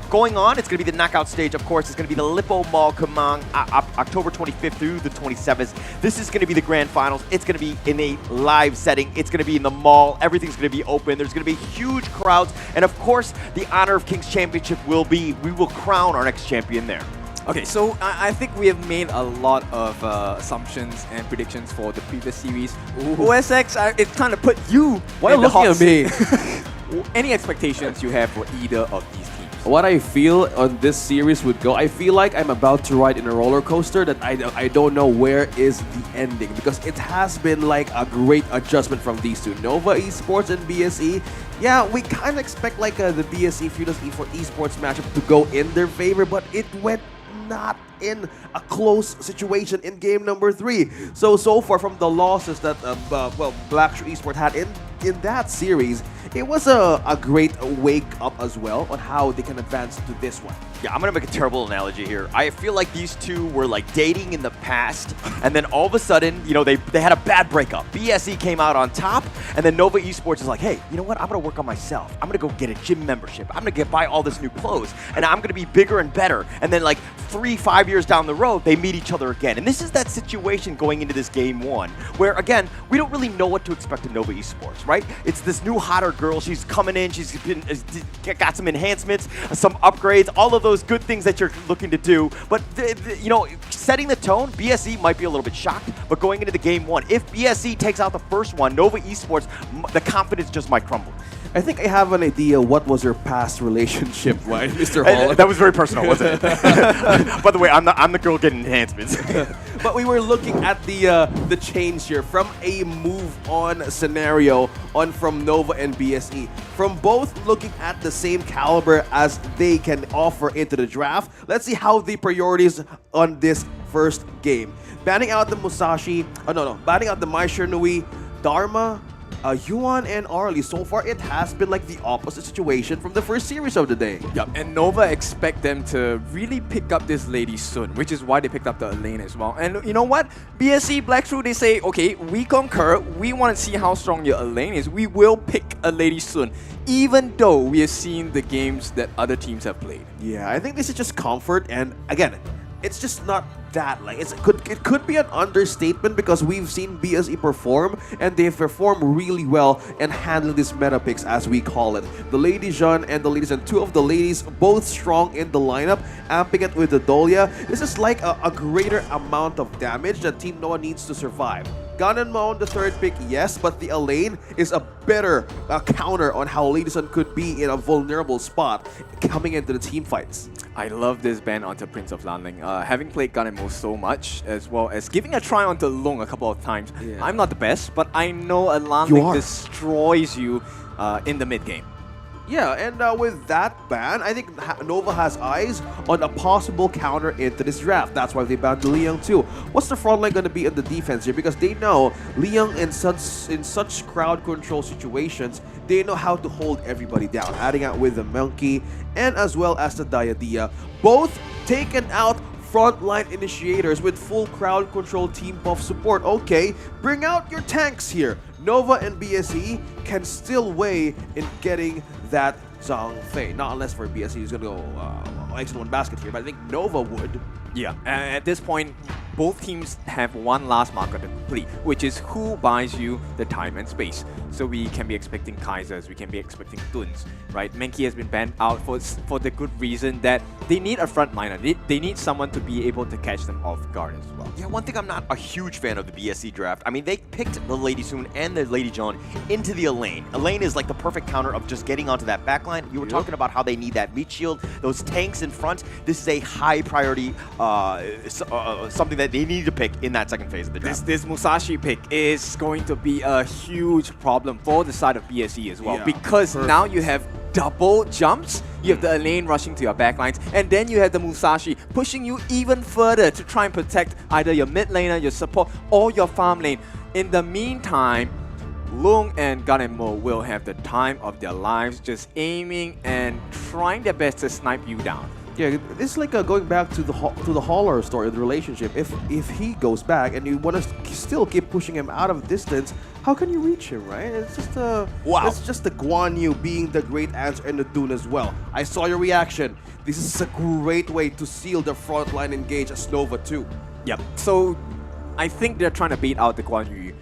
Going on, it's going to be the knockout stage, of course. It's going to be the Lippo Mall Kamang, October 25th through the 27th. This is going to be the grand finals. It's going to be in a live setting. It's going to be in the mall. Everything's going to be open. There's going to be huge crowds. And of course, the Honor of Kings Championship we will crown our next champion there. Okay, so I think we have made a lot of assumptions and predictions for the previous series. OSX, it kind of put you Why are you looking at me? Any expectations you have for either of these teams? What I feel on this series would go, I feel like I'm about to ride in a roller coaster that I don't know where is the ending, because it has been like a great adjustment from these two, Nova Esports and BSE. Yeah, we kind of expect like the BSE Fearless Esports matchup to go in their favor, but it went not in a close situation in game number 3. So far from the losses that Blackthrough Esports had in that series, it was a great wake up as well on how they can advance to this one. Yeah, I'm going to make a terrible analogy here. I feel like these two were like dating in the past, and then all of a sudden, they had a bad breakup. BSE came out on top, and then Nova Esports is like, hey, you know what? I'm going to work on myself. I'm going to go get a gym membership. I'm going to buy all this new clothes, and I'm going to be bigger and better. And then like 3-5 years down the road, they meet each other again. And this is that situation going into this game 1, where again, we don't really know what to expect of Nova Esports, right? It's this new hotter girl. She's coming in. She's got some enhancements, some upgrades, all of those good things that you're looking to do. But setting the tone, BSE might be a little bit shocked. But going into the game 1, if BSE takes out the first one, Nova Esports, the confidence just might crumble. I think I have an idea what was your past relationship, right, Mr. Hall? That was very personal, wasn't it? By the way, I'm the girl getting enhancements. But we were looking at the change here from a move-on scenario from Nova and BSE. From both looking at the same caliber as they can offer into the draft, let's see how the priorities on this first game. Banning out the Musashi, banning out the Mai Shernui, Dharma, Yuan and Arlie. So far, it has been like the opposite situation from the first series of the day. Yep, and Nova expect them to really pick up this lady soon, which is why they picked up the Elaine as well. And you know what? BSE, Blackthrough, they say, okay, we concur. We want to see how strong your Elaine is. We will pick a lady soon, even though we have seen the games that other teams have played. Yeah, I think this is just comfort, and again, it's just not that like it could be an understatement, because we've seen BSE perform, and they've performed really well and handling these meta picks, as we call it. The Lady Jean and the ladies, and 2 of the ladies, both strong in the lineup, amping it with the Dolia. This is like a greater amount of damage that Team Noah needs to survive. Ganon Maon, the 3rd pick, yes, but the Elaine is a better counter on how Lady Sun could be in a vulnerable spot coming into the team fights. I love this ban onto Prince of Lanling. Having played Ganon so much, as well as giving a try onto Long a couple of times. Yeah. I'm not the best, but I know a Lanling destroys you in the mid game. Yeah, and with that ban, I think Nova has eyes on a possible counter into this draft. That's why they banned Liang too. What's the front line going to be in the defense here? Because they know Liang in such crowd control situations, they know how to hold everybody down. Adding out with the Monkey and as well as the Diadia, both taken out frontline initiators with full crowd control team buff support. Okay, bring out your tanks here. Nova and BSE can still weigh in getting that Zhang Fei. Not unless for BSE is going to go X in one basket here, but I think Nova would. Yeah, at this point, both teams have one last marker to complete, which is who buys you the time and space. So we can be expecting Kaisers, we can be expecting Duns, right? Menki has been banned out for the good reason that they need a frontliner. They need someone to be able to catch them off guard as well. Yeah, one thing I'm not a huge fan of the BSC draft. I mean, they picked the Lady Soon and the Lady John into the Elaine. Elaine is like the perfect counter of just getting onto that backline. You were talking about how they need that meat shield, those tanks in front. This is a high priority, something that they need to pick in that second phase of the draft. This Musashi pick is going to be a huge problem for the side of BSE as well, because now you have double jumps. You have the Elaine rushing to your backlines, and then you have the Musashi pushing you even further to try and protect either your mid laner, your support, or your farm lane. In the meantime, Lung and Gun and Mo will have the time of their lives just aiming and trying their best to snipe you down. Yeah, this is like going back to the Holler story of the relationship. If he goes back and you want to still keep pushing him out of distance, how can you reach him, right? It's just it's just the Guan Yu being the great answer and the Dune as well. I saw your reaction. This is a great way to seal the frontline engage as Nova too. Yep. So I think they're trying to bait out the Guan Yu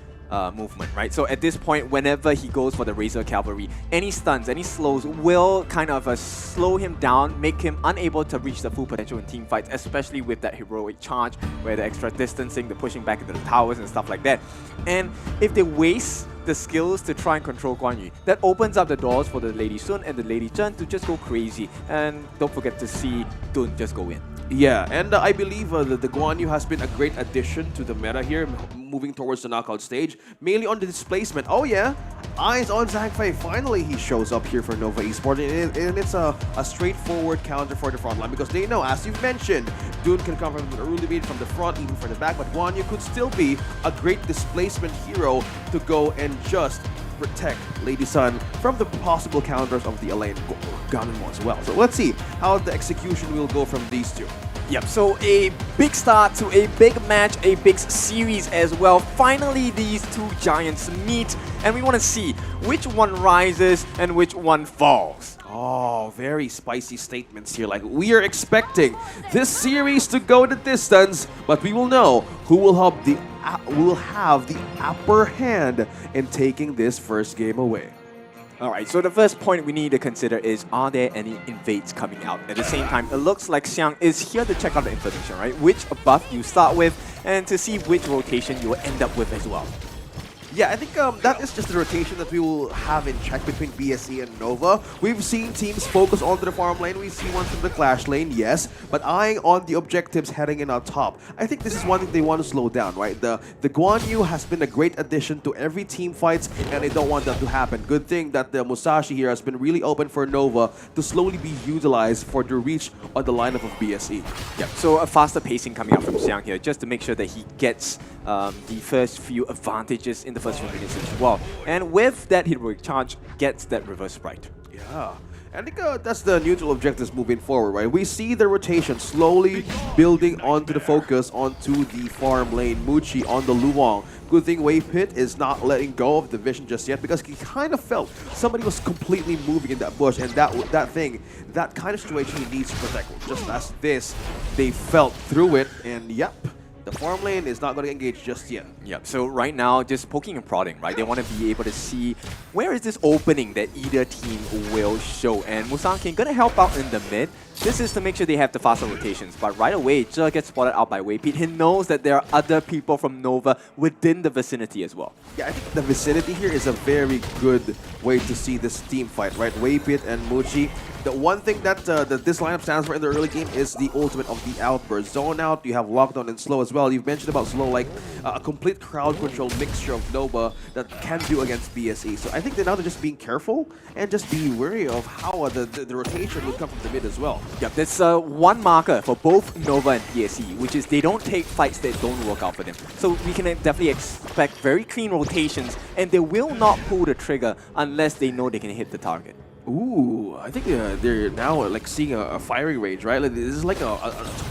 movement, right? So at this point, whenever he goes for the Razor Cavalry, any stuns, any slows will kind of slow him down, make him unable to reach the full potential in team fights, especially with that heroic charge, where the extra distancing, the pushing back into the towers and stuff like that. And if they waste the skills to try and control Guan Yu, that opens up the doors for the Lady Sun and the Lady Chen to just go crazy. And don't forget to see Dun just go in. Yeah, and I believe the Guan Yu has been a great addition to the meta here, moving towards the knockout stage, mainly on the displacement. Oh yeah, eyes on Zhang Fei. Finally, he shows up here for Nova Esports, and it's a straightforward counter for the front line, because they know, as you've mentioned, Dune can come from an early lead from the front, even from the back, but Guan Yu could still be a great displacement hero to go and just protect Lady Sun from the possible counters of the Elaine Ganonmo as well. So let's see how the execution will go from these two. Yep, so a big start to a big match, a big series as well. Finally, these two giants meet, and we want to see which one rises and which one falls. Oh, very spicy statements here. Like, we are expecting this series to go the distance, but we will know who will have the upper hand in taking this first game away. Alright, so the first point we need to consider is, are there any invades coming out? At the same time, it looks like Xiang is here to check out the information, right? Which buff you start with, and to see which rotation you will end up with as well. Yeah, I think that is just the rotation that we will have in check between BSE and Nova. We've seen teams focus onto the farm lane. We see one from the clash lane, yes, but eyeing on the objectives heading in on top. I think this is one thing they want to slow down, right? The Guan Yu has been a great addition to every team fights, and they don't want that to happen. Good thing that the Musashi here has been really open for Nova to slowly be utilized for the reach on the lineup of BSE. Yeah, so a faster pacing coming out from Xiang here, just to make sure that he gets the first few advantages in the first few minutes as well. And with that heroic charge, gets that reverse sprite. Yeah. I think that's the neutral objectives moving forward, right? We see the rotation slowly building onto the focus onto the farm lane. Muchi on the Luong. Good thing Wave Pit is not letting go of the vision just yet, because he kind of felt somebody was completely moving in that bush, and that kind of situation he needs to protect. Just as this, they felt through it, and yep. The farm lane is not going to engage just yet. Yep, so right now, just poking and prodding, right? They want to be able to see where is this opening that either team will show. And Musankin going to help out in the mid. This is to make sure they have the faster rotations. But right away, Zhe gets spotted out by Waypete. He knows that there are other people from Nova within the vicinity as well. Yeah, I think the vicinity here is a very good way to see this team fight, right? Waypete and Muchi The one thing that this lineup stands for in the early game is the ultimate of the outburst. Zone out, you have lockdown and slow as well. You've mentioned about slow, like a complete crowd control mixture of Nova that can do against BSE. So I think that now they're just being careful and just be wary of how the rotation will come from the mid as well. Yeah, there's one marker for both Nova and BSE, which is they don't take fights that don't work out for them. So we can definitely expect very clean rotations, and they will not pull the trigger unless they know they can hit the target. Ooh, I think they're now like seeing a firing range, right? Like, this is like a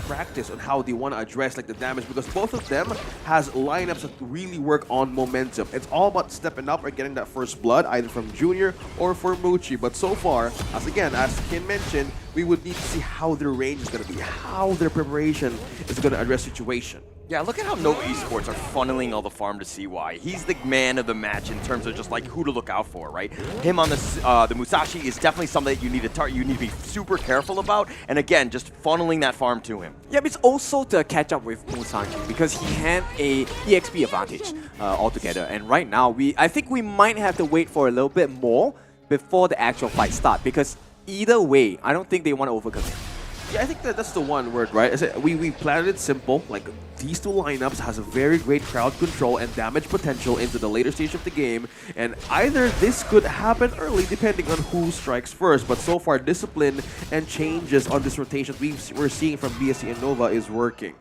practice on how they want to address like the damage, because both of them has lineups that really work on momentum. It's all about stepping up or getting that first blood, either from Junior or for Muchi. But so far, as Kin mentioned, we would need to see how their range is going to be, how their preparation is going to address situation. Yeah, look at how Nova Esports are funneling all the farm to CY. He's the man of the match in terms of just like who to look out for, right? Him on the Musashi is definitely something that you need to be super careful about. And again, just funneling that farm to him. Yeah, but it's also to catch up with Musashi because he had a EXP advantage altogether. And right now, I think we might have to wait for a little bit more before the actual fight starts, because either way, I don't think they want to overcommit. Yeah, I think that's the one word, right? We planned it simple. Like, these two lineups has a very great crowd control and damage potential into the later stage of the game. And either this could happen early, depending on who strikes first. But so far, discipline and changes on this rotation we're seeing from BSE and Nova is working.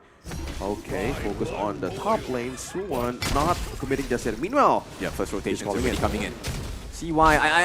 Okay, focus on the top lane. Suwon not committing just yet. Meanwhile, yeah, first rotation is already coming in. CY,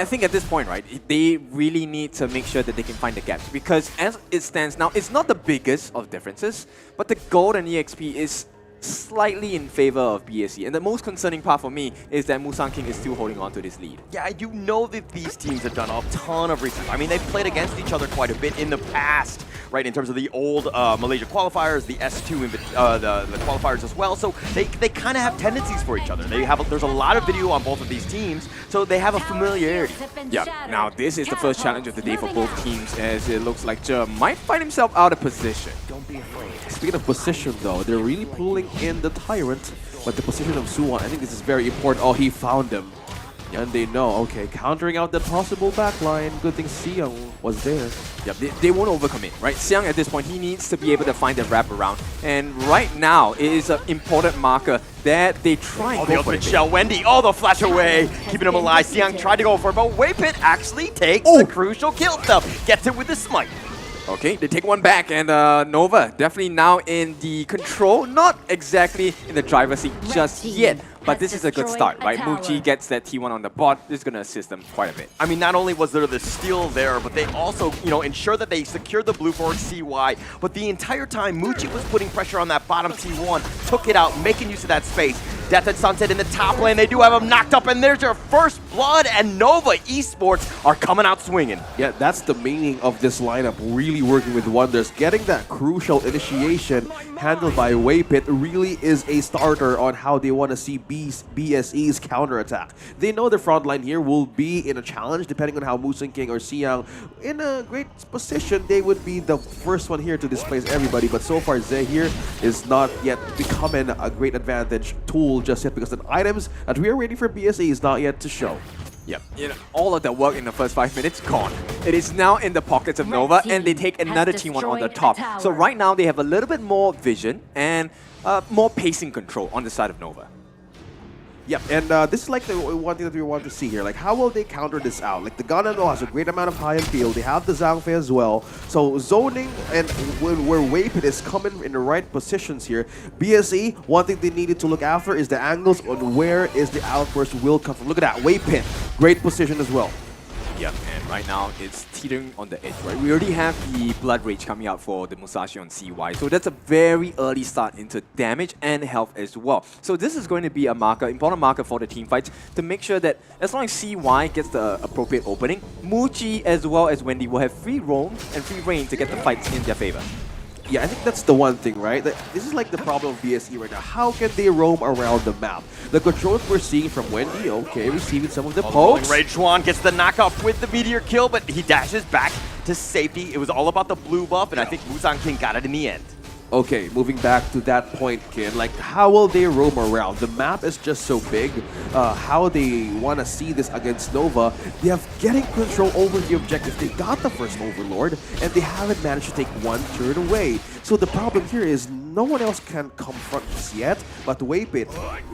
I think at this point, right, they really need to make sure that they can find the gaps, because as it stands now, it's not the biggest of differences, but the gold and EXP is slightly in favor of BSE. And the most concerning part for me is that Musang King is still holding on to this lead. Yeah, you know that these teams have done a ton of research. I mean, they've played against each other quite a bit in the past, right, in terms of the old Malaysia qualifiers, the S2, the qualifiers as well. So they kind of have tendencies for each other. There's a lot of video on both of these teams, so they have a familiarity. Yeah, now this is the first challenge of the day for both teams, as it looks like Jer might find himself out of position. Don't be afraid. Speaking of position, though, they're really pulling in the Tyrant, but the position of Suwon, I think this is very important. Oh, he found him. And they know, okay, countering out that possible backline. Good thing Siyoung was there. Yep, they won't overcommit, right? Siyoung at this point, he needs to be able to find the wraparound. And right now, it is an important marker that they try and go for it. Shell Wendy, the flash away, keeping him alive. Siyoung tried to go for it, but Waypit actually takes the crucial kill stuff. Gets it with the smite. Okay, they take one back, and Nova definitely now in the control, not exactly in the driver's seat just yet, but this is a good start, right? Muchi gets that T1 on the bot. This is going to assist them quite a bit. I mean, not only was there the steal there, but they also, ensure that they secured the blue for CY, but the entire time, Muchi was putting pressure on that bottom T1, took it out, making use of that space. Death at Sunset in the top lane, they do have him knocked up, and there's your first blood, and Nova Esports are coming out swinging. Yeah, that's the meaning of this lineup, really working with wonders. Getting that crucial initiation handled by Waypit really is a starter on how they want to see BSE's counterattack. They know the front line here will be in a challenge, depending on how Musang King or Siyoung in a great position. They would be the first one here to displace everybody, but so far Zeh here is not yet becoming a great advantage tool just yet, because the items that we are waiting for BSE is not yet to show. Yep, all of the work in the first 5 minutes gone. It is now in the pockets of Nova, and they take another T1 on the top. So right now they have a little bit more vision and more pacing control on the side of Nova. Yep, and this is like the one thing that we want to see here. Like, how will they counter this out? Like, the Ganano has a great amount of high and field. They have the Zhangfei as well. So, zoning and where Waypit is coming in the right positions here. BSE, one thing they needed to look after is the angles on where is the outburst will come from. Look at that, Waypit. Great position as well. Yep, and right now it's teetering on the edge, right? We already have the Blood Rage coming out for the Musashi on CY, so that's a very early start into damage and health as well. So this is going to be a marker, important marker for the team fights to make sure that as long as CY gets the appropriate opening, Muchi as well as Wendy will have free roam and free reign to get the fights in their favor. Yeah, I think that's the one thing, right? This is like the problem of BSE right now. How can they roam around the map? The controls we're seeing from Wendy, okay, receiving some of the pokes. Rage Juan gets the knockoff with the meteor kill, but he dashes back to safety. It was all about the blue buff, and I think Musang King got it in the end. Okay, moving back to that point, kid. Like, how will they roam around? The map is just so big. How they want to see this against Nova? They have getting control over the objective. They got the first Overlord, and they haven't managed to take one turn away. So the problem here is no one else can confront this yet, but Waypit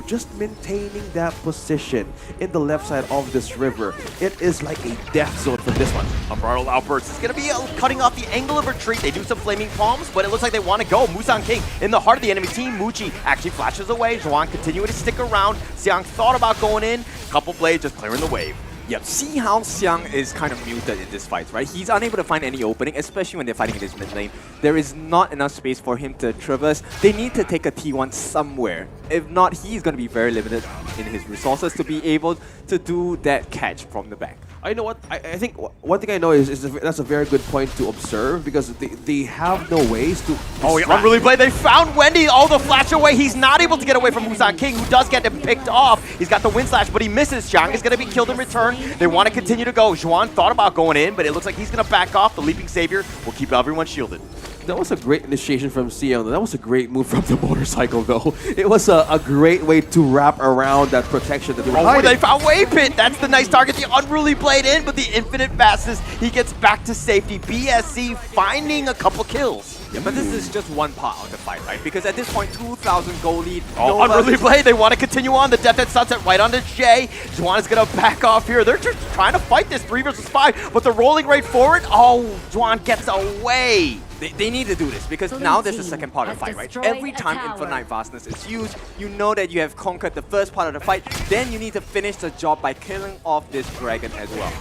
just maintaining that position in the left side of this river. It is like a death zone for this one. Unbridled Outburst is going to be cutting off the angle of retreat. They do some flaming palms, but it looks like they want to go. Musang King in the heart of the enemy team. Muchi actually flashes away. Zhuan continuing to stick around. Xiang thought about going in. Couple blades just clearing the wave. Yep, see how Xiang is kind of muted in this fight, right? He's unable to find any opening, especially when they're fighting in this mid lane. There is not enough space for him to traverse. They need to take a T1 somewhere. If not, he's going to be very limited in his resources to be able to do that catch from the back. I know what I think. One thing I know is that's a very good point to observe because they have no ways to. Oh, yeah, unruly blade. They found Wendy. Oh, the flash away. He's not able to get away from Musang King, who does get him picked off. He's got the wind slash, but he misses. Xiang is going to be killed in return. They want to continue to go. Zhuan thought about going in, but it looks like he's going to back off. The Leaping Savior will keep everyone shielded. That was a great initiation from Xiang. That was a great move from the motorcycle, though. It was a great way to wrap around that protection that they were hiding. They found Waypit. That's the nice target. The unruly blade in, but the infinite fastness. He gets back to safety. BSC finding a couple kills. Yeah, but this is just one part of the fight, right? Because at this point, 2,000 goal lead. Oh, unruly blade. They want to continue on. The Death at Sunset right onto Jay. Zhuan is going to back off here. They're just trying to fight this 3 versus 5, but they're rolling right forward. Oh, Zhuan gets away. They need to do this because now there's the second part of the fight, right? Every time Infinite Vastness is used, you know that you have conquered the first part of the fight, then you need to finish the job by killing off this dragon as well.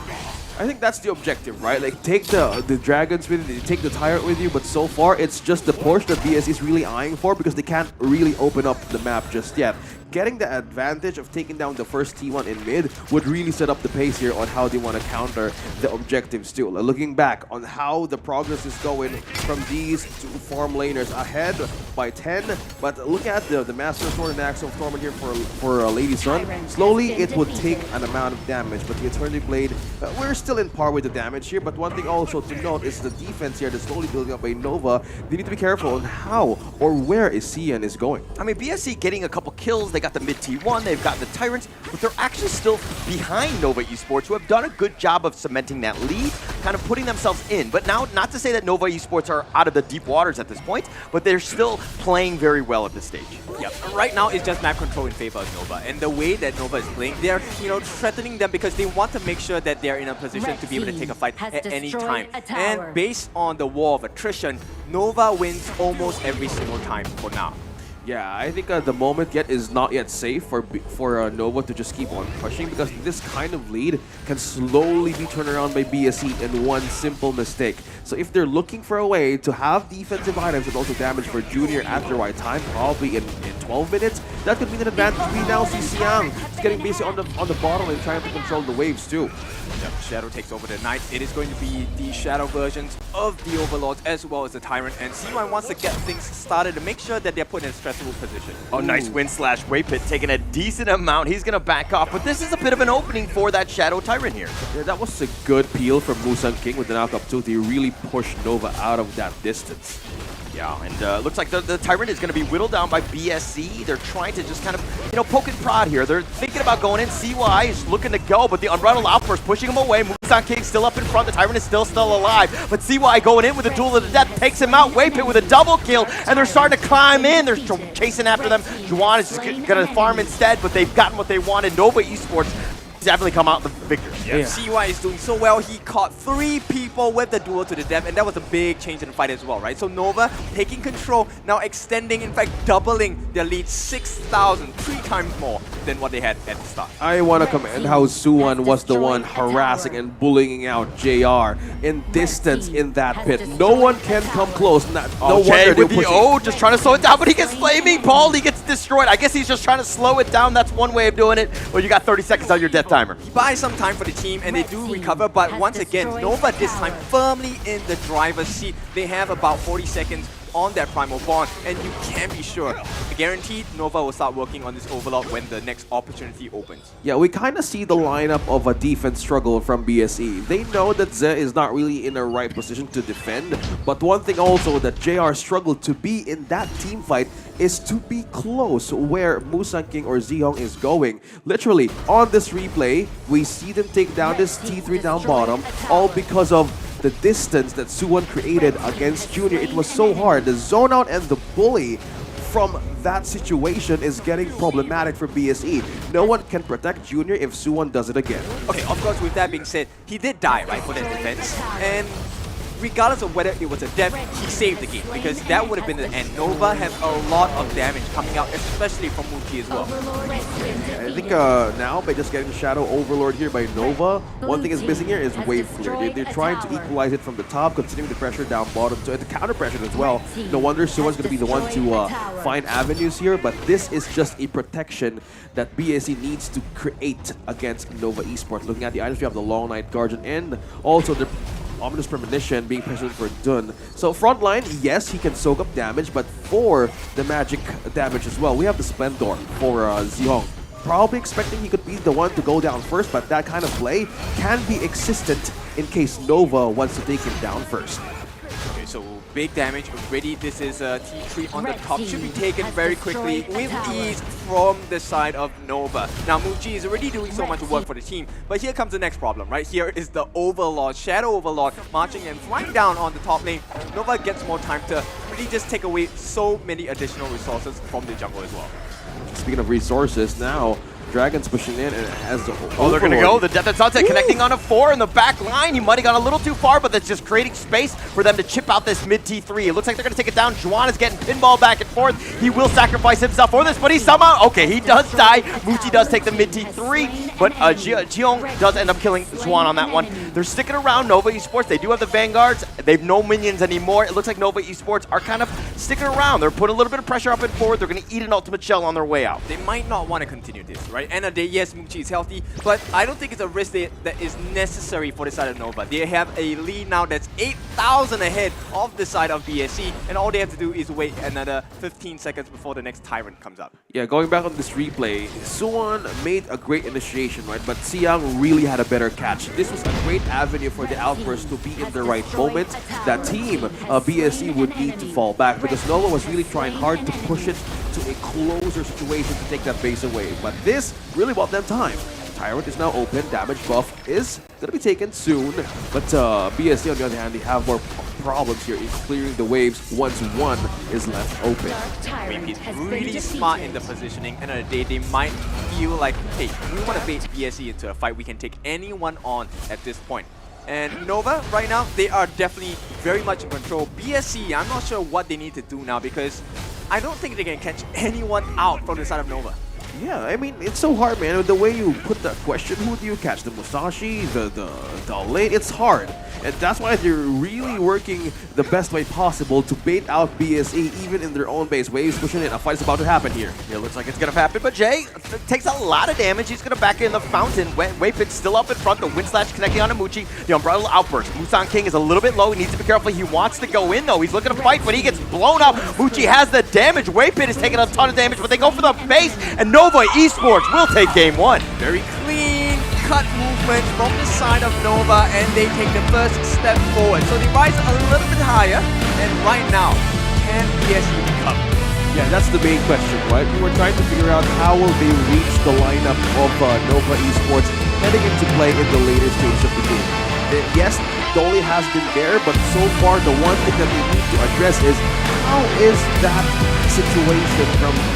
I think that's the objective, right? Like, take the dragons with you, take the tyrant with you, but so far it's just the portion that BSC is really eyeing for because they can't really open up the map just yet. Getting the advantage of taking down the first T1 in mid would really set up the pace here on how they want to counter the objectives too. Looking back on how the progress is going from these two farm laners ahead by 10, but look at the Master Sword and Axe of Torment here for Lady Sun. Slowly it would take an amount of damage, but the Eternity Blade, we're still in par with the damage here, but one thing also to note is the defense here that's slowly building up by Nova. They need to be careful on how or where Isian is going. I mean, BSC getting a couple kills. They got the mid T1, they've got the Tyrants, but they're actually still behind Nova Esports, who have done a good job of cementing that lead, kind of putting themselves in. But now, not to say that Nova Esports are out of the deep waters at this point, but they're still playing very well at this stage. Yep. Right now, it's just map control in favor of Nova. And the way that Nova is playing, they're threatening them because they want to make sure that they're in a position to be able to take a fight at any time. And based on the war of attrition, Nova wins almost every single time for now. Yeah, I think the moment yet is not yet safe for Nova to just keep on pushing because this kind of lead can slowly be turned around by BSC in one simple mistake. So if they're looking for a way to have defensive items and also damage for Junior at the right time, probably in 12 minutes, that could be an advantage. We now see Xiang just getting basically on the bottom and trying to control the waves too. Yep, Shadow takes over the Knight. It is going to be the Shadow versions of the Overlords as well as the Tyrant. And C1 wants to get things started to make sure that they're put in a stressful position. Oh, nice wind slash. Waypit taking a decent amount. He's going to back off, but this is a bit of an opening for that Shadow Tyrant here. Yeah, that was a good peel from Musang King with the knockup too. They really pushed Nova out of that distance. Yeah, and looks like the Tyrant is going to be whittled down by BSC. They're trying to just kind of, poke and prod here. They're thinking about going in. CY is looking to go, but the Unbridled Outburst pushing him away. Musang King still up in front. The Tyrant is still alive. But CY going in with a duel to the death takes him out. Waypit with a double kill, and they're starting to climb in. They're chasing after them. Zhuan is just going to farm instead, but they've gotten what they wanted. Nova Esports definitely come out the victor. Yeah. CY is doing so well. He caught 3 people with the duel to the death, and that was a big change in the fight as well, right? So Nova taking control, now extending, in fact, doubling their lead 6,000, 3 times more than what they had at the start. I want to commend how Suwon was the one harassing and bullying out JR in distance in that pit. No one can come close. No wonder with the O, just trying to slow it down, but he gets flaming ball. He gets destroyed. I guess he's just trying to slow it down. That's one way of doing it. Well, you got 30 seconds on your death timer. He buys some time for the team, and they do recover, but once again, Nova this time firmly in the driver's seat. They have about 40 seconds on that Primal Bond, and you can be sure, guaranteed, Nova will start working on this Overlord when the next opportunity opens. Yeah, we kind of see the lineup of a defense struggle from BSE. They know that Ze is not really in the right position to defend, but one thing also that JR struggled to be in that team fight is to be close where Musang King or Ziyong is going. Literally, on this replay, we see them take down this T3 down bottom, all because of the distance that Suwon created against Junior. It was so hard. The zone out and the bully from that situation is getting problematic for BSE. No one can protect Junior if Suwon does it again. Okay, of course, with that being said, he did die, right, for that defense. And regardless of whether it was a death, he saved the game, because that would have been the end. Nova has a lot of damage coming out, especially from Muji as well. I think now, by just getting Shadow Overlord here by Nova, one thing is missing here is wave clear. They're trying to equalize it from the top, continuing the pressure down bottom, so the counter pressure as well. No wonder Suwon's going to be the one to find avenues here, but this is just a protection that BSE needs to create against Nova Esports. Looking at the items, we have the Long Night Guardian and also the Ominous Premonition being pressured for Dun. So frontline, yes, he can soak up damage, but for the magic damage as well, we have the Splendor for Ziyong. Probably expecting he could be the one to go down first, but that kind of play can be existent in case Nova wants to take him down first. Okay, so big damage already. This is T3 on the top. Should be taken very quickly with ease from the side of Nova. Now, Muji is already doing so much work for the team, but here comes the next problem, right? Here is the Overlord, Shadow Overlord, marching and flying down on the top lane. Nova gets more time to really just take away so many additional resources from the jungle as well. Speaking of resources, now Dragon's pushing in and has the Oh, they're going to go. The Death and Sunset connecting on a 4 in the back line. He might have gone a little too far, but that's just creating space for them to chip out this mid T3. It looks like they're going to take it down. Juan is getting pinball back and forth. He will sacrifice himself for this, but he somehow... Okay, he does die. Muji does take the mid T3, but Jiong does end up killing Juan on that one. They're sticking around Nova Esports. They do have the Vanguards. They've no minions anymore. It looks like Nova Esports are kind of sticking around. They're putting a little bit of pressure up and forward. They're going to eat an ultimate shell on their way out. They might not want to continue this, right? End of the day, yes, Muji is healthy, but I don't think it's a risk that is necessary for the side of Nova. They have a lead now that's 8,000 ahead of the side of BSE, and all they have to do is wait another 15 seconds before the next Tyrant comes up. Yeah, going back on this replay, Suwon made a great initiation, right? But Siang really had a better catch. This was a great avenue for the Outburst to be in the right moment. That team, BSE, would need to fall back because Nova was really trying hard to push it to a closer situation to take that base away. But this really bought them time. Tyrant is now open, damage buff is going to be taken soon, but BSE on the other hand, they have more problems here in clearing the waves once one is left open. I mean, he's really smart in the positioning, and at the day, they might feel like, hey, we want to bait BSE into a fight, we can take anyone on at this point. And Nova, right now, they are definitely very much in control. BSE, I'm not sure what they need to do now because I don't think they can catch anyone out from the side of Nova. Yeah, I mean, it's so hard, man. The way you put that question, who do you catch? The Musashi, the lane? It's hard. And that's why they're really working the best way possible to bait out BSE, even in their own base. Waves pushing in. A fight is about to happen here. It looks like it's going to happen, but Jay takes a lot of damage. He's going to back in the fountain. Waypit's still up in front. The Wind Slash connecting on to Muji. The Umbrella Outburst. Musang King is a little bit low. He needs to be careful. He wants to go in, though. He's looking to fight, but he gets blown up. Muji has the damage. Waypit is taking a ton of damage, but they go for the base, and Nova Esports will take game one. Very clean cut movement from the side of Nova, and they take the first step forward. So they rise a little bit higher, and right now, can BSE recover? Yeah, that's the main question, right? We were trying to figure out how will they reach the lineup of Nova Esports heading into play in the later stage of the game. Yes, Dolly has been there, but so far the one thing that they need to address is how is that situation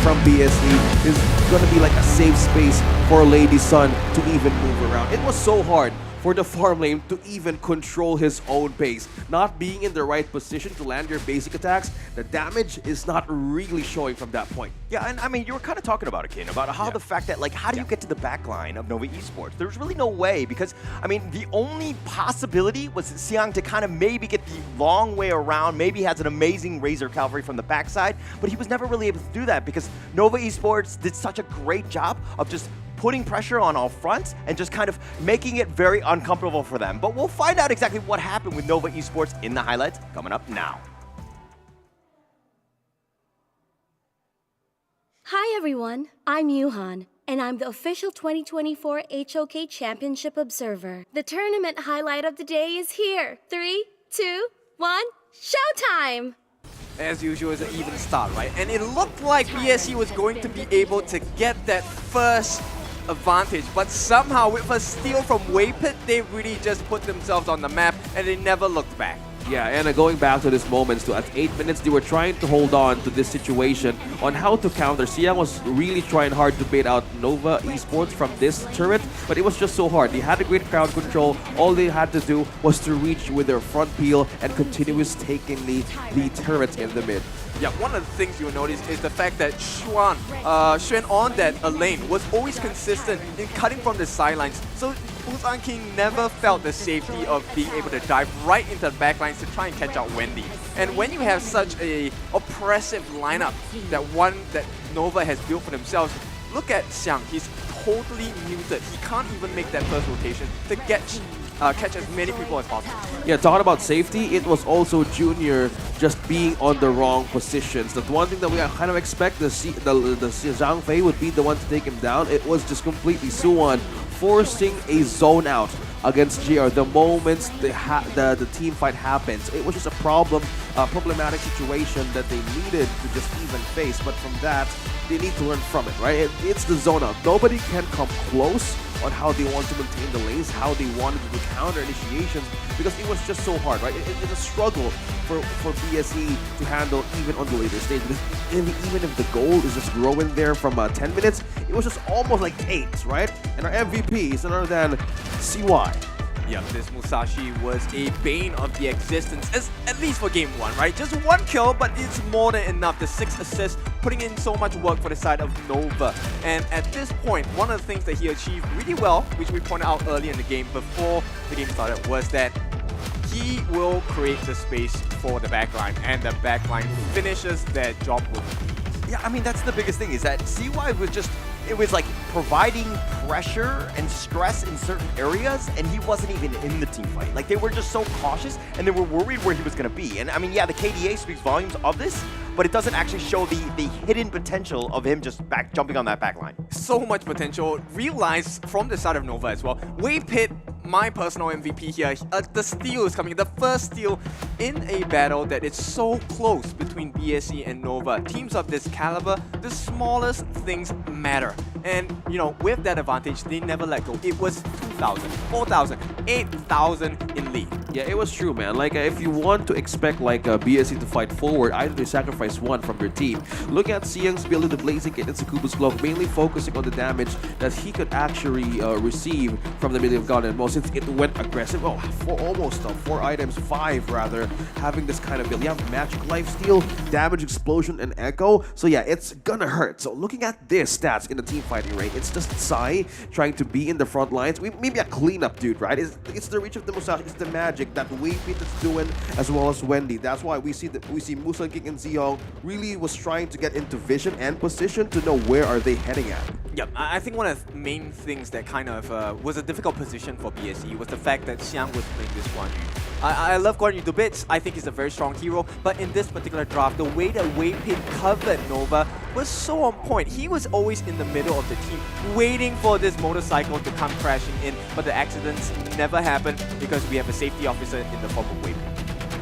from BSE is going to be like a safe space for Lady Sun to even move around. It was so hard for the farm lane to even control his own base. Not being in the right position to land your basic attacks, the damage is not really showing from that point. Yeah, and I mean, you were kind of talking about it, Ken, about how the fact that, like, how do you get to the back line of Nova Esports? There's really no way because, I mean, the only possibility was Siang to kind of maybe get the long way around, maybe has an amazing Razor Cavalry from the backside, but he was never really able to do that because Nova Esports did such a great job of just putting pressure on all fronts and just kind of making it very uncomfortable for them. But we'll find out exactly what happened with Nova Esports in the highlights coming up now. Hi everyone, I'm Yuhan, and I'm the official 2024 HOK Championship Observer. The tournament highlight of the day is here. 3, 2, 1, showtime! As usual, it's an even start, right? And it looked like BSC was going to be able to get that first advantage, but somehow with a steal from Waypit, they really just put themselves on the map and they never looked back. Yeah, and going back to this moment, so at 8 minutes, they were trying to hold on to this situation on how to counter. Siang was really trying hard to bait out Nova Esports from this turret, but it was just so hard. They had a great crowd control. All they had to do was to reach with their front peel and continuous taking the turrets in the mid. Yeah, one of the things you'll notice is the fact that Xuan on that lane was always consistent in cutting from the sidelines. So Busan King never felt the safety of being able to dive right into the backlines to try and catch out Wendy. And when you have such a oppressive lineup that Nova has built for themselves, look at Xiang. He's totally muted. He can't even make that first rotation to catch as many people as possible. Yeah, talking about safety, it was also Junior just being on the wrong positions. The one thing that we kind of expect the Zhang Fei would be the one to take him down. It was just completely Suwon forcing a zone out against GR the moment the team fight happens. It was just a problematic situation that they needed to just even face, but from that, they need to learn from it, right? It's the zone out. Nobody can come close on how they want to maintain the lanes, how they wanted to do counter initiations, because it was just so hard, right? It's a struggle for BSE to handle even on the later stage. Even if the goal is just growing there from 10 minutes, it was just almost like 8, right? And our MVP is none other than CY. Yeah, this Musashi was a bane of the existence, at least for game 1, right? Just 1 kill, but it's more than enough. The 6 assists, putting in so much work for the side of Nova. And at this point, one of the things that he achieved really well, which we pointed out early in the game before the game started, was that he will create the space for the backline, and the backline finishes their job with ease. Yeah, I mean, that's the biggest thing, is that CY was just, it was like providing pressure and stress in certain areas, and he wasn't even in the team fight. Like, they were just so cautious, and they were worried where he was going to be. And I mean, yeah, the KDA speaks volumes of this, but it doesn't actually show the hidden potential of him just jumping on that back line. So much potential realized from the side of Nova as well. Waypit, my personal MVP here, the steal is coming, the first steal in a battle that is so close between BSE and Nova. Teams of this caliber, the smallest things matter. And, you know, with that advantage, they never let go. It was 2,000, 4,000, 8,000 in lead. Yeah, it was true, man. Like, if you want to expect, like, BSE to fight forward, either they sacrifice one from their team. Look at Siang's build of the Blazing Kit and Sakuba's Cloak, mainly focusing on the damage that he could actually receive from the Million of God and Mo, since it went aggressive. Oh, for almost 4 items, 5 rather, having this kind of build. You have Magic Lifesteal, Damage Explosion, and Echo. So yeah, it's gonna hurt. So looking at this stats in the team fighting rate, it's just Sai trying to be in the front lines. Maybe a cleanup dude, right? It's the reach of the Musashi, it's the magic that Waypit is doing, as well as Wendy. That's why we see Musa King and Zeong really was trying to get into vision and position to know where are they heading at. Yep, I think one of the main things that kind of was a difficult position for BSE was the fact that Xiang was playing this Guan Yu. I love Guan Yu to bits. I think he's a very strong hero, but in this particular draft, the way that Waypit covered Nova was so on point. He was always in the middle of the team, waiting for this motorcycle to come crashing in, but the accidents never happen because we have a safety officer in the form of Waypit.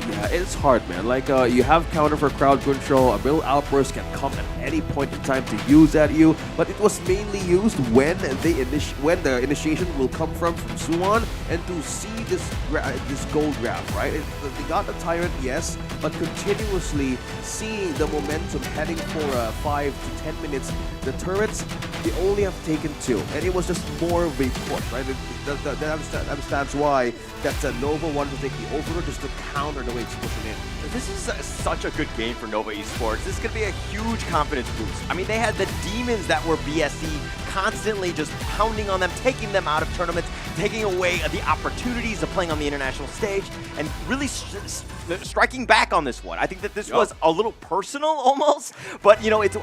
Yeah, it's hard, man. Like, you have counter for crowd control. A real outburst can come at any point in time to use at you, but it was mainly used when the initiation will come from Suwon, and to see this gold grab, right? They got the Tyrant, yes, but continuously seeing the momentum heading for 5 to 10 minutes. The turrets, they only have taken 2, and it was just more of a push, right? That understands why that Nova wanted to take the overload just to counter the way it's pushing in. This is such a good game for Nova Esports. This is going to be a huge confidence boost. I mean, they had the demons that were BSE constantly just pounding on them, taking them out of tournaments, taking away the opportunities of playing on the international stage, and really striking back on this one. I think that this was a little personal almost, but you know, it's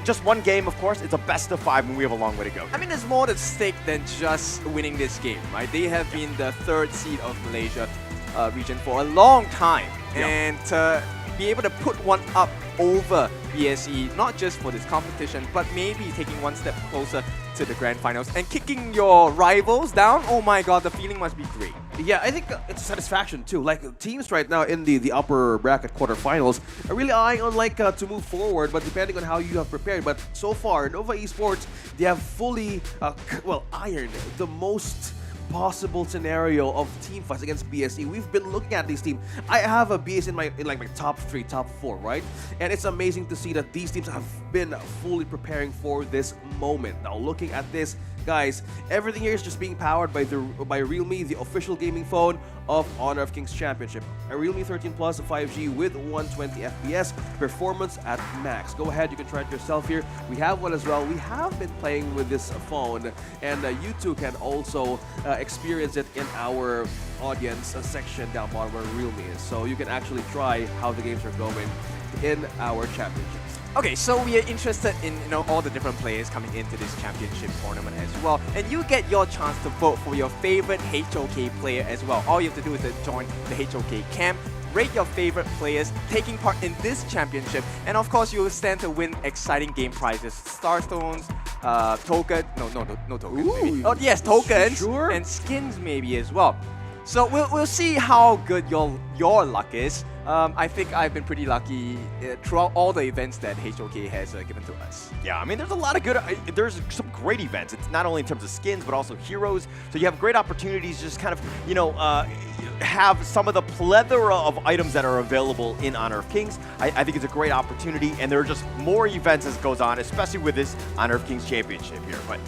just one game, of course. It's a best of 5 and we have a long way to go. I mean, there's more at stake than just winning this game, right? They have been the 3rd seed of Malaysia region for a long time, and to be able to put one up over BSE, not just for this competition, but maybe taking one step closer to the grand finals and kicking your rivals down. Oh my god, the feeling must be great. Yeah, I think it's a satisfaction too. Like teams right now in the upper bracket quarterfinals are really eyeing on like to move forward, but depending on how you have prepared. But so far, Nova Esports, they have fully ironed the most possible scenario of team fights against BSE. We've been looking at these teams. I have a BS in my top 3, top 4, right? And it's amazing to see that these teams have been fully preparing for this moment. Now looking at this, guys, everything here is just being powered by Realme, the official gaming phone of Honor of Kings Championship. A Realme 13 Plus 5G with 120 FPS, performance at max. Go ahead, you can try it yourself here. We have one as well. We have been playing with this phone, and you too can also experience it in our audience section down bottom where Realme is. So you can actually try how the games are going in our championships. Okay, so we are interested in all the different players coming into this championship tournament as well, and you get your chance to vote for your favorite HOK player as well. All you have to do is to join the HOK camp, rate your favorite players taking part in this championship, and of course you will stand to win exciting game prizes, Starstones, token, no tokens, maybe. Oh yes, tokens, sure, and skins maybe as well. So we'll see how good your luck is. I think I've been pretty lucky throughout all the events that HOK has given to us. Yeah, I mean, there's a lot of good, there's some great events. It's not only in terms of skins, but also heroes. So you have great opportunities to just kind of, have some of the plethora of items that are available in Honor of Kings. I think it's a great opportunity, and there are just more events as it goes on, especially with this Honor of Kings Championship here. But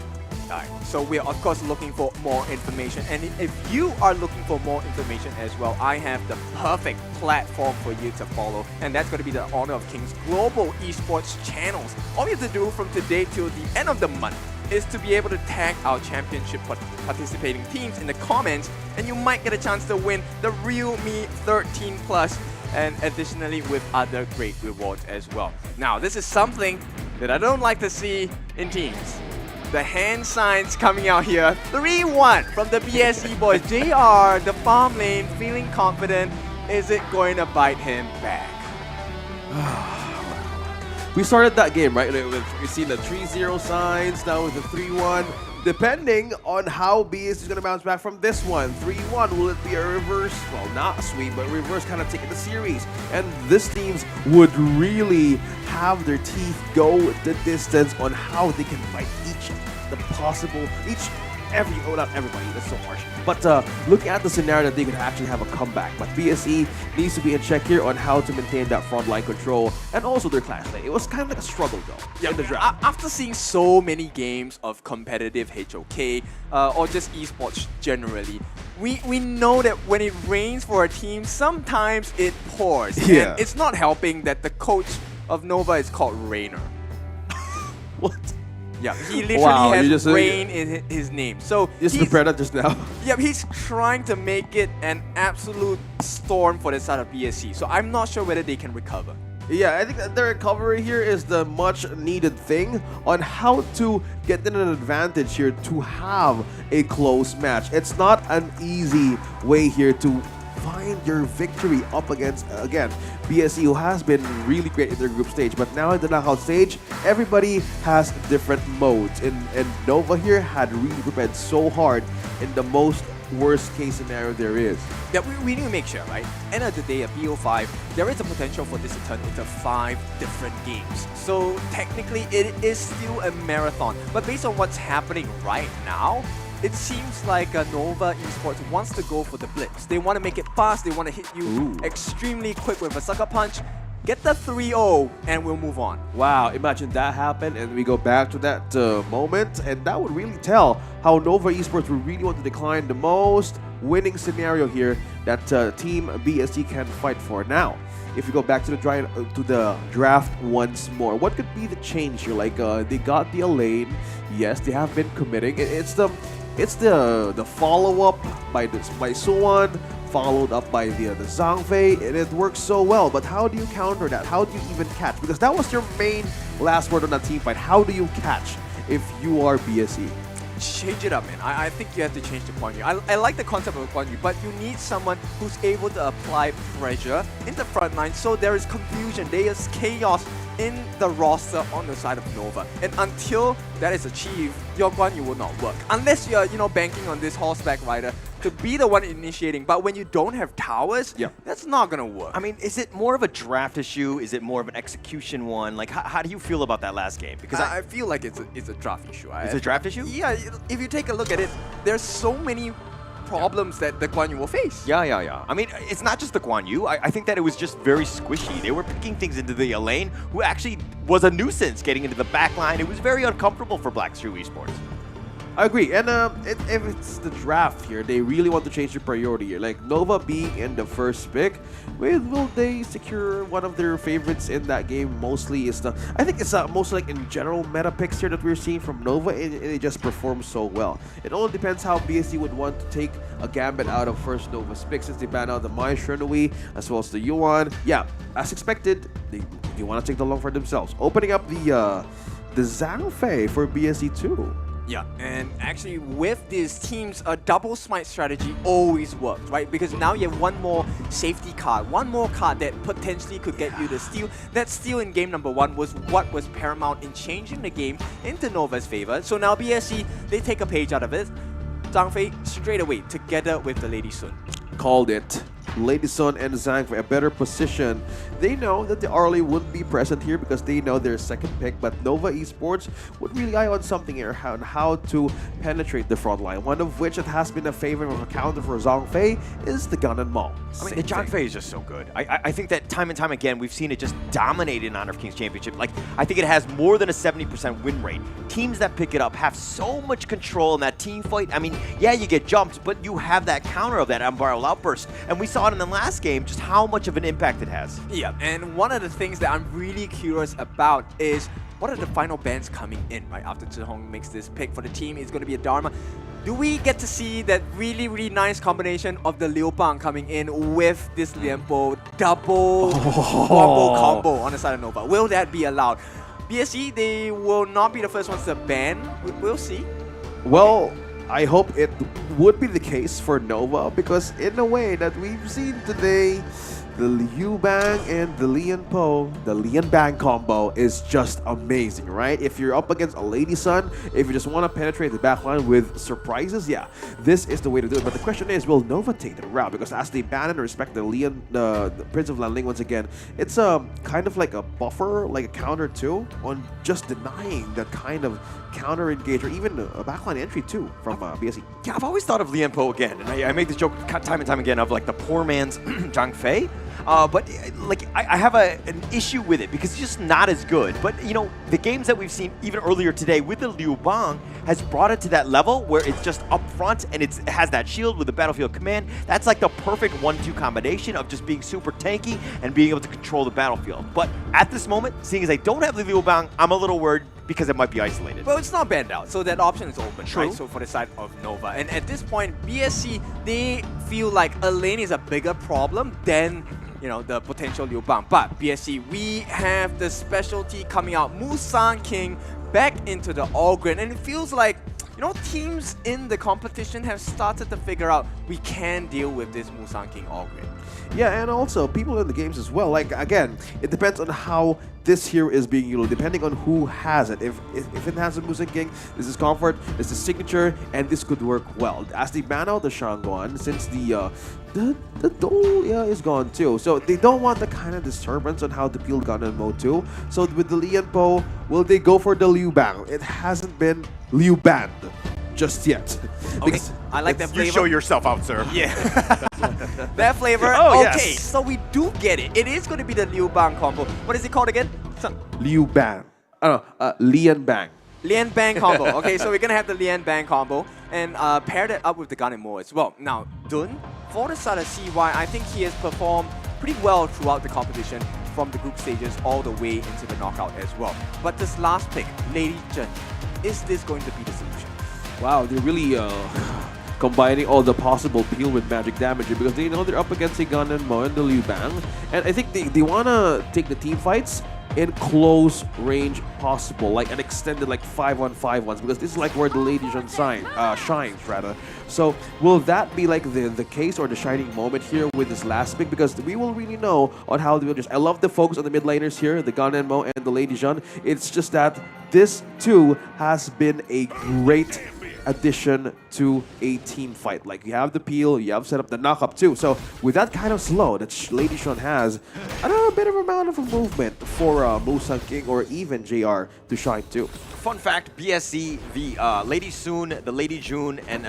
Alright, so we're of course looking for more information, and if you are looking for more information as well, I have the perfect platform for you to follow, and that's going to be the Honor of Kings Global Esports channels. All you have to do from today till the end of the month is to be able to tag our championship participating teams in the comments, and you might get a chance to win the Realme 13 Plus, and additionally with other great rewards as well. Now, this is something that I don't like to see in teams. The hand signs coming out here. 3-1 from the BSE boys. JR, the farm lane, feeling confident. Is it going to bite him back? We started that game, right? We've seen the 3-0 signs, now with the 3-1. Depending on how BS is going to bounce back from this one. 3-1, will it be a reverse? Well, not a sweep, but reverse kind of taking the series. And this teams would really have their teeth go the distance on how they can fight not everybody, that's so harsh. But looking at the scenario that they could actually have a comeback. But BSE needs to be in check here on how to maintain that front line control and also their clash lane. It was kind of like a struggle though in the draft. After seeing so many games of competitive HOK or just esports generally, we know that when it rains for a team, sometimes it pours. Yeah. And it's not helping that the coach of Nova is called Rainer. What? Yeah, he literally has rain in in his name. So just prepared that just now. Yeah, he's trying to make it an absolute storm for the side of BSE. So I'm not sure whether they can recover. Yeah, I think that the recovery here is the much needed thing on how to get in an advantage here to have a close match. It's not an easy way here to find your victory up against, again, BSE, who has been really great in their group stage. But now in the knockout stage, everybody has different modes. And Nova here had really prepared so hard in the most worst case scenario there is. Yeah, we need to make sure, right? End of the day, at BO5, there is a potential for this to turn into 5 different games. So technically, it is still a marathon. But based on what's happening right now, it seems like Nova Esports wants to go for the blitz. They want to make it fast, they want to hit you extremely quick with a sucker punch, get the 3-0, and we'll move on. Wow, imagine that happen and we go back to that moment, and that would really tell how Nova Esports would really want to decline the most winning scenario here that Team BSE can fight for. Now, if you go back to the draft once more, what could be the change here? Like they got the lane, yes, they have been committing. It's the follow-up by Suwon, followed up by the Zhangfei, and it works so well. But how do you counter that? How do you even catch? Because that was your main last word on that team fight. How do you catch if you are BSE? change it up, man. I think you have to change the Guan Yu. I like the concept of Guan Yu, but you need someone who's able to apply pressure in the front line so there is confusion, there is chaos in the roster on the side of Nova. And until that is achieved, your Guan Yu will not work. Unless you're, banking on this horseback rider to be the one initiating. But when you don't have towers, that's not gonna work. I mean, is it more of a draft issue? Is it more of an execution one? Like, how do you feel about that last game? Because I feel like it's a draft issue. It's a draft issue? Yeah, if you take a look at it, there's so many problems that the Guan Yu will face. Yeah. I mean, it's not just the Guan Yu. I think that it was just very squishy. They were picking things into the lane who actually was a nuisance getting into the back line. It was very uncomfortable for Black Shoe Esports. I agree, and if it's the draft here, they really want to change the priority here. Like Nova being in the first pick, will they secure one of their favorites in that game? Mostly is I think it's mostly like in general meta picks here that we're seeing from Nova, and it just performs so well. It only depends how BSC would want to take a gambit out of first Nova's pick since they banned out the Mai Shernui as well as the Yuan. Yeah, as expected, they want to take the long for themselves, opening up the Zhang Fei for BSC too. Yeah, and actually with these teams, a double smite strategy always works, right? Because now you have one more safety card, one more card that potentially could get you the steal. That steal in game number 1 was what was paramount in changing the game into Nova's favor. So now BSC, they take a page out of it. Zhang Fei straight away together with the Lady Sun. Called it. Lady Sun and Zhang for a better position. They know that the Arlie wouldn't be present here because they know their second pick, but Nova Esports would really eye on something here on how to penetrate the front line. One of which it has been a favorite of a counter for Zhang Fei is the Gun and Maul. I mean, the Zhang Fei is just so good. I think that time and time again, we've seen it just dominate in Honor of Kings Championship. Like, I think it has more than a 70% win rate. Teams that pick it up have so much control in that team fight. I mean, yeah, you get jumped, but you have that counter of that Unbridled Outburst. And we saw it in the last game, just how much of an impact it has. Yeah, and one of the things that I'm really curious about is what are the final bans coming in, right? After Zhihong makes this pick for the team, it's going to be a Dharma. Do we get to see that really, really nice combination of the Liu Bang coming in with this Lianpo double combo on the side of Nova? Will that be allowed? BSC, they will not be the first ones to ban. We'll see. Well, I hope it would be the case for Nova because in a way that we've seen today, the Liu Bang and the Lian Po, the Lian Bang combo is just amazing, right? If you're up against a Lady Sun, if you just want to penetrate the backline with surprises, yeah, this is the way to do it. But the question is, will Nova take the route? Because as they ban and respect the Lian, the Prince of Lanling once again, it's kind of like a buffer, like a counter too, on just denying that kind of counter engage or even a backline entry too from BSC. Yeah, I've always thought of Lian Po again, and I make this joke time and time again of like the poor man's Zhang Fei. But like I have an issue with it because it's just not as good. But the games that we've seen even earlier today with the Liu Bang has brought it to that level where it's just up front and it has that shield with the battlefield command. That's like the perfect 1-2 combination of just being super tanky and being able to control the battlefield. But at this moment, seeing as I don't have the Liu Bang, I'm a little worried because it might be isolated. Well, it's not banned out, so that option is open, True. right? So for the side of Nova. And at this point, BSC, they feel like a lane is a bigger problem than the potential Liu Bang. But BSC, we have the specialty coming out, Musang King back into the All Grid, and it feels like teams in the competition have started to figure out we can deal with this Musang King All Grid. Yeah, and also people in the games as well. Like again, it depends on how this hero is being used, depending on who has it. If it has a Musang King, this is comfort, this is signature, and this could work well. As they ban out the Shangguan, since the Dole is gone too, so they don't want the kind of disturbance on how to peel gun in mode 2. So with the Lian Po, will they go for the Liu Bang? It hasn't been Liu banned just yet. Okay, I like that flavor. You show yourself out, sir. Yeah. That flavor. Oh, okay, yes. so we do get it. It is going to be the Liu Bang combo. What is it called again? Liu Bang. Lian Bang. Lian Bang combo. Okay, so we're going to have the Lian Bang combo and pair that up with the Gun and More as well. Now, Dun, for the side of CY, I think he has performed pretty well throughout the competition from the group stages all the way into the knockout as well. But this last pick, Lady Zhen, is this going to be the solution? Wow, they're really combining all the possible peel with magic damage because they know they're up against a Gun and Mo and the Liu Bang. And I think they want to take the team fights in close range possible, like an extended like 5-on-5 ones, because this is like where the Lady Jean shines rather. So will that be like the case or the shining moment here with this last pick? Because we will really know on how they will just. I love the focus on the mid laners here, the Ganenmo and the Lady Jean. It's just that this too has been a great addition to a team fight. Like, you have the peel, you have set up the knock-up too. So with that kind of slow that Lady Jean has, I don't know, a bit of amount of a movement for Musang King or even JR to shine too. Fun fact, BSC, the Lady Soon, the Lady June, and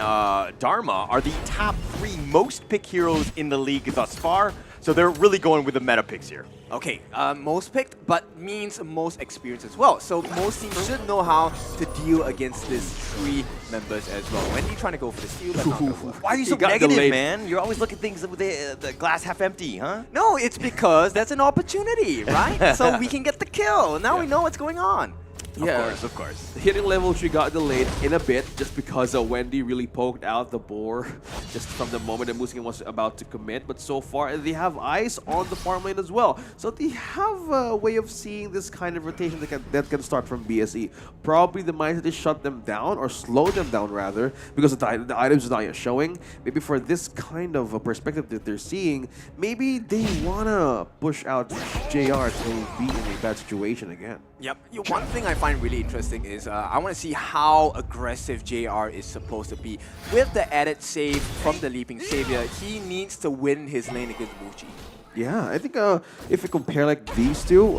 Dharma are the top 3 most picked heroes in the league thus far. So they're really going with the meta picks here. Okay, most picked, but means most experience as well. So most teams should know how to deal against these 3 members as well. When are you trying to go for the steal? Why are you so negative, man? You're always looking at things with the glass half empty, huh? No, it's because that's an opportunity, right? So we can get the kill. Now we know what's going on. Of course. Hitting level, she got delayed in a bit just because Wendy really poked out the boar just from the moment that Musang was about to commit. But so far, they have eyes on the farm lane as well. So they have a way of seeing this kind of rotation that can start from BSE. Probably the mindset is shut them down, or slow them down rather, because the items are not yet showing. Maybe for this kind of a perspective that they're seeing, maybe they want to push out JR to be in a bad situation again. Yep. One thing I find really interesting is I want to see how aggressive JR is supposed to be. With the added save from the Leaping Savior, he needs to win his lane against Muji. Yeah, I think if you compare like these two,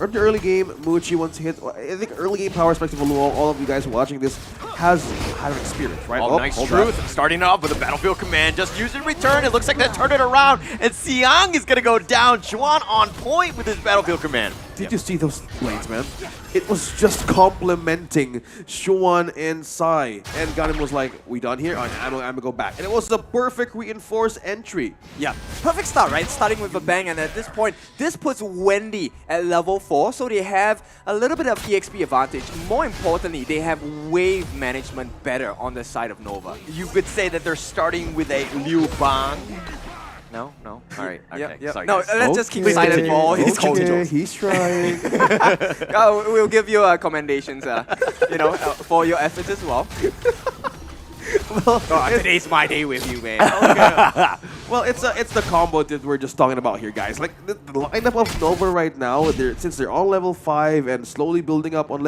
in the early game, Muji once hit. I think early game power perspective, all of you guys watching this has had an experience, right? Oh, nice truth. Starting off with a battlefield command, just use it, return. It looks like they turned it around, and Xiang is gonna go down. Juan on point with his battlefield command. Did you see those lanes, man? It was just complimenting Xuan and Sai. And Ganem was like, we done here? I'm gonna go back. And it was the perfect reinforced entry. Yeah, perfect start, right? Starting with a bang, and at this point, this puts Wendy at level 4, so they have a little bit of EXP advantage. More importantly, they have wave management better on the side of Nova. You could say that they're starting with a Liu Bang. No? All right. Okay. Yep. Sorry, No, guys. let's just keep silent for all his culture. He's trying. We'll give you commendations, for your efforts as well. Today's my day with you, man. Okay. Well, it's the combo that we're just talking about here, guys. Like the lineup of Nova right now, since they're on level 5 and slowly building up on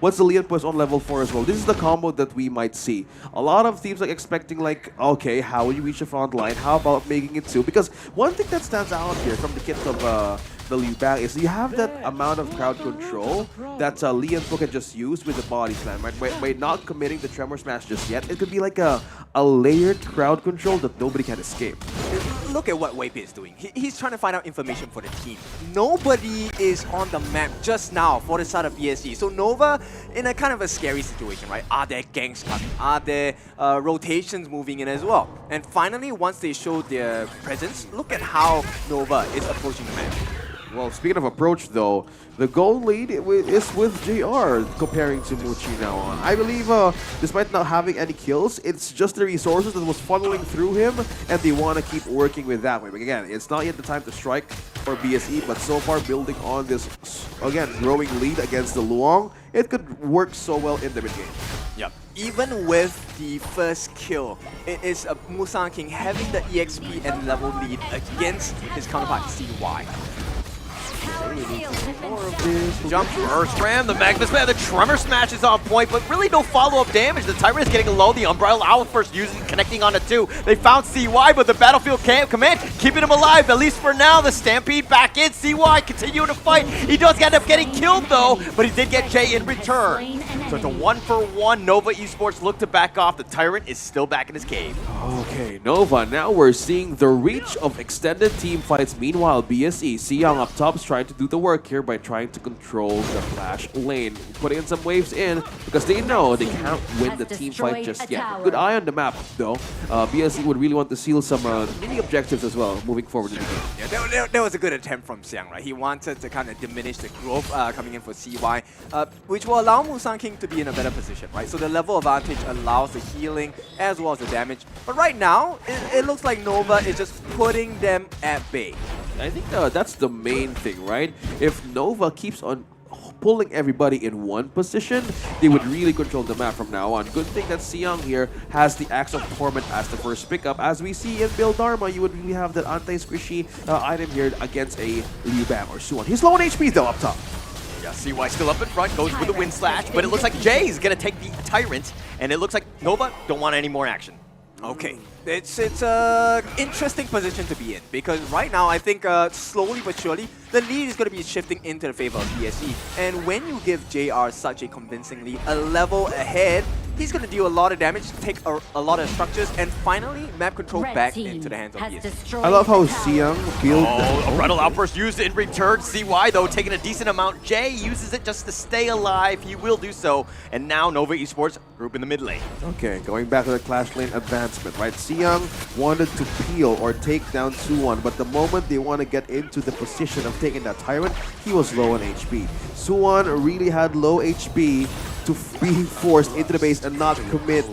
once the Leon puts on level 4 as well, this is the combo that we might see. A lot of teams like expecting okay, how will you reach the front line? How about making it 2? Because one thing that stands out here from the kit of the Liu Bang is you have that amount of crowd control that Lian Po can just use with the body slam, right? By not committing the Tremor Smash just yet, it could be like a layered crowd control that nobody can escape. Look at what Wei is doing. He's trying to find out information for the team. Nobody is on the map just now for the side of BSE. So Nova in a kind of a scary situation, right? Are there ganks coming? Are there rotations moving in as well? And finally, once they show their presence, look at how Nova is approaching the map. Well, speaking of approach, though, the goal lead is with JR comparing to Muchi now on. I believe, despite not having any kills, it's just the resources that was funneling through him, and they want to keep working with that way. But again, it's not yet the time to strike for BSE, but so far building on this, again, growing lead against the Luong, it could work so well in the mid-game. Yep. Even with the first kill, it is Musang King having the EXP and level lead against his counterpart CY. Jump first ram, the Magnus Man, the Tremor Smash is on point, but really no follow-up damage. The Tyrant is getting low, the Umbrella Owl first connecting on it too. They found CY, but the Battlefield Command keeping him alive, at least for now. The Stampede back in, CY continuing to fight. He does end up getting killed though, but he did get Jay in return. So it's a 1-for-1. Nova Esports look to back off. The Tyrant is still back in his cave. Okay, Nova, now we're seeing the reach of extended team fights. Meanwhile, BSE, Xiang up top is trying to do the work here by trying to control the Flash lane, putting in some waves in because they know they can't win the team fight just yet. Good eye on the map, though. BSE would really want to seal some mini objectives as well moving forward in the game. Yeah, that was a good attempt from Xiang, right? He wanted to kind of diminish the growth coming in for CY, which will allow Musang King to be in a better position, right? So the level advantage allows the healing as well as the damage. But right now, it looks like Nova is just putting them at bay. I think that's the main thing, right? If Nova keeps on pulling everybody in one position, they would really control the map from now on. Good thing that Siyoung here has the Axe of Torment as the first pickup. As we see in Build Dharma, you would really have that anti-squishy item here against a Liu Bang or Suwon. He's low on HP though up top. Yeah, CY still up in front, goes with the Wind Slash, but it looks like Jay's gonna take the Tyrant, and it looks like Nova don't want any more action. Okay, it's a interesting position to be in, because right now I think slowly but surely the lead is going to be shifting into the favor of BSE. And when you give JR such a convincing lead, a level ahead, he's going to deal a lot of damage, take a lot of structures, and finally map control back into the hands of BSE. I love how Siyoung killed. Oh, a Rattle Outburst used in return. CY though taking a decent amount. Jay uses it just to stay alive. He will do so. And now Nova Esports group in the mid lane. Okay, going back to the Clash Lane advancement, right? Siyoung wanted to peel or take down Suwon, but the moment they want to get into the position of taking that Tyrant, he was low on HP. Suwon really had low HP to be forced into the base and not commit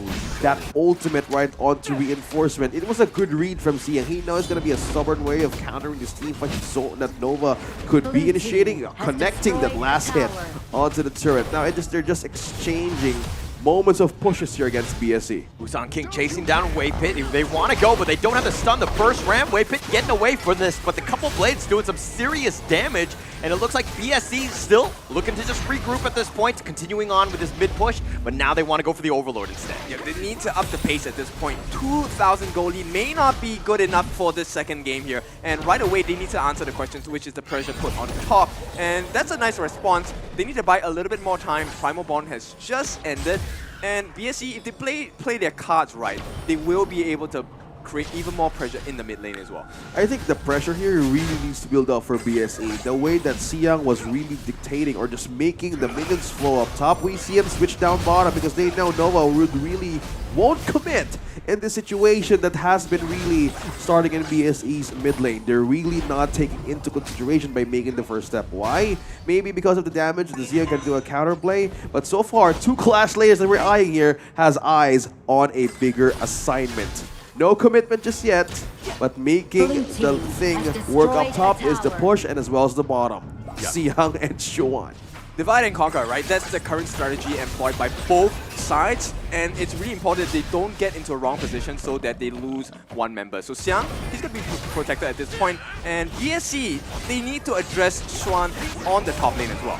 that ultimate right onto reinforcement. It was a good read from Siyoung. He knows it's going to be a stubborn way of countering this team fight so that Nova could be initiating, connecting that last hit onto the turret. Now they're just exchanging moments of pushes here against BSE. Busan King chasing down Waypit. They want to go, but they don't have the stun. The first ram, Waypit getting away from this, but the couple blades doing some serious damage, and it looks like BSE still looking to just regroup at this point, continuing on with this mid push, but now they want to go for the Overlord instead. Yeah, they need to up the pace at this point. 2,000 goal lead may not be good enough for this second game here, and right away they need to answer the questions, which is the pressure put on top, and that's a nice response. They need to buy a little bit more time. Primal Bond has just ended. And BSE, if they play their cards right, they will be able to create even more pressure in the mid lane as well. I think the pressure here really needs to build up for BSE. The way that Siyoung was really dictating or just making the minions flow up top, we see him switch down bottom because they know Nova won't commit in this situation that has been really starting in BSE's mid lane. They're really not taking into consideration by making the first step. Why? Maybe because of the damage, the Siyoung can do a counterplay, but so far, two Clash layers that we're eyeing here has eyes on a bigger assignment. No commitment just yet, but making the thing work up top is the push and as well as the bottom. Siyoung and Suwon. Divide and conquer, right? That's the current strategy employed by both sides, and it's really important they don't get into a wrong position so that they lose one member. So Siyoung, he's going to be protected at this point, and BSE, they need to address Suwon on the top lane as well.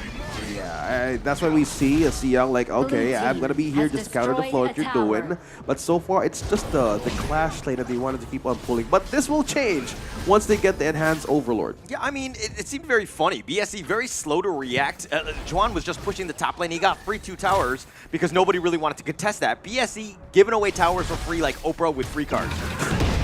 Yeah, that's why we see a Siyoung like, okay, I'm going to be here just to counter the flow that you're doing. But so far, it's just the Clash lane that they wanted to keep on pulling. But this will change once they get the Enhanced Overlord. Yeah, I mean, it seemed very funny. BSE very slow to react. Juan was just pushing the top lane. He got free 2 towers because nobody really wanted to contest that. BSE giving away towers for free like Oprah with free cards.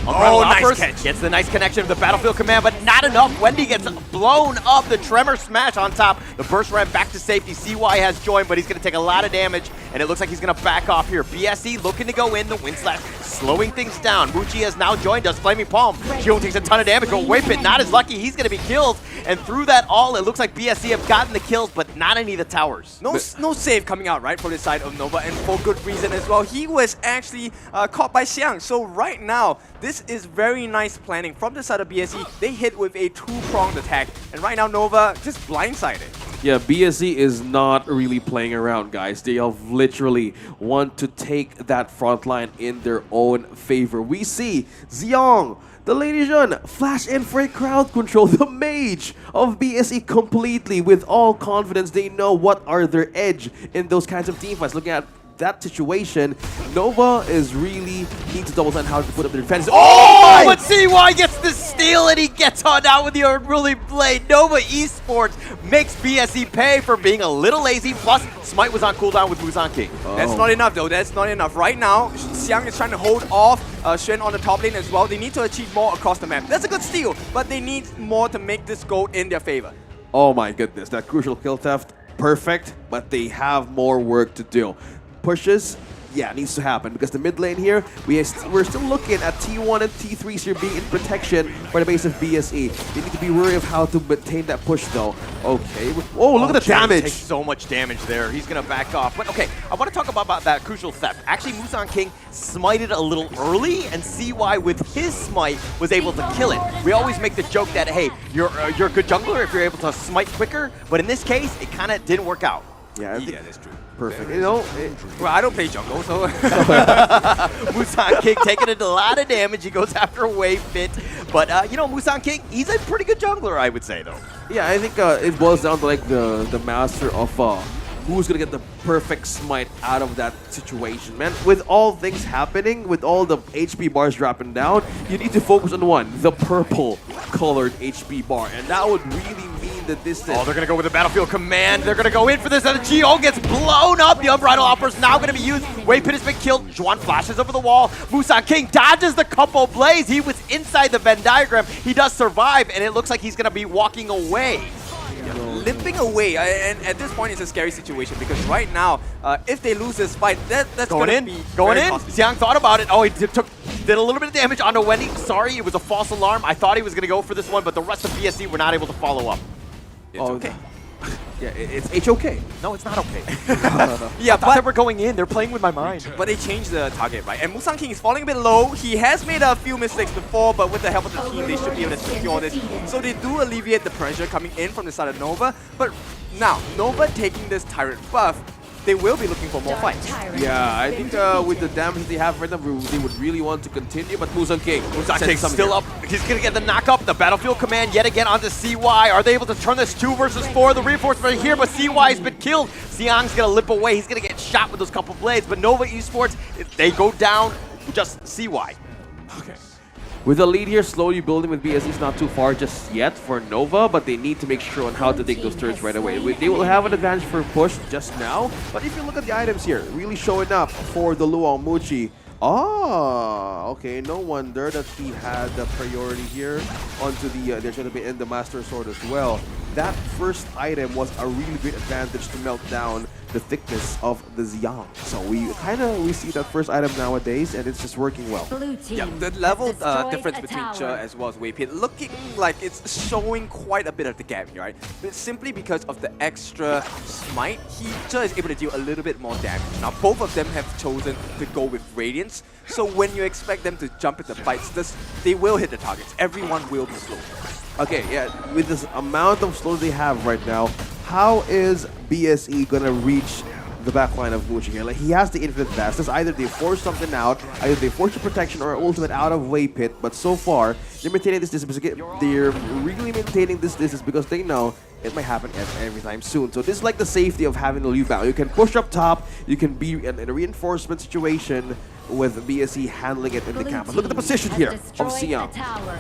Oh, nice catch. Gets the nice connection of the Battlefield Command, but not enough. Wendy gets blown up. The Tremor Smash on top. The burst ram back to safety. CY has joined, but he's going to take a lot of damage, and it looks like he's going to back off here. BSE looking to go in. The Wind Slash slowing things down. Muchi has now joined us. Flaming Palm. Kyo takes a ton of damage, but Waypit not as lucky. He's going to be killed, and through that all, it looks like BSE have gotten the kills, but not any of the towers. No save coming out, right, for the side of Nova, and for good reason as well. He was actually caught by Siyoung, so right now, this is very nice planning from the side of BSE. They hit with a 2-pronged attack, and right now Nova just blindsided. Yeah, BSE is not really playing around, guys. They have literally want to take that front line in their own favor. We see Siyoung, the Lady Jun, flash in for a crowd control. The mage of BSE completely with all confidence. They know what are their edge in those kinds of team fights. Looking at that situation, Nova is really need to double time how to put up their defense. Oh, but CY gets the steal and he gets on out with the unruly blade. Nova Esports makes BSE pay for being a little lazy. Plus, Smite was on cooldown with Busan King. That's not enough though. That's not enough. Right now, Siyoung is trying to hold off Shen on the top lane as well. They need to achieve more across the map. That's a good steal, but they need more to make this go in their favor. Oh my goodness, that crucial kill theft, perfect, but they have more work to do. Pushes yeah, needs to happen because the mid lane here, we're still looking at T1 and T3s here being in protection by the base of BSE. They need to be wary of how to maintain that push though. Okay. Oh, look at the damage. Takes so much damage there. He's going to back off. But okay, I want to talk about that crucial theft. Actually, Musang King smited a little early, and CY with his smite was able to kill it. We always make the joke that, hey, you're a good jungler if you're able to smite quicker, but in this case, it kind of didn't work out. Yeah, that's true. Perfect. You know, well, I don't play jungle, so Musang King taking a lot of damage. He goes after a wave fit. But, you know, Musang King, he's a pretty good jungler, I would say, though. yeah, I think it boils down to like the master of who's gonna get the perfect smite out of that situation, man. With all things happening, with all the HP bars dropping down, you need to focus on one, the purple colored HP bar, and that would really mean the distance. Oh, they're gonna go with the Battlefield Command. They're gonna go in for this, and the GO gets blown up. The Unbridled Offer is now gonna be used. Wave Pit has been killed. Juan flashes over the wall. Musang King dodges the couple blaze. He was inside the Venn diagram. He does survive, and it looks like he's gonna be walking away. Limping away, and at this point it's a scary situation because right now, if they lose this fight, that's going in. Going in. Xiang thought about it. Oh, he did a little bit of damage onto Wendy. Sorry, it was a false alarm. I thought he was going to go for this one, but the rest of BSC were not able to follow up. It's okay. Yeah, it's okay. No, it's not okay. Yeah, I thought they were going in. They're playing with my mind. But they changed the target, right? And Musang King is falling a bit low. He has made a few mistakes before, but with the help of the team, they should be able to secure this. So they do alleviate the pressure coming in from the side of Nova. But now, Nova taking this Tyrant buff, they will be looking for more fights. Yeah, I think with the damage they have right now, they would really want to continue, but Musang King still up. He's going to get the knock up. The Battlefield Command yet again onto CY. Are they able to turn this 2 versus 4? The reinforcement right here, but CY has been killed. Xiang's going to limp away. He's going to get shot with those couple blades, but Nova Esports, they go down just CY. Okay. With the lead here, slowly building with BSE is not too far just yet for Nova, but they need to make sure on how to take those turns right away. They will have an advantage for push just now, but if you look at the items here, really showing up for the Luong Muchi. Oh, okay, no wonder that he had the priority here onto the, there should have been in the Master Sword as well. That first item was a really great advantage to melt down the thickness of the Xiang. So we see that first item nowadays, and it's just working well. Yeah, the level difference between Che as well as Wave Pit looking like it's showing quite a bit of the gap here, right? But simply because of the extra smite, Che is able to deal a little bit more damage. Now both of them have chosen to go with Radiance, so when you expect them to jump into fights, they will hit the targets. Everyone will be slow. Okay, yeah, with this amount of slows they have right now, how is BSE gonna reach the backline of Muchi here? Like, he has the infinite fastness. Either they force something out, either they force the protection or ultimate out of Wave Pit, but so far, they're maintaining this distance. They're really maintaining this distance because they know it might happen every time soon. So this is like the safety of having the Liu Bang. You can push up top, you can be in a reinforcement situation with BSE handling it in the camp. But look at the position here of Xiang,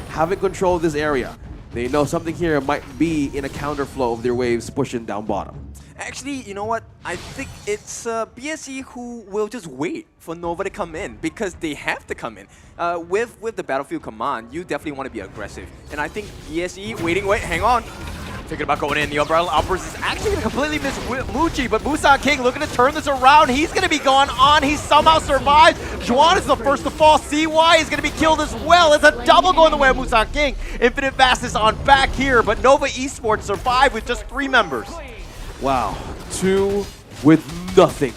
having control of this area. They know something here might be in a counterflow of their waves pushing down bottom. Actually, you know what? I think it's BSE who will just wait for Nova to come in because they have to come in. With the Battlefield Command, you definitely want to be aggressive. And I think BSE, wait, hang on. Thinking about going in, the Unbridled Outburst is actually going to completely miss Muchi, but Musang King looking to turn this around. He's going to be gone on. He somehow survives. Juan is the first to fall. CY is going to be killed as well. It's a double going the way of Musang King. Infinite Fastness on back here, but Nova Esports survived with just 3 members. Wow, 2 with nothing.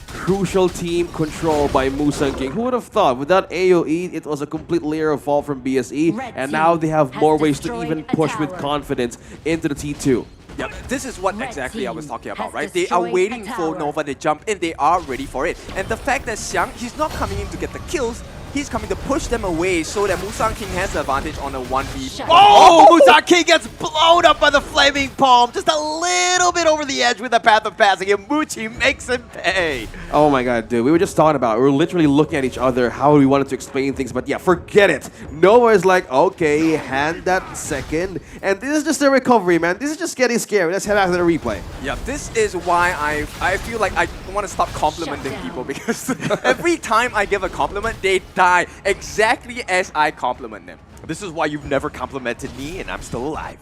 Crucial team control by Musang King. Who would have thought? Without AoE, it was a complete layer of fall from BSE, and now they have more ways to even push with confidence into the T2. Yeah, this is what exactly I was talking about, right? They are waiting for Nova to jump in. They are ready for it. And the fact that Xiang, he's not coming in to get the kills. He's coming to push them away so that Musang King has the advantage on a 1v. Oh! Musang King gets blown up by the Flaming Palm. Just a little bit over the edge with the Path of Passing, and Muchi makes him pay. Oh my god, dude. We were just talking about it. We were literally looking at each other how we wanted to explain things, but yeah, forget it. Nova is like, okay, hand that second. And this is just a recovery, man. This is just getting scary. Let's head back to the replay. Yeah, this is why I feel like I want to stop complimenting people because every time I give a compliment, they die exactly as I compliment them. This is why you've never complimented me and I'm still alive.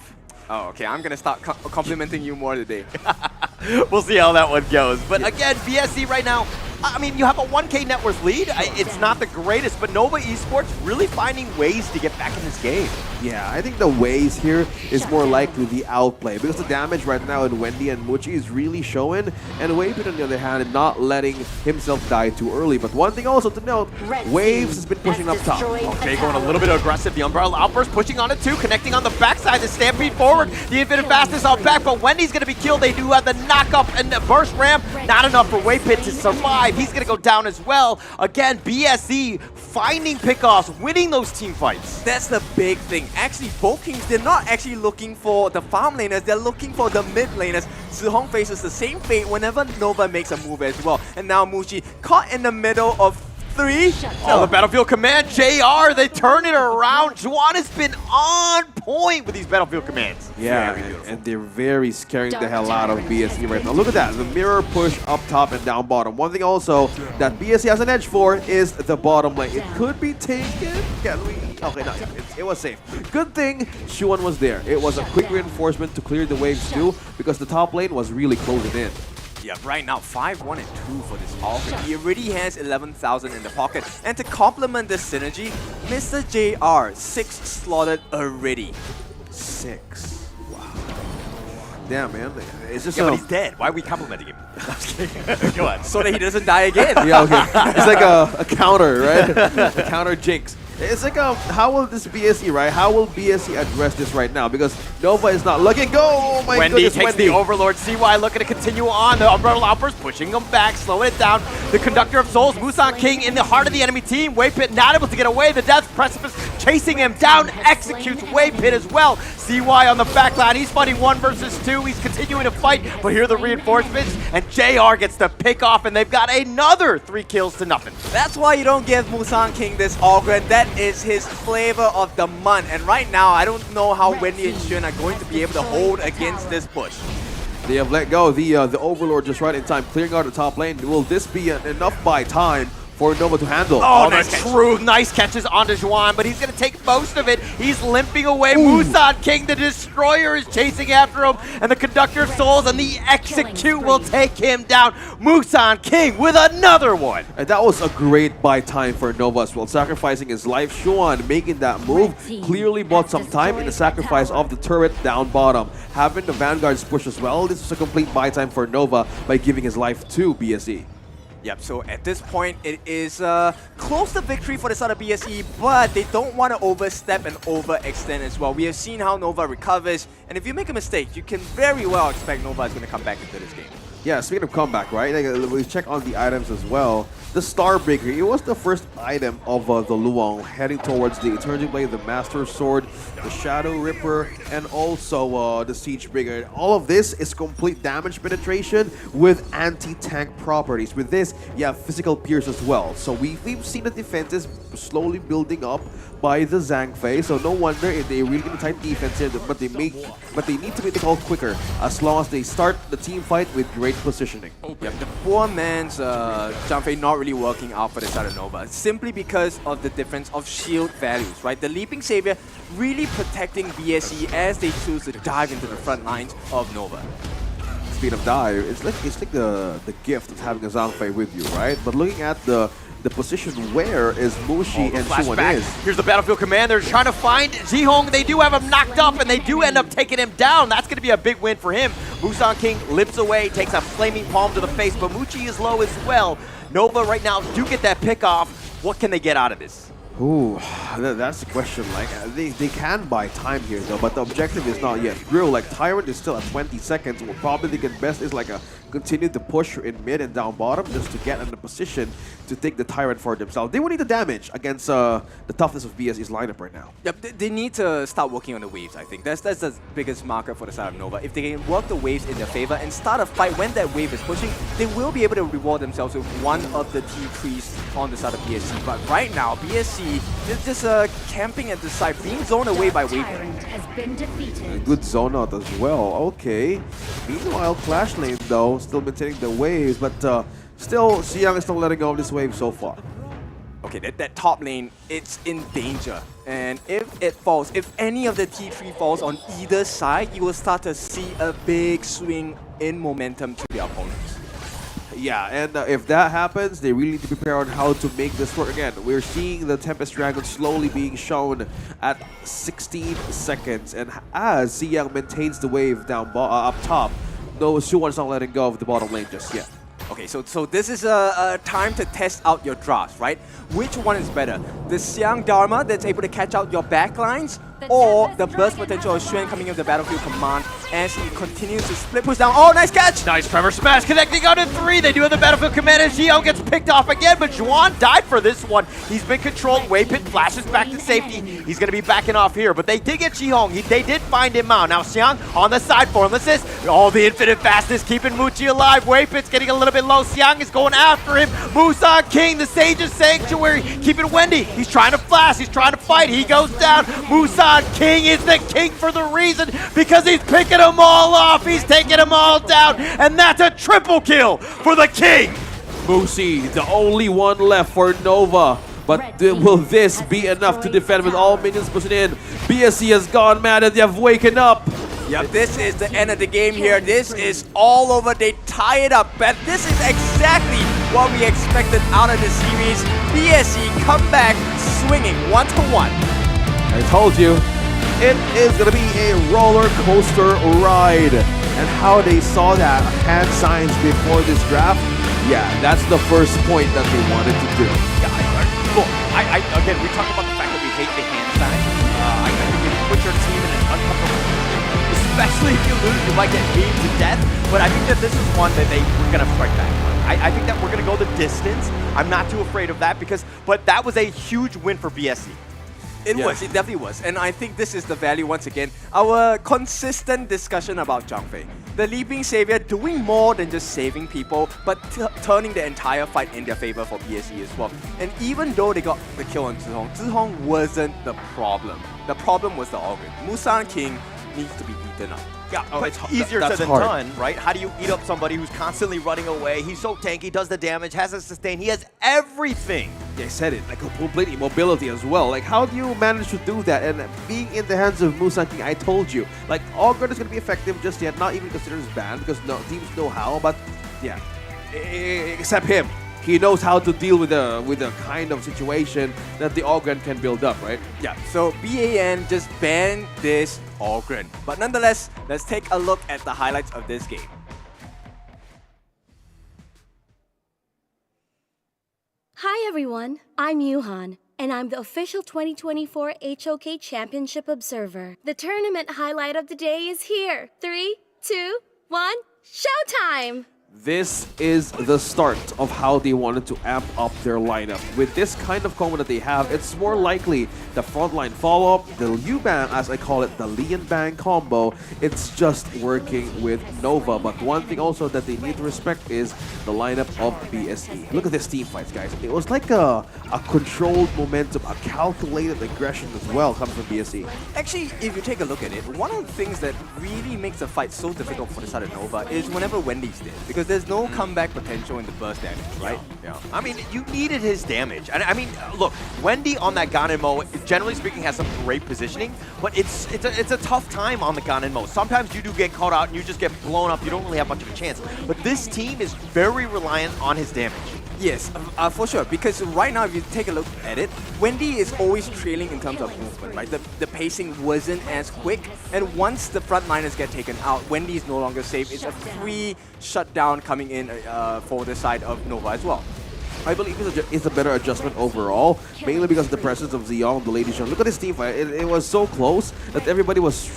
Oh, okay. I'm going to start complimenting you more today. We'll see how that one goes. But again, BSE right now, I mean, you have a 1K net worth lead. It's not the greatest, but Nova Esports really finding ways to get back in this game. Yeah, I think the ways here is more likely the outplay because the damage right now in Wendy and Muchi is really showing, and Wavepit on the other hand not letting himself die too early. But one thing also to note, Waves has been pushing up top. Okay, going a little bit aggressive. The Umbrella Outburst pushing on it too, connecting on the backside. The Stampede forward. The Infinite Fastness out back, but Wendy's going to be killed. They do have the knock-up and the burst ramp. Not enough for Wavepit to survive. He's going to go down as well. Again, BSE finding pickoffs, winning those team fights. That's the big thing. Actually, both teams, they're not actually looking for the farm laners, they're looking for the mid laners. Zihong faces the same fate whenever Nova makes a move as well. And now Mushi caught in the middle of 3. Oh, the Battlefield Command, JR, they turn it around. Juan has been on point with these Battlefield Commands. Yeah, and they're very scaring the hell out of BSE right now. Look at that, the mirror push up top and down bottom. One thing also that BSE has an edge for is the bottom lane. It could be taken. Can we? Okay, no, it was safe. Good thing Shuan was there. It was a quick reinforcement to clear the waves too, because the top lane was really closing in. Yeah, right now 5-1 and 2 for this Alfred. He already has 11,000 in the pocket. And to complement the synergy, Mr. JR 6 slotted already. 6. Wow. Damn, man. It's just but he's dead. Why are we complimenting him? Go on. So that he doesn't die again. Yeah, okay. It's like a counter, right? A counter jinx. It's like, how will this BSE, right? How will BSE address this right now? Because Nova is not letting go. Oh my Wendy goodness, takes Wendy. the Overlord. CY looking to continue on. The Umbrella Outburst pushing him back, slowing it down. The Conductor of Souls, Musan King in the heart of the enemy team. Wavepit not able to get away. The Death Precipice chasing him down, executes Wavepit as well. CY on the back line. He's fighting 1 versus 2. He's continuing to fight, but here are the reinforcements. And JR gets the pick off, and they've got another 3 kills to nothing. That's why you don't give Musan King this Ogre. That is his flavor of the month. And right now, I don't know how Wendy and Shun are going to be able to hold against this push. They have let go the Overlord just right in time, clearing out the top lane. Will this be enough buy time for Nova to handle? Oh, nice true. Nice catches onto Juan, but he's going to take most of it. He's limping away. Musan King, the Destroyer, is chasing after him, and the Conductor of Souls and the Execute will take him down. Musan King with another one. And that was a great buy time for Nova as well, sacrificing his life. Shuan making that move clearly bought some time in the sacrifice of the turret down bottom. Having the Vanguards push as well, this was a complete buy time for Nova by giving his life to BSE. Yep, so at this point, it is close to victory for the side of BSE, but they don't want to overstep and overextend as well. We have seen how Nova recovers, and if you make a mistake, you can very well expect Nova is going to come back into this game. Yeah, speaking of comeback, right? Like, we check on the items as well. The Starbreaker, it was the first item of the Luong, heading towards the Eternity Blade, the Master Sword, the Shadow Ripper, and also the Siege Bringer. All of this is complete damage penetration with anti-tank properties. With this, you have physical pierce as well. So we've seen the defenses slowly building up by the Zhang Fei, so no wonder if they really gonna tight defense here, but they need to make the call quicker as long as they start the team fight with great positioning. Yep, the poor man's Zhang Fei not really working out for the side of Nova, simply because of the difference of shield values, right? The Leaping Savior really protecting BSE as they choose to dive into the front lines of Nova. Speed of dive, it's like the gift of having a Zhang Fei with you, right? But looking at the position where is Mushi and Shuan is. Here's the Battlefield Command. They're trying to find Zihong. They do have him knocked up, and they do end up taking him down. That's going to be a big win for him. Musan King limps away, takes a flaming palm to the face, but Muchi is low as well. Nova right now do get that pick off. What can they get out of this? Ooh, that's the question. Like, they can buy time here though, but the objective is not yet through. Like, Tyrant is still at 20 seconds. What probably they can best is like continue to push in mid and down bottom just to get in the position to take the Tyrant for themselves. They will need the damage against the toughness of BSE's lineup right now. Yep, they need to start working on the waves, I think. That's the biggest marker for the side of Nova. If they can work the waves in their favor and start a fight when that wave is pushing, they will be able to reward themselves with one of the T3s on the side of BSE. But right now, BSE is just camping at the side, being zoned away by Wave. Good zone out as well. Okay. Meanwhile, Clash Lane though, still maintaining the waves, but still, Xiang is still letting go of this wave so far. Okay, that top lane, it's in danger. And if it falls, if any of the T3 falls on either side, you will start to see a big swing in momentum to the opponents. Yeah, and if that happens, they really need to prepare on how to make this work again. We're seeing the Tempest Dragon slowly being shown at 16 seconds, and as Ziyang maintains the wave down up top, no, Suwon's not letting go of the bottom lane just yet. Okay, so this is a time to test out your drafts, right? Which one is better? The Xiang Dharma that's able to catch out your backlines, or the burst potential of Xuan coming in the battlefield command as he continues to split push down. Oh, nice catch! Nice Trevor smash connecting out in 3. They do have the battlefield command and Xiao gets picked off again, but Juan died for this one. He's been controlled. Wave Pit flashes back to safety. He's going to be backing off here, but they did get Chihong. They did find him out. Now Xiang on the side for him. Assist. Oh, the infinite fastness keeping Muchi alive. Wave Pit's getting a little bit low. Xiang is going after him. Musan King, the Sage's Sanctuary, keeping Wendy. He's trying to flash. He's trying to fight. He goes down. Musan King is the king for the reason because he's picking them all off. He's taking them all down, and that's a triple kill for the king. Musi, the only one left for Nova. But will this be enough to defend with all minions pushing in? BSC has gone mad and they have waken up. Yep, this is the end of the game here. This is all over. They tie it up, but this is exactly what we expected out of the series. BSC come back swinging 1-1. I told you, it is going to be a roller coaster ride. And how they saw that hand signs before this draft, yeah, that's the first point that they wanted to do. Yeah, look, again, we talk about the fact that we hate the hand sign. I think it puts your team in an uncomfortable position. Especially if you lose, you might get beaten to death. But I think that this is one that we're going to strike back. I think that we're going to go the distance. I'm not too afraid of that but that was a huge win for BSC. It definitely was. And I think this is the value once again. Our consistent discussion about Zhang Fei. The Leaping Savior doing more than just saving people, but turning the entire fight in their favor for BSC as well. And even though they got the kill on Zihong wasn't the problem. The problem was the Organ. Musan King needs to be eaten up. Yeah, but it's easier said than done, right? How do you eat up somebody who's constantly running away? He's so tanky, does the damage, has a sustain, he has everything. They said it, like a complete immobility as well. Like, how do you manage to do that? And being in the hands of Musan King, I told you, like, Ogre is going to be effective just yet, not even considered as banned because no teams know how, but yeah, except him. He knows how to deal with the kind of situation that the Ogren can build up, right? Yeah, so BAN just banned this Ogren. But nonetheless, let's take a look at the highlights of this game. Hi everyone, I'm Yuhan, and I'm the official 2024 HOK Championship Observer. The tournament highlight of the day is here. 3, 2, 1, showtime! This is the start of how they wanted to amp up their lineup. With this kind of combo that they have, it's more likely the frontline follow-up, the Liu Bang, as I call it, the Lian Bang combo, it's just working with Nova. But one thing also that they need to respect is the lineup of BSE. Look at this team fights, guys. It was like a controlled momentum, a calculated aggression as well comes from BSE. Actually, if you take a look at it, one of the things that really makes the fight so difficult for the side of Nova is whenever Wendy's there. Because there's no comeback potential in the burst damage, right? Yeah. I mean, you needed his damage. And I mean, look, Wendy on that Ganenmo, generally speaking, has some great positioning, but it's a tough time on the Ganenmo. Sometimes you do get caught out and you just get blown up. You don't really have much of a chance. But this team is very reliant on his damage. Yes, for sure. Because right now, if you take a look at it, Wendy is always trailing in terms of movement, right? The pacing wasn't as quick. And once the frontliners get taken out, Wendy is no longer safe. It's a free shutdown coming in for the side of Nova as well. I believe it's a better adjustment overall, mainly because of the presence of Ziyong, the Lady Shun. Look at this team fight. It was so close that everybody was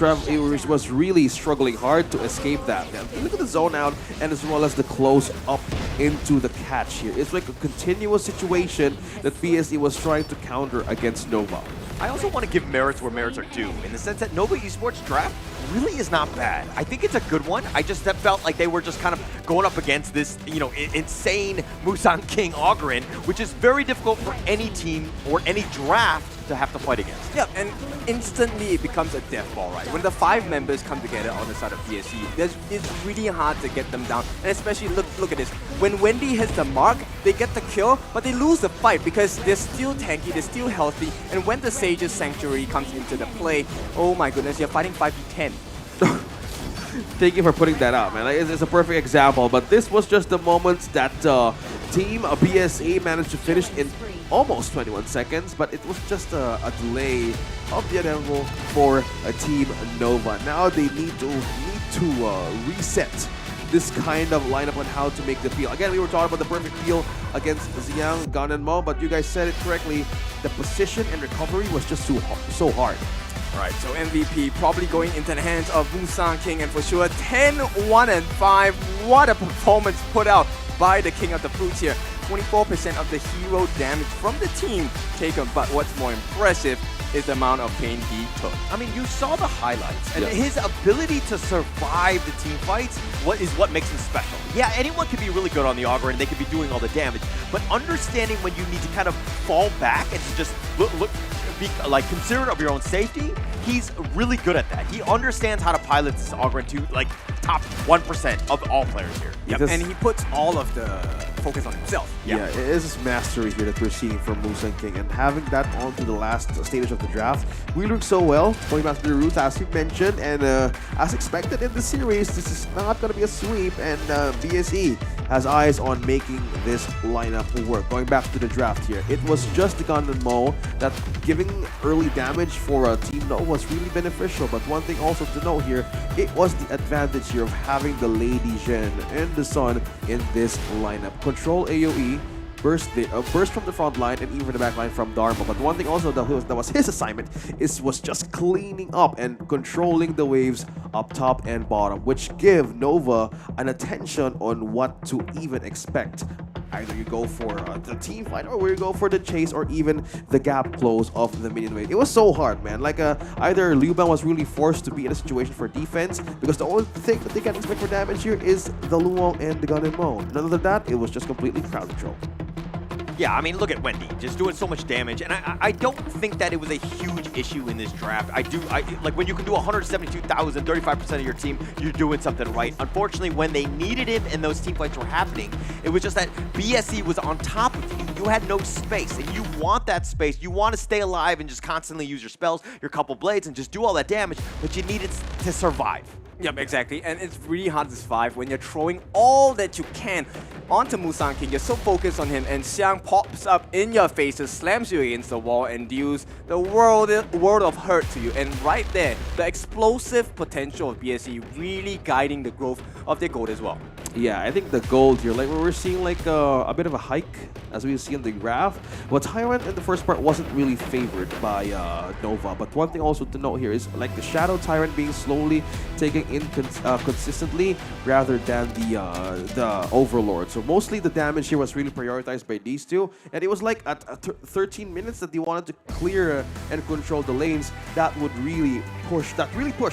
really struggling hard to escape that. Look at the zone out and as well as the close up into the catch here. It's like a continuous situation that BSE was trying to counter against Nova. I also want to give merits where merits are due, in the sense that Nova Esports draft really is not bad. I think it's a good one. I just felt like they were just kind of going up against this, you know, insane Musan King Ogren, which is very difficult for any team or any draft to have to fight against. Yeah, and instantly it becomes a death ball, right? When the 5 members come together on the side of BSE, it's really hard to get them down. And especially, look at this. When Wendy hits the mark, they get the kill, but they lose the fight because they're still tanky, they're still healthy. And when the Sage's Sanctuary comes into the play, oh my goodness, you're fighting 5v10. Thank you for putting that out, man. Like, it's a perfect example. But this was just the moments that Team BSE managed to finish in almost 21 seconds. But it was just a delay of the inevitable for Team Nova. Now they need to reset this kind of lineup on how to make the peel. Again, we were talking about the perfect peel against Xiang, Gun, and Mo, but you guys said it correctly. The position and recovery was just so hard. Right, so MVP probably going into the hands of Musang King, and for sure 10-1-5. What a performance put out by the King of the Fruits here. 24% of the hero damage from the team taken, but what's more impressive is the amount of pain he took. I mean, you saw the highlights, and his ability to survive the team fights is what makes him special. Yeah, anyone can be really good on the Augur, and they can be doing all the damage, but understanding when you need to kind of fall back and to just be like considerate of your own safety, he's really good at that. He understands how to pilot this Augur into like top 1% of all players here. Yep, and he puts all of the focus on himself. Yeah, it is his mastery here that we're seeing from Musang King, and having that onto the last stage of the draft, we look so well. Going back to the roots, as we mentioned, and as expected in the series, this is not going to be a sweep, and BSE has eyes on making this lineup work. Going back to the draft here, it was just the Gun and Mo that giving early damage for Team No was really beneficial, but one thing also to note here, it was the advantage here of having the Lady Zhen and the Sun in this lineup. Control AoE, burst from the front line, and even the back line from Dharma. But one thing also that was his assignment was just cleaning up and controlling the waves up top and bottom, which give Nova an attention on what to even expect. Either you go for the team fight, or you go for the chase, or even the gap close of the minion wave. It was so hard, man. Like either Liu Bang was really forced to be in a situation for defense, because the only thing that they can expect for damage here is the Luong and the Gun and Mo. None of that, it was just completely crowd control. Yeah, I mean, look at Wendy, just doing so much damage, and I don't think that it was a huge issue in this draft. Like when you can do 172,000, 35% of your team, you're doing something right. Unfortunately, when they needed him and those team fights were happening, it was just that BSE was on top of you. You had no space, and you want that space. You want to stay alive and just constantly use your spells, your couple blades, and just do all that damage, but you needed to survive. Yep, exactly. And it's really hard to survive when you're throwing all that you can onto Musang King. You're so focused on him, and Xiang pops up in your faces, slams you against the wall, and deals the world of hurt to you. And right there, the explosive potential of BSE really guiding the growth of their gold as well. Yeah, I think the gold here, like we're seeing like a bit of a hike as we see in the graph. But Tyrant in the first part wasn't really favored by Nova. But one thing also to note here is like the Shadow Tyrant being slowly taken in consistently rather than the Overlord. So mostly the damage here was really prioritized by these two. And it was like at 13 minutes that they wanted to clear and control the lanes. That would really push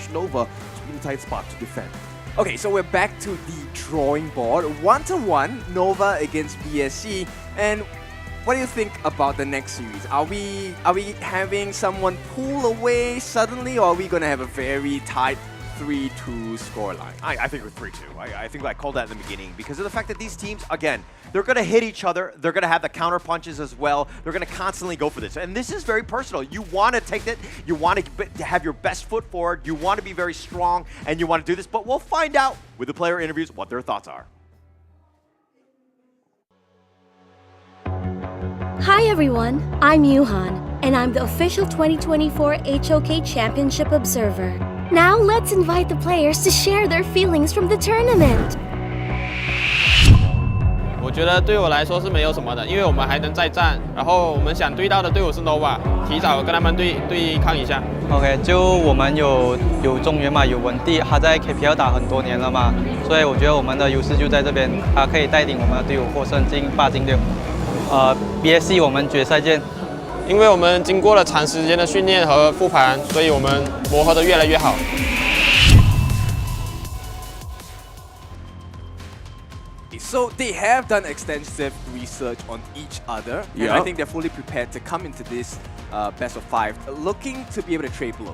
Nova to be a tight spot to defend. Okay, so we're back to the drawing board. 1-1, Nova against BSE. And what do you think about the next series? Are we having someone pull away suddenly, or are we gonna have a very tight 3-2 scoreline? I think we're 3-2. I think I called that in the beginning because of the fact that these teams, again, they're going to hit each other. They're going to have the counter punches as well. They're going to constantly go for this. And this is very personal. You want to take it. You want to have your best foot forward. You want to be very strong, and you want to do this. But we'll find out with the player interviews what their thoughts are. Hi everyone, I'm Yuhan, and I'm the official 2024 HOK Championship Observer. Now let's invite the players to share their feelings from the tournament. 我觉得对我来说是没有什么的，因为我们还能再战，然后我们想对到的队伍是 Nova， 提早跟他们对抗一下。OK， 就我们有中原嘛，有文帝，他在 KPL 打很多年了嘛，所以我觉得我们的优势就在这边，他可以带领我们的队伍获胜进8进6。BSC 我们决赛见。因为我们经过了长时间的训练和复盘，所以我们磨合得越来越好。So they have done extensive research on each other, and I think they're fully prepared to come into this best of 5, looking to be able to trade blows.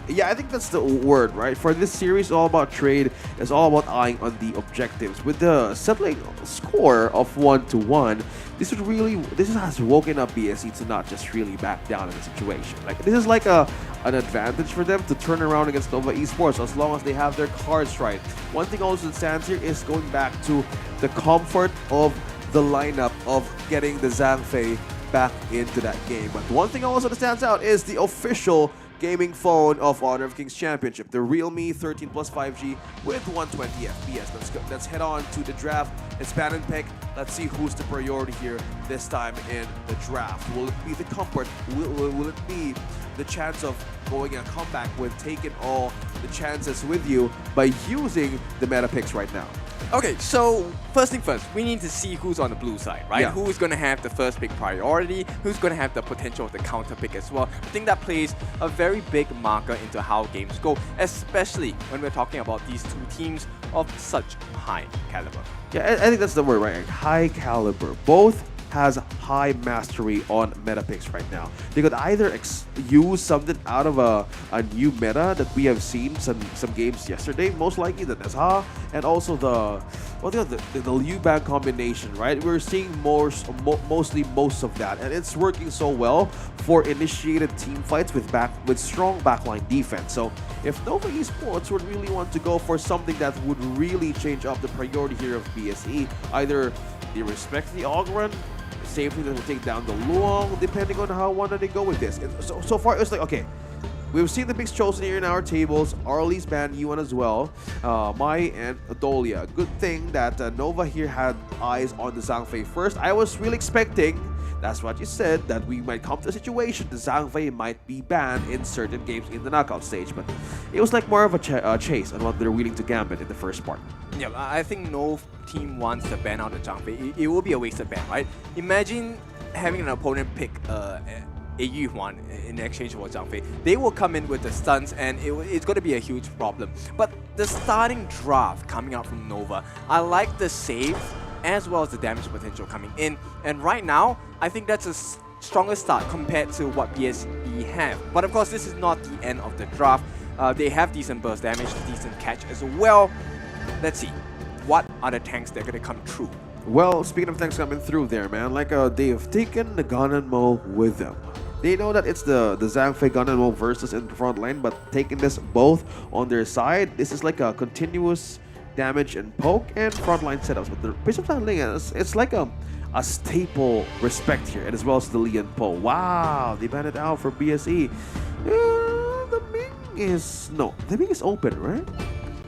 Yeah, I think that's the word, right? For this series, all about trade. It's all about eyeing on the objectives. With the settling score of 1-1, this has woken up BSE to not just really back down in the situation. Like this is like an advantage for them to turn around against Nova Esports as long as they have their cards right. One thing also that stands here is going back to the comfort of the lineup of getting the Zhangfei back into that game. But one thing also that stands out is the official gaming phone of Honor of Kings Championship, the Realme 13 Plus 5G with 120 FPS. Let's head on to the draft. It's pan and pick. Let's see who's the priority here this time in the draft. Will it be the comfort? Will it be the chance of going a comeback with taking all the chances with you by using the meta picks right now? Okay, so first thing first, we need to see who's on the blue side, right? Yeah. Who's going to have the first pick priority, who's going to have the potential of the counter pick as well. I think that plays a very big marker into how games go, especially when we're talking about these two teams of such high caliber. Yeah, I think that's the word, right? High caliber. Both has high mastery on meta picks right now. They could either use something out of a new meta that we have seen some games yesterday, most likely the Nezha, and also the Liu Bang combination, right? We're seeing mostly most of that, and it's working so well for initiated team fights with strong backline defense. So if Nova Esports would really want to go for something that would really change up the priority here of BSE, either they respect the Ogren, safely they will take down the Luong, depending on how wanted they go with this. So far, it's like, okay, we've seen the picks chosen here in our tables. Arlie's banned Yuan as well. Mai and Adolia. Good thing that Nova here had eyes on the Zhangfei first. I was really expecting, that's what you said, that we might come to a situation the Zhangfei might be banned in certain games in the knockout stage. But it was like more of a chase on what they're willing to gambit in the first part. Yeah, I think no team wants to ban out the Zhangfei. It will be a wasted ban, right? Imagine having an opponent pick a Yuan in exchange for Zhangfei. They will come in with the stuns and it's going to be a huge problem. But the starting draft coming out from Nova, I like the save as well as the damage potential coming in. And right now, I think that's a stronger start compared to what BSE have. But of course, this is not the end of the draft. They have decent burst damage, decent catch as well. Let's see, what are the tanks that are going to come through? Well, speaking of tanks coming through there, man, like they have taken the Gun and Mo with them. They know that it's the Zhangfei Gun and Mo versus in the front line, but taking this both on their side, this is like a continuous damage and poke and frontline setups. But the Bishop Ling, it's like a staple respect here, and as well as the Li and Po. Wow, they banned it out for BSE. The Ming is open, right?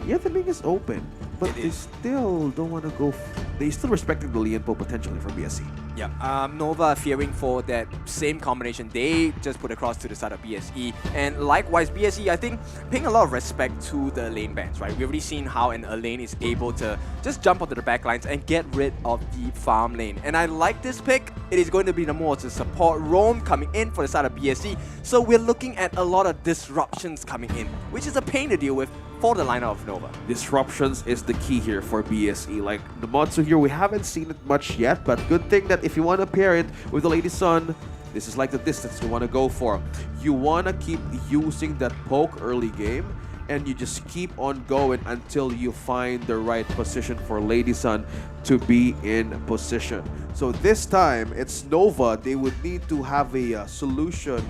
Yeah, the Ming is open, but they still don't want to go. They still respecting the Lian Po potentially from BSE. Yeah, Nova fearing for that same combination they just put across to the side of BSE. And likewise, BSE, I think, paying a lot of respect to the lane bans, right? We've already seen how a lane is able to just jump onto the back lines and get rid of the farm lane. And I like this pick. It is going to be the more to support Roam coming in for the side of BSE. So we're looking at a lot of disruptions coming in, which is a pain to deal with for the lineup of Nova. Disruptions is the key here for BSE. Like the Matsu here, we haven't seen it much yet, but good thing that if you want to pair it with the Lady Sun, this is like the distance you want to go for. You want to keep using that poke early game, and you just keep on going until you find the right position for Lady Sun to be in position. So this time, it's Nova. They would need to have a solution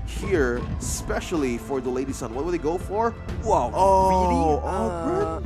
here, especially for the Lady Sun. What would they go for? Wow,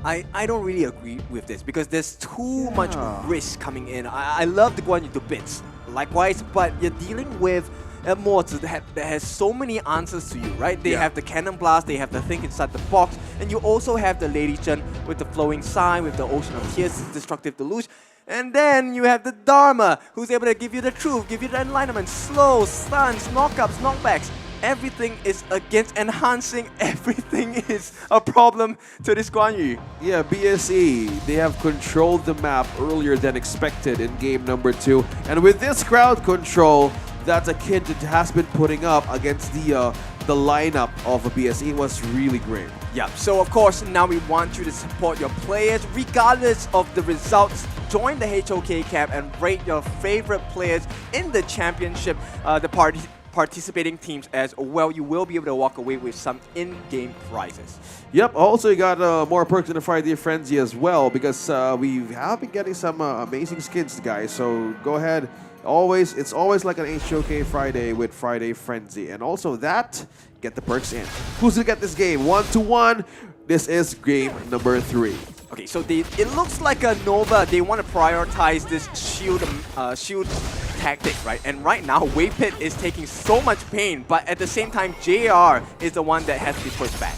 really? I don't really agree with this because there's too much risk coming in. I love the Guan Yu to bits, likewise, but you're dealing with a Mortis that has so many answers to you, right? They have the Cannon Blast, they have the Think Inside the Box, and you also have the Lady Chen with the Flowing Sign, with the Ocean of Tears, Destructive Deluge. And then you have the Dharma, who's able to give you the truth, give you the enlightenment, slow, stuns, knockups, knockbacks. Everything is against enhancing. Everything is a problem to this Guan Yu. Yeah, BSE, they have controlled the map earlier than expected in game number 2. And with this crowd control that a kid has been putting up against the lineup of a BSE was really great. Yeah, so of course, now we want you to support your players regardless of the results. Join the HOK camp and rate your favorite players in the championship, the participating teams as well, you will be able to walk away with some in-game prizes. Yep, also you got more perks in the Friday Frenzy as well, because we have been getting some amazing skins, guys. So go ahead. It's always like an HOK Friday with Friday Frenzy. And also that, get the perks in. Who's gonna get this game? 1-1. This is game number 3. Okay, so it looks like a Nova, they want to prioritize this shield tactic, right? And right now, Waypit is taking so much pain, but at the same time, JR is the one that has to be pushed back.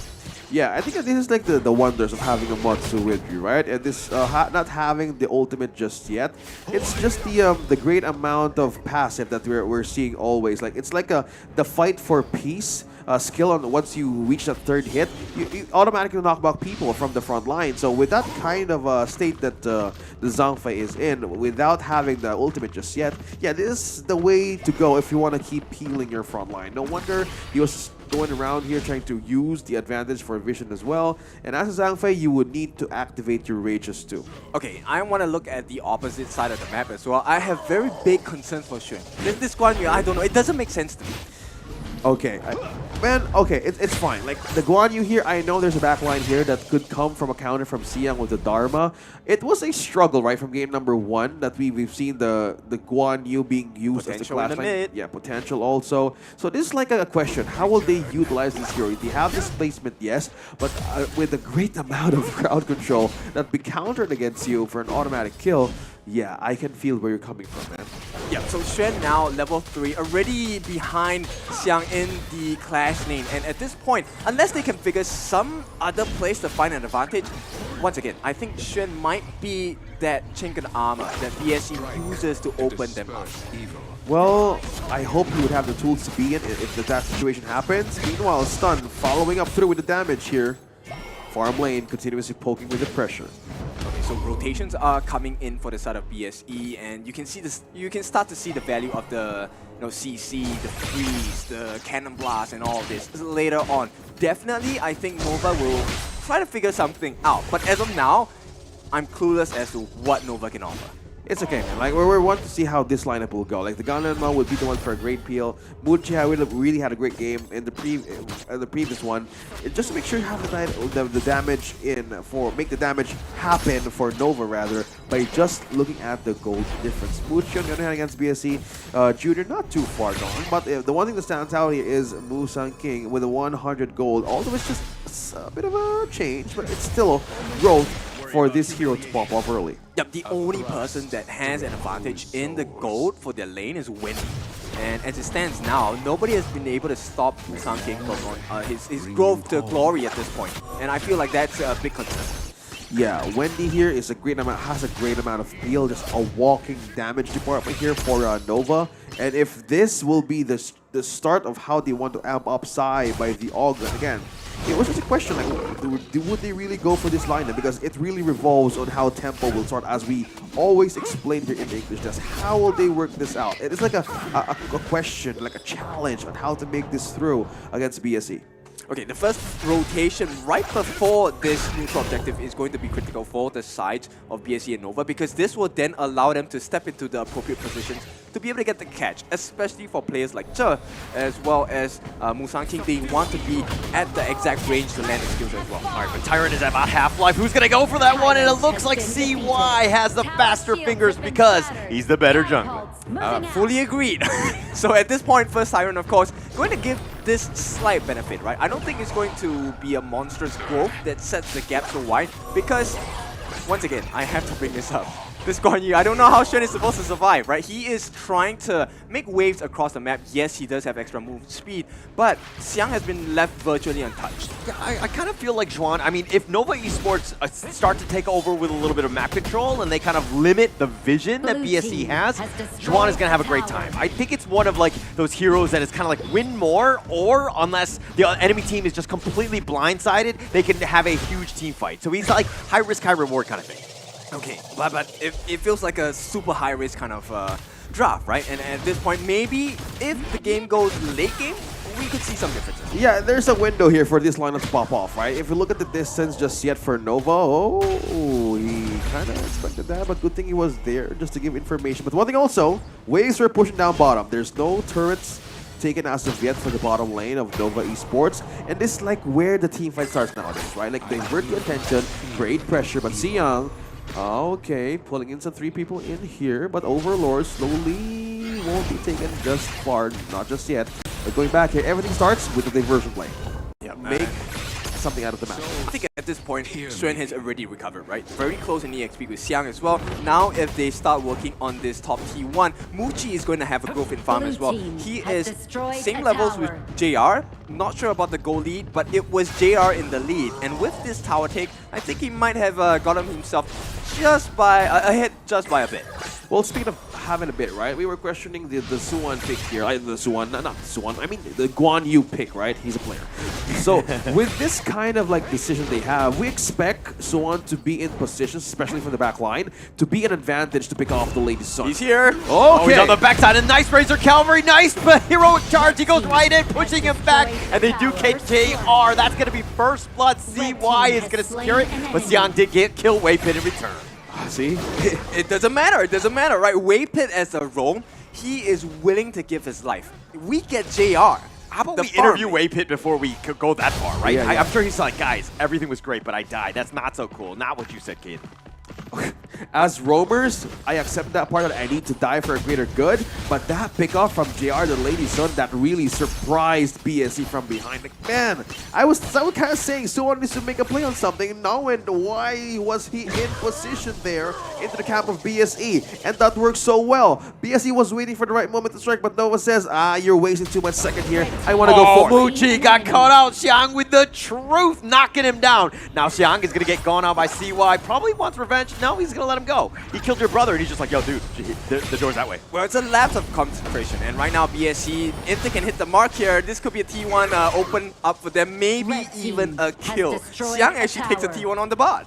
Yeah, I think that this is like the wonders of having a Matsu with you, right? And this not having the ultimate just yet. It's just the great amount of passive that we're seeing always. Like it's like the fight for peace skill on once you reach that third hit, you automatically knock back people from the front line. So with that kind of state that the Zhangfei is in, without having the ultimate just yet, yeah, this is the way to go if you want to keep healing your front line. No wonder he was going around here trying to use the advantage for vision as well. And as a Zhangfei, you would need to activate your rages too. Okay, I want to look at the opposite side of the map as well. I have very big concerns for Xuan. This Guan Yu, I don't know, it doesn't make sense to me. Okay, it's fine. Like the Guan Yu here, I know there's a backline here that could come from a counter from Siang with the Dharma. It was a struggle, right, from game number 1 that we've seen the Guan Yu being used as the clash line. Yeah, potential also. So this is like a question: how will they utilize this hero? They have this placement, yes, but with a great amount of crowd control that be countered against you for an automatic kill. Yeah, I can feel where you're coming from, man. Yeah, so Xuan now level 3, already behind Xiang in the clash lane. And at this point, unless they can figure some other place to find an advantage, once again, I think Xuan might be that chink in armor that BSE uses to open them up. Well, I hope he would have the tools to be in if that situation happens. Meanwhile, Stun following up through with the damage here. Farm lane continuously poking with the pressure. Okay, so rotations are coming in for the side of BSE, and you can see this. You can start to see the value of the CC, the freeze, the cannon blast, and all of this later on. Definitely, I think Nova will try to figure something out. But as of now, I'm clueless as to what Nova can offer. It's okay, man. Like, we want to see how this lineup will go. Like, the Ganonma would be the one for a great peel. Muji really had a great game in the previous one. Just to make sure you have the damage in make the damage happen for Nova, rather, by just looking at the gold difference. Muji, on the other hand, against BSE, Junior, not too far gone. But the one thing that stands out here is Musang King with a 100 gold. Although it's just a bit of a change, but it's still growth for this hero to pop off early. Yep, the only person that has an advantage in the gold for their lane is Wendy. And as it stands now, nobody has been able to stop Musang King from his growth to glory at this point. And I feel like that's a big concern. Yeah, Wendy here has a great amount of peel, just a walking damage department here for Nova. And if this will be the start of how they want to amp up Psy by the Ogre again, it was just a question, like, would they really go for this lineup? Because it really revolves on how tempo will start, as we always explain here in English. Just how will they work this out? It is like a question, like a challenge on how to make this through against BSE. Okay, the first rotation right before this neutral objective is going to be critical for the sides of BSE and Nova, because this will then allow them to step into the appropriate positions to be able to get the catch, especially for players like Che, as well as Musang King. They want to be at the exact range to land the skills as well. All right, but Tyrant is at about half-life. Who's going to go for that one? And it looks like CY has the faster fingers because he's the better jungler. Fully agreed. So at this point, first Tyrant, of course, going to give this slight benefit, right? I don't think it's going to be a monstrous growth that sets the gap so wide, because, once again, I have to bring this up. This Guan Yu, I don't know how Xuan is supposed to survive, right? He is trying to make waves across the map. Yes, he does have extra move speed, but Xiang has been left virtually untouched. Yeah, I kind of feel like Juan, I mean, if Nova Esports start to take over with a little bit of map control and they kind of limit the vision that BSE has, Juan is going to have a great time. I think it's one of like those heroes that is kind of like win more, or unless the enemy team is just completely blindsided, they can have a huge team fight. So he's like high risk, high reward kind of thing. Okay, but it feels like a super high risk kind of draft, right? And at this point, maybe if the game goes late game, we could see some differences. Yeah, there's a window here for this lineup to pop off, right? If you look at the distance just yet for Nova, he kind of expected that, but good thing he was there just to give information. But one thing also, waves are pushing down bottom. There's no turrets taken as of yet for the bottom lane of Nova Esports. And this is like where the team fight starts nowadays, right? Like divert the attention, create pressure, but Siyoung, okay, pulling in some 3 people in here, but Overlord slowly won't be taken just far, not just yet. But going back here, everything starts with the diversion play. Yeah, make something out of the map. I think at this point, Xuan has already recovered, right? Very close in EXP with Siyoung as well. Now, if they start working on this top T1, Muchi is going to have a growth in farm as well. He is same levels with JR. Not sure about the goal lead, but it was JR in the lead. And with this tower take, I think he might have gotten himself ahead just by a bit. Well, speaking of having a bit, right? We were questioning the Suwon pick here. Not Suwon. I mean, the Guan Yu pick, right? He's a player. So, with this kind of like decision they have, we expect Suwon to be in position, especially from the back line, to be an advantage to pick off the Lady Sun. He's here. Okay. Oh, he's on the backside. A nice Razor Cavalry. Nice heroic charge. He goes right in, pushing him back. And they do KJR. That's going to be first blood. CY is going to secure it. But Siyoung did get kill Waypit in return. See? It doesn't matter. It doesn't matter, right? Waypit as a role, he is willing to give his life. We get JR. How about we interview Waypit before we could go that far, right? Yeah, yeah. I'm sure he's like, guys, everything was great, but I died. That's not so cool. Not what you said, kid. As roamers, I accept that part that I need to die for a greater good, but that pickoff from JR, the Lady Sun, that really surprised BSE from behind. Like, man, I was kind of saying Suwon needs to make a play on something. Now, and why was he in position there into the camp of BSE? And that worked so well. BSE was waiting for the right moment to strike, but Nova says, you're wasting too much second here. I want to go for it. Muchi got caught out. Siyoung with the truth, knocking him down. Now Siyoung is going to get gone out by CY. Probably wants revenge. No, he's going to let him go. He killed your brother, and he's just like, yo, dude, the door's that way. Well, it's a lapse of concentration, and right now BSE, if they can hit the mark here, this could be a T1 open up for them, maybe even a kill. Siyoung actually takes a T1 on the bot.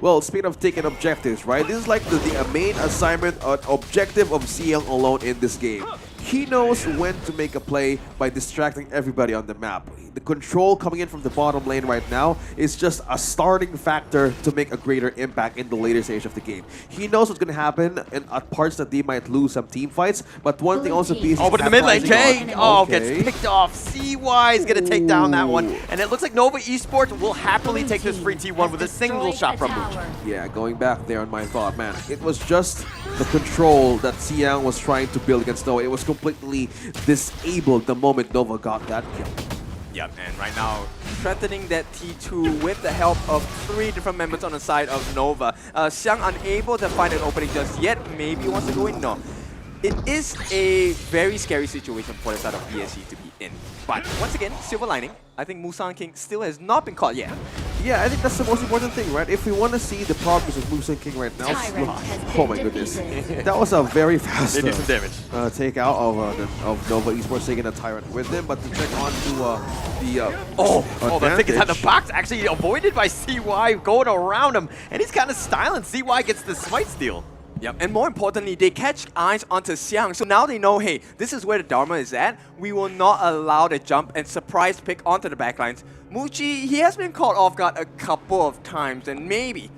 Well, speaking of taking objectives, right? This is like the main assignment, objective of CL alone in this game. He knows when to make a play by distracting everybody on the map. The control coming in from the bottom lane right now is just a starting factor to make a greater impact in the later stage of the game. He knows what's going to happen at parts that they might lose some team fights, but one thing also is... Oh, but in the mid lane, Jay! Oh, gets picked off. CY is going to take down that one. And it looks like Nova Esports will happily take this free T1 with a single shot from Muchi. Yeah, going back there on my thought, man, it was just the control that Siyoung was trying to build against Nova. It was completely disabled the moment Nova got that kill. Yep, and right now, threatening that T2 with the help of 3 different members on the side of Nova. Siyoung unable to find an opening just yet. Maybe he wants to go in. No. It is a very scary situation for the side of BSE to be in. But once again, silver lining. I think Musan King still has not been caught yet. Yeah, I think that's the most important thing, right? If we want to see the progress of Musan King right now, oh my goodness, that was a very fast They did some damage. Take out of Nova Esports taking a Tyrant with them, but to check on to the thing is that the box actually avoided by CY going around him, and he's kind of styling. CY gets the smite steal. Yep, and more importantly, they catch eyes onto Siyoung, so now they know, hey, this is where the Dharma is at. We will not allow the jump and surprise pick onto the backlines. Muchi, he has been caught off guard a couple of times, and maybe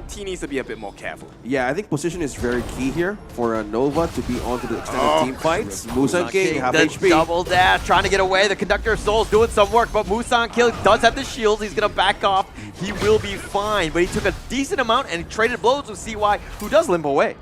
T needs to be a bit more careful. Yeah, I think position is very key here for Nova to be onto the extended team fights. Musan King have the HP. Double dash, trying to get away. The Conductor of Souls doing some work, but Musan King does have the shields. He's going to back off. He will be fine, but he took a decent amount and he traded blows with CY, who does limp away.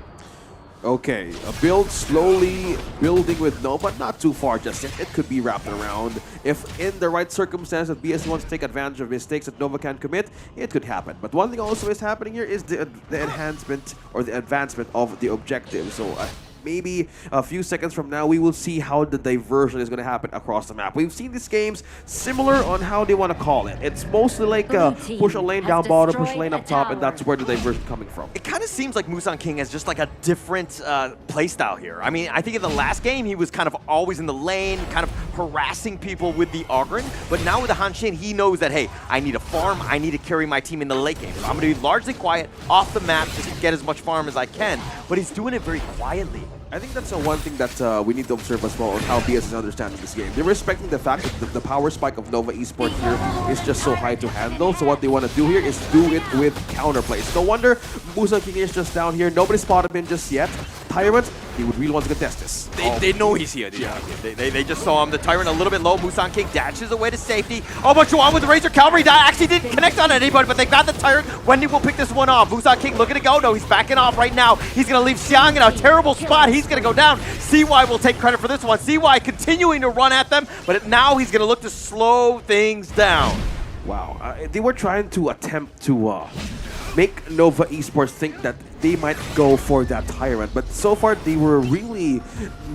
Okay, a build slowly building with Nova, not too far just yet. It could be wrapped around. If in the right circumstance that BSE wants to take advantage of mistakes that Nova can commit, it could happen. But one thing also is happening here is the enhancement or the advancement of the objective. So maybe a few seconds from now, we will see how the diversion is going to happen across the map. We've seen these games similar on how they want to call it. It's mostly like push a lane down bottom, push a lane up top, and that's where the diversion coming from. It kind of seems like Musan King has just like a different playstyle here. I mean, I think in the last game, he was kind of always in the lane, kind of harassing people with the Ogren. But now with the Hanshin, he knows that, hey, I need a farm, I need to carry my team in the late game. So I'm going to be largely quiet, off the map, just to get as much farm as I can. But he's doing it very quietly. I think that's one thing that we need to observe as well on how BS is understanding this game. They're respecting the fact that the power spike of Nova Esports here is just so high to handle. So what they want to do here is do it with counterplays. No wonder Musan King is just down here. Nobody spotted him just yet. Tyrant, he would really want to contest this. They know he's here. They just saw him. The Tyrant a little bit low. Musan King dashes away to safety. Oh, but Juan with the Razor Cavalry actually didn't connect on anybody, but they got the Tyrant. Wendy will pick this one off. Musan King looking to go. No, he's backing off right now. He's going to leave Xiang in a terrible spot. He's going to go down. CY will take credit for this one. CY continuing to run at them, but now he's going to look to slow things down. Wow. They were trying to attempt to make Nova Esports think that they might go for that Tyrant, but so far they were really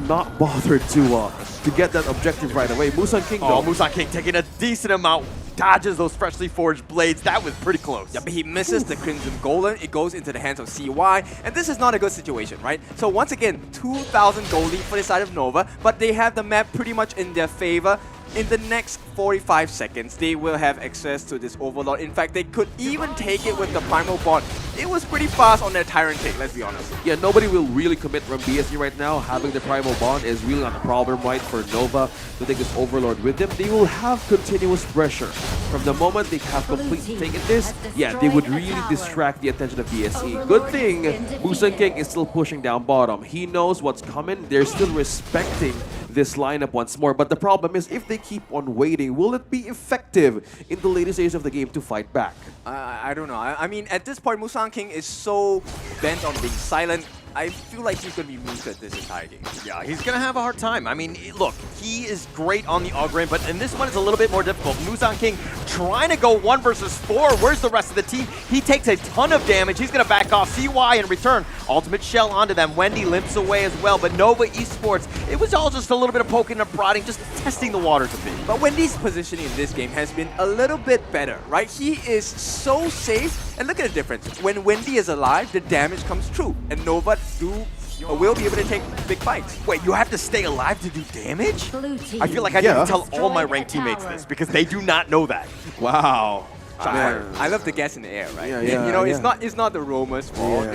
not bothered to get that objective right away. Musan King though. Oh, Musan King taking a decent amount, dodges those freshly forged blades. That was pretty close. Yeah, but he misses the Crimson Golem. It goes into the hands of CY, and this is not a good situation, right? So once again, 2,000 gold lead for the side of Nova, but they have the map pretty much in their favor. In the next 45 seconds, they will have access to this Overlord. In fact, they could even take it with the Primal Bond. It was pretty fast on their Tyrant take, let's be honest. Yeah, nobody will really commit from BSC right now. Having the Primal Bond is really not a problem, right, for Nova to take this Overlord with them. They will have continuous pressure. From the moment they have completely taken this, yeah, they would really distract the attention of BSC. Good thing Musan King is still pushing down bottom. He knows what's coming. They're still respecting this lineup once more, but the problem is if they keep on waiting, will it be effective in the later stage of the game to fight back? I don't know. I mean, at this point, Musan King is so bent on being silent. I feel like he's going to be muted this entire game. Yeah, he's going to have a hard time. I mean, look, he is great on the Augurin, but in this one is a little bit more difficult. Musan King trying to go 1 versus 4. Where's the rest of the team? He takes a ton of damage. He's going to back off. CY in return. Ultimate Shell onto them. Wendy limps away as well, but Nova Esports, it was all just a little bit of poking and prodding, just testing the waters a bit. But Wendy's positioning in this game has been a little bit better, right? He is so safe. And look at the difference. When Wendy is alive, the damage comes true. And Nova will be able to take big fights. Wait, you have to stay alive to do damage? I feel like I need to tell all my ranked teammates this because they do not know that. Wow. I love the gas in the air, right? Yeah, you know, it's not the roamer's fault.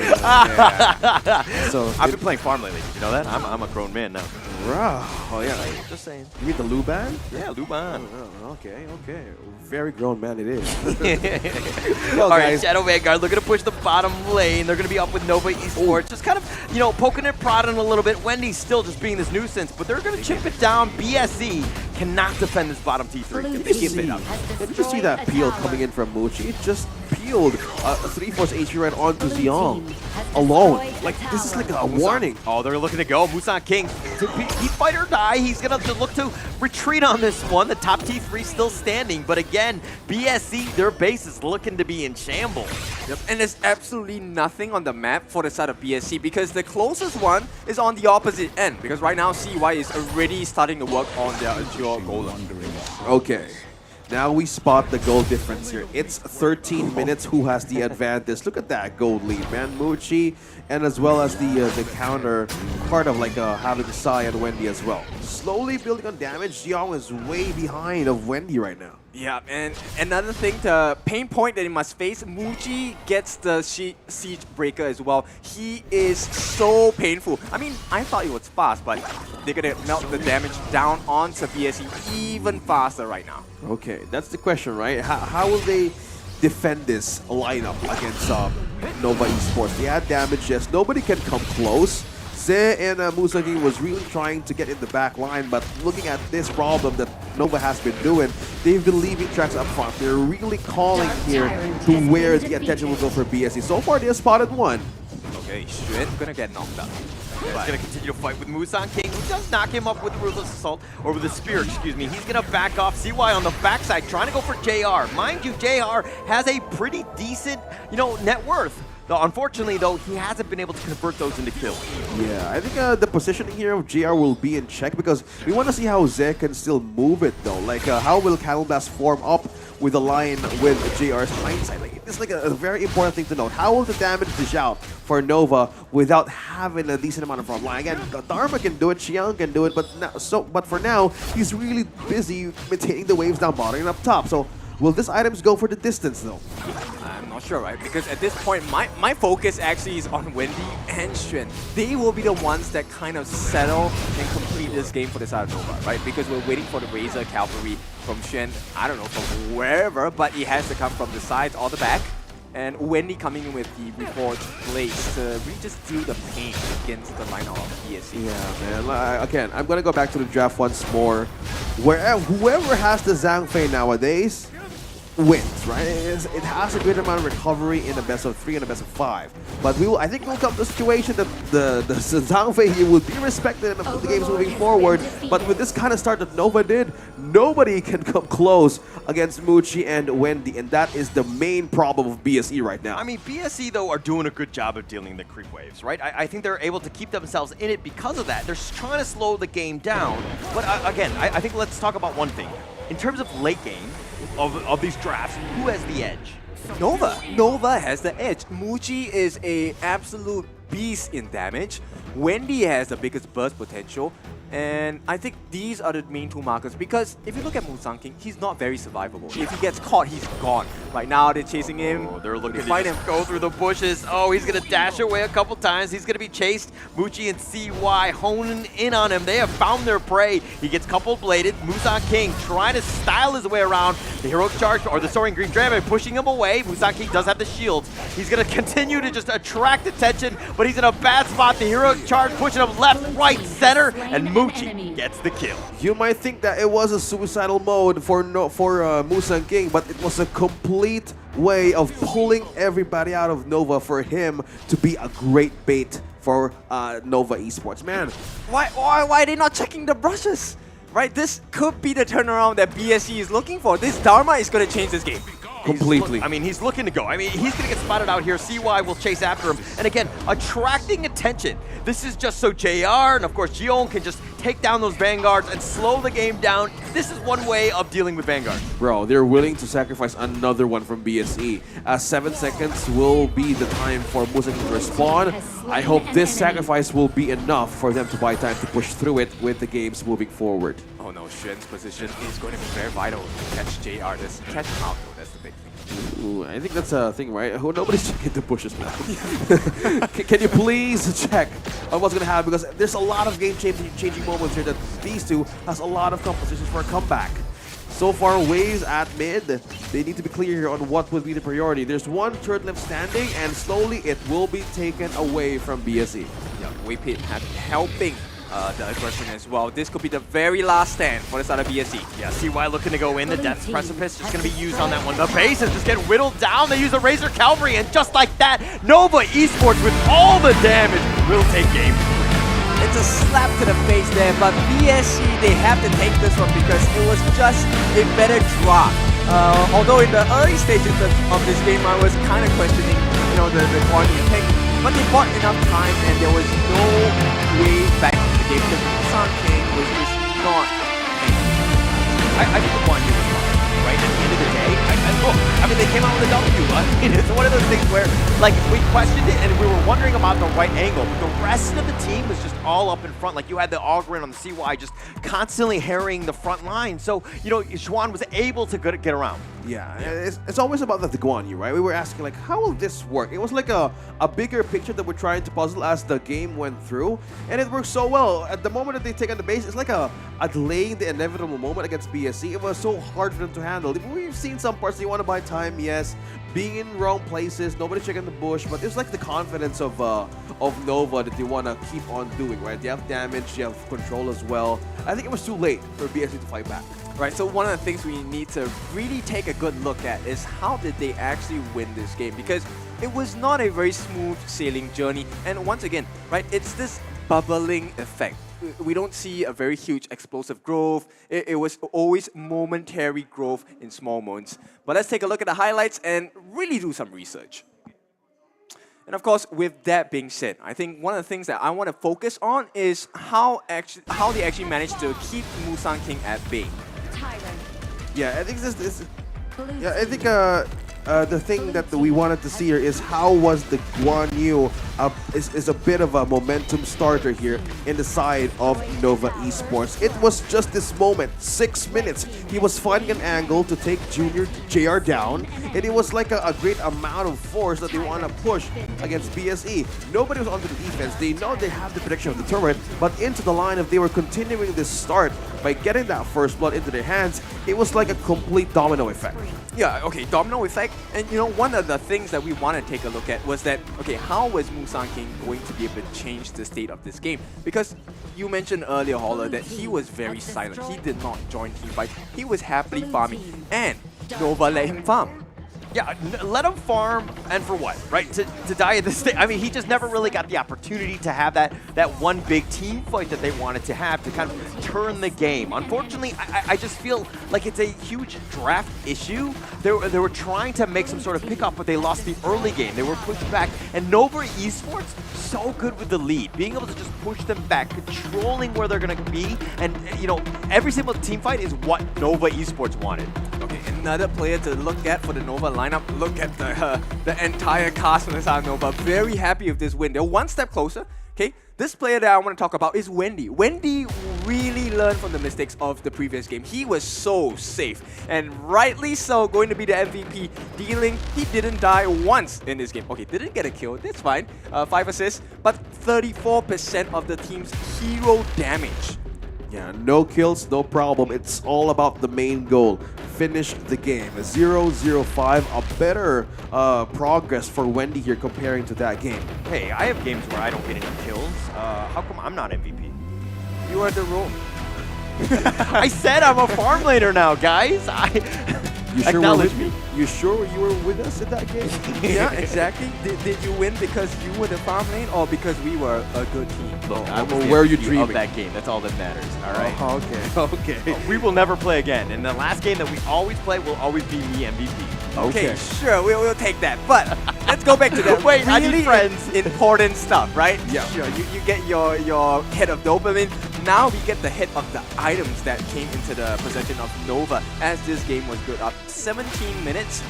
So I've been playing farm lately. You know that? I'm a grown man now. Oh yeah. Just saying. You mean the Luban? Yeah, Luban. Oh, okay. Very grown man it is. All right, Shadow Vanguard looking to push the bottom lane. They're going to be up with Nova Esports. Just kind of, you know, poking and prodding a little bit. Wendy's still just being this nuisance, but they're going to chip it down. BSE cannot defend this bottom T3. They give it up. Did you just see that peel coming in from Muchi? It just peeled 3-4 HP right onto Xiong alone. Like, this is like a warning. Oh, they're looking to go. Musan King, he fight or die. He's going to look to retreat on this one. The top T3 still standing, but again, BSC, their base is looking to be in shambles. Yep. And there's absolutely nothing on the map for the side of BSC because the closest one is on the opposite end because right now CY is already starting to work on their Azure Golem. Okay. Now we spot the goal difference here. It's 13 minutes. Who has the advantage? Look at that gold lead, man. Muchi, and as well as the counter part of like having Sai and Wendy as well. Slowly building on damage. Xiong is way behind of Wendy right now. Yeah, and another thing, the pain point that he must face, Muji gets the Siege Breaker as well. He is so painful. I mean, I thought it was fast, but they're going to melt the damage down onto BSC even faster right now. Okay, that's the question, right? How will they defend this lineup against Nova Esports? They had damage, yes. Nobody can come close. Ze and Musan King was really trying to get in the back line, but looking at this problem that Nova has been doing, they've been leaving tracks up front. They're really calling here to where the attention will go for BSC. So far, they have spotted one. Okay, Xuan gonna get knocked out. He's going to continue to fight with Musan King, who does knock him up with the Ruthless Assault, or with the Spear, excuse me. He's going to back off. CY on the backside, trying to go for JR. Mind you, JR has a pretty decent, you know, net worth. Unfortunately, though, he hasn't been able to convert those into kills. Yeah, I think the positioning here of JR will be in check because we want to see how Ze can still move it, though. Like, how will Cannibal Blast form up with the line with JR's hindsight? Like, it's like a very important thing to note. How will the damage dish out for Nova without having a decent amount of front line? Again, Dharma can do it, Xiang can do it, but for now, he's really busy maintaining the waves down bottom and up top. So, will this items go for the distance, though? I'm not sure, right? Because at this point, my focus actually is on Wendy and Xuan. They will be the ones that kind of settle and complete this game for the side of Nova, right? Because we're waiting for the Razor Cavalry from Xuan, I don't know, from wherever, but it has to come from the sides or the back. And Wendy coming in with the reforged blades to really just deal the pain against the lineup of BSC. Yeah, man. Again, I'm gonna go back to the draft once more. Whoever has the Zhang nowadays wins, right? It has a great amount of recovery in a best of 3 and a best of 5. But I think we'll come to a situation that the Zhang Fei here would be respected and the game's moving forward. But with this kind of start that Nova did, nobody can come close against Muchi and Wendy, and that is the main problem of BSE right now. I mean, BSE, though, are doing a good job of dealing the creep waves, right? I think they're able to keep themselves in it because of that. They're trying to slow the game down. But again, I think let's talk about one thing. In terms of late game of these drafts, who has the edge? Nova. Nova has the edge. Muji is a absolute beast in damage. Wendy has the biggest burst potential. And I think these are the main two markers because if you look at Musang King, he's not very survivable. If he gets caught, he's gone. Right now, they're chasing him. Oh, they're looking to just go through the bushes. Oh, he's going to dash away a couple times. He's going to be chased. Muchi and CY honing in on him. They have found their prey. He gets couple bladed. Musang King trying to style his way around the heroic charge or the Soaring Green Dragon, pushing him away. Musang King does have the shields. He's going to continue to just attract attention, but he's in a bad spot. The heroic charge pushing him left, right, center, and Muchi gets the kill. You might think that it was a suicidal mode for Musang King, but it was a complete way of pulling everybody out of Nova for him to be a great bait for Nova Esports. Man, why are they not checking the brushes? Right, this could be the turnaround that BSC is looking for. This Dharma is going to change this game. Completely. He's looking to go. I mean, he's going to get spotted out here. CY will chase after him. And again, attracting attention. This is just so JR and, of course, Gion can just take down those Vanguards and slow the game down. This is one way of dealing with Vanguard. Bro, they're willing to sacrifice another one from BSE. 7 seconds will be the time for Musang to respawn. I hope this sacrifice will be enough for them to buy time to push through it with the games moving forward. Oh no, Xuan's position is going to be very vital to catch JR. Just catch him out though, that's the big thing. Ooh, I think that's a thing, right? Nobody's checking the bushes now. Can you please check on what's going to happen? Because there's a lot of game-changing moments here that these two has a lot of compositions for a comeback. So far, waves at mid, they need to be clear here on what would be the priority. There's one turret left standing, and slowly it will be taken away from BSE. Yeah, Waypit helping the aggression as well. This could be the very last stand for the side of BSC. Yeah, CY looking to go in. The Death Precipice just going to be used on that one. The base is just getting whittled down. They use a Razor Cavalry, and just like that, Nova Esports with all the damage will take game 3. It's a slap to the face there, but BSC, they have to take this one because it was just a better drop. Although in the early stages of this game, I was kind of questioning, the quality of pick, but they bought enough time and there was no way back in the game because Musang King was just not. I think the one you was fine, right? At the end of the day, they came out with a W. It's one of those things where, we questioned it and we were wondering about the right angle, but the rest of the team was just all up in front. Like, you had the Augurin on the CY just constantly harrying the front line. So, Xuan was able to get around. Yeah, it's always about the Guan Yu, right? We were asking, how will this work? It was like a bigger picture that we're trying to puzzle as the game went through, and it worked so well. At the moment that they take on the base, it's like a delaying the inevitable moment against BSC. It was so hard for them to handle. We've seen some parts they want to buy time, yes. Being in wrong places, nobody checking the bush, but it's like the confidence of Nova that they want to keep on doing, right? They have damage, they have control as well. I think it was too late for BSC to fight back. Right, so one of the things we need to really take a good look at is how did they actually win this game? Because it was not a very smooth sailing journey. And once again, right, it's this bubbling effect. We don't see a very huge explosive growth. It was always momentary growth in small moments. But let's take a look at the highlights and really do some research. And of course, with that being said, I think one of the things that I want to focus on is how they actually managed to keep Musang King at bay. Yeah, I think the thing that we wanted to see here is how was the Guan Yu is a bit of a momentum starter here in the side of Nova Esports. It was just this moment, 6 minutes. He was finding an angle to take Junior JR down, and it was like a great amount of force that they want to push against BSE. Nobody was onto the defense. They know they have the protection of the turret, but into the line, if they were continuing this start by getting that first blood into their hands, it was like a complete domino effect. Yeah, okay, domino effect. And you know, one of the things that we want to take a look at was that, okay, how was Musang King going to be able to change the state of this game? Because you mentioned earlier, Holler, that he was very silent. He did not join teamfights. He was happily farming, and Nova let him farm. Yeah, let him farm, and for what, right? To die at this stage. I mean, he just never really got the opportunity to have that one big team fight that they wanted to have to kind of turn the game. Unfortunately, I just feel like it's a huge draft issue. They were trying to make some sort of pickup, but they lost the early game. They were pushed back, and Nova Esports so good with the lead, being able to just push them back, controlling where they're going to be, and you know, every single team fight is what Nova Esports wanted. Okay, another player to look at for the Nova lineup. Look at the entire cast from the side of Nova. Very happy with this win. They're one step closer. Okay, this player that I want to talk about is Wendy. Wendy really learned from the mistakes of the previous game. He was so safe, and rightly so, going to be the MVP. Dealing, he didn't die once in this game. Okay, didn't get a kill. That's fine. 5 assists, but 34% of the team's hero damage. Yeah, no kills, no problem. It's all about the main goal. Finish the game. 0-0-5, a better progress for Wendy here comparing to that game. Hey, I have games where I don't get any kills. How come I'm not MVP? You are the role. I said I'm a farm laner now, guys. You sure acknowledge me. You sure you were with us in that game? Yeah, exactly. Did you win because you were the farm lane or because we were a good team? Look, where are you of dreaming? that game. That's all that matters. All right. Oh, okay. Okay. We will never play again. And the last game that we always play will always be me MVP. Okay, sure, we'll take that. But let's go back to that Wait, I really need friends. important stuff, right? Yeah. Sure, you get your hit of dopamine. Now we get the hit of the items that came into the possession of Nova as this game was built up. 17 minutes,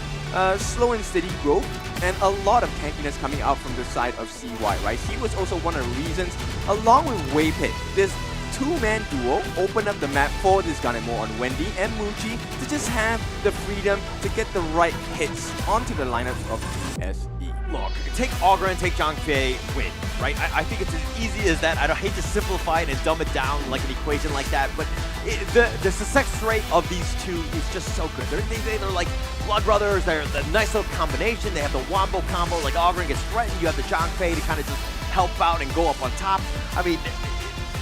slow and steady growth, and a lot of tankiness coming out from the side of CY, right? He was also one of the reasons, along with Waypit, this two-man duo opened up the map for this Ganemo on Wendy and Muji to just have the freedom to get the right hits onto the lineups of BSE. Look, take Augur and take Zhangfei, win, right? I think it's as easy as that. I don't hate to simplify it and dumb it down like an equation like that, but the success rate of these two is just so good. They're like blood brothers. They're the nice little combination. They have the wombo combo, like Augur gets threatened. You have the Zhangfei to kind of just help out and go up on top. I mean,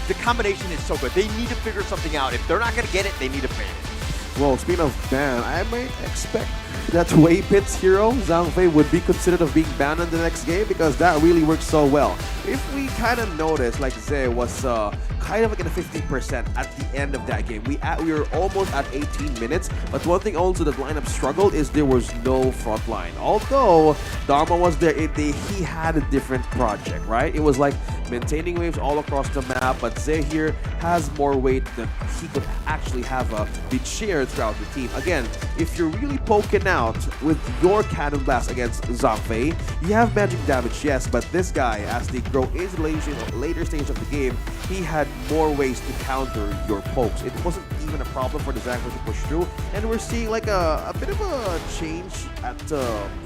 the combination is so good. They need to figure something out. If they're not going to get it, they need to ban it. Well, speaking of ban, I might expect that Waypit's hero, Zhangfei, would be considered of being banned in the next game because that really works so well. If we kind of notice, like Zay was kind of like in a 50% at the end of that game. We were almost at 18 minutes, but one thing also the lineup struggled is there was no front line. Although Dharma was there, he had a different project, right? It was like maintaining waves all across the map, but Zay here has more weight than he could actually have be shared throughout the team. Again, if you're really poking out with your Cannon Blast against Zhangfei, you have magic damage, yes, but this guy, as they grow into the later stage of the game, he had more ways to counter your pokes. It wasn't even a problem for the Zhangfei to push through, and we're seeing like a bit of a change at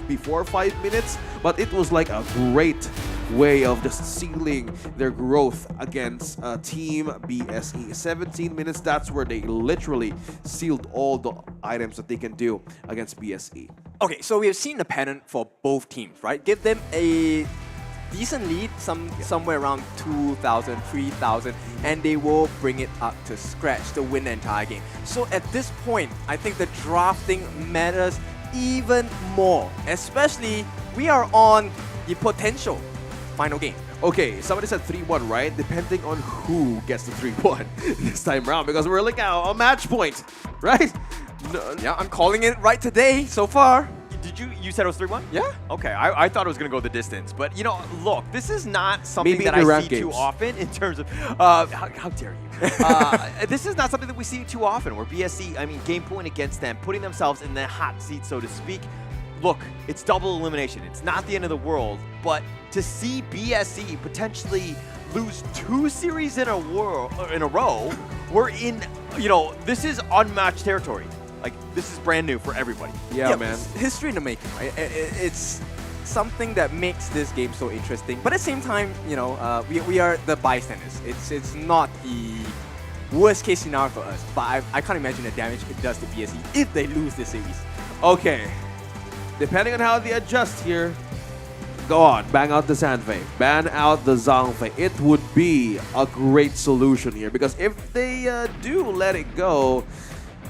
before 5 minutes, but it was like a great way of just sealing their growth against Team BSE. 17 minutes, that's where they literally sealed all the items that they can do against BSE. Okay, so we have seen the pattern for both teams, right? Give them a decent lead, somewhere around 2,000, 3,000, and they will bring it up to scratch to win the entire game. So at this point, I think the drafting matters even more, especially we are on the potential final game. Okay, somebody said 3-1, right? Depending on who gets the 3-1 this time around, because we're looking at a match point, right? No, yeah, I'm calling it right today so far. Did you said it was 3-1? Yeah. Okay, I thought it was going to go the distance. But, you know, look, this is not something Maybe that in the I rank see games. too often in terms of, how dare you? This is not something that we see too often where BSE, I mean, game point against them, putting themselves in the hot seat, so to speak. look, it's double elimination. It's not the end of the world, but to see BSE potentially lose 2 series in a row, we're in, this is unmatched territory. Like, this is brand new for everybody. Yeah, man. History in the making, right? It's something that makes this game so interesting. But at the same time, we are the bystanders. It's not the worst case scenario for us. But I can't imagine the damage it does to BSE if they lose this series. Okay. Depending on how they adjust here, go on, bang out the Sandfei, ban out the Zhangfei. It would be a great solution here because if they do let it go,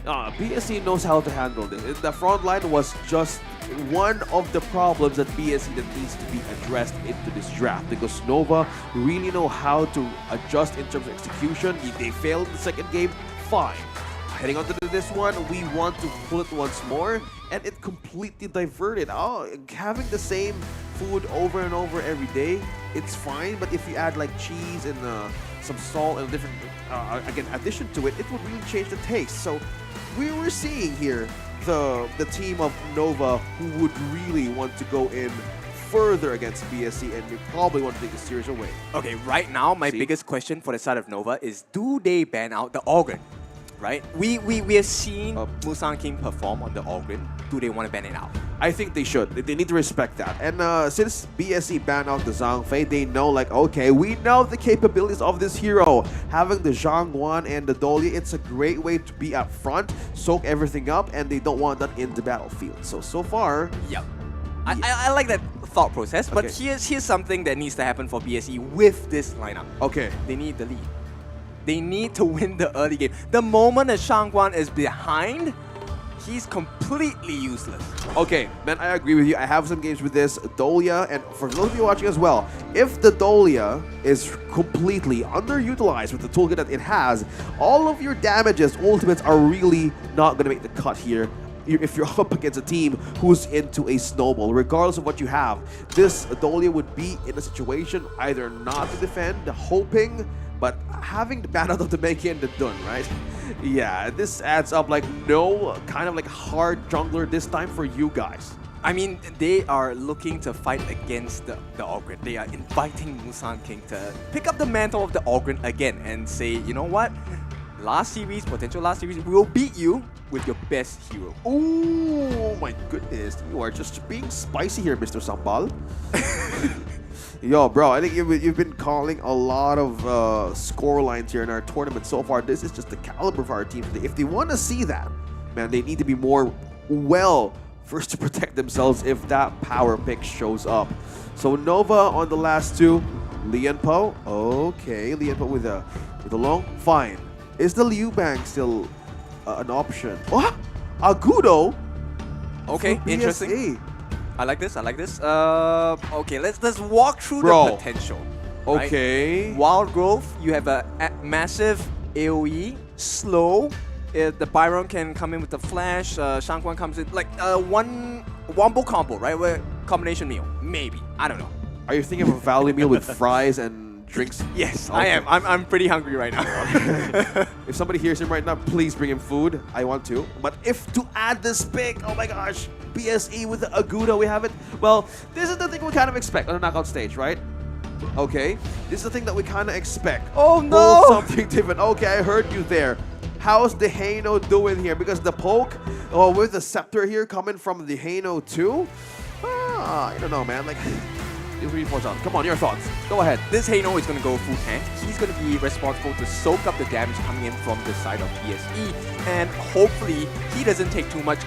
BSE knows how to handle this. The front line was just one of the problems that BSE that needs to be addressed into this draft because Nova really know how to adjust in terms of execution. If they failed the second game, fine. Heading on to this one, we want to pull it once more, and it completely diverted. Having the same food over and over every day, it's fine, but if you add like cheese and some salt and different, again, addition to it, it would really change the taste. So we were seeing here the team of Nova who would really want to go in further against BSE and we probably want to take the series away. Okay, right now, my biggest question for the side of Nova is, do they ban out the Organ? Right? We have seen Musang King perform on the Organ. Do they want to ban it out? I think they should. They need to respect that. And since BSE banned out the Zhangfei, they know like, okay, we know the capabilities of this hero. Having the Zhangguan and the Dolly, it's a great way to be up front, soak everything up, and they don't want that in the battlefield. So far... Yep. I like that thought process, but here's something that needs to happen for BSE with this lineup. Okay. They need the lead. They need to win the early game. The moment that Shangguan is behind, he's completely useless. Okay, man, I agree with you. I have some games with this Dolia, and for those of you watching as well, if the Dolia is completely underutilized with the toolkit that it has, all of your damages, ultimates are really not going to make the cut here. If you're up against a team who's into a snowball, regardless of what you have, this Dolia would be in a situation either not to defend, hoping, but having the ban out of the Meki and the Dun, right? Yeah, this adds up like no kind of like hard jungler this time for you guys. I mean, they are looking to fight against the Ogren. They are inviting Musang King to pick up the mantle of the Ogren again and say, you know what? Potential last series, we will beat you with your best hero. Oh my goodness, you are just being spicy here, Mr. Sambal. Yo, bro, I think you've been calling a lot of score lines here in our tournament so far. This is just the caliber of our team. If they want to see that, man, they need to be more first to protect themselves if that power pick shows up. So Nova on the last two, Lian Po. Okay, Lian Po with a long, fine. Is the Liu Bang still an option? What? Agudo? Okay, interesting. I like this. Okay, let's walk through the potential. Okay. Right? Wild Growth, you have a massive AoE, slow. The Byron can come in with the flash. Shangguan comes in like one wombo combo, right? Where combination meal, maybe. I don't know. Are you thinking of a value meal with fries and drinks? Yes, okay. I am. I'm pretty hungry right now. If somebody hears him right now, please bring him food. I want to. But if to add this pick, oh my gosh, BSE with the Agudo, we have it. Well, this is the thing we kind of expect on the knockout stage, right? Okay, this is the thing that we kind of expect. Oh no! Pull something different. Okay, I heard you there. How's the Hano doing here? Because the poke, with the scepter here coming from the Hano too. I don't know, man. Like, come on, your thoughts. Go ahead. This Hano is going to go full tank. He's going to be responsible to soak up the damage coming in from the side of BSE, and hopefully he doesn't take too much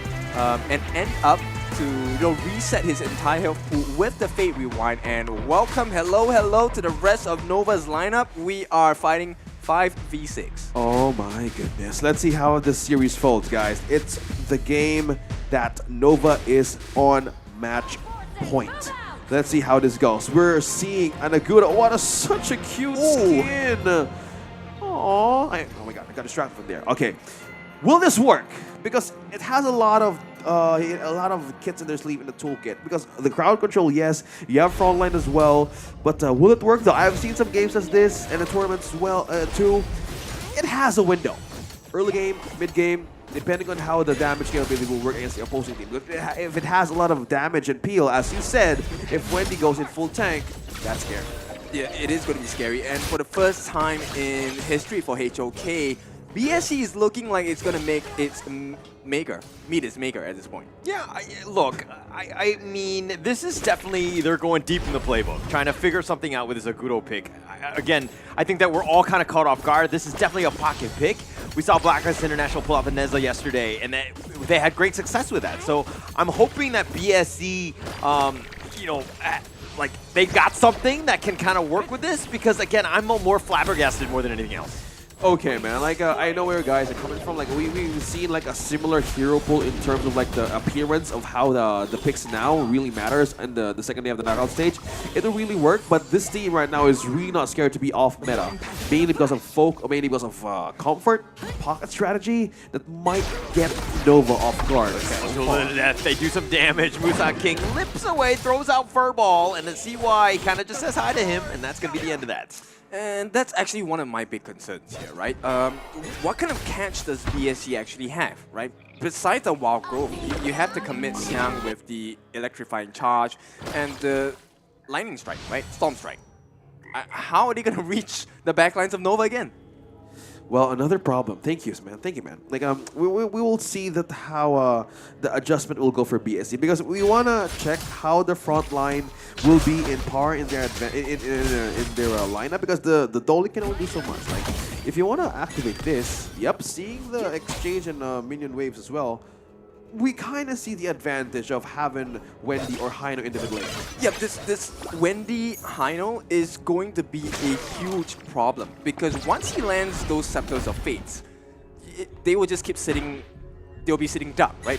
and end up to reset his entire health pool with the Fate Rewind. And welcome, hello to the rest of Nova's lineup. We are fighting 5v6. Oh my goodness. Let's see how this series folds, guys. It's the game that Nova is on match point. Let's see how this goes. We're seeing an Agudo. What such a cute skin. Aww. Oh my god, I got distracted from there. Okay. Will this work? Because it has a lot of kits in their sleeve in the toolkit. Because the crowd control, yes, you have frontline as well, but will it work though? I've seen some games as this and the tournaments as well too. It has a window. Early game, mid game, depending on how the damage capability will work against the opposing team. If it has a lot of damage and peel, as you said, if Wendy goes in full tank, that's scary. Yeah, it is going to be scary. And for the first time in history for HOK, BSC is looking like it's going to make its meet its maker at this point. Yeah, look, I mean, this is definitely, they're going deep in the playbook, trying to figure something out with this Agudo pick. Again, I think that we're all kind of caught off guard. This is definitely a pocket pick. We saw Blacklist International pull out the Nezla yesterday, and they had great success with that. So I'm hoping that BSC, you know, like they got something that can kind of work with this, because again, I'm more flabbergasted more than anything else. Okay, man. Like I know where guys are coming from. Like we've seen like a similar hero pool in terms of like the appearance of how the picks now really matters in the second day of the knockout stage. It'll really work, but this team right now is really not scared to be off meta, mainly because of folk, or mainly because of comfort, pocket strategy that might get Nova off guard. Okay, They do some damage. Musan King lips away, throws out Furball, and then CY kind of just says hi to him, and that's gonna be the end of that. And that's actually one of my big concerns here, right? What kind of catch does BSC actually have, right? Besides the wild growth, you have to commit Xiang with the electrifying charge and the lightning strike, right? Storm strike. How are they gonna reach the backlines of Nova again? Well, another problem. Thank you, man. Thank you, man. Like we will see that how the adjustment will go for BSC, because we wanna check how the front line will be in par in their lineup, because the Dolly can only do so much. Like if you wanna activate this, yep, seeing the exchange and minion waves as well, we kind of see the advantage of having Wendy or Hino in the mid lane. Yeah, this Wendy Hino is going to be a huge problem, because once he lands those Scepters of Fates, they will just keep sitting. They'll be sitting duck, right?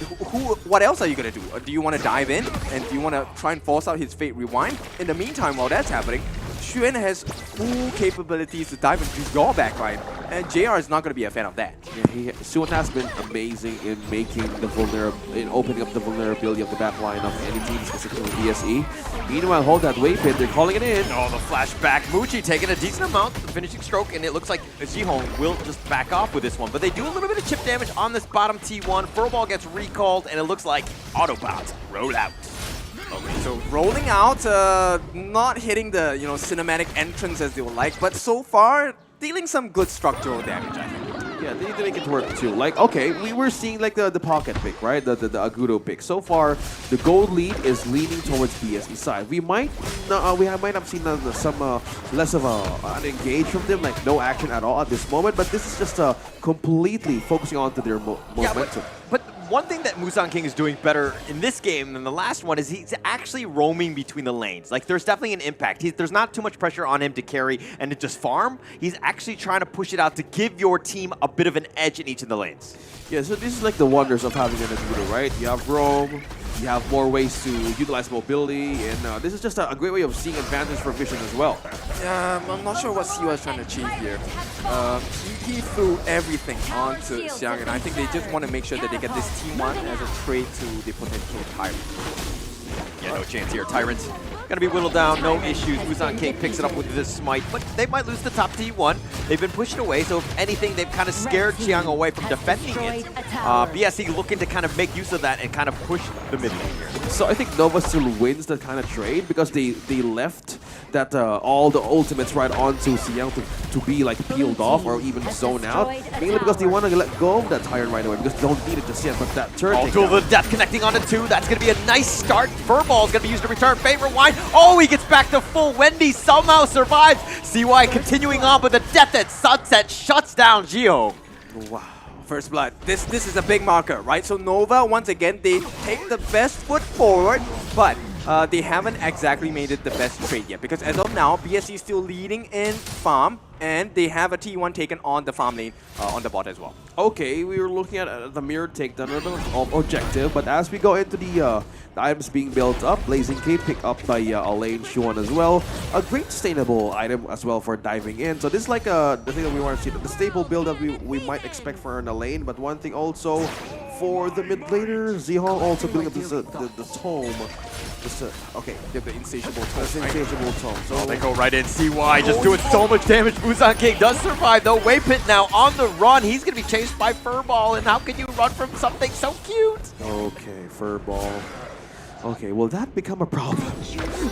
What else are you gonna do? Do you want to dive in and do you want to try and force out his Fate Rewind? In the meantime, while that's happening, Xuan has full capabilities to dive into your backline, and JR is not going to be a fan of that. Yeah, Xuan has been amazing in making in opening up the vulnerability of the backline of any team, specifically BSE. Meanwhile, hold that wave pit, they're calling it in. Oh, the flashback. Muji taking a decent amount, the finishing stroke, and it looks like Zihong will just back off with this one. But they do a little bit of chip damage on this bottom T1. Furball gets recalled, and it looks like Autobot roll out. Okay, so rolling out, not hitting the cinematic entrance as they would like, but so far dealing some good structural damage, I think. Yeah, they need to make it work too. Like, okay, we were seeing like the pocket pick, right? The Agudo pick. So far, the gold lead is leaning towards BSE side. We might have seen some less of an engage from them, like no action at all at this moment. But this is just completely focusing onto their momentum. But one thing that Musan King is doing better in this game than the last one is he's actually roaming between the lanes. Like, there's definitely an impact. There's not too much pressure on him to carry and to just farm. He's actually trying to push it out to give your team a bit of an edge in each of the lanes. Yeah, so this is like the wonders of having an Agudo, right? You have roam, you have more ways to utilize mobility, and this is just a great way of seeing advantage for Vision as well. I'm not sure what CY is trying to achieve here. He threw everything onto Xiang, and I think they just want to make sure that they get this T1 as a trade to the potential Tyrant. Yeah, no chance here. Tyrant gonna be whittled down, no issues. Musan King picks it up with this smite, but they might lose the top T1. They've been pushed away, so if anything, they've kind of scared Xiang away from defending it. BSE looking to kind of make use of that and kind of push the mid lane here. So I think Nova still wins that kind of trade because they left that all the ultimates right onto Xiang to be like peeled off or even zone out. Mainly because they want to let go of that Tyrant right away because they don't need it just yet. But that turn Duel of the Death connecting onto 2. That's going to be a nice start. Furball is going to be used to return favor wine. Oh, he gets back to full. Wendy somehow survives. CY continuing on, but the Death at Sunset shuts down Gio. Wow. First blood. This is a big marker, right? So Nova, once again, they take the best foot forward, but they haven't exactly made it the best trade yet, because as of now, BSC is still leading in farm, and they have a T1 taken on the farm lane on the bot as well. Okay, we were looking at the mirror takedown of objective, but as we go into the items being built up, Blazing Cape picked up by Alain Xuan as well. A great sustainable item as well for diving in. So this is like the thing that we want to see, the staple build that we might expect for an Alain, but one thing also for the mid laner, Zihong also building up the tome. Okay. They have the insatiable tone. That's insatiable tone. So they go right in. CY just doing so much damage. Busan King does survive though. Waypit now on the run. He's going to be chased by Furball. And how can you run from something so cute? Okay, Furball. Okay, will that become a problem?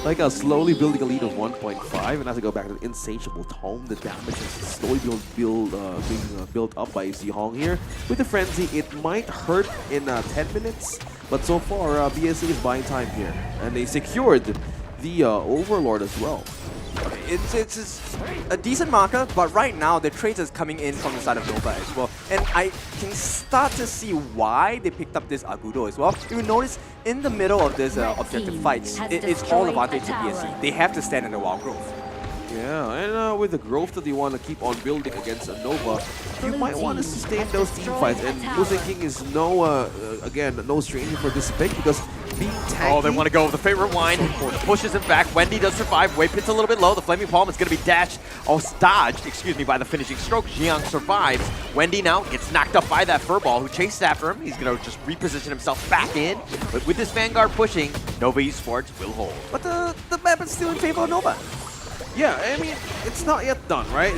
Like slowly building a lead of 1.5, and as I go back to the insatiable tone, the damage is slowly being built up by Zihong here. With the frenzy, it might hurt in 10 minutes, but so far BSC is buying time here, and they secured the Overlord as well. It's a decent marker, but right now the trades is coming in from the side of Nova as well. And I can start to see why they picked up this Agudo as well. You will notice in the middle of this objective fights, it's all advantage to BSC. They have to stand in the wild growth. Yeah, and with the growth that you want to keep on building against Nova, you might want to sustain those team fights. And Musan King is no stranger for this pick because being tanky. Oh, they want to go with the favorite wine. Pushes him back. Wendy does survive. Waypit's a little bit low. The Flaming Palm is going to be dodged, by the finishing stroke. Jiang survives. Wendy now gets knocked up by that Furball who chases after him. He's going to just reposition himself back in. But with this Vanguard pushing, Nova Esports will hold. But the map is still in favor of Nova. Yeah, I mean, it's not yet done, right?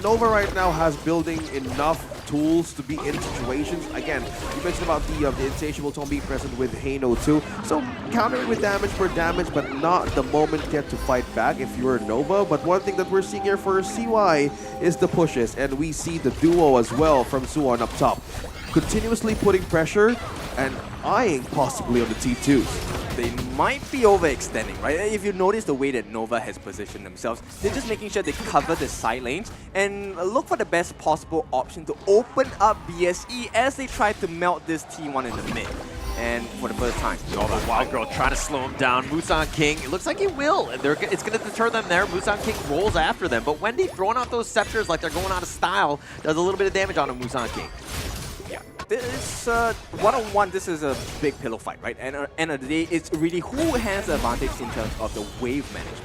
Nova right now has building enough tools to be in situations. Again, you mentioned about the insatiable tone being present with Hano too. So countering with damage for damage, but not the moment yet to fight back if you're Nova. But one thing that we're seeing here for CY is the pushes, and we see the duo as well from Suwon up top. Continuously putting pressure and eyeing possibly on the T2s. They might be overextending, right? If you notice the way that Nova has positioned themselves, they're just making sure they cover the side lanes and look for the best possible option to open up BSE as they try to melt this T1 in the mid. And for the first time. Oh, that Wild Girl trying to slow him down. Musan King, it looks like he will. It's going to deter them there. Musan King rolls after them. But Wendy throwing out those scepters like they're going out of style does a little bit of damage on a Musan King. This one-on-one, this is a big pillow fight, right? And at the end of the day, it's really who has the advantage in terms of the wave management.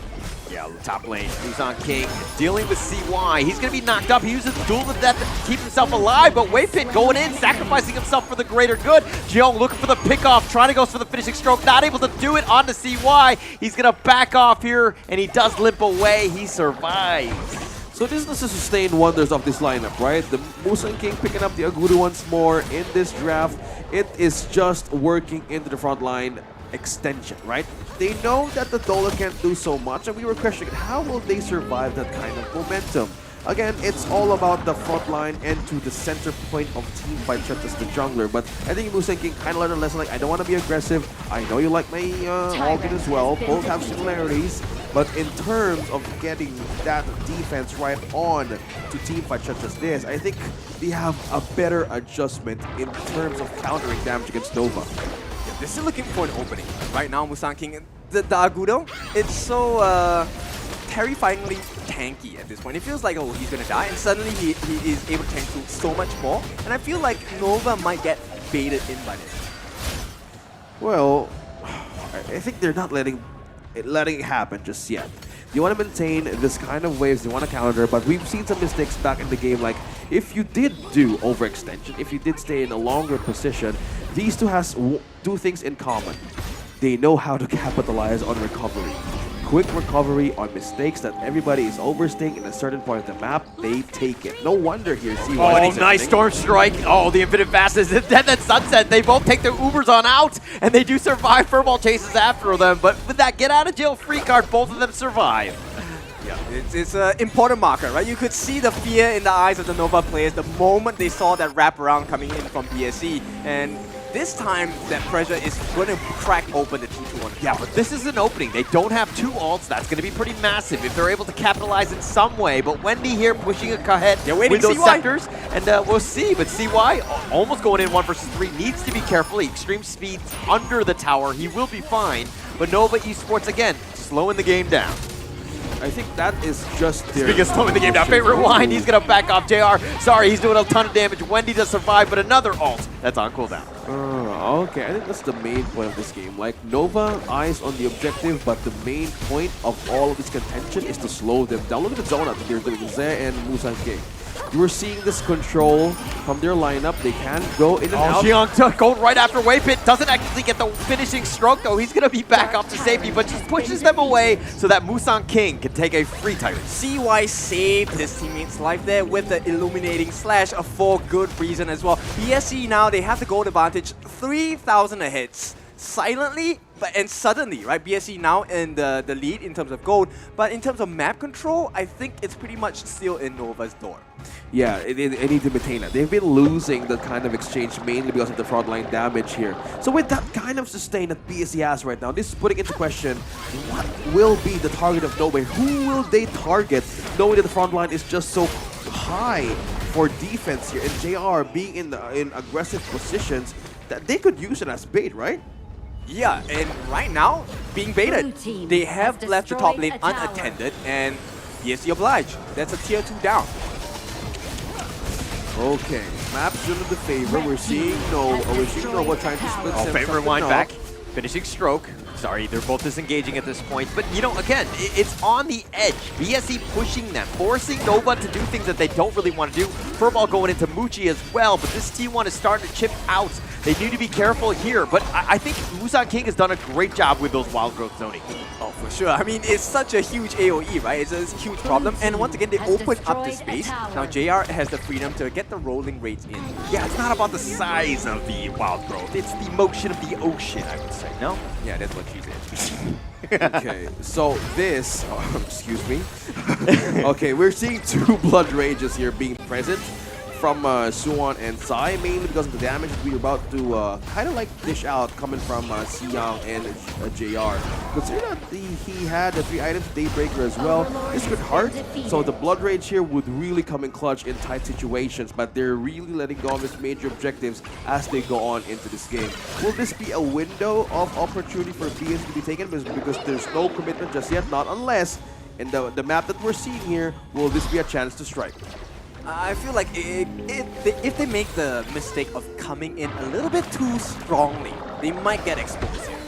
Yeah, top lane, Musan King dealing with CY. He's going to be knocked up. He uses Duel to Death to keep himself alive, but Waypit going in, sacrificing himself for the greater good. Jeong looking for the pickoff, trying to go for the finishing stroke, not able to do it onto CY. He's going to back off here, and he does limp away. He survives. So this is the sustained wonders of this lineup, right? The Musan King picking up the Agudo once more in this draft. It is just working into the front line extension, right? They know that the Dola can't do so much, and we were questioning how will they survive that kind of momentum. Again, it's all about the front line and to the center point of team fight such as the jungler. But I think Musan King kind of learned a lesson like, I don't want to be aggressive. I know you like my Alkin as well. Both have similarities. But in terms of getting that defense right on to team fight such as this, I think they have a better adjustment in terms of countering damage against Nova. Yeah, they're still looking for an opening. Right now, Musan King, the Agudo, it's so terrifyingly tanky at this point. It feels like, oh, he's gonna die, and suddenly he is able to tank through so much more. And I feel like Nova might get baited in by this. Well, I think they're not letting it happen just yet. You want to maintain this kind of waves, you want to counter, but we've seen some mistakes back in the game, like if you did do overextension, if you did stay in a longer position, these two has two things in common. They know how to capitalize on recovery. Quick recovery on mistakes that everybody is overstaying in a certain point of the map, they take it. No wonder here, see why. Oh, nice Storm Strike. Oh, the Infinite Fastness. Then that Sunset. They both take their Ubers on out, and they do survive. Furball chases after them, but with that get out of jail free card, both of them survive. Yeah, it's an important marker, right? You could see the fear in the eyes of the Nova players the moment they saw that wraparound coming in from BSC, and this time, that pressure is going to crack open the T2 on the Yeah, but this is an opening. They don't have two ults. That's going to be pretty massive if they're able to capitalize in some way. But Wendy here pushing ahead with those sectors. And we'll see. But CY almost going in 1 versus 3. Needs to be careful. Extreme speed under the tower. He will be fine. But Nova Esports, again, slowing the game down. I think that is just their... Speaking of slowing the game down, favorite wine, he's going to back off JR. Sorry, he's doing a ton of damage. Wendy does survive, but another ult that's on cooldown. Okay, I think that's the main point of this game. Like, Nova eyes on the objective, but the main point of all of this contention is to slow them down. Look at the zone out here doing Zé and Musan King. We're seeing this control from their lineup. They can go in and out. Jiang going right after Waypit. Doesn't actually get the finishing stroke, though. He's going to be back off to safety, but just pushes them away so that Musang King can take a free Titan. CY saved his teammate's life there with the illuminating slash for good reason as well. BSC now, they have the gold advantage, 3,000 hits. Silently, and suddenly, right? BSC now in the lead in terms of gold, but in terms of map control, I think it's pretty much still in Nova's door. Yeah, they need to maintain that. They've been losing the kind of exchange mainly because of the frontline damage here. So with that kind of sustain that BSC has right now, this is putting into question what will be the target of Nova. Who will they target, knowing that the front line is just so high for defense here, and JR being in aggressive positions that they could use it as bait, right? Yeah, and right now, being baited, they have left the top lane unattended, and BSC obliged. That's a tier 2 down. Okay, map's in the favor. We're seeing Nova trying to split them. Favor wind back, finishing stroke. Sorry, they're both disengaging at this point. But, you know, again, it's on the edge. BSC pushing them, forcing Nova to do things that they don't really want to do. Furball going into Muchi as well, but this T1 is starting to chip out. They need to be careful here, but I think Musang King has done a great job with those wild growth zoning. Oh, for sure. I mean, it's such a huge AoE, right? It's a huge problem. And once again, they open up the space. Now, JR has the freedom to get the rolling rates in. Yeah, it's not about the size of the wild growth. It's the motion of the ocean, I would say. No? Yeah, that's what she said. Okay, so this, excuse me. Okay, we're seeing two Blood Rages here being present from Suwon and Sai, mainly because of the damage that we're about to kind of like dish out coming from Siyang and JR. Considering that he had the 3 items Daybreaker as well, this could hurt. So the Blood Rage here would really come in clutch in tight situations, but they're really letting go of his major objectives as they go on into this game. Will this be a window of opportunity for BS to be taken? Because there's no commitment just yet, not unless in the map that we're seeing here, will this be a chance to strike? I feel like if they make the mistake of coming in a little bit too strongly, they might get exposed here.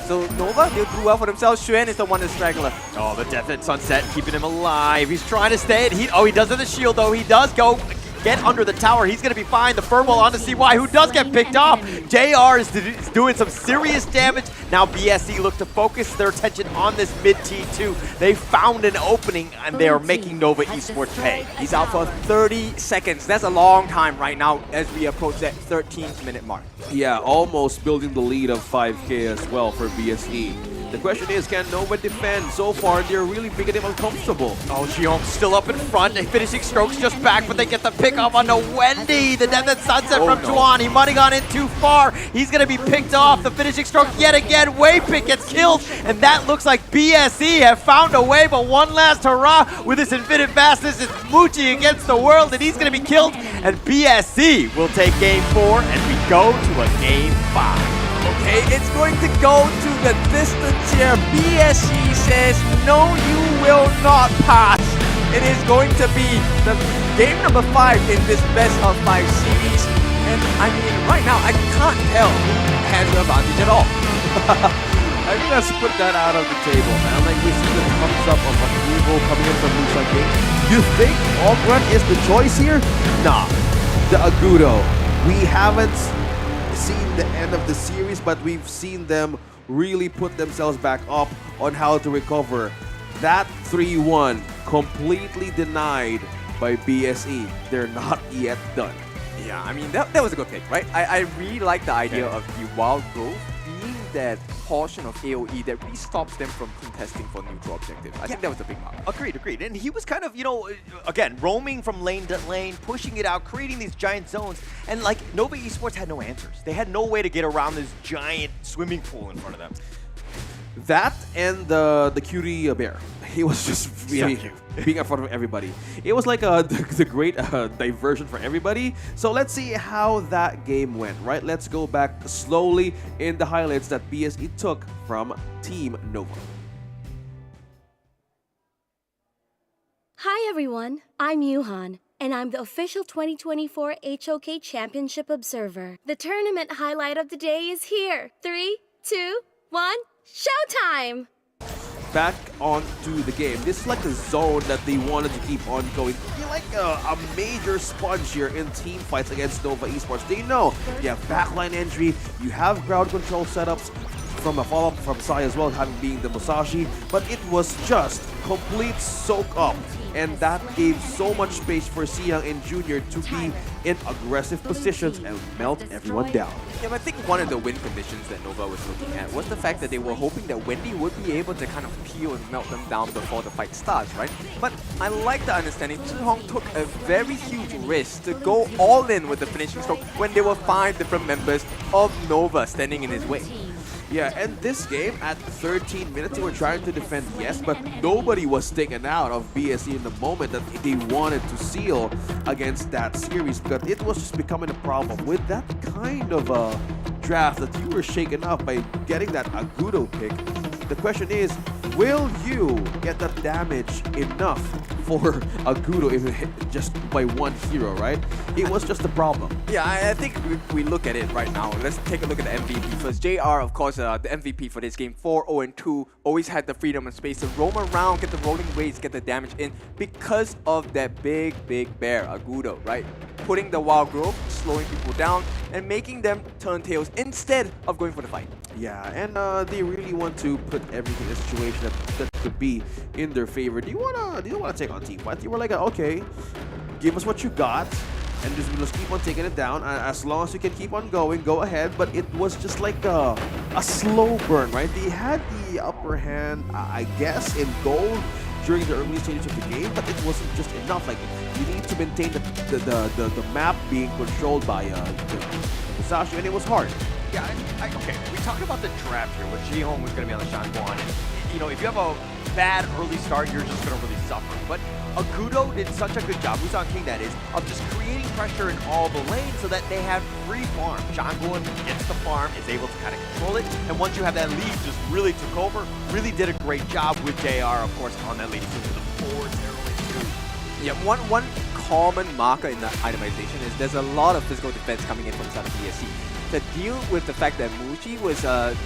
So Nova, they'll do well for themselves. Xuan is the one that's straggler. Oh, the Death at Sunset keeping him alive. He's trying to stay. He does have the shield though. He does go get under the tower. He's going to be fine. The Furball onto CY, who does get picked off. JR is doing some serious damage. Now BSC look to focus their attention on this mid T2. They found an opening, and they are making Nova Esports pay. He's out for 30 seconds. That's a long time right now as we approach that 13th-minute mark. Yeah, almost building the lead of 5K as well for BSE. The question is, can Nova defend? So far, they're really making him uncomfortable. Oh, Xiong still up in front. Finishing strokes just back, but they get the pick up onto Wendy. The Death at Sunset from Juan. He might have gone in too far. He's going to be picked off. The finishing stroke yet again. Waypick gets killed, and that looks like BSE have found a way, but one last hurrah with this infinite fastness. It's Muchi against the world, and he's going to be killed, and BSE will take game 4, and we go to a game 5. Okay, it's going to go to the distance here. BSC says, no, you will not pass. It is going to be the game number 5 in this best of 5 series. And I mean, right now, I can't tell who has the advantage at all. I think let's put that out of the table, man. Like, we see the thumbs up of Evo coming in from Musang King. You think Ogren is the choice here? Nah. The Agudo. We haven't seen the end of the series, but we've seen them really put themselves back up on how to recover. That 3-1 completely denied by BSE. They're not yet done. Yeah, I mean, that was a good pick, right? I really like the idea of the wild growth being that portion of AoE that really stops them from contesting for neutral objectives. I think that was a big mark. Agreed. And he was kind of, you know, again, roaming from lane to lane, pushing it out, creating these giant zones. And like, Nova Esports had no answers. They had no way to get around this giant swimming pool in front of them. That and the cutie bear. He was just being in front of everybody. It was like the great diversion for everybody. So let's see how that game went, right? Let's go back slowly in the highlights that BSE took from Team Nova. Hi everyone, I'm Yuhan, and I'm the official 2024 HOK Championship Observer. The tournament highlight of the day is here. 3, 2, 1, showtime! back onto the game. This is like the zone that they wanted to keep on going. You're like a major sponge here in team fights against Nova Esports. They know you have backline entry, you have ground control setups from a follow-up from Sai as well, having being the Musashi, but it was just complete soak up. And that gave so much space for Siyoung and Junior to be in aggressive positions and melt everyone down. Yeah, but I think one of the win conditions that Nova was looking at was the fact that they were hoping that Wendy would be able to kind of peel and melt them down before the fight starts, right? But I like the understanding Zhihong took a very huge risk to go all in with the finishing stroke when there were 5 different members of Nova standing in his way. Yeah, and this game, at 13 minutes, they were trying to defend, yes, but nobody was taken out of BSE in the moment that they wanted to seal against that series, because it was just becoming a problem. With that kind of a draft that you were shaken up by getting that Agudo pick, the question is, will you get that damage enough for Agudo if it hit just by one hero, right? It was just a problem. Yeah, I think we look at it right now. Let's take a look at the MVP first. JR, of course, the MVP for this game, 4-0-2, always had the freedom and space to roam around, get the rolling waves, get the damage in because of that big bear, Agudo, right? Putting the wild growth, slowing people down, and making them turn tails instead of going for the fight. Yeah, and they really want to put everything in a situation that could be in their favor. Do you wanna take on team fight? You were like, okay, give us what you got, and just keep on taking it down. As long as you can keep on going, go ahead. But it was just like a slow burn, right? They had the upper hand, I guess, in gold during the early stages of the game, but it wasn't just enough. Like, you need to maintain the map being controlled by Musashi, and it was hard. Yeah, okay, we talked about the draft here, where Jihong was going to be on the Shangguan. You know, if you have a bad early start, you're just going to really suffer. But Agudo did such a good job, Busan King that is, of just creating pressure in all the lanes so that they have free farm. Shangguan gets the farm, is able to kind of control it, and once you have that lead, just really took over, really did a great job with JR, of course, on that lead to the 4-0-2. Yeah, one common marker in the itemization is there's a lot of physical defense coming in from the side of BSC. To deal with the fact that Muji was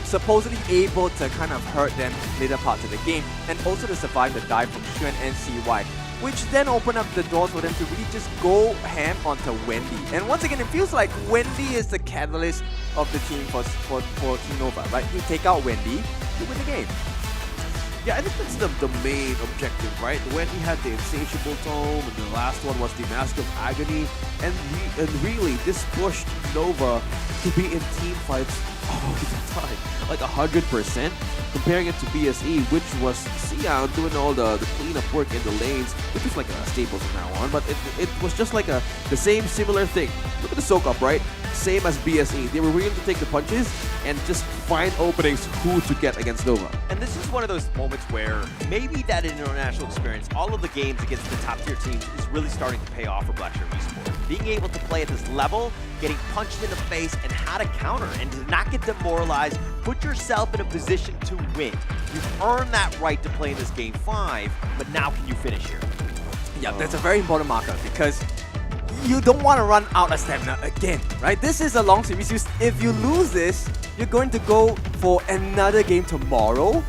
supposedly able to kind of hurt them later parts of the game, and also to survive the dive from Xuan and CY, which then opened up the doors for them to really just go ham onto Wendy. And once again, it feels like Wendy is the catalyst of the team for Team Nova, right? You take out Wendy, you win the game. Yeah, I think that's the main objective, right? When he had the Insatiable Tome, and the last one was the Mask of Agony, and really, this pushed Nova to be in team fights all the time, like 100%, comparing it to BSE, which was Siyoung doing all the cleanup work in the lanes, which is like a staple from now on, but it was just like the same similar thing. Look at the soak up, right? Same as BSE. They were willing to take the punches and just find openings who to get against Nova. And this is one of those moments where maybe that international experience, all of the games against the top tier teams, is really starting to pay off for Black Shirt Esports. Being able to play at this level, getting punched in the face, and how to counter, and to not get demoralized, put yourself in a position to win. You've earned that right to play in this game 5, but now can you finish here? Yeah, that's a very important marker because you don't want to run out of stamina again, right? This is a long series. If you lose this, you're going to go for another game tomorrow,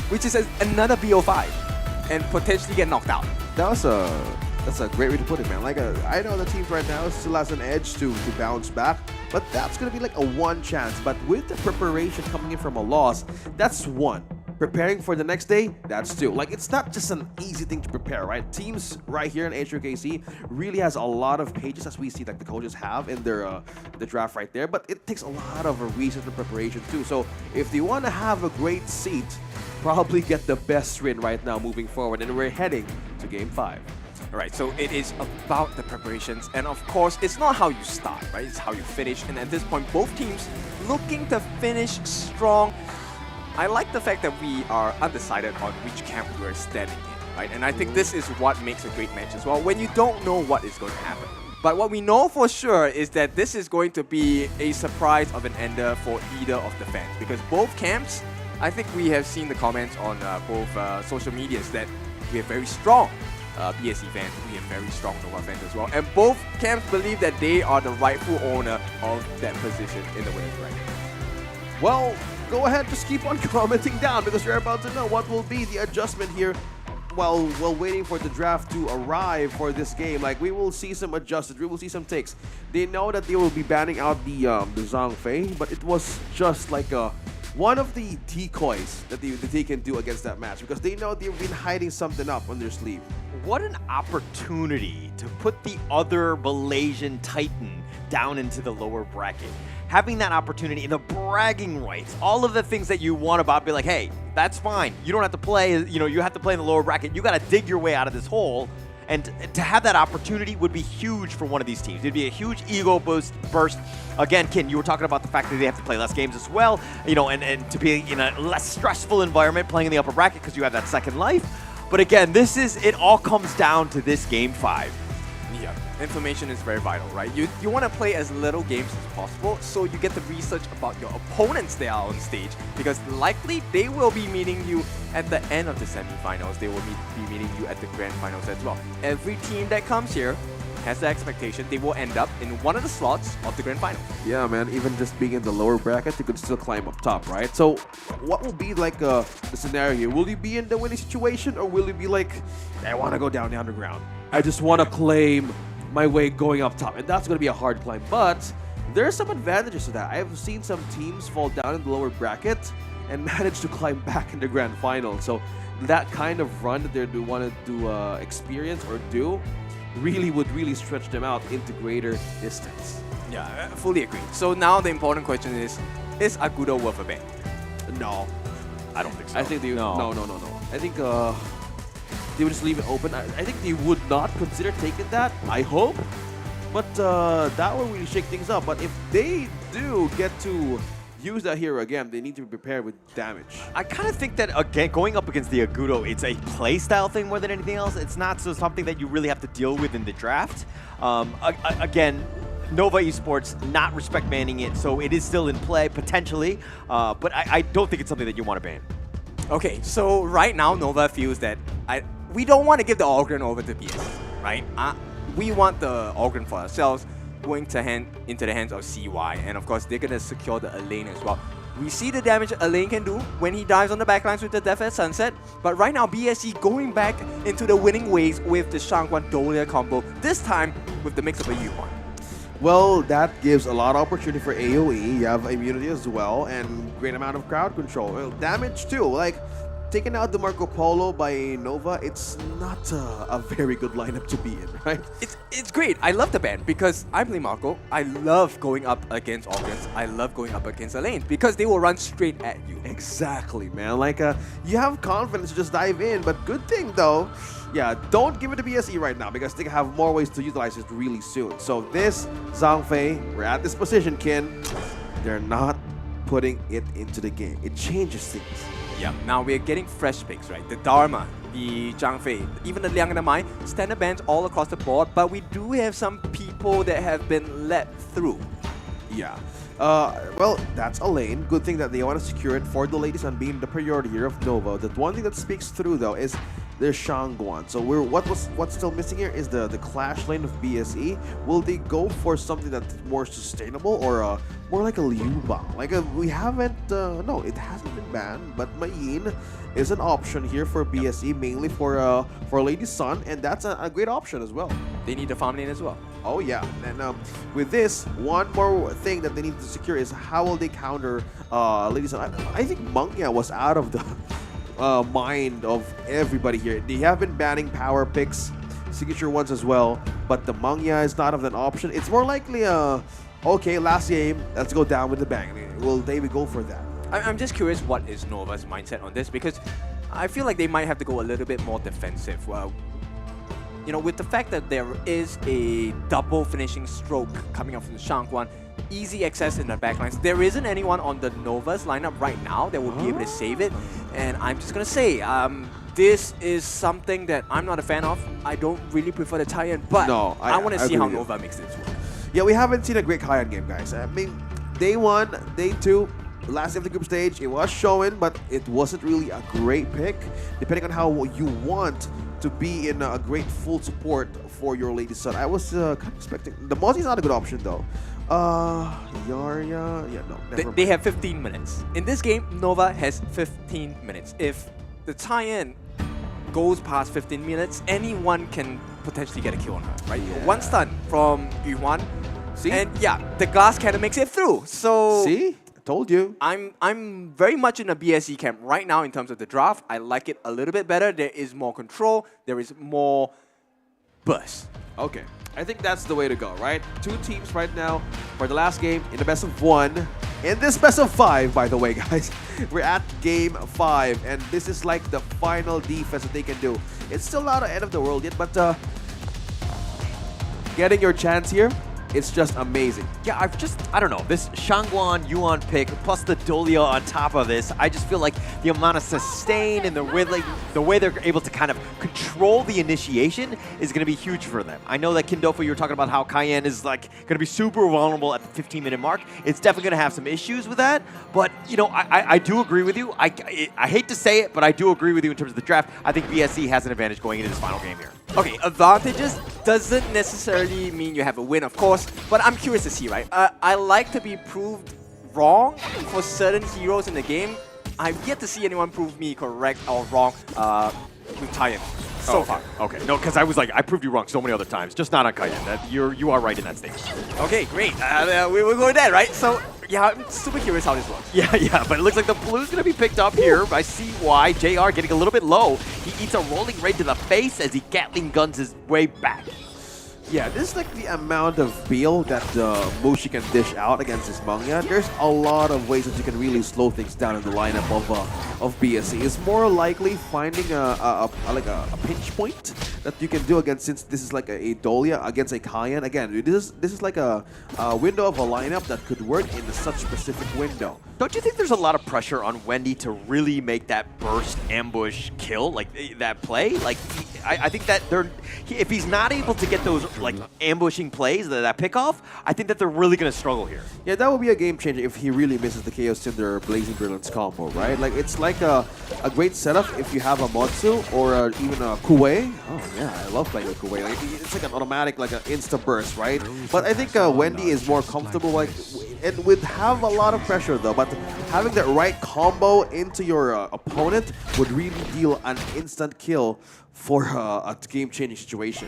which is another BO5, and potentially get knocked out. That's a great way to put it, man. Like, I know the team right now still has an edge to bounce back, but that's going to be like a one chance. But with the preparation coming in from a loss, that's one. Preparing for the next day, that's two. Like, it's not just an easy thing to prepare, right? Teams right here in HOKC really has a lot of pages, as we see like the coaches have in their the draft right there, but it takes a lot of research and preparation too. So if they want to have a great seat, probably get the best win right now moving forward, and we're heading to Game 5. Alright, so it is about the preparations, and of course, it's not how you start, right? It's how you finish, and at this point, both teams looking to finish strong. I like the fact that we are undecided on which camp we're standing in, right? And I think this is what makes a great match as well, when you don't know what is going to happen. But what we know for sure is that this is going to be a surprise of an ender for either of the fans, because both camps, I think we have seen the comments on both social medias that we are very strong BSE fans, we have very strong Nova fans as well. And both camps believe that they are the rightful owner of that position in the winner's bracket. Well, go ahead, just keep on commenting down because you're about to know what will be the adjustment here while waiting for the draft to arrive for this game. Like, we will see some adjusted, we will see some takes. They know that they will be banning out the Zhang Fei, but it was just like one of the decoys that they can do against that match because they know they've been hiding something up on their sleeve. What an opportunity to put the other Malaysian Titan down into the lower bracket. Having that opportunity and the bragging rights, all of the things that you want about, be like, hey, that's fine. You don't have to play, you have to play in the lower bracket. You got to dig your way out of this hole. And to have that opportunity would be huge for one of these teams. It'd be a huge ego burst. Again, Kin, you were talking about the fact that they have to play less games as well, and to be in a less stressful environment playing in the upper bracket because you have that second life. But again, it all comes down to this game 5. Yeah, information is very vital, right? You want to play as little games as possible so you get to research about your opponents that are on stage because likely they will be meeting you at the end of the semifinals. They will be meeting you at the grand finals as well. Every team that comes here has the expectation they will end up in one of the slots of the grand final. Yeah, man, even just being in the lower bracket, you could still climb up top, right? So what will be like the scenario here? Will you be in the winning situation or will you be like, I want to go down the underground? I just want to claim my way going up top, and that's going to be a hard climb. But there are some advantages to that. I have seen some teams fall down in the lower bracket and manage to climb back in the grand final. So that kind of run that they want to experience or do would really stretch them out into greater distance. Yeah, I fully agree. So now the important question is Agudo worth a ban? No. I don't think so. I think they no. I think they would just leave it open. I think they would not consider taking that. I hope. But that will really shake things up. But if they do get to use that hero again, they need to be prepared with damage. I kind of think that, again, going up against the Agudo, it's a playstyle thing more than anything else. It's not something that you really have to deal with in the draft. Again, Nova Esports not respect banning it, so it is still in play, potentially. But I don't think it's something that you want to ban. Okay, so right now Nova feels that we don't want to give the Ogren over to PS, right? We want the Ogren for ourselves, going into the hands of CY, and of course they're going to secure the Elaine as well. We see the damage Elaine can do when he dives on the backlines with the Death at Sunset, but right now BSC going back into the winning ways with the Shangguan Dolia combo, this time with the mix of a U1. Well, that gives a lot of opportunity for AoE. You have immunity as well, and great amount of crowd control. Well, damage too. Like, taking out the Marco Polo by Nova, it's not a very good lineup to be in, right? It's great. I love the ban because I play Marco. I love going up against Organs. I love going up against Elaine because they will run straight at you. Exactly, man. Like, you have confidence to just dive in, but good thing though, yeah, don't give it to BSE right now because they have more ways to utilize it really soon. So this Zhang Fei, we're at this position, Kin. They're not putting it into the game. It changes things. Yeah, now we're getting fresh picks, right? The Dharma, the Zhang Fei, even the Liang and the Mai, standard bans all across the board, but we do have some people that have been let through. Yeah. Well, that's Elaine. Good thing that they want to secure it for the ladies on being the priority here of Nova. The one thing that speaks through though is their Shangguan. So what's still missing here is the clash lane of BSE. Will they go for something that's more sustainable or more like a Liu Bang? Like we haven't no, it hasn't been banned, but Mayin is an option here for BSE, mainly for Lady Sun, and that's a great option as well. They need the farm lane as well. Oh yeah, and with this, one more thing that they need to secure is how will they counter Lady Sun. I think Mangya was out of the mind of everybody here. They have been banning power picks, signature ones as well, but the Mangya is not of an option. It's more likely okay, last game, let's go down with the bang. Will they go for that? I'm just curious what is Nova's mindset on this because I feel like they might have to go a little bit more defensive. You know, with the fact that there is a double finishing stroke coming up from the Shangguan, easy access in the backlines. There isn't anyone on the Nova's lineup right now that would be able to save it. And I'm just going to say, this is something that I'm not a fan of. I don't really prefer the tie-in, but no, I want to see how Nova makes this work. Yeah, we haven't seen a great Kayan game, guys. I mean, day 1, day 2, last day of the group stage, it was showing, but it wasn't really a great pick. Depending on how you want to be in a great full support for your Lady Sun. I was kind of expecting... The Mozzie's not a good option, though. Yarya. Yeah, no, never mind. They have 15 minutes. In this game, Nova has 15 minutes. If the tie-in goes past 15 minutes, anyone can potentially get a kill on her, right? Yeah. One stun from Yuan. See? And yeah, the glass cannon makes it through. So See? I told you. I'm very much in a BSE camp right now in terms of the draft. I like it a little bit better. There is more control. There is more burst. Okay. I think that's the way to go, right? 2 teams right now for the last game in the best of 1. In this best of 5, by the way, guys. We're at game 5, and this is like the final defense that they can do. It's still not the end of the world yet, but getting your chance here, it's just amazing. Yeah, I don't know, this Shangguan Yuan pick plus the Dolia on top of this, I just feel like the amount of sustain and the way they're able to kind of control the initiation is going to be huge for them. I know that Kindofo, you were talking about how Cayenne is like going to be super vulnerable at the 15-minute mark. It's definitely going to have some issues with that, but you know, I do agree with you. I hate to say it, but I do agree with you in terms of the draft. I think BSC has an advantage going into this final game here. Okay, advantages doesn't necessarily mean you have a win, of course, but I'm curious to see, right? I like to be proved wrong for certain heroes in the game. I've yet to see anyone prove me correct or wrong with Tyen so far. Okay, no, because I was like, I proved you wrong so many other times, just not on Cayenne. You are right in that stage. Okay, great. We're going there, right? So, yeah, I'm super curious how this works. Yeah, but it looks like the blue's going to be picked up here by CY. JR getting a little bit low. He eats a rolling raid to the face as he Gatling guns his way back. Yeah, this is like the amount of Beal that Mushi can dish out against this Mangya. There's a lot of ways that you can really slow things down in the lineup of BSC. It's more likely finding a pinch point that you can do against, since this is like a Dolia against a Cayenne. Again, this is like a window of a lineup that could work in such specific window. Don't you think there's a lot of pressure on Wendy to really make that burst ambush kill, like that play? Like, I think that if he's not able to get those like ambushing plays, that pickoff, I think that they're really going to struggle here. Yeah, that would be a game changer if he really misses the Chaos Cinder Blazing Brilliance combo, right? Like, it's like a great setup if you have a Motsu or even a Kuwei. Oh yeah, I love playing with Kuwei. Like, it's like an automatic, like an insta burst, right? But I think Wendy is more comfortable, like, and would have a lot of pressure though. But having that right combo into your opponent would really deal an instant kill for a game-changing situation.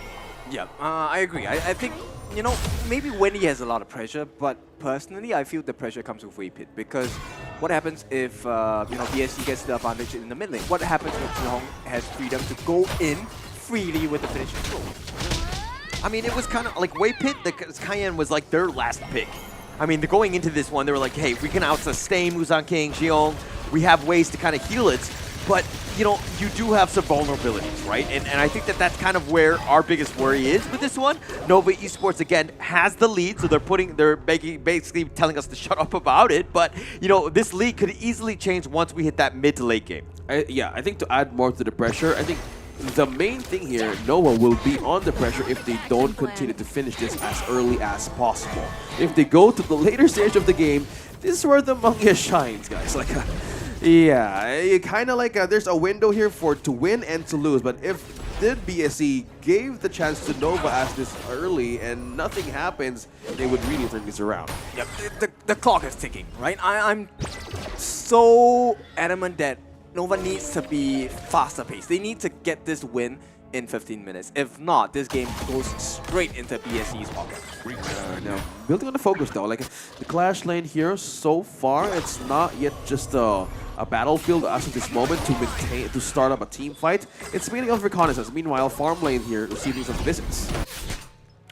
Yeah, I agree. I think, you know, maybe Wendy has a lot of pressure, but personally, I feel the pressure comes with Waypit, because what happens if, you know, BSC gets the advantage in the mid lane? What happens when Zhong has freedom to go in freely with the finishing stroke? I mean, it was kind of like Waypit, because Cayenne was like their last pick. I mean, going into this one, they were like, hey, we can out-sustain Muzan King, Xiong. We have ways to kind of heal it. But, you know, you do have some vulnerabilities, right? And I think that that's kind of where our biggest worry is with this one. Nova Esports, again, has the lead, so they're basically telling us to shut up about it. But, you know, this lead could easily change once we hit that mid to late game. Yeah, I think to add more to the pressure, I think the main thing here, Nova will be on the pressure if they don't continue to finish this as early as possible. If they go to the later stage of the game, this is where the Mangya shines, guys. Like, yeah, you kind of like there's a window here to win and to lose. But if the BSC gave the chance to Nova as this early and nothing happens, they would really turn this around. Yep, the clock is ticking, right? I'm so adamant that Nova needs to be faster paced. They need to get this win in 15 minutes. If not, this game goes straight into BSC's pocket. Now, building on the focus though, like the Clash lane here so far, it's not yet just a battlefield as of this moment to start up a team fight. It's mainly of reconnaissance. Meanwhile, farm lane here receiving some visits.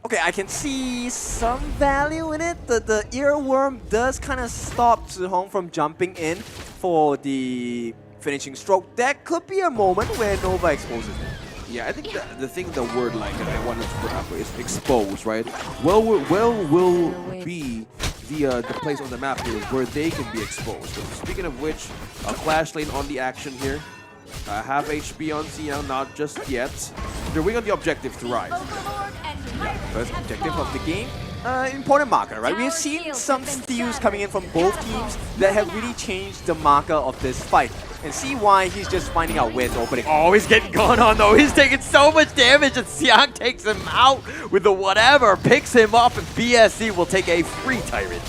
Okay, I can see some value in it. The earworm does kind of stop Zhong from jumping in for the finishing stroke. That could be a moment where Nova exposes it. Yeah, I think the word like that I wanted to put up is expose, right? Well will be the place on the map here where they can be exposed. So speaking of which, a Clash lane on the action here. Half HP on Xiang, not just yet. They're waiting on the objective to rise. Yeah, first objective of the game. Important marker, right? We have seen some steals coming in from both teams that have really changed the marker of this fight. And CY, he's just finding out where it's opening. Oh, he's getting gone on though. He's taking so much damage and Xiang takes him out with the whatever, picks him up, and BSC will take a free Tyrant.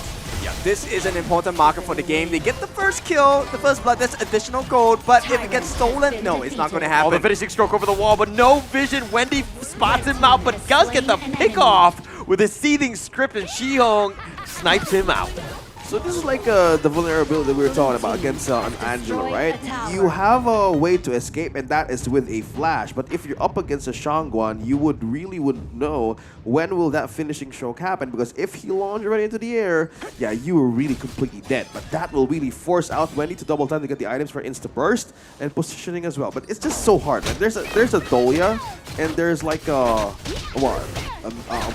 Yeah, this is an important marker for the game. They get the first kill, the first blood, that's additional gold, but if it gets stolen, no, it's not going to happen. Oh, the finishing stroke over the wall, but no vision. Wendy spots him out, but does get the pick off with a seething script, and Shihong snipes him out. So this is like the vulnerability that we were talking about against Angela, right? You have a way to escape, and that is with a flash. But if you're up against a Shangguan, you would know when will that finishing stroke happen. Because if he launched right into the air, yeah, you were really completely dead. But that will really force out Wendy to double time to get the items for insta burst and positioning as well. But it's just so hard, man. There's a Dolia, and there's like a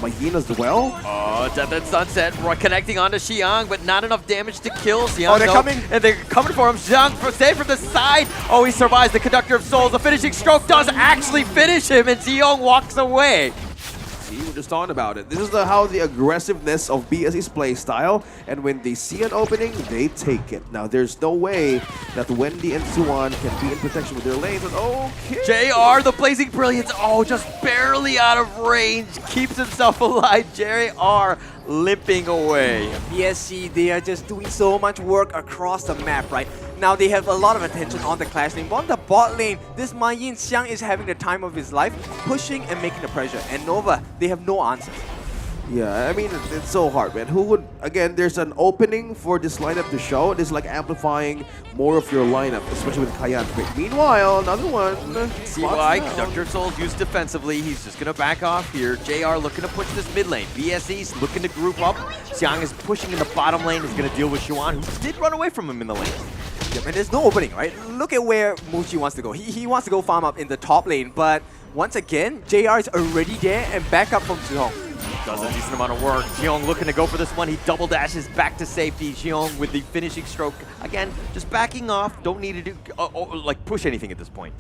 Mahina as well. Oh, Death and Sunset connecting onto Xiang, but not enough damage to kill Xiang. Oh, they're coming. And they're coming for him. Xiang saved from the side. Oh, he survives the Conductor of Souls. The finishing stroke does actually finish him, and Xiang walks away. See, we're just talking about it. This is how the aggressiveness of BSE's play style, and when they see an opening, they take it. Now, there's no way that Wendy and Suwon can be in protection with their lanes, but okay. JR, the Blazing Brilliance, oh, just barely out of range, keeps himself alive. JR limping away. BSC, they are just doing so much work across the map, right? Now they have a lot of attention on the clash lane. But on the bot lane, this Ma Yin Xiang is having the time of his life, pushing and making the pressure. And Nova, they have no answers. Yeah, I mean, it's so hard, man. Who would, again, there's an opening for this lineup to show. It is like amplifying more of your lineup, especially with Kayan. Meanwhile, another one. CY, Conductor Souls used defensively. He's just going to back off here. JR looking to push this mid lane. BSE's looking to group up. Xiang is pushing in the bottom lane. He's going to deal with Xuan, who did run away from him in the lane. Yep, and there's no opening, right? Look at where Muji wants to go. He wants to go farm up in the top lane, but once again, JR is already there and back up from Zhong. Does a decent amount of work. Xiong looking to go for this one. He double dashes back to safety. Xiong with the finishing stroke. Again, just backing off. Don't need to do like push anything at this point.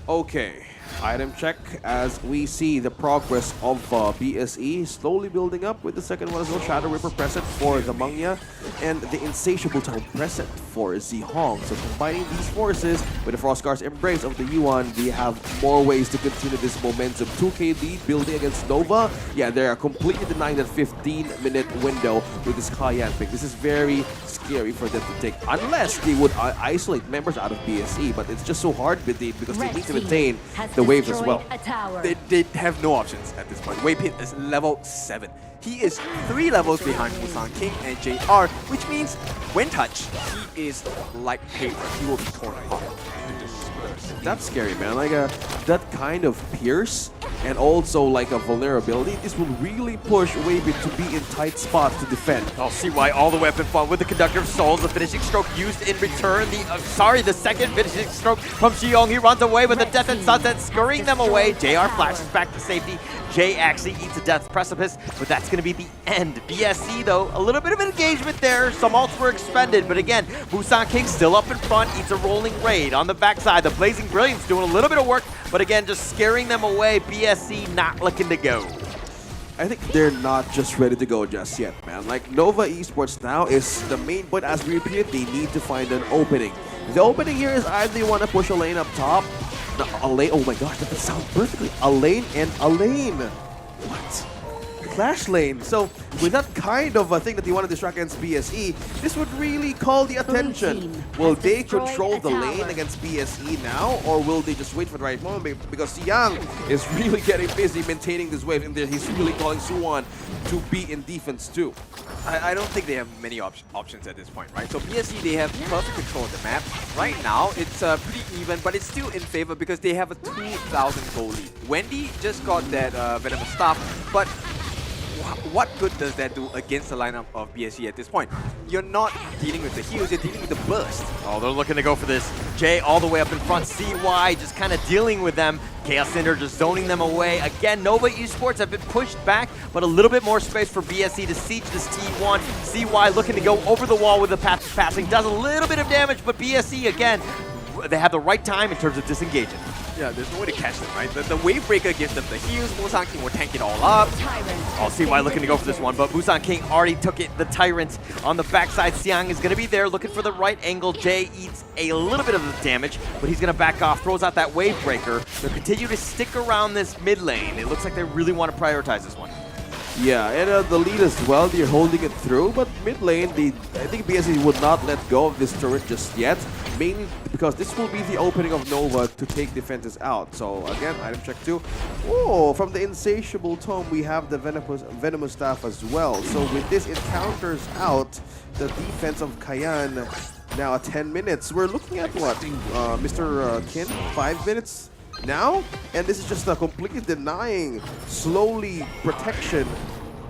Okay, item check as we see the progress of BSE slowly building up with the second one as well. Shadow Ripper present for the Mangya and the Insatiable Time present for Zihong. So combining these forces with the Frostguard's embrace of the Yuan, we have more ways to continue this momentum. 2K lead building against Nova. Yeah, they are completely denying that 15-minute window with this Kayan pick. This is very scary for them to take, unless they would isolate members out of BSE, but it's just so hard with the, because they need to maintain the waves as well. They have no options at this point. Wei Pit is level 7. He is 3 levels behind Musang King and JR, which means when touched, he is like paper. He will be torn apart. That's scary, man. Like that kind of pierce and also like a vulnerability, this will really push Wei Pit to be in tight spots to defend. I'll see why all the weapon fought with the Conductor of Souls. The finishing stroke used in return. The second finishing stroke from Xiong. He runs away with the Death and Sunset, scurrying them away. JR flashes back to safety. Jay actually eats a death precipice, but that's going to be the end. BSC, though, a little bit of engagement there. Some ults were expended, but again, Busan King still up in front, eats a rolling raid. On the backside, the Blazing Brilliance doing a little bit of work, but again, just scaring them away. BSC not looking to go. I think they're not just ready to go just yet, man. Like, Nova Esports now is the main point. As we repeat, they need to find an opening. The opening here is either they want to push a lane up top, a lane, oh my gosh, that sounds perfectly. A lane and a lane. What? Clash lane. So with that kind of a thing that you want to distract against BSE, this would really call the attention. Will they control the lane against BSE now, or will they just wait for the right moment? Because Xiang is really getting busy maintaining this wave, and he's really calling Suwon to be in defense too. I don't think they have many options at this point, right? So BSE, they have perfect control of the map. Right now, it's pretty even, but it's still in favor because they have a 2,000 gold lead. Wendy just got that Venomous Staff, but what good does that do against the lineup of BSE at this point? You're not dealing with the heals, you're dealing with the burst. Oh, they're looking to go for this. Jay all the way up in front. CY just kind of dealing with them. Chaos Cinder just zoning them away. Again, Nova Esports have been pushed back, but a little bit more space for BSE to siege this T1. CY looking to go over the wall with the passing. Does a little bit of damage, but BSE, again, they have the right time in terms of disengaging. Yeah, there's no way to catch them, right? The Wave Breaker gives them the heals. Busan King will tank it all up. I'll see why looking to go for this one, but Busan King already took it. The Tyrant on the backside. Xiang is going to be there looking for the right angle. Jay eats a little bit of the damage, but he's going to back off, throws out that Wave Breaker. They'll continue to stick around this mid lane. It looks like they really want to prioritize this one. Yeah, and the lead as well, they're holding it through, but mid lane, I think BSC would not let go of this turret just yet, mainly because this will be the opening of Nova to take defenses out. So again, item check 2. Oh, from the Insatiable Tome, we have the Venomous Staff as well. So with this, it counters out the defense of Kayan now at 10 minutes. We're looking at what, Mr. Kin, 5 minutes? Now, and this is just completely denying slowly protection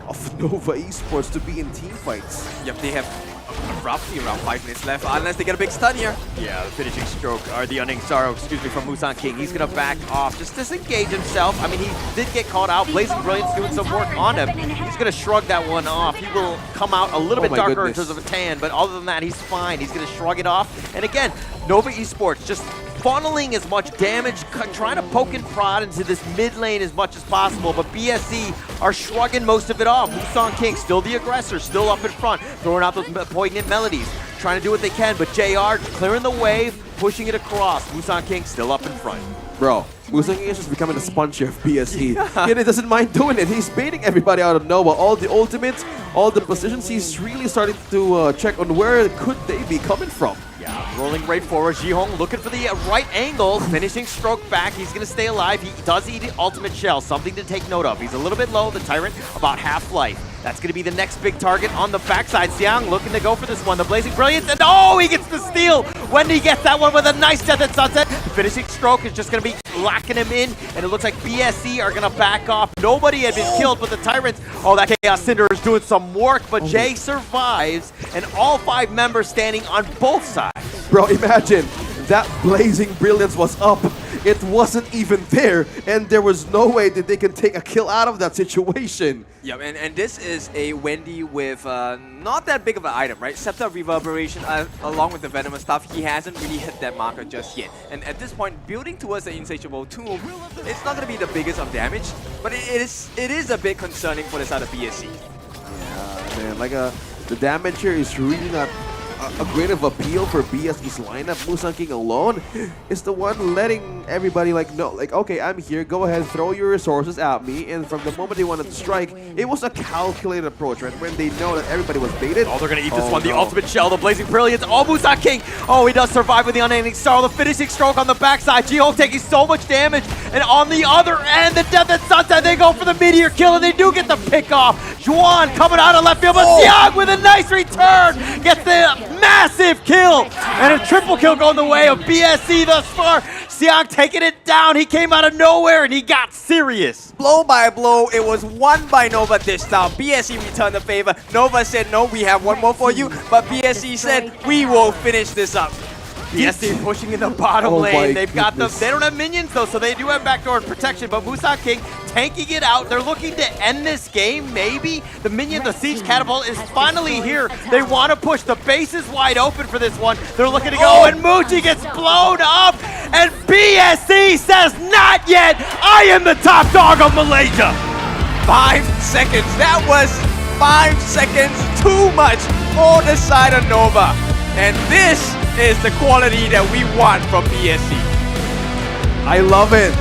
of Nova Esports to be in team fights. Yep, they have roughly around 5 minutes left, unless they get a big stun here. Yeah, the finishing stroke, or the unnamed sorrow, excuse me, from Busan King. He's going to back off, just disengage himself. I mean, he did get caught out. Blazing Brilliance doing some work on him. He's going to shrug that one off. He will come out a little bit darker in terms of a tan, but other than that, he's fine. He's going to shrug it off. And again, Nova Esports just funneling as much damage, trying to poke and prod into this mid lane as much as possible, but BSC are shrugging most of it off. Busan King still the aggressor, still up in front, throwing out those poignant melodies, trying to do what they can, but JR clearing the wave, pushing it across. Busan King still up in front. Bro, Busan King is just becoming a sponge here of BSC. And he doesn't mind doing it. He's baiting everybody out of Nova. All the ultimates, all the positions, he's really starting to check on where could they be coming from. Yeah, rolling right forward. Jihong looking for the right angle. Finishing stroke back. He's going to stay alive. He does eat the ultimate shell. Something to take note of. He's a little bit low. The Tyrant about half life. That's going to be the next big target on the backside. Xiang looking to go for this one. The Blazing Brilliance. And oh, he gets the steal. Wendy gets that one with a nice Death at Sunset. The finishing stroke is just going to be locking him in. And it looks like BSC are going to back off. Nobody had been killed with the Tyrants. Oh, that Chaos Cinder is doing some work. But Jay survives. And all 5 members standing on both sides. Bro, imagine that Blazing Brilliance was up. It wasn't even there, and there was no way that they can take a kill out of that situation. Yeah, and this is a Wendy with not that big of an item, right? Scepter of Reverberation along with the Venomous stuff, he hasn't really hit that marker just yet. And at this point, building towards the Insatiable Tomb, it's not going to be the biggest of damage, but it is a bit concerning for the side of BSC. Yeah, man, like the damage here is really not a great of appeal for BSC's lineup. Busan King alone is the one letting everybody know, okay, I'm here, go ahead, throw your resources at me. And from the moment they wanted to strike, it was a calculated approach, right? When they know that everybody was baited. Oh, they're going to eat this one. The ultimate shell, the Blazing Brilliance. Oh, Busan King. Oh, he does survive with the unending star. The finishing stroke on the backside. Jihong taking so much damage. And on the other end, the Death at Sunset, they go for the meteor kill, and they do get the pick off. Juan coming out of left field, but Xiang with a nice return gets the massive kill. And a triple kill going the way of BSC thus far. Xiang taking it down. He came out of nowhere, and he got serious. Blow by blow, it was won by Nova this time. BSC returned the favor. Nova said, no, we have one more for you. But BSC said, we will finish this up. BSC pushing in the bottom lane. They've got them. They don't have minions though, so they do have backdoor protection. But Busan King tanking it out. They're looking to end this game, maybe. The minion, the siege catapult is finally here. They want to push. The base is wide open for this one. They're looking to go, and Muji gets blown up. And BSC says, not yet. I am the top dog of Malaysia. 5 seconds. That was 5 seconds too much for the side of Nova. And this is the quality that we want from BSC. I love it.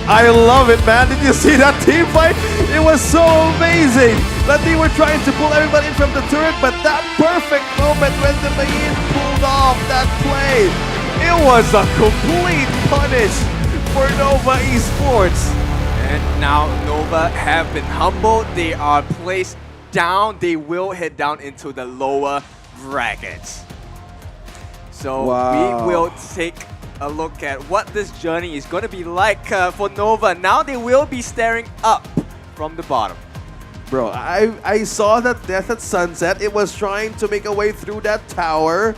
I love it, man. Did you see that team fight? It was so amazing that they were trying to pull everybody in from the turret, but that perfect moment when the Mayin pulled off that play, it was a complete punish for Nova Esports. And now Nova have been humbled. They are placed down. They will head down into the lower brackets. So we will take a look at what this journey is going to be like for Nova. Now they will be staring up from the bottom. Bro, I saw that Death at Sunset. It was trying to make a way through that tower.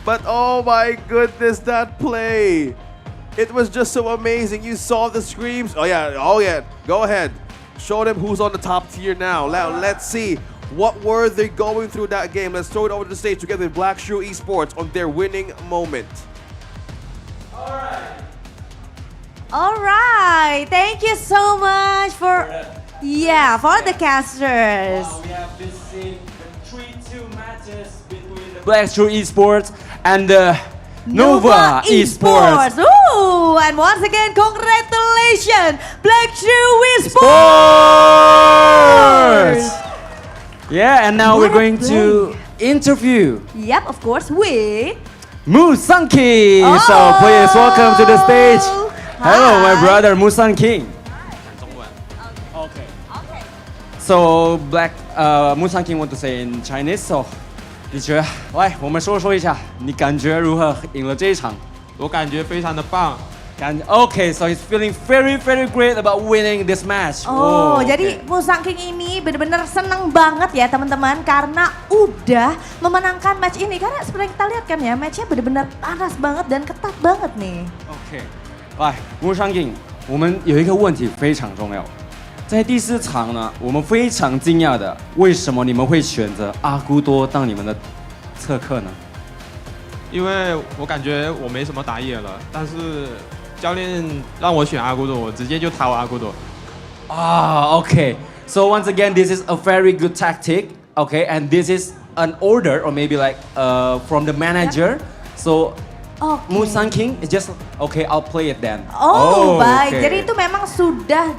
But oh my goodness, that play. It was just so amazing. You saw the screams. Oh yeah, go ahead. Show them who's on the top tier now. Now let's see. What were they going through that game? Let's throw it over to the stage together with Black Shrew Esports on their winning moment. Alright. All right, thank you so much for the casters. Wow, we have been seeing the 3-2 matches between the Black True Esports and the Nova Esports. Ooh, and once again, congratulations, Black True Esports. Yeah, and now we're going to interview Yep, of course, with Musang King. So please welcome to the stage. Hello, my brother Musang King. Okay. So Black Musang King want to say in Chinese. So 你觉得，来，我们说一下，你感觉如何赢了这一场？我感觉非常的棒。Okay, so he's feeling very great about winning this match. Jadi Musang King ini benar-benar senang banget ya teman-teman karena udah memenangkan match ini. Karena seperti kita lihat kan ya, matchnya benar-benar panas banget dan ketat banget nih. Okay, 来，Musang King，我们有一个问题非常重要。在第4场呢，我们非常惊讶的，为什么你们会选择阿古多当你们的侧客呢？因为我感觉我没什么打野了，但是教练让我选阿古多，我直接就掏阿古多。Okay. So once again, this is a very good tactic. Okay, and this is an order or maybe like from the manager. So Musang King is just okay. I'll play it then. Baik. Okay. Jadi itu memang sudah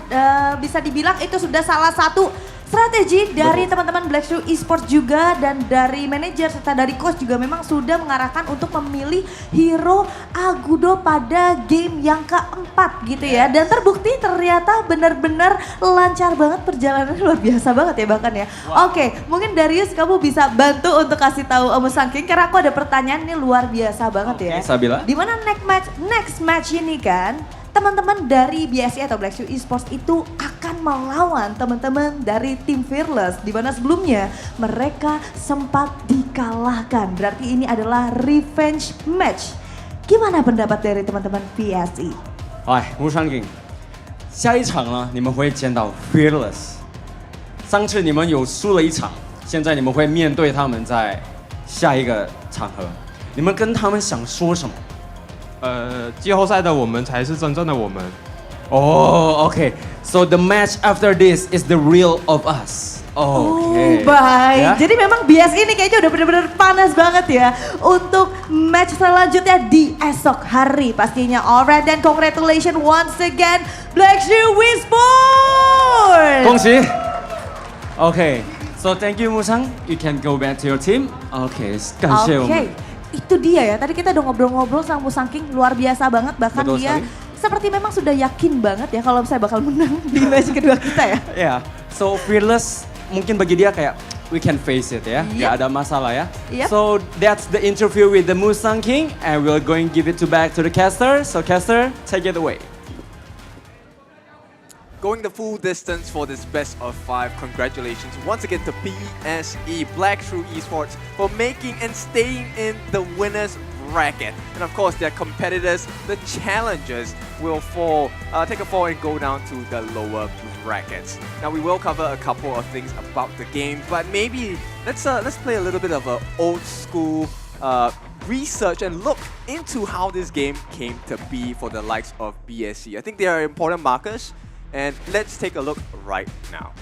bisa dibilang itu sudah salah satu strategi dari teman-teman Black True Esports juga dan dari manajer serta dari coach juga memang sudah mengarahkan untuk memilih hero Agudo pada game yang keempat gitu ya. Dan terbukti ternyata benar-benar lancar banget, perjalanan luar biasa banget ya bahkan ya. Oke, mungkin Darius kamu bisa bantu untuk kasih tahu Musang King karena aku ada pertanyaan ini luar biasa banget ya. Sabila. Dimana next match ini kan teman-teman dari BSI atau Black True Esports itu akan melawan teman-teman dari tim Fearless di mana sebelumnya mereka sempat dikalahkan. Berarti ini adalah revenge match. Gimana pendapat dari teman-teman BSI? 来，Musang King，下一场呢，你们会见到 Fearless。上次你们有输了一场，现在你们会面对他们在下一个场合，你们跟他们想说什么？季后赛的我们才是真正的我们。Okay. So the match after this is the real of us. Okay. Baik. Ya? Jadi memang BSI ini kayaknya udah benar-benar panas banget ya untuk match selanjutnya di esok hari pastinya. Alright, then congratulations once again Black True Esports. 恭喜。Okay. So thank you Musang. You can go back to your team. Okay. 感谢我们。Itu dia ya, tadi kita udah ngobrol-ngobrol sama Musang King, luar biasa banget. Bahkan Betul dia sekali. seperti memang sudah yakin banget ya kalau saya bakal menang di match kedua kita ya. Yeah, so Fearless mungkin bagi dia kayak we can face it ya, gak ada masalah ya. So that's the interview with the Musang King and we're going to give it back to the caster. So caster, take it away. Going the full distance for this best of 5. Congratulations once again to BSE, Black True Esports, for making and staying in the winners bracket. And of course, their competitors, the challengers, will take a fall and go down to the lower brackets. Now we will cover a couple of things about the game, but maybe let's play a little bit of an old school research and look into how this game came to be for the likes of BSE. I think they are important markers. And let's take a look right now.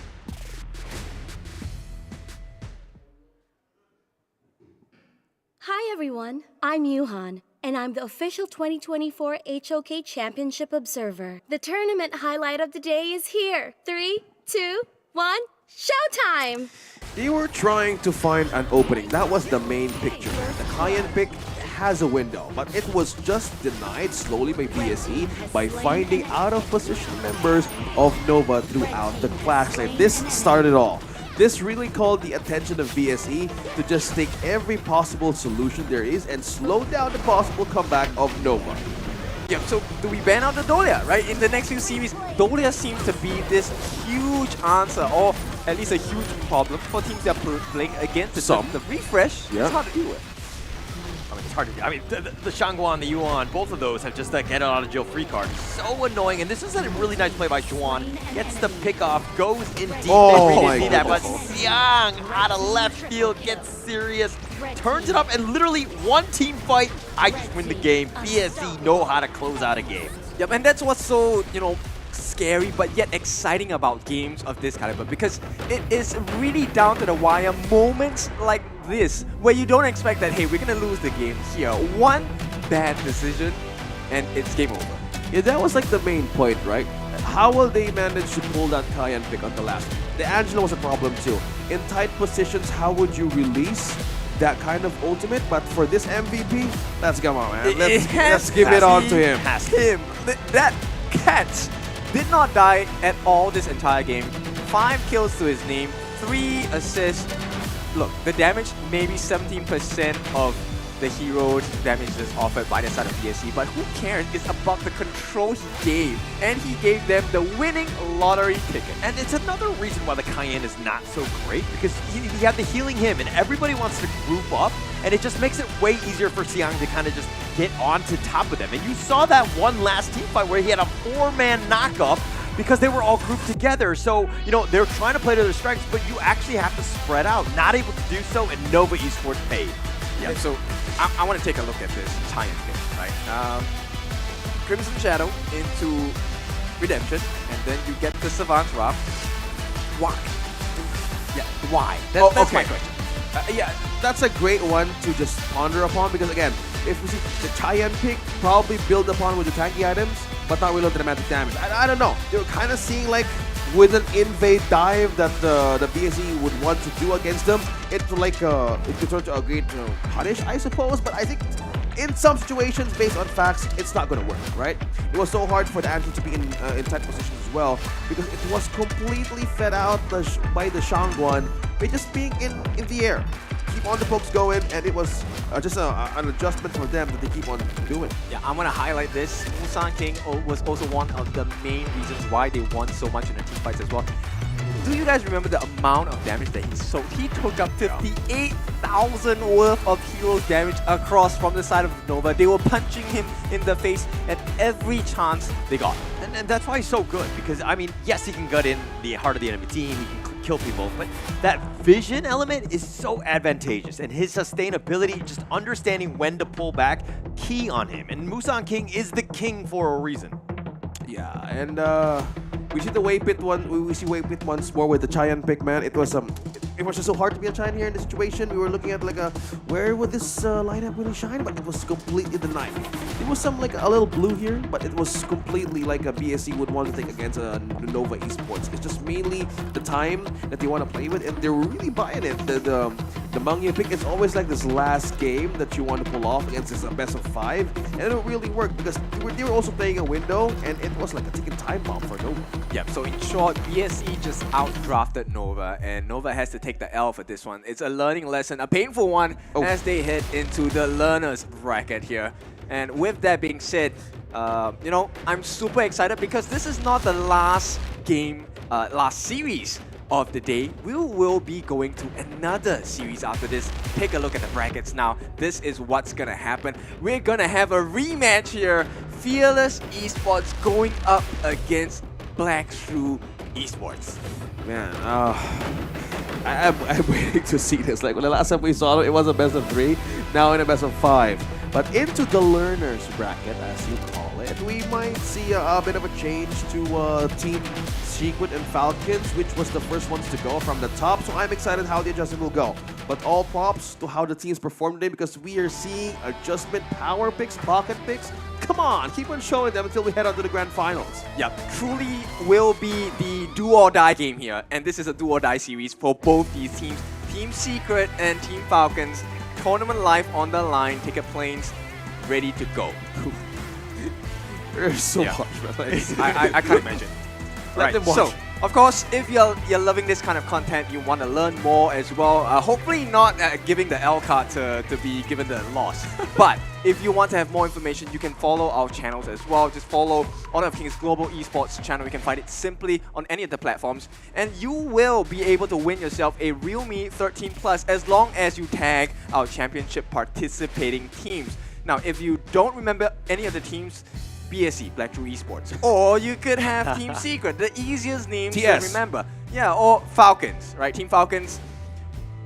Hi everyone, I'm Yuhan, and I'm the official 2024 HOK Championship Observer. The tournament highlight of the day is here. 3, 2, 1, showtime! They were trying to find an opening. That was the main picture. The Cayenne pick has a window, but it was just denied slowly by BSE by finding out-of-position members of Nova throughout the clash. Like this started all. This really called the attention of BSE to just take every possible solution there is and slow down the possible comeback of Nova. Yeah, so do we ban out the Dolia, right? In the next few series, Dolia seems to be this huge answer, or at least a huge problem for teams that are playing against the refresh. It's hard to deal with. I mean, it's hard to do. I mean, the Shangguan and the Yuan, both of those have just that get out of jail free card. So annoying. And this is a really nice play by Juan. Gets the pick off, goes in deep. They really see that, but Xiang out of left field gets serious, turns it up, and literally one team fight. I just win the game. BSE know how to close out a game. Yep, and that's what's so, scary but yet exciting about games of this caliber, because it is really down to the wire moments like this where you don't expect that, hey, we're gonna lose the game here. One bad decision and it's game over. Yeah, that was like the main point, right? How will they manage to pull that Cayenne pick on the last one? The Angelo was a problem too. In tight positions, how would you release that kind of ultimate? But for this MVP, let's come on, man. Let's give it on to him. That cat did not die at all this entire game. 5 kills to his name, 3 assists. Look, the damage, maybe 17% of the hero's damage is offered by the side of BSC, but who cares? It's about the control he gave, and he gave them the winning lottery ticket. And it's another reason why the Cayenne is not so great, because you have the healing him, and everybody wants to group up, and it just makes it way easier for Siang to kind of just get onto top of them. And you saw that one last team fight where he had a 4-man knockup because they were all grouped together. So, they're trying to play to their strengths, but you actually have to spread out. Not able to do so, and Nova Esports paid. Yeah, so I want to take a look at this tie-in thing, right? Crimson Shadow into Redemption, and then you get the Savant's Wrath. Why? Yeah, why? That's my question. Yeah, that's a great one to just ponder upon, because again, if we see the Cayenne pick probably build upon with the tanky items, but not really the dramatic damage. I don't know. You're kind of seeing like with an invade dive that the BSE would want to do against them, it's like it could turn to a great punish, I suppose. But I think in some situations, based on facts, it's not going to work, right? It was so hard for the Angel to be in tight positions as well, because it was completely fed out by the Shangguan by just being in the air. Keep on the pokes going, and it was just an adjustment for them that they keep on doing. Yeah, I'm gonna highlight this. Musan King was also one of the main reasons why they won so much in the team fights as well. Do you guys remember the amount of damage that he soaked? He took up 58,000 worth of hero's damage across from the side of Nova. They were punching him in the face at every chance they got. And that's why he's so good, because, I mean, yes, he can gut in the heart of the enemy team, he can kill people, but that vision element is so advantageous, and his sustainability, just understanding when to pull back, key on him. And Musan King is the king for a reason. Yeah, and we see the Waypit one. We see Waypit once more with the Cayenne pick, man. It was just so hard to be a Cayenne here in this situation. We were looking at like where would this lineup really shine, but it was completely denied. There was some like a little blue here, but it was completely like a BSC would want to take against Nova Esports. It's just mainly the time that they want to play with, and they're really buying it. The Mangya pick is always like this last game that you want to pull off against this best of 5, and it really worked because they were also playing a window, and it was like a ticking time bomb for Nova. Yep, so in short, BSE just outdrafted Nova, and Nova has to take the L for this one. It's a learning lesson, a painful one, as they head into the learners bracket here. And with that being said, I'm super excited because this is not the last game, last series of the day. We will be going to another series after this. Take a look at the brackets now. This is what's gonna happen. We're gonna have a rematch here. Fearless Esports going up against Black Shoe Esports. Man, I'm waiting to see this. Like when the last time we saw it was a best of 3. Now in a best of 5. But into the learners bracket, as you call it, we might see a bit of a change to Team Secret and Falcons, which was the first ones to go from the top. So I'm excited how the adjustment will go. But all props to how the teams performed today, because we are seeing adjustment power picks, pocket picks. Come on, keep on showing them until we head on to the grand finals. Yep, truly will be the do or die game here. And this is a do or die series for both these teams. Team Secret and Team Falcons. Tournament life on the line, ticket planes ready to go. There's so much, man. I can't imagine. Let them watch. So, of course, if you're loving this kind of content, you want to learn more as well. Hopefully not giving the L card to be given the loss. But if you want to have more information, you can follow our channels as well. Just follow Honor of Kings Global Esports channel. You can find it simply on any of the platforms. And you will be able to win yourself a Realme 13 Plus as long as you tag our championship participating teams. Now, if you don't remember any of the teams, BSE, Black True Esports. Or you could have Team Secret, the easiest name to remember. Yeah, or Falcons, right? Team Falcons,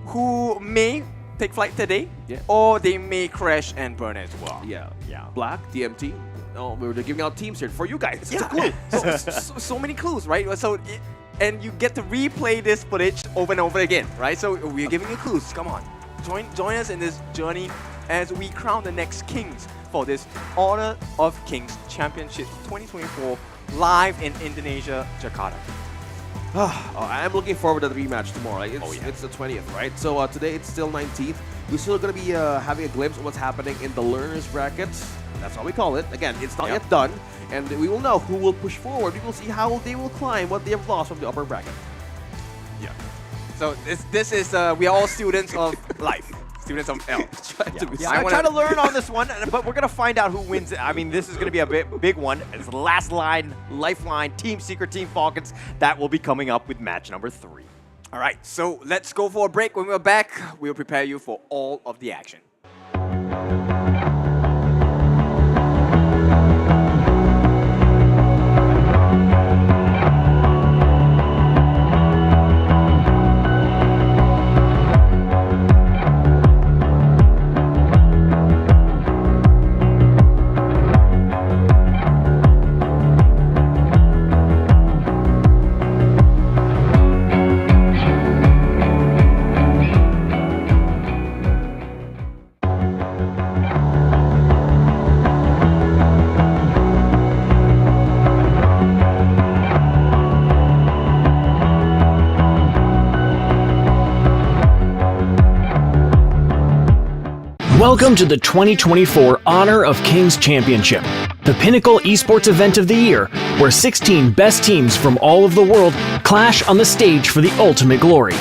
who may take flight today, or they may crash and burn as well. Yeah. Black, DMT. Oh, we're giving out teams here for you guys. It's Yeah. a clue. So many clues, right? And you get to replay this footage over and over again, right? So we're giving you clues. Come on, join us in this journey as we crown the next kings for this Honor of Kings Championship 2024 live in Indonesia, Jakarta. I'm looking forward to the rematch tomorrow. It's the 20th, right? So today it's still 19th. We're still going to be having a glimpse of what's happening in the learners bracket. That's how we call it. Again, it's not yet done, and we will know who will push forward. We will see how they will climb what they have lost from the upper bracket. Yeah. So this is we are all students of life. Students of L. I'm trying to learn on this one, but we're going to find out who wins. I mean, this is going to be a big one. It's the last line, lifeline, Team Secret, Team Falcons. That will be coming up with match number 3. All right, so let's go for a break. When we're back, we'll prepare you for all of the action. Welcome to the 2024 Honor of Kings Championship, the pinnacle esports event of the year, where 16 best teams from all of the world clash on the stage for the ultimate glory.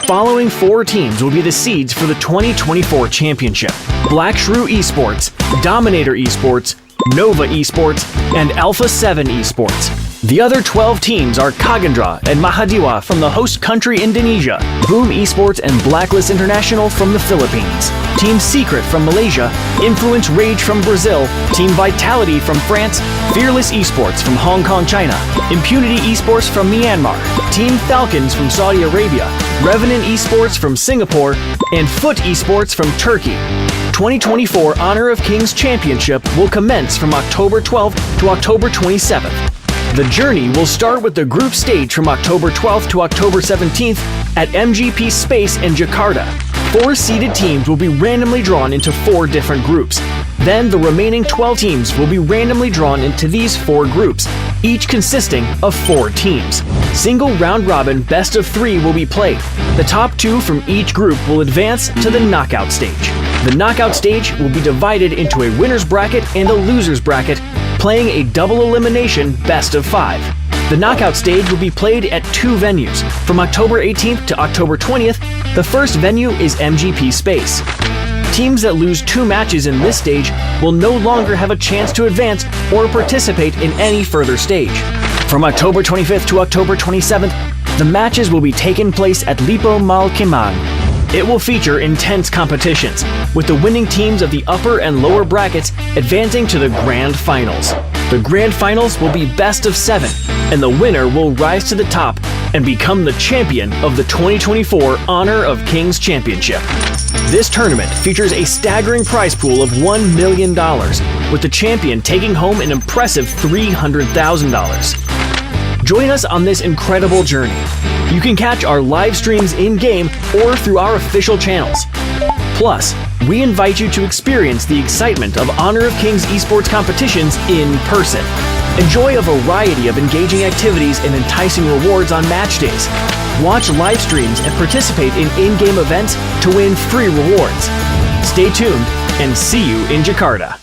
Following 4 teams will be the seeds for the 2024 championship: Black Shrew Esports, Dominator Esports, Nova Esports, and FLCN Esports. The other 12 teams are Kagendra and Mahadiwa from the host country Indonesia, Boom Esports and Blacklist International from the Philippines, Team Secret from Malaysia, Influence Rage from Brazil, Team Vitality from France, Fearless Esports from Hong Kong, China, Impunity Esports from Myanmar, Team Falcons from Saudi Arabia, Revenant Esports from Singapore, and Foot Esports from Turkey. 2024 Honor of Kings Championship will commence from October 12th to October 27th. The journey will start with the group stage from October 12th to October 17th at MGP Space in Jakarta. 4 seeded teams will be randomly drawn into 4 different groups. Then the remaining 12 teams will be randomly drawn into these 4 groups, each consisting of 4 teams. Single round-robin best of 3 will be played. The top 2 from each group will advance to the knockout stage. The knockout stage will be divided into a winner's bracket and a loser's bracket, playing a double elimination best of 5. The knockout stage will be played at 2 venues. From October 18th to October 20th, the first venue is MGP Space. Teams that lose 2 matches in this stage will no longer have a chance to advance or participate in any further stage. From October 25th to October 27th, the matches will be taking place at Lipo Malkemang. It will feature intense competitions, with the winning teams of the upper and lower brackets advancing to the Grand Finals. The Grand Finals will be best of 7, and the winner will rise to the top and become the champion of the 2024 Honor of Kings Championship. This tournament features a staggering prize pool of $1 million, with the champion taking home an impressive $300,000. Join us on this incredible journey. You can catch our live streams in-game or through our official channels. Plus, we invite you to experience the excitement of Honor of Kings esports competitions in person. Enjoy a variety of engaging activities and enticing rewards on match days. Watch live streams and participate in in-game events to win free rewards. Stay tuned and see you in Jakarta.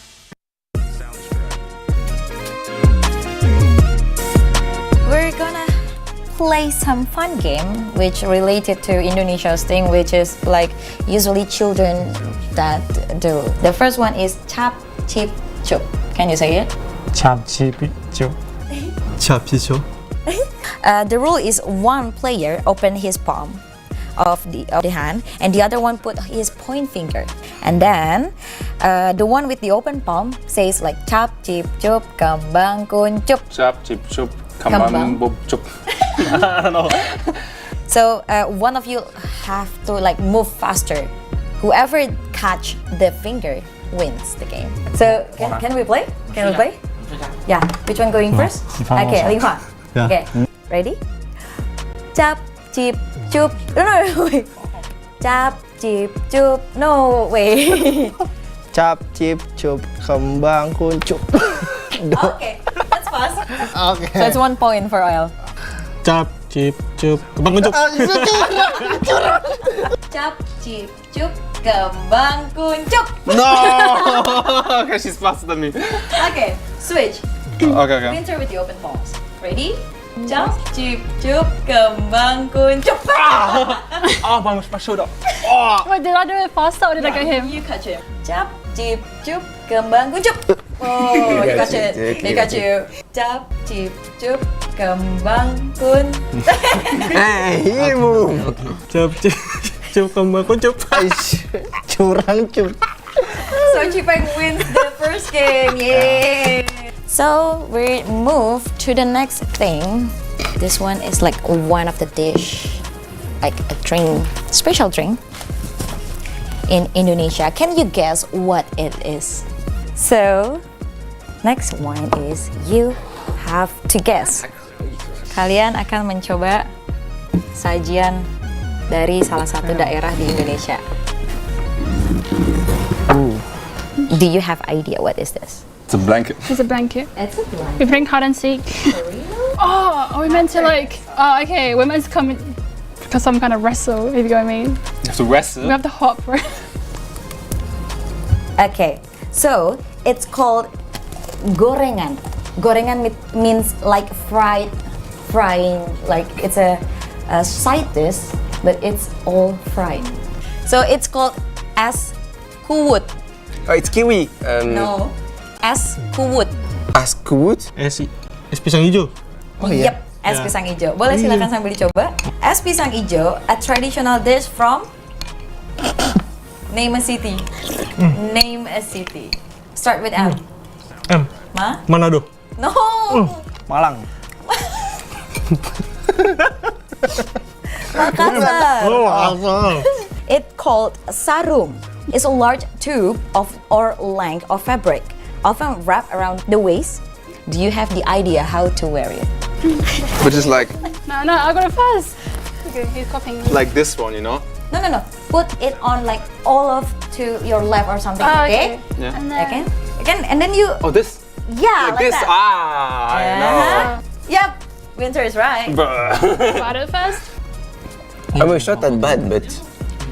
We're gonna play some fun game which related to Indonesia's thing, which is like usually children that do. The first one is chap chip chup. Can you say it? Chap chip chup. Chap chip. The rule is one player open his palm of the hand, and the other one put his point finger, and then the one with the open palm says like chap chip chup kambang kuncup. Chap chip chup kambang bub chup. I don't know. So one of you have to like move faster. Whoever catch the finger wins the game. So can we play? Can we play? Yeah, which one going first? Okay, Lingfa. Yeah. Okay, ready? Chap, chip, chup. No, wait. Chap, chip, chup. No, wait. Cap, cip, cup, kembang, kuncup. Okay, that's fast. Okay. So it's 1 point for Oil. Cap, cip, cup, kembang kuncup. Cap, chip, chup, kembang kuncup. No! Okay, she's faster than me. Okay, switch. Okay. Winter with the open palms. Ready? Cap, chip, chup, kembang kuncup. Oh, my shoulder. Wait, did I do it faster or did I get him? You catch him. Cap, chip, chup, kembang kuncup. Oh, you catch it. He catch you. Cap, chip, chup, kembang kun. Hey, ibu. Cap, cip, cup, kembang kuncup. Curang, cup. So Chipeng wins the first game. Yay! So we move to the next thing. This one is like one of the dish, like a drink, special drink in Indonesia. Can you guess what it is? So next one is you have to guess. Kalian akan mencoba sajian dari salah satu daerah di Indonesia. Do you have idea what is this? It's a blanket. It's a blanket. It's a blanket. We bring hide and seek. Oh, are we meant to like? Oh, okay. We're meant to come in for some kind of wrestle. If you know what I mean. You have to wrestle. We have to hop for it. Okay, so it's called gorengan. Gorengan means like frying. Like it's a side dish, but it's all fried. So it's called es kuwut. Oh, it's kiwi. No, es kuwut. Es kuwut? Es pisang hijau. Oh iya. Yep, es pisang hijau. Boleh silakan sambil dicoba. Es pisang hijau, a traditional dish from name a city. Name a city. Start with M. M. Manado. No. Malang. Makassar. Oh, asal. It's called sarung. It's a large tube or length of fabric, often wrapped around the waist. Do you have the idea how to wear it? But just like No, I got it first. Okay, he's copying me. like this one, you know? No. Put it on like all of to your left or something. Oh, okay. Yeah. And then Again, and then you. Oh, this? Yeah, Like this? that. Ah, I know. Yep. Winter is right. got it first. I mean, it's not that bad, but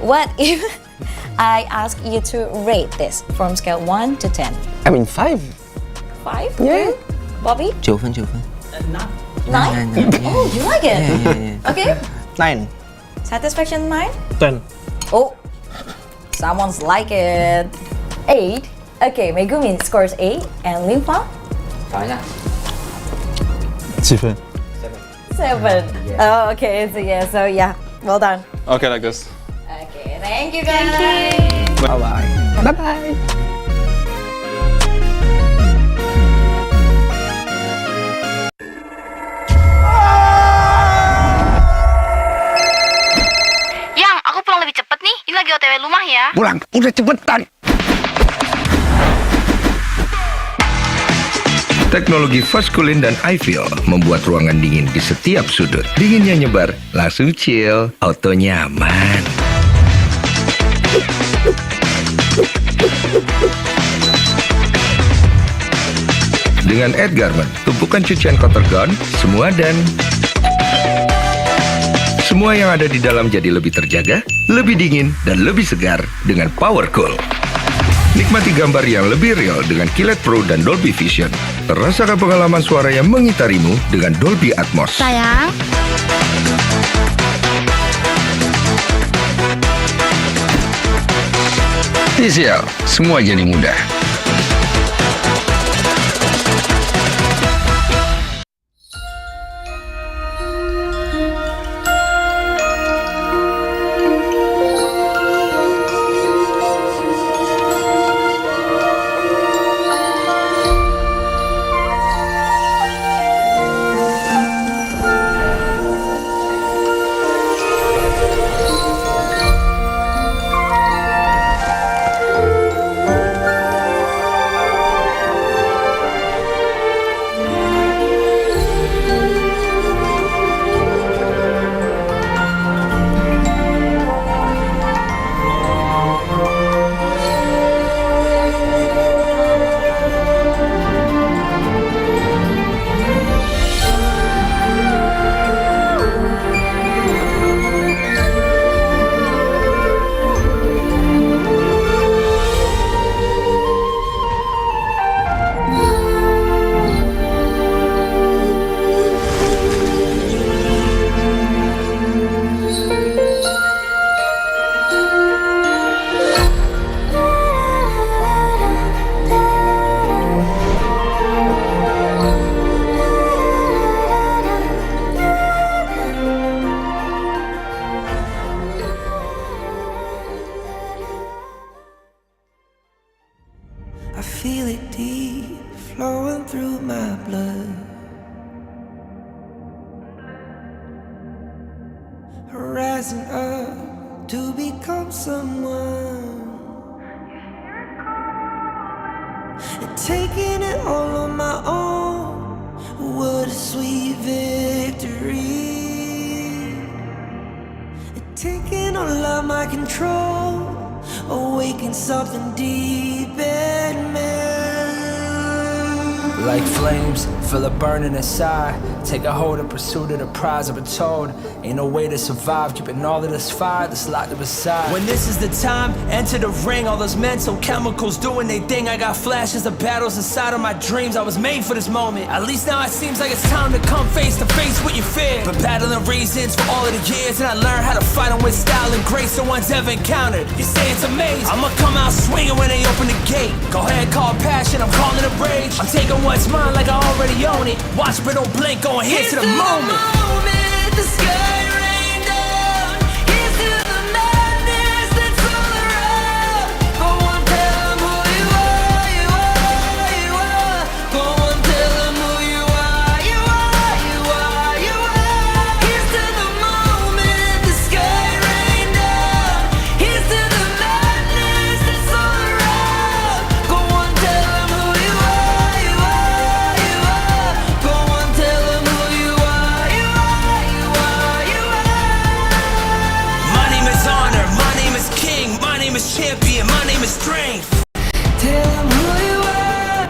What if I ask you to rate this from scale 1 to 10? I mean 5. 5? Yeah. Bobby? 9 分。 9? Nine. Oh, you like it? Yeah. Okay. 9. Satisfaction 9? 10. Oh, someone's like it. 8. Okay, Megumi scores 8 and Limpa? 7 分。 7. Oh, okay. So yeah, well done. Okay, like this. Okay, thank you guys. Bye-bye. Bye-bye. Yang, aku pulang lebih cepet nih. Ini lagi OTW rumah ya. Pulang, udah cepetan. Teknologi Fast Cooling dan iFeel membuat ruangan dingin di setiap sudut. Dinginnya nyebar, langsung chill, auto nyaman. Dengan Ed Garment, tumpukan cucian kotor gone, semua yang ada di dalam jadi lebih terjaga, lebih dingin, dan lebih segar dengan Power Cool. Nikmati gambar yang lebih real dengan Kilet Pro dan Dolby Vision. Rasakan pengalaman suara yang mengitarimu dengan Dolby Atmos. Sayang. TCL, semua jadi mudah. rising up to become someone, and taking it all on my own. What a sweet victory, and taking all of my control, awaken something deep in me. Like flames, feel it burning inside. Take a hold in pursuit of the prize. I've been told ain't no way to survive, keeping all of this fire that's locked up inside. When this is the time, enter the ring. All those mental chemicals doing they thing. I got flashes of battles inside of my dreams. I was made for this moment. At least now it seems like it's time to come face to face with your fear. Been battling reasons for all of the years, and I learned how to fight them with style and grace no one's ever encountered. You say it's amazing, I'ma come out swinging when they open the gate. Go ahead, call passion, I'm calling it rage. I'm taking what's mine like I already own it. Watch but don't blink, going here to the moment. The sky rain down. Here's to the madness that's all around. Go on, tell them who you are, you are, you are. Go on, tell them who you are, you are, you are, you are. Here's to the moment, the sky rain down. Here's to the madness that's all around. Go on, tell them who you are, you are, you are. Go on, tell them who you are, you are, you are, you are. My name is honor, my name is king, my name is champion, my name is strength. Tell them who you are.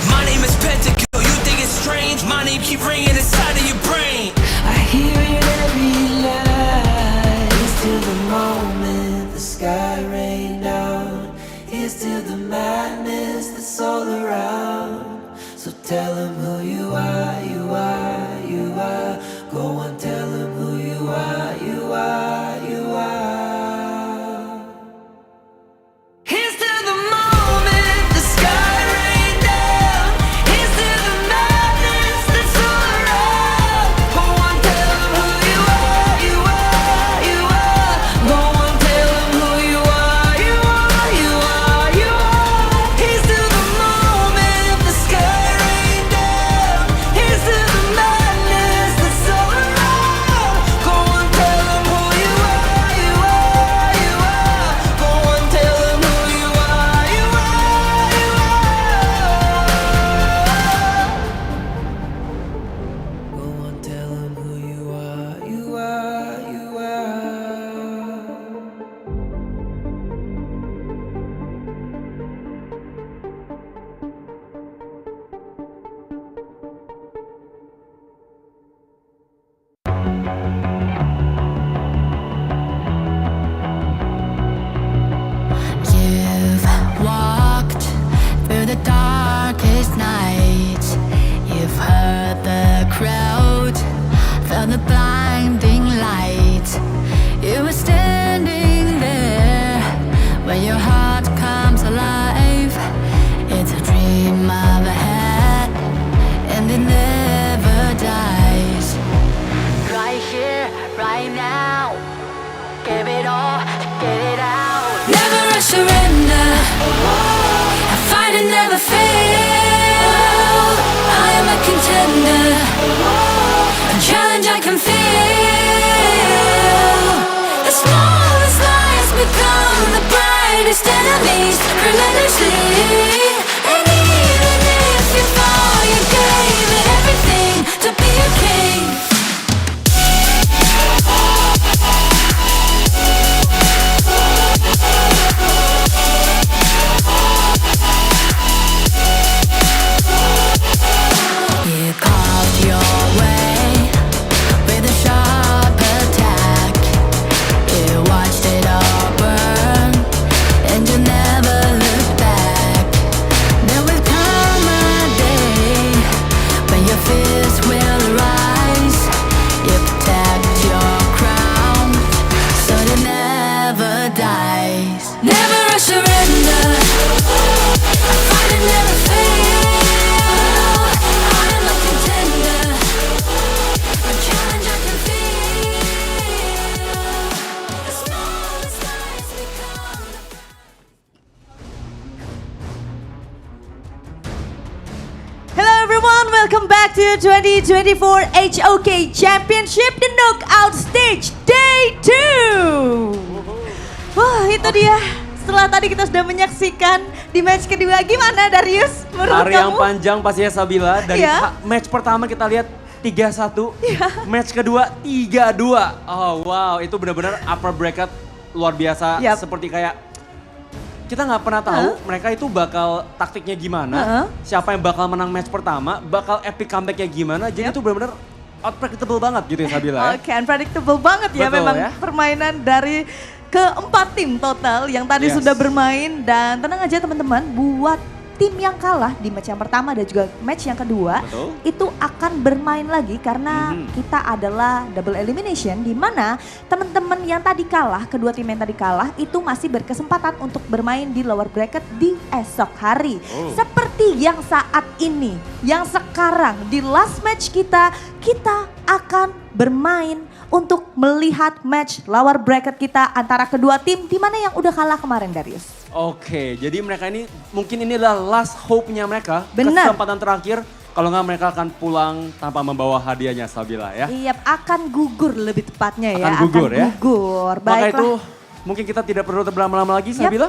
My name is Pentakill, you think it's strange? My name keep ringing inside of your brain. I hear it every night. Here's to the moment the sky rain down. Here's to the madness that's all around. So tell them who you are, you are, you are. Go on, tell them who you are, you are, you are. Here's to the moment the sky rain down. Here's to the madness that's all around. Go on, tell them who you are, you are, you are. Go on, tell them who you are, you are, you are, you are. Here's to the moment the sky rain down. Here's to the madness that's all around. Go on, tell them who you are, you are, you are. Go on, tell them who you are, you are, you are. Go on, tell them who you are, you are, you are. You've walked through the darkest night. You've heard the crowd, felt the blinding light. You were standing there when your heart comes alive. It's a dream of a hat, and it never dies. Right here, right now, give it all, get it out. Never a surrender. I fight and never fail. I am a contender. A challenge I can feel. The smallest lies become the brightest enemies. Relentlessly. And even if you fall, you gave it everything to be a king. You carved your way with a sharp attack. You watched it all burn, and you never looked back. There will come a day when your fears will rise. back to 2024 HOK Championship, the knockout stage, day 2. Wah, itu dia. Setelah tadi kita sudah menyaksikan di match kedua, gimana Darius? Menurut Hari kamu? yang panjang pastinya Sabila. Dari match pertama kita lihat 3-1, match kedua 3-2. Oh wow, itu benar-benar upper bracket luar biasa. Seperti kayak kita nggak pernah tahu mereka itu bakal taktiknya gimana, siapa yang bakal menang match pertama, bakal epic comebacknya gimana. Jadi itu benar-benar unpredictable banget gitu ya Sabila ya. Oke, unpredictable banget ya. Betul, memang ya. permainan dari keempat tim total yang tadi sudah bermain. Dan tenang aja teman-teman, buat tim yang kalah di match yang pertama dan juga match yang kedua, itu akan bermain lagi karena kita adalah double elimination, di mana teman-teman yang tadi kalah, kedua tim yang tadi kalah itu masih berkesempatan untuk bermain di lower bracket di esok hari. Seperti yang saat ini, yang sekarang di last match kita akan bermain untuk melihat match lower bracket kita antara kedua tim, di mana yang udah kalah kemarin, Darius. Oke, jadi mereka ini mungkin ini adalah last hope-nya mereka. Kesempatan terakhir, kalau nggak mereka akan pulang tanpa membawa hadiahnya Sabila ya. Iya, akan gugur lebih tepatnya ya. Akan gugur ya. Baiklah. Maka itu mungkin kita tidak perlu berlama-lama lagi Sabila.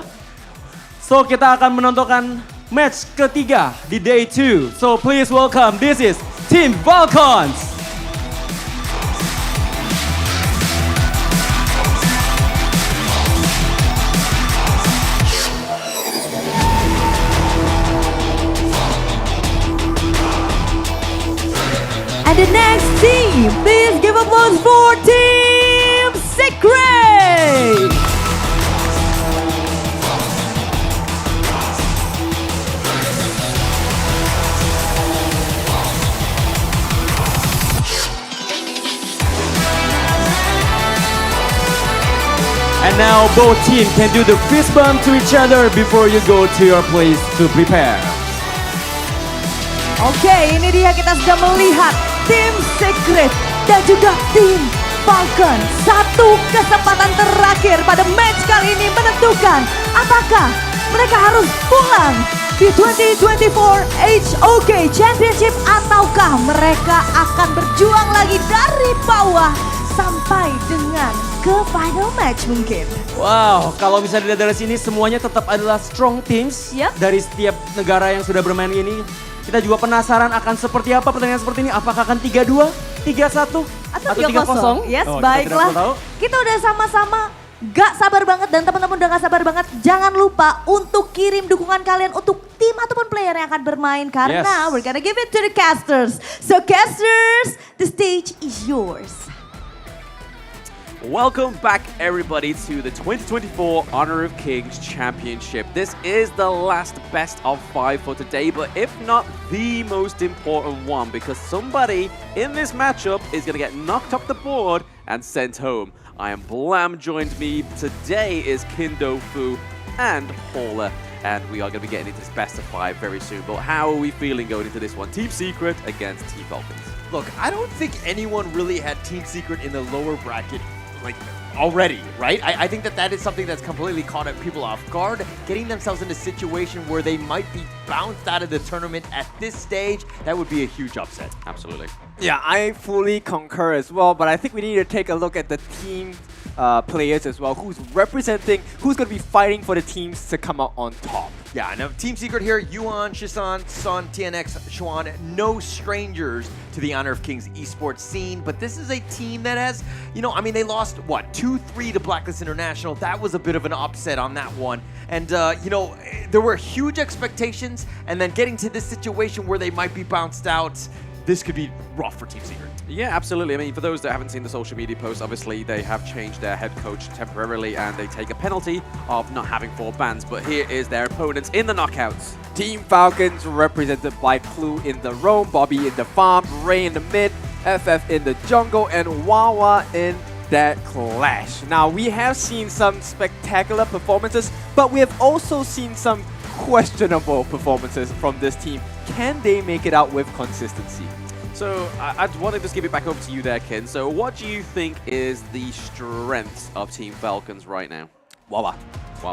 So kita akan menonton match ketiga di day 2. So please welcome, this is Team Falcons. And the next team, please give applause for Team Secret! And now both teams can do the fist bump to each other before you go to your place to prepare. Oke, ini dia kita sudah melihat Tim Secret dan juga Tim Falcon. Satu kesempatan terakhir pada match kali ini menentukan apakah mereka harus pulang di 2024 HOK Championship ataukah mereka akan berjuang lagi dari bawah sampai dengan ke final match mungkin. Wow, kalau bisa dilihat dari sini semuanya tetap adalah strong teams dari setiap negara yang sudah bermain ini. Kita juga penasaran akan seperti apa pertandingan seperti ini. Apakah akan 3-2, 3-1, atau 3-0? Yes, baiklah. Kita udah sama-sama gak sabar banget dan teman-teman udah gak sabar banget. Jangan lupa untuk kirim dukungan kalian untuk tim ataupun player yang akan bermain. Karena we're gonna give it to the casters. So casters, the stage is yours. Welcome back everybody to the 2024 Honor of Kings Championship. This is the last best of 5 for today, but if not the most important one, because somebody in this matchup is going to get knocked off the board and sent home. I am Blam, joined me today is Kindo Fu and Paula, and we are going to be getting into this best of 5 very soon. But how are we feeling going into this one? Team Secret against Team Falcons. Look, I don't think anyone really had Team Secret in the lower bracket like already, right? I think that is something that's completely caught people off guard, getting themselves in a situation where they might be bounced out of the tournament at this stage. That would be a huge upset. Absolutely. Yeah, I fully concur as well, but I think we need to take a look at the team players as well, who's representing, who's going to be fighting for the teams to come out on top. Yeah, now Team Secret here, Yuan, Shisan, Sun, TNX, Xuan, no strangers to the Honor of Kings esports scene, but this is a team that has, they lost, 2-3 to Blacklist International. That was a bit of an upset on that one. And, there were huge expectations, and then getting to this situation where they might be bounced out, this could be rough for Team Secret. Yeah, absolutely. I mean, for those that haven't seen the social media posts, obviously they have changed their head coach temporarily and they take a penalty of not having 4 bans. But here is their opponents in the knockouts. Team Falcons represented by Clue in the roam, Bobby in the farm, Ray in the mid, FF in the jungle, and Wawa in that clash. Now, we have seen some spectacular performances, but we have also seen some questionable performances from this team. Can they make it out with consistency? So I want to just give it back over to you there, Ken. So what do you think is the strengths of Team Falcons right now? Wawa.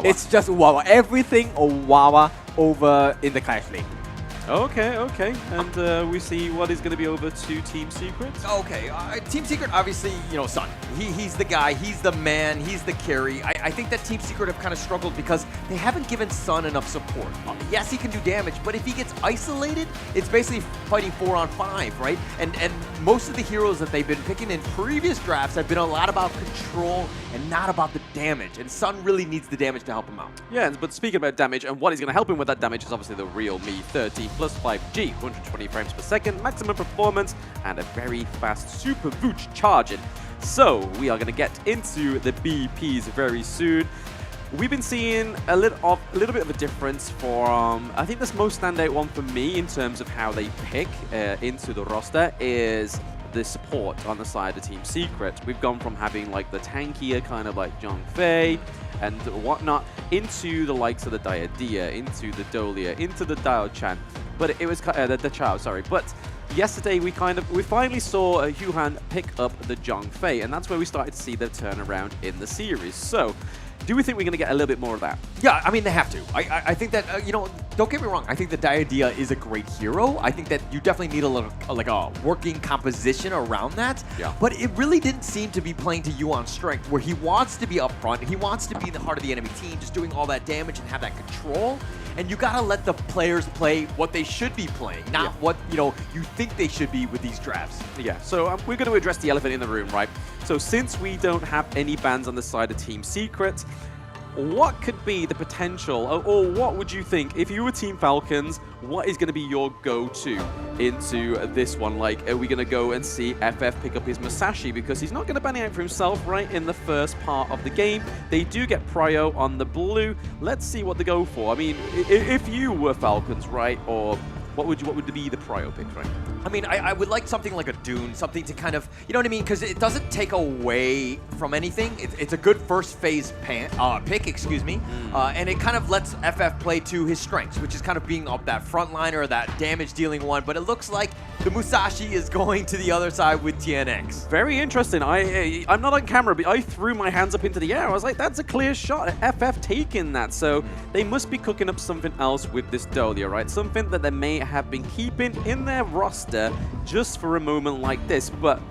It's just Wawa. Everything Wawa over in the Clash lane. Okay, okay. And we see what is going to be over to Team Secret. Okay, Team Secret, obviously, you know, Sun. He's the guy, he's the man, he's the carry. I think that Team Secret have kind of struggled because they haven't given Sun enough support. Yes, he can do damage, but if he gets isolated, it's basically fighting 4-on-5, right? And most of the heroes that they've been picking in previous drafts have been a lot about control and not about the damage. And Sun really needs the damage to help him out. Yeah, but speaking about damage, and what is going to help him with that damage is obviously the real Me 30 plus 5G, 120 frames per second, maximum performance, and a very fast super Vooch charging. So we are going to get into the BPs very soon. We've been seeing a little bit of a difference from, I think the most standout one for me in terms of how they pick into the roster is the support on the side of Team Secret. We've gone from having like the tankier kind of like Zhang Fei and whatnot into the likes of the Diadea, into the Dolia, into the Dao Chan, but it was the Chao, sorry. But yesterday we finally saw Yuhan pick up the Zhang Fei, and that's where we started to see the turnaround in the series. So do we think we're going to get a little bit more of that? Yeah, I mean, they have to. I think that, you know, don't get me wrong. I think the Diadea is a great hero. I think that you definitely need a little, like a working composition around that. Yeah. But it really didn't seem to be playing to Yuan's strength, where he wants to be up front. He wants to be in the heart of the enemy team, just doing all that damage and have that control. And you got to let the players play what they should be playing, not what, you know, you think they should be with these drafts. Yeah, so we're going to address the elephant in the room, right? So since we don't have any bans on the side of Team Secret, what could be the potential, or what would you think, if you were Team Falcons, what is going to be your go-to into this one? Like, are we going to go and see FF pick up his Musashi? Because he's not going to ban it out for himself, right, in the first part of the game. They do get prio on the blue. Let's see what they go for. I mean, if you were Falcons, right, or what would be the prio pick, right? I mean, I would like something like a Dune, something to kind of, you know what I mean? Because it doesn't take away from anything. It's a good first phase pick, excuse me. And it kind of lets FF play to his strengths, which is kind of being up that frontliner, that damage dealing one. But it looks like the Musashi is going to the other side with TNX. Very interesting. I'm not on camera, but I threw my hands up into the air. I was like, that's a clear shot. FF taking that. So they must be cooking up something else with this Dolia, right? Something that they may have been keeping in their roster just for a moment like this, but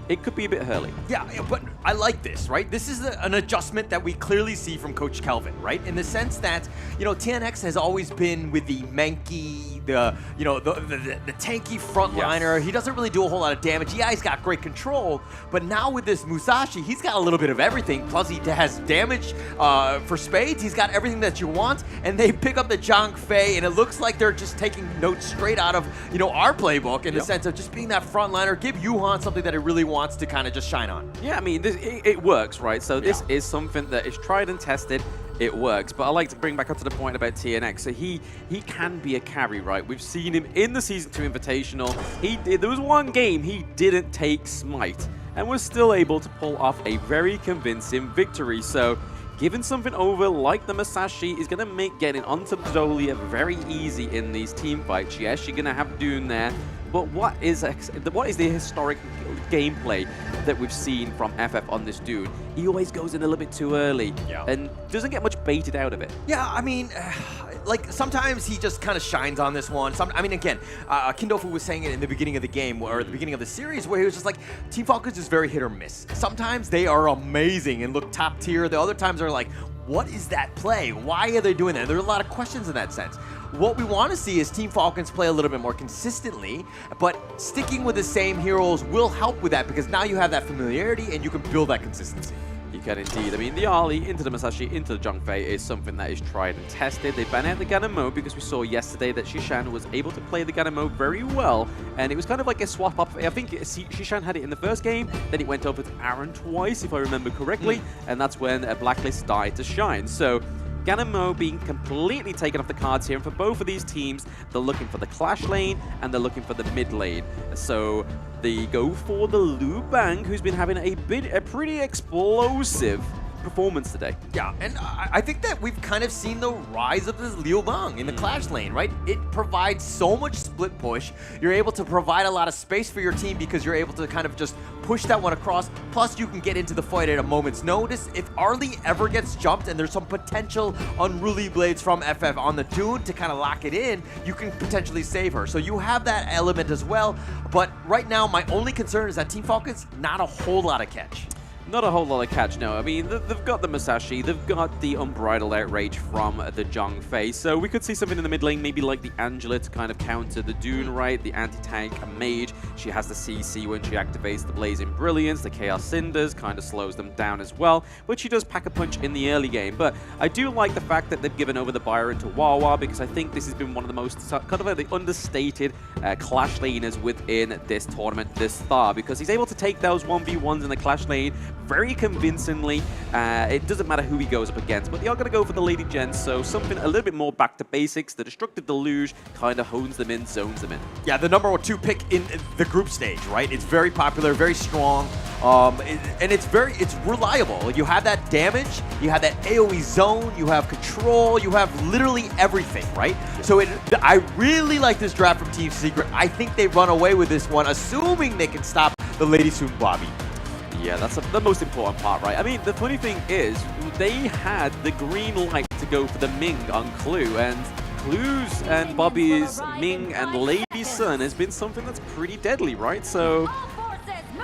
it could be a bit early. Yeah, but I like this, right? This is an adjustment that we clearly see from Coach Kelvin, right? In the sense that, you know, TNX has always been with the manky, the tanky frontliner. Yes. He doesn't really do a whole lot of damage. Yeah, he's got great control, but now with this Musashi, he's got a little bit of everything. Plus, he has damage for spades. He's got everything that you want, and they pick up the Zhang Fei, and it looks like they're just taking notes straight out of, you know, our playbook in the sense of just being that frontliner. Give Yuhan something that he really wants to kind of just shine on. Yeah, I mean, it works, right? So this is something that is tried and tested. It works, but I like to bring back up to the point about TNX. So he can be a carry, right? We've seen him in the Season 2 Invitational. There was one game he didn't take Smite and was still able to pull off a very convincing victory. So giving something over like the Musashi is going to make getting onto Dolia very easy in these team fights. Yes, you're going to have Dune there, but what is the historic gameplay that we've seen from FF on this dude? He always goes in a little bit too early and doesn't get much baited out of it. Yeah, I mean, like sometimes he just kind of shines on this one. I mean, again, Kindofu was saying it in the beginning of the game or the beginning of the series where he was just like, Team Falcons is very hit or miss. Sometimes they are amazing and look top tier. The other times are like, what is that play? Why are they doing that? There are a lot of questions in that sense. What we want to see is Team Falcons play a little bit more consistently, but sticking with the same heroes will help with that because now you have that familiarity and you can build that consistency. You can indeed. I mean, the Ali into the Musashi, into the Zhang Fei is something that is tried and tested. They banned out the Ganon mode because we saw yesterday that Shishan was able to play the Ganon mode very well, and it was kind of like a swap up. I think Shishan had it in the first game, then it went over to Aaron twice, if I remember correctly, and that's when Blacklist started to shine. So Ganon mode being completely taken off the cards here, and for both of these teams, they're looking for the Clash lane and they're looking for the mid lane. So they go for the Liu Bang, who's been having a pretty explosive performance today. Yeah, and I think that we've kind of seen the rise of this Liu Bang in the Clash lane, right? It provides so much split push. You're able to provide a lot of space for your team because you're able to kind of just push that one across. Plus, you can get into the fight at a moment's notice. If Arlie ever gets jumped and there's some potential unruly blades from FF on the Dune to kind of lock it in, you can potentially save her. So you have that element as well. But right now, my only concern is that Team Falcons, not a whole lot of catch. Not a whole lot of catch, no. I mean, they've got the Musashi, they've got the Unbridled Outrage from the Zhang Fei, so we could see something in the mid lane, maybe like the Angela to kind of counter the Dune, right? The anti-tank Mage, she has the CC when she activates the Blazing Brilliance, the Chaos Cinders kind of slows them down as well, but she does pack a punch in the early game. But I do like the fact that they've given over the Byron to Wawa, because I think this has been one of the most kind of like the understated Clash laners within this tournament this far, because he's able to take those 1v1s in the Clash lane very convincingly. It doesn't matter who he goes up against, but they are going to go for the Lady Gents, so something a little bit more back to basics. The Destructive Deluge kind of hones them in, zones them in. Yeah, the #2 pick in the group stage, right? It's very popular, very strong, and it's reliable. You have that damage, you have that AoE zone, you have control, you have literally everything, right? So I really like this draft from Team Secret. I think they run away with this one, assuming they can stop the Lady Sunbabi. Yeah, that's the most important part, right? I mean, the funny thing is, they had the green light to go for the Ming on Clue, and Clue's and Bobby's Ming and Lady Sun has been something that's pretty deadly, right? So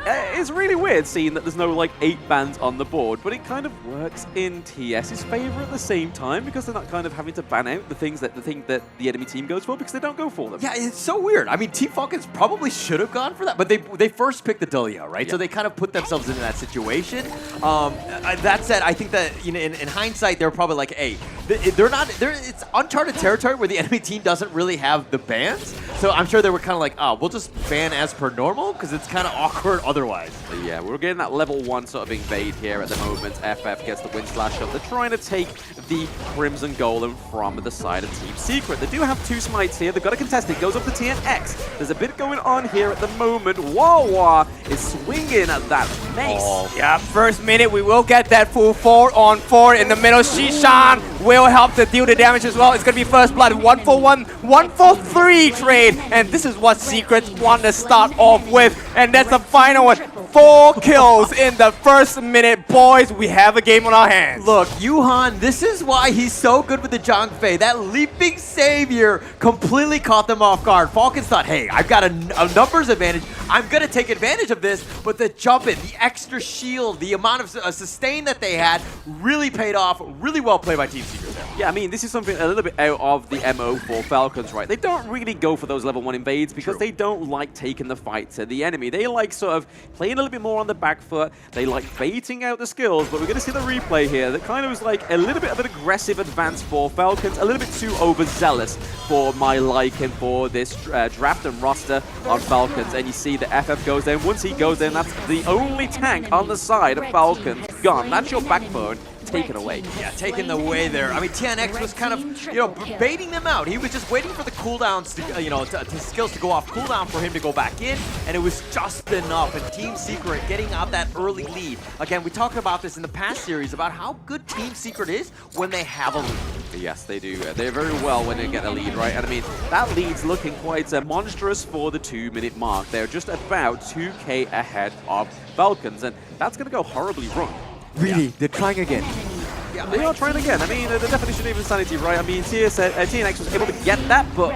it's really weird seeing that there's no like 8 bans on the board, but it kind of works in TS's favor at the same time, because they're not kind of having to ban out the things that the enemy team goes for, because they don't go for them. Yeah, it's so weird. I mean, Team Falcons probably should have gone for that, but they first picked the Dahlia, right? Yeah. So they kind of put themselves into that situation. That said, I think that in hindsight, they're probably like, hey, it's uncharted territory where the enemy team doesn't really have the bans. So I'm sure they were kind of like, oh, we'll just ban as per normal, because it's kind of awkward otherwise. So yeah, we're getting that level 1 sort of invade here at the moment. FF gets the Wind Slash up. They're trying to take the Crimson Golem from the side of Team Secret. They do have 2 smites here. They've got to contest it. Goes up to TNX. There's a bit going on here at the moment. Wawa is swinging at that mace. Oh. Yeah, first minute, we will get that full 4-on-4 in the middle. Shishan will help to deal the damage as well. It's going to be first blood. 1-for-1, 1-for-3 trade. And this is what Secrets want to start off with. And that's the final one. 4 kills in the first minute. Boys, we have a game on our hands. Look, Yuhan, this is why he's so good with the Zhang Fei. That leaping savior completely caught them off guard. Falcons thought, hey, I've got a numbers advantage. I'm going to take advantage of this. But the jump in, the extra shield, the amount of sustain that they had really paid off. Really well played by Team Secret there. Yeah, I mean, this is something a little bit out of the MO for Falcons, right? They don't really go for those level 1 invades because they don't like taking the fight to the enemy. They like sort of playing a little bit more on the back foot. They like baiting out the skills, but we're going to see the replay here that kind of was like a little bit of an aggressive advance for Falcons, a little bit too overzealous for my liking for this draft and roster on Falcons. And you see the FF goes in. Once he goes in, that's the only tank on the side of Falcons gone. That's your backbone taken away. Yeah, taken away there. I mean, TNX was kind of, baiting them out. He was just waiting for the cooldowns to, skills to go off cooldown for him to go back in, and it was just enough. And Team Secret getting out that early lead. Again, we talked about this in the past series about how good Team Secret is when they have a lead. Yes, they do. They're very well when they get a lead, right? And I mean, that lead's looking quite monstrous for the 2-minute mark. They're just about 2k ahead of Falcons, and that's going to go horribly wrong. Really? They're trying again. Yeah, they are trying again. I mean, the definition of insanity, right? I mean, TNX was able to get that, but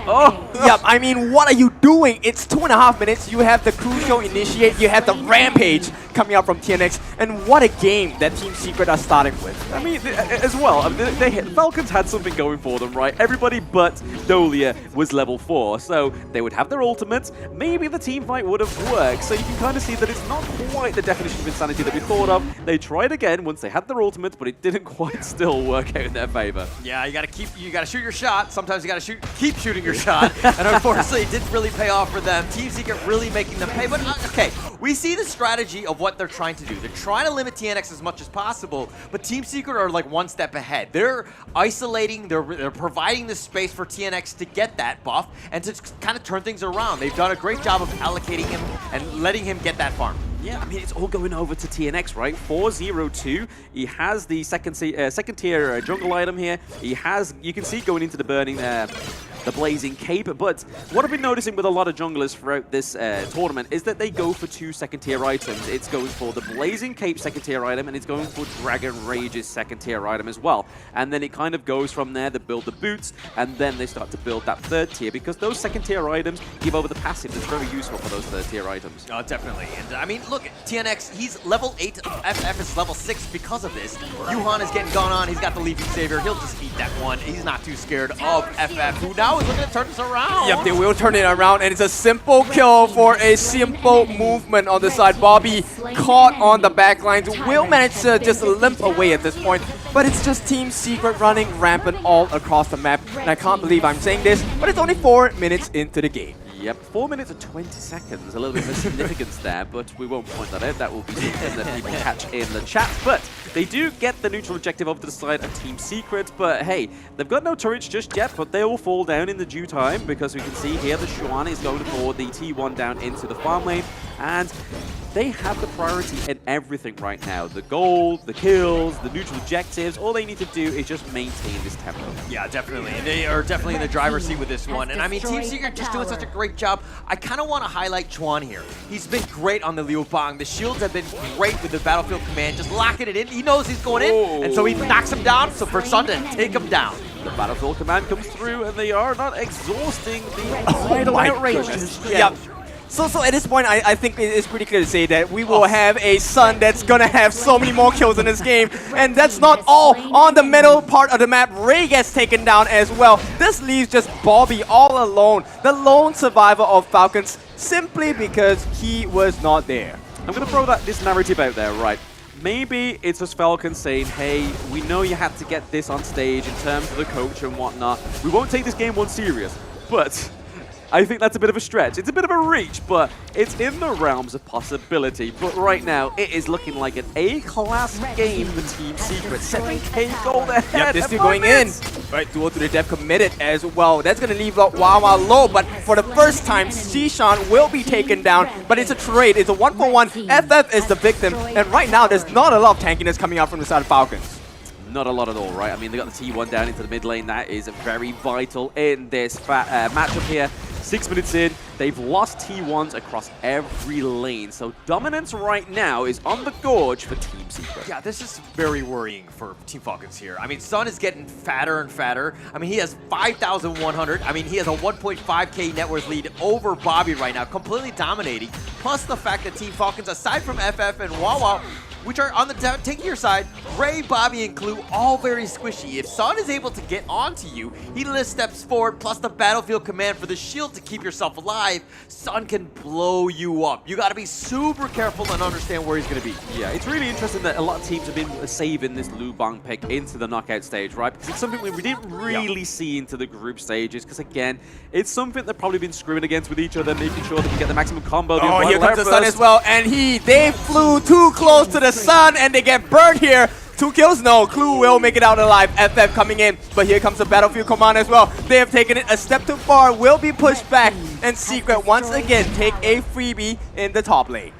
yeah, I mean, what are you doing? It's 2.5 minutes. You have the crucial initiate. You have the rampage coming out from TNX, and what a game that Team Secret are starting with. I mean, as well, I mean, Falcons had something going for them, right? Everybody but Dolia was level 4, so they would have their ultimates. Maybe the team fight would have worked. So you can kind of see that it's not quite the definition of insanity that we thought of. They tried again once they had their ultimates, but it didn't quite still work out in their favor. Yeah, you gotta shoot your shot. Sometimes you gotta keep shooting your shot. And unfortunately, it didn't really pay off for them. Team Secret really making them pay. But okay, we see the strategy of what they're trying to do. They're trying to limit TNX as much as possible, but Team Secret are like one step ahead. They're isolating, they're providing the space for TNX to get that buff and to kind of turn things around. They've done a great job of allocating him and letting him get that farm. Yeah, I mean, it's all going over to TNX, right? 402. He has the second tier jungle item here. He has, you can see going into the burning the Blazing Cape, but what I've been noticing with a lot of junglers throughout this tournament is that they go for 2 second-tier items. It's going for the Blazing Cape second-tier item, and it's going for Dragon Rage's second-tier item as well. And then it kind of goes from there. They build the boots, and then they start to build that third tier, because those second-tier items give over the passive that's very useful for those third-tier items. Oh, definitely. And I mean, look, TNX, he's level 8, FF is level 6 because of this. Yuhan is getting gone on. He's got the Leafing Savior. He'll just eat that one. He's not too scared of FF, who now is looking to turn this around. Yep, they will turn it around, and it's a simple kill for a simple movement on the side. Bobby caught on the back lines, will manage to just limp away at this point, but it's just Team Secret running rampant all across the map, and I can't believe I'm saying this, but it's only 4 minutes into the game. Yep, 4 minutes and 20 seconds. A little bit of significance there, but we won't point that out. That will be something that people catch in the chat. But they do get the neutral objective over to the side of Team Secret. But hey, they've got no turrets just yet, but they will fall down in the due time, because we can see here the Xuan is going for the T1 down into the farm lane. And they have the priority in everything right now. The gold, the kills, the neutral objectives. All they need to do is just maintain this tempo. Yeah, definitely. And they are definitely in the driver's seat with this one. And I mean, Team Secret just doing such a great job. I kind of want to highlight Chuan here. He's been great on the Liu Bang. The shields have been great with the Battlefield Command, just locking it in. He knows he's going in, and so he knocks him down. So for Sun to take him down. The Battlefield Command comes through, and they are not exhausting the idle outrage. Yeah. So at this point, I think it's pretty clear to say that we will have a Sun that's gonna have so many more kills in this game. And that's not all. On the middle part of the map, Ray gets taken down as well. This leaves just Bobby all alone, the lone survivor of Falcons, simply because he was not there. I'm gonna throw this narrative out there, right? Maybe it's just Falcons saying, hey, we know you had to get this on stage in terms of the coach and whatnot. We won't take this game one serious, but I think that's a bit of a stretch. It's a bit of a reach, but it's in the realms of possibility. But right now, it is looking like an A-class game for Team Secret. 7K gold ahead. Yep, they're still going in. Right, duel to the death committed as well. That's going to leave Wawa low, but for the first time, Shishan will be taken down. But it's a trade. It's a 1-for-1. FF is the victim. And right now, there's not a lot of tankiness coming out from the side of Falcons. Not a lot at all, right? I mean, they got the T1 down into the mid lane. That is very vital in this matchup here. 6 minutes in, they've lost T1s across every lane. So dominance right now is on the gorge for Team Secret. Yeah, this is very worrying for Team Falcons here. I mean, Sun is getting fatter and fatter. I mean, he has 5,100. I mean, he has a 1.5K net worth lead over Bobby right now, completely dominating. Plus the fact that Team Falcons, aside from FF and Wawa, which are on the tankier side, Ray, Bobby, and Clue, all very squishy. If Sun is able to get onto you, he lifts steps forward, plus the Battlefield Command for the shield to keep yourself alive. Sun can blow you up. You gotta be super careful and understand where he's gonna be. Yeah, it's really interesting that a lot of teams have been saving this Liu Bang pick into the knockout stage, right? Because it's something we didn't really see into the group stages, because again, it's something they've probably been screwing against with each other, making sure they can get the maximum combo. Oh, here comes the Sun as well, and they flew too close to the Sun, and they get burned here. 2 kills? No, Clue will make it out alive. FF coming in, but here comes the Battlefield Command as well. They have taken it a step too far, will be pushed back, and Secret once again take a freebie in the top lane.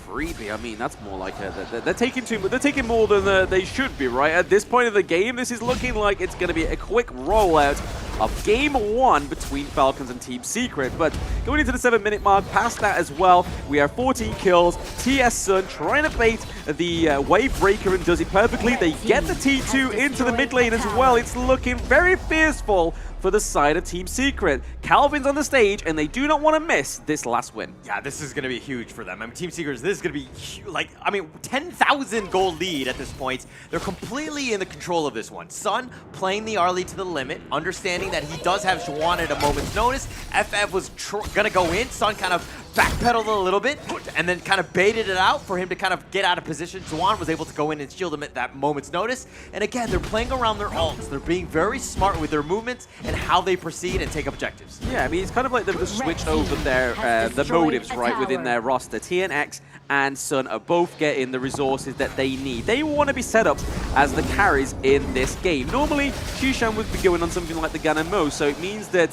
Freebie, I mean, that's more like they're taking too much. They're taking more than they should be, right? At this point of the game, this is looking like it's going to be a quick rollout of Game 1 between Falcons and Team Secret. But going into the 7-minute mark, past that as well, we have 14 kills. TS Sun trying to bait the Wave Breaker and does it perfectly. They get the T2 into the mid lane as well. It's looking very fearful for the side of Team Secret. Calvin's on the stage, and they do not want to miss this last win. Yeah, this is going to be huge for them. I mean, Team Secret, this is going to be huge, like, I mean, 10,000 gold lead at this point. They're completely in the control of this one. Sun playing the early to the limit, understanding that he does have Xuan at a moment's notice. FF was going to go in. Sun kind of backpedaled a little bit and then kind of baited it out for him to kind of get out of position. Xuan was able to go in and shield him at that moment's notice. And again, they're playing around their ults. They're being very smart with their movements and how they proceed and take objectives. Yeah, I mean, it's kind of like they've just switched over their the motives, right, within their roster. TNX and Sun are both getting the resources that they need. They want to be set up as the carries in this game. Normally, Shishan would be going on something like the Ganon Mo, so it means that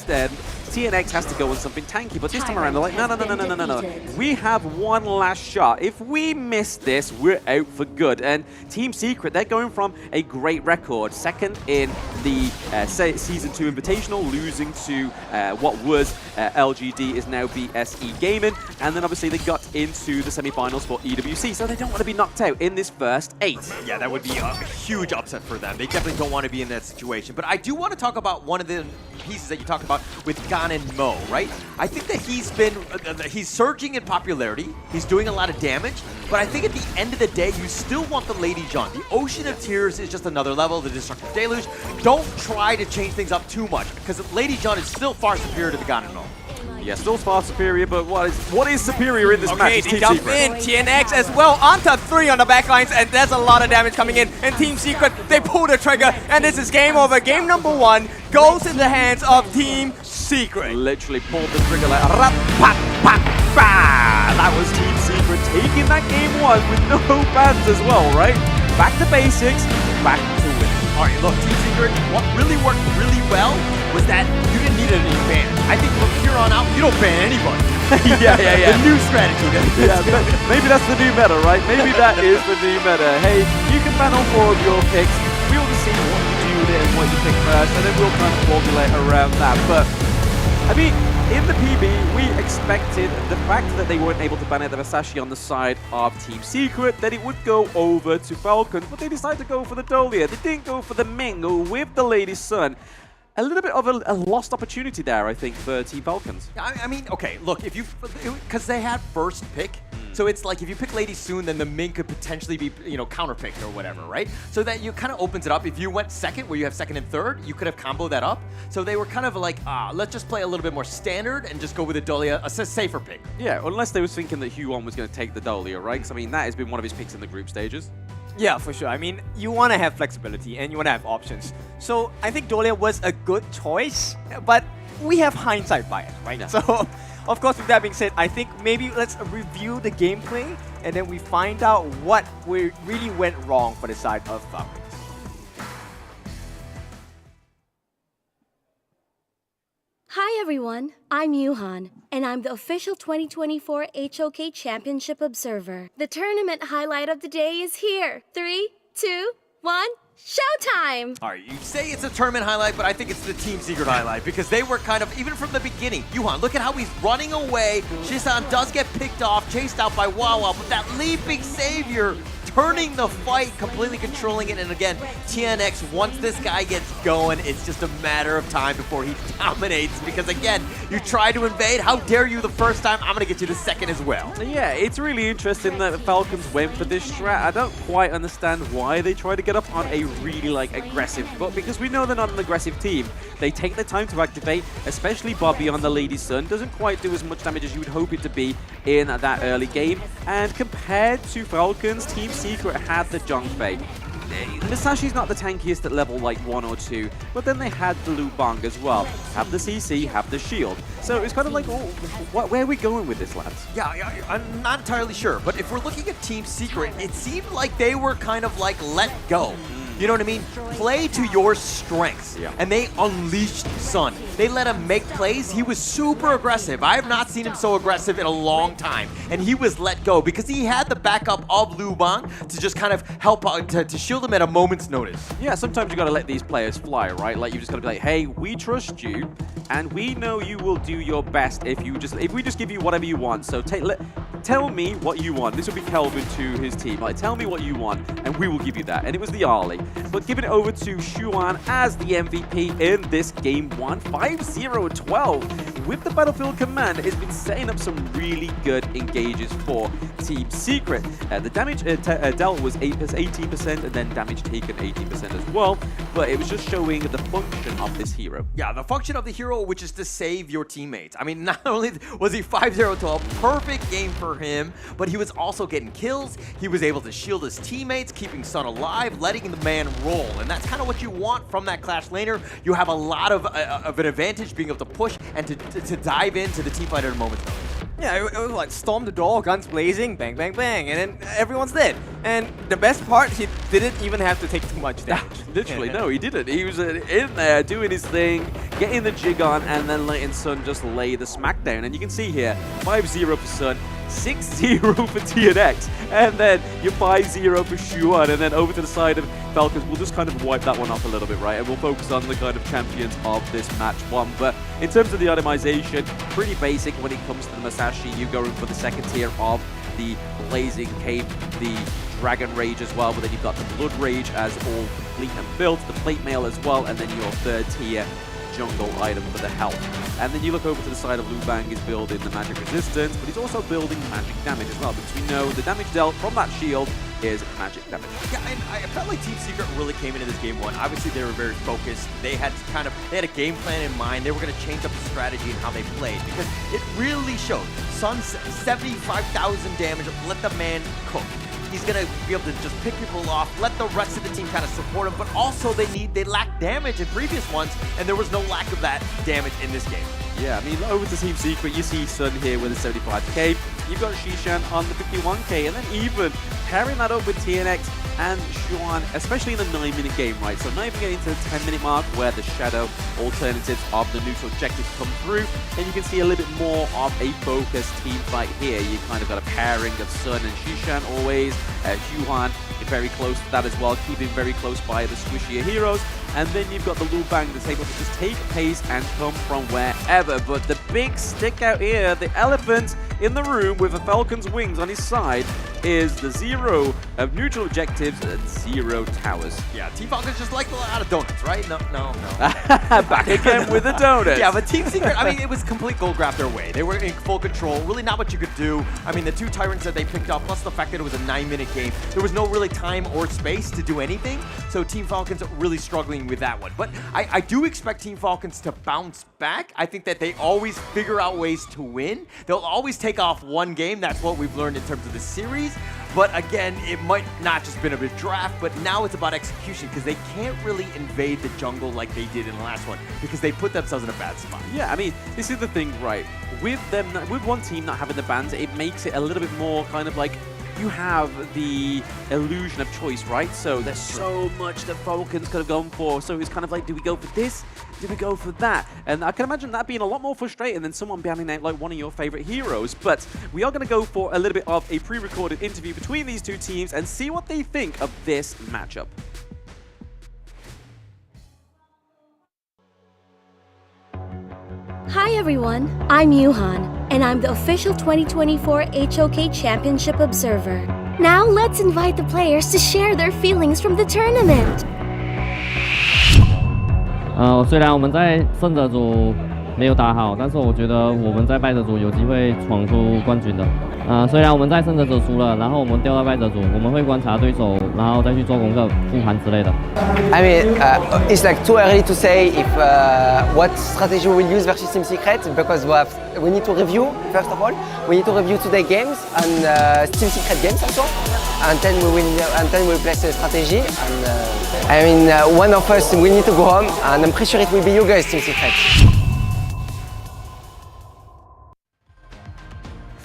TNX has to go on something tanky, but this time around they're like, no. We have one last shot. If we miss this, we're out for good. And Team Secret, they're going from a great record, second in the Season 2 Invitational, losing to what was LGD is now BSE Gaming, and then obviously they got into the semi-finals for EWC, so they don't want to be knocked out in this first 8. Yeah, that would be a huge upset for them. They definitely don't want to be in that situation. But I do want to talk about one of the pieces that you talked about with Gan and Mo, right? I think that he's surging in popularity. He's doing a lot of damage. But I think at the end of the day, you still want the Lady John. The Ocean of Tears is just another level. The Destructive Deluge. Don't try to change things up too much, because Lady John is still far superior to the Gan and Mo. Yeah, still far superior, but what is superior in this match? Okay, they jump in. TNX as well onto 3 on the backlines, and there's a lot of damage coming in. And Team Secret, they pull the trigger, and this is game over. Game number 1 goes in the hands of Team Secret. Literally pulled the trigger like that was Team Secret taking that game 1 with no bans as well, right? Back to basics, back to winning. All right, look, Team Secret, what really worked really well was that you didn't need any ban. I think from here on out, you don't ban anybody. yeah. The new strategy. Maybe that's the new meta, right? Maybe that is the new meta. Hey, you can ban on 4 of your picks. We'll just see what you do with it and what you pick first, and then we'll kind of formulate around that. But, I mean, in the PB, we expected the fact that they weren't able to ban out the Versace on the side of Team Secret, that it would go over to Falcon, but they decided to go for the Dolia. They didn't go for the Mingo with the Lady Sun. A little bit of a lost opportunity there, I think, for Team Falcons. I mean, okay, look, because they had first pick, so it's like if you pick Lady Soon, then the Ming could potentially be, counterpicked or whatever, right? So that you kind of opens it up. If you went second, where you have second and third, you could have comboed that up. So they were kind of like, let's just play a little bit more standard and just go with a Dolia, a safer pick. Yeah, unless they were thinking that Huon was going to take the Dolia, right? Because, I mean, that has been one of his picks in the group stages. Yeah, for sure. I mean, you want to have flexibility and you want to have options. So I think Dolia was a good choice, but we have hindsight bias, right? Yeah. So, of course, with that being said, I think maybe let's review the gameplay and then we find out what really went wrong for the side of Falcons. Hi everyone, I'm Yuhan, and I'm the official 2024 HOK Championship Observer. The tournament highlight of the day is here. 3, 2, 1, showtime! All right, you say it's a tournament highlight, but I think it's the Team Secret highlight, because they were kind of, even from the beginning, Yuhan, look at how he's running away. Shisan does get picked off, chased out by Wawa, but that leaping savior turning the fight, completely controlling it. And again, TNX, once this guy gets going, it's just a matter of time before he dominates. Because again, you try to invade, how dare you the first time, I'm going to get you the second as well. Yeah, it's really interesting that the Falcons went for this strat. I don't quite understand why they try to get up on a really aggressive foot, because we know they're not an aggressive team. They take their time to activate, especially Bobby on the Lady Sun. Doesn't quite do as much damage as you would hope it to be in that early game. And compared to Falcons, Team Secret had the Zhongfei. Musashi's not the tankiest at level 1 or 2, but then they had the Lu Bang as well. Have the CC, have the shield. So it's kind of like, where are we going with this, lads? Yeah, I'm not entirely sure, but if we're looking at Team Secret, it seemed like they were kind of let go. You know what I mean? Play to your strengths. Yeah. And they unleashed Sun. They let him make plays. He was super aggressive. I have not seen him so aggressive in a long time. And he was let go because he had the backup of Lu Bang to just kind of help out, to shield him at a moment's notice. Yeah, sometimes you got to let these players fly, right? Like, you just got to be like, hey, we trust you, and we know you will do your best if we just give you whatever you want. So tell me what you want. This will be Kelvin to his team. Like, tell me what you want, and we will give you that. And it was the Ali. But giving it over to Xuan as the MVP in this game 1, 5-0-12. With the Battlefield Command, it's been setting up some really good engages for Team Secret. The damage dealt was 18%, and then damage taken 18% as well. But it was just showing the function of this hero. Yeah, the function of the hero, which is to save your teammates. I mean, not only was he 5-0-12, perfect game for him, but he was also getting kills. He was able to shield his teammates, keeping Sun alive, letting the man roll. And that's kind of what you want from that Clash laner. You have a lot of an advantage being able to push and to dive into the team fight at a moment's notice. Yeah, it was like storm the door, guns blazing, bang, bang, bang, and then everyone's dead. And the best part, he didn't even have to take too much damage. Literally, no, he didn't. He was in there doing his thing, getting the jig on, and then letting Sun just lay the smackdown. And you can see here, 5-0 for Sun, 6-0 for TNX, and then your 5-0 for Shuan, and then over to the side of Falcons. We'll just kind of wipe that one off a little bit, right? And we'll focus on the kind of champions of this match one. But in terms of the itemization, pretty basic when it comes to the Masashi. You're going for the second tier of the Blazing Cape, the Dragon Rage as well, but then you've got the Blood Rage as all complete and built, the Plate Mail as well, and then your third tier jungle item for the health. And then you look over to the side of Lu Bang is building the magic resistance, but he's also building magic damage as well, because we know the damage dealt from that shield is magic damage. Yeah, and I felt like Team Secret really came into this game one. Obviously, they were very focused. They had a game plan in mind. They were going to change up the strategy and how they played, because it really showed. Sun's 75,000 damage. Let the man cook. He's going to be able to just pick people off, let the rest of the team kind of support him, but also they lack damage in previous ones, and there was no lack of that damage in this game. Yeah, I mean, over to Team Secret, you see Sun here with a 75k, you've got Shishan on the 51k, and then even pairing that up with TNX and Xuan, especially in the 9-minute game, right? So not even getting to the 10-minute mark where the shadow alternatives of the neutral objectives come through, and you can see a little bit more of a focused team fight here. You kind of got a pairing of Sun and Shishan always, Xuan very close to that as well, keeping very close by the squishier heroes. And then you've got the Lu Bang that's able to just take pace and come from wherever. But the big stick out here, the elephant in the room with a Falcon's wings on his side, is the 0 of neutral objectives and 0 towers. Yeah, Team Falcons just like a lot of donuts, right? No. Back again with the donuts. Yeah, but Team Secret, I mean, it was complete gold grab their way. They were in full control, really not much you could do. I mean, the 2 Tyrants that they picked up, plus the fact that it was a 9-minute game, there was no really time or space to do anything. So Team Falcons really struggling with that one. But I do expect Team Falcons to bounce back. I think that they always figure out ways to win. They'll always take off one game. That's what we've learned in terms of the series. But again, it might not just been a bit draft, but now it's about execution, because they can't really invade the jungle like they did in the last one, because they put themselves in a bad spot. Yeah, I mean, this is the thing, right? With one team not having the bans, it makes it a little bit more kind of like you have the illusion of choice, right? So there's so much that Falcons could have gone for. So it's kind of like, do we go for this? Do we go for that? And I can imagine that being a lot more frustrating than someone banning out like one of your favorite heroes. But we are going to go for a little bit of a pre-recorded interview between these two teams and see what they think of this matchup. Hi everyone, I'm Yuhan, and I'm the official 2024 HOK Championship Observer. Now let's invite the players to share their feelings from the tournament. 虽然我们在胜者组没有打好，但是我觉得我们在败者组有机会闯出冠军的。虽然我们在胜者组输了，然后我们掉到败者组，我们会观察对手，然后再去做功课、复盘之类的。I mean, it's like too early to say if what strategy we will use versus Team Secret, because we need to review first of all. We need to review today's games and Team Secret games also, and then we place a strategy. And I mean, one of us we need to go home, and I'm pretty sure it will be you guys, Team Secret.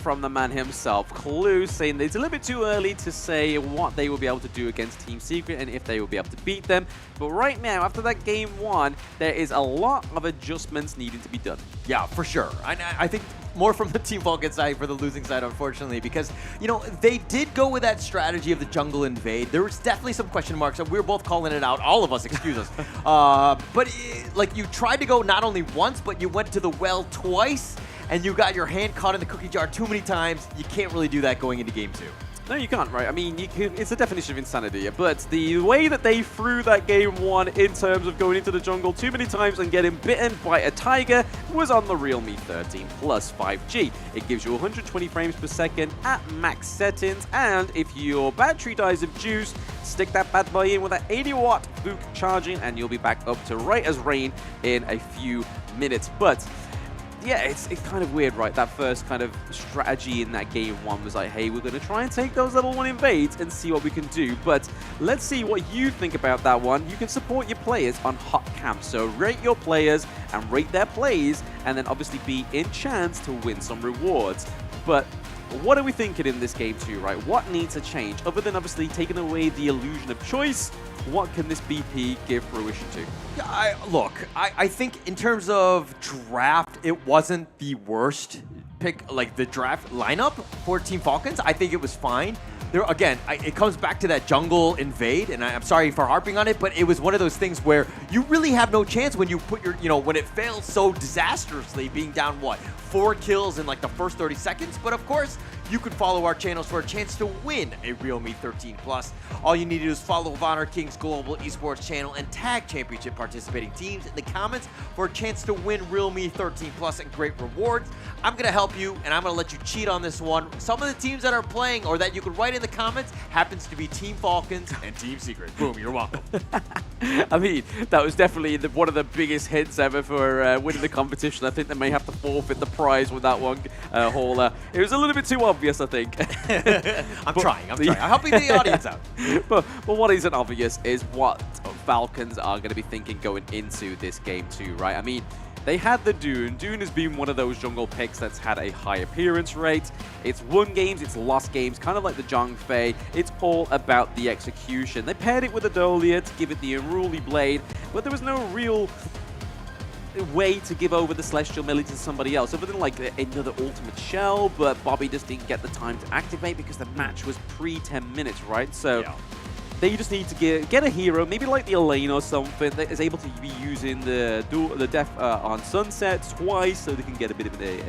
From the man himself, Clue, saying that it's a little bit too early to say what they will be able to do against Team Secret and if they will be able to beat them. But right now, after that game one, there is a lot of adjustments needing to be done. Yeah, for sure. I think more from the Team Falcon side for the losing side, unfortunately, because, you know, they did go with that strategy of the jungle invade. There was definitely some question marks, and we were both calling it out, all of us, excuse us. But, like, you tried to go not only once, but you went to the well twice, and you got your hand caught in the cookie jar too many times. You can't really do that going into game two. No, you can't, right? I mean, it's a definition of insanity, but the way that they threw that game one in terms of going into the jungle too many times and getting bitten by a tiger was on the Realme 13 Plus 5G. It gives you 120 frames per second at max settings, and if your battery dies of juice, stick that bad boy in with that 80-watt Book charging, and you'll be back up to right as rain in a few minutes. But yeah, it's kind of weird, right? That first kind of strategy in that game one was like, hey, we're going to try and take those level 1 invades and see what we can do. But let's see what you think about that one. You can support your players on Hot Camp. So rate your players and rate their plays, and then obviously be in chance to win some rewards. But what are we thinking in this game too, right? What needs to change? Other than obviously taking away the illusion of choice, what can this BP give fruition to? Yeah, I think in terms of draft, it wasn't the worst pick, like the draft lineup for Team Falcons. I think it was fine. There again, it comes back to that jungle invade, and I'm sorry for harping on it, but it was one of those things where you really have no chance when you put your, when it fails so disastrously, being down 4 kills in like the first 30 seconds. But of course, you can follow our channels for a chance to win a Real Me 13 Plus. All you need to do is follow Honor King's Global Esports channel and tag championship participating teams in the comments for a chance to win Real Me 13 Plus and great rewards. I'm going to help you, and I'm going to let you cheat on this one. Some of the teams that are playing, or that you could write in the comments, happens to be Team Falcons and Team Secret. Boom, you're welcome. I mean, that was definitely one of the biggest hints ever for winning the competition. I think they may have to forfeit the prize with that one, Hauler. It was a little bit too obvious, I think. I'm trying. I'm helping the audience out. But what isn't obvious is what Falcons are going to be thinking going into this game too, right? I mean, they had the Dune. Dune has been one of those jungle picks that's had a high appearance rate. It's won games, it's lost games, kind of like the Zhang Fei. It's all about the execution. They paired it with a Dolia to give it the unruly blade, but there was no real way to give over the Celestial Melee to somebody else, other than like another Ultimate Shell, but Bobby just didn't get the time to activate because the match was pre-10 minutes, right? So they just need to get a hero, maybe like the Elaine or something, that is able to be using the Def on Sunset twice, so they can get a bit of a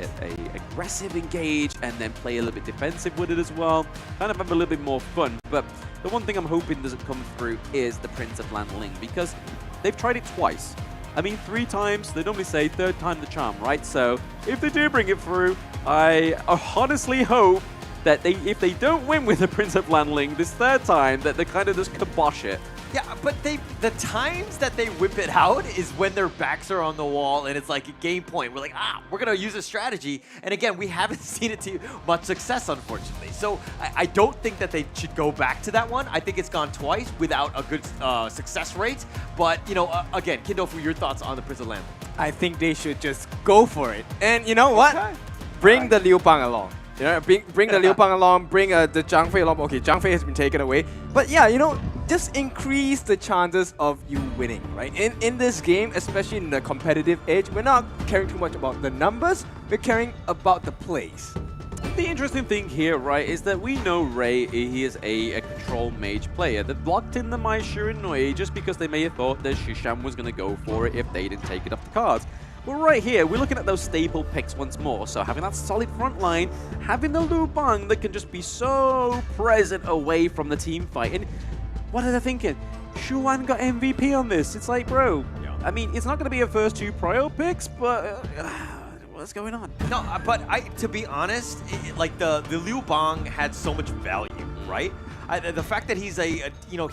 aggressive engage and then play a little bit defensive with it as well. Kind of have a little bit more fun. But the one thing I'm hoping doesn't come through is the Prince of Lan Ling, because they've tried it twice. I mean, 3 times, they normally say 3rd time the charm, right? So if they do bring it through, I honestly hope that if they don't win with the Prince of Lan Ling this 3rd time, that they kind of just kibosh it. Yeah, but the times that they whip it out is when their backs are on the wall and it's like a game point. We're like, we're going to use a strategy. And again, we haven't seen it to much success, unfortunately. So I don't think that they should go back to that one. I think it's gone twice without a good success rate. But, again, Kindo, for your thoughts on the Prince of Lan Ling. I think they should just go for it. And you know what? Okay. Bring the Liu Bang along. Bring the Liu Bang along, bring the Zhang Fei along. Okay, Zhang Fei has been taken away. But yeah, just increase the chances of you winning, right? In this game, especially in the competitive age, we're not caring too much about the numbers, we're caring about the plays. The interesting thing here, right, is that we know Ray, he is a control mage player that blocked in the Mai Shiranui just because they may have thought that Shishan was going to go for it if they didn't take it off the cards. But right here, we're looking at those staple picks once more. So having that solid front line, having the Liu Bang that can just be so present away from the team fight. And what are they thinking? Shuan got MVP on this. It's like, bro, I mean, it's not going to be a first 2 prio picks, but what's going on? No, but to be honest, like the Liu Bang had so much value, right? The fact that he's he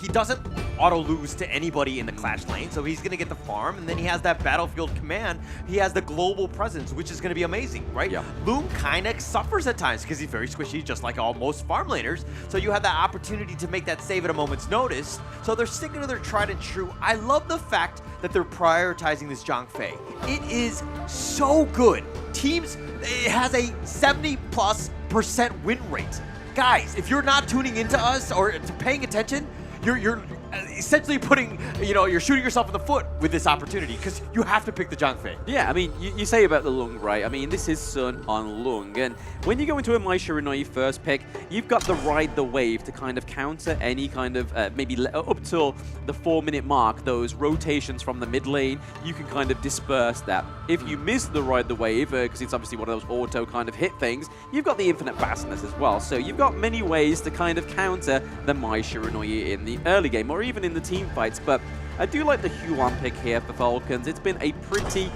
doesn't auto-lose to anybody in the Clash lane, so he's going to get the farm, and then he has that battlefield command. He has the global presence, which is going to be amazing, right? Yeah. Loom kind of suffers at times because he's very squishy, just like most farm laners, so you have that opportunity to make that save at a moment's notice, so they're sticking to their tried and true. I love the fact that they're prioritizing this Zhang Fei. It is so good. It has a 70+% win rate. Guys, if you're not tuning into us or paying attention, you're essentially putting, you're shooting yourself in the foot with this opportunity because you have to pick the Zhang Fei. Yeah, I mean, you say about the Lung, right? I mean, this is Sun on Lung, and when you go into a Mai Shiranui first pick, you've got the Ride the Wave to kind of counter any kind of, maybe up till the 4-minute mark, those rotations from the mid lane, you can kind of disperse that. If you miss the Ride the Wave, because it's obviously one of those auto kind of hit things, you've got the Infinite Vastness as well, so you've got many ways to kind of counter the Mai Shiranui in the early game, or even in the team fights. But I do like the Huan pick here for Falcons. It's been a pretty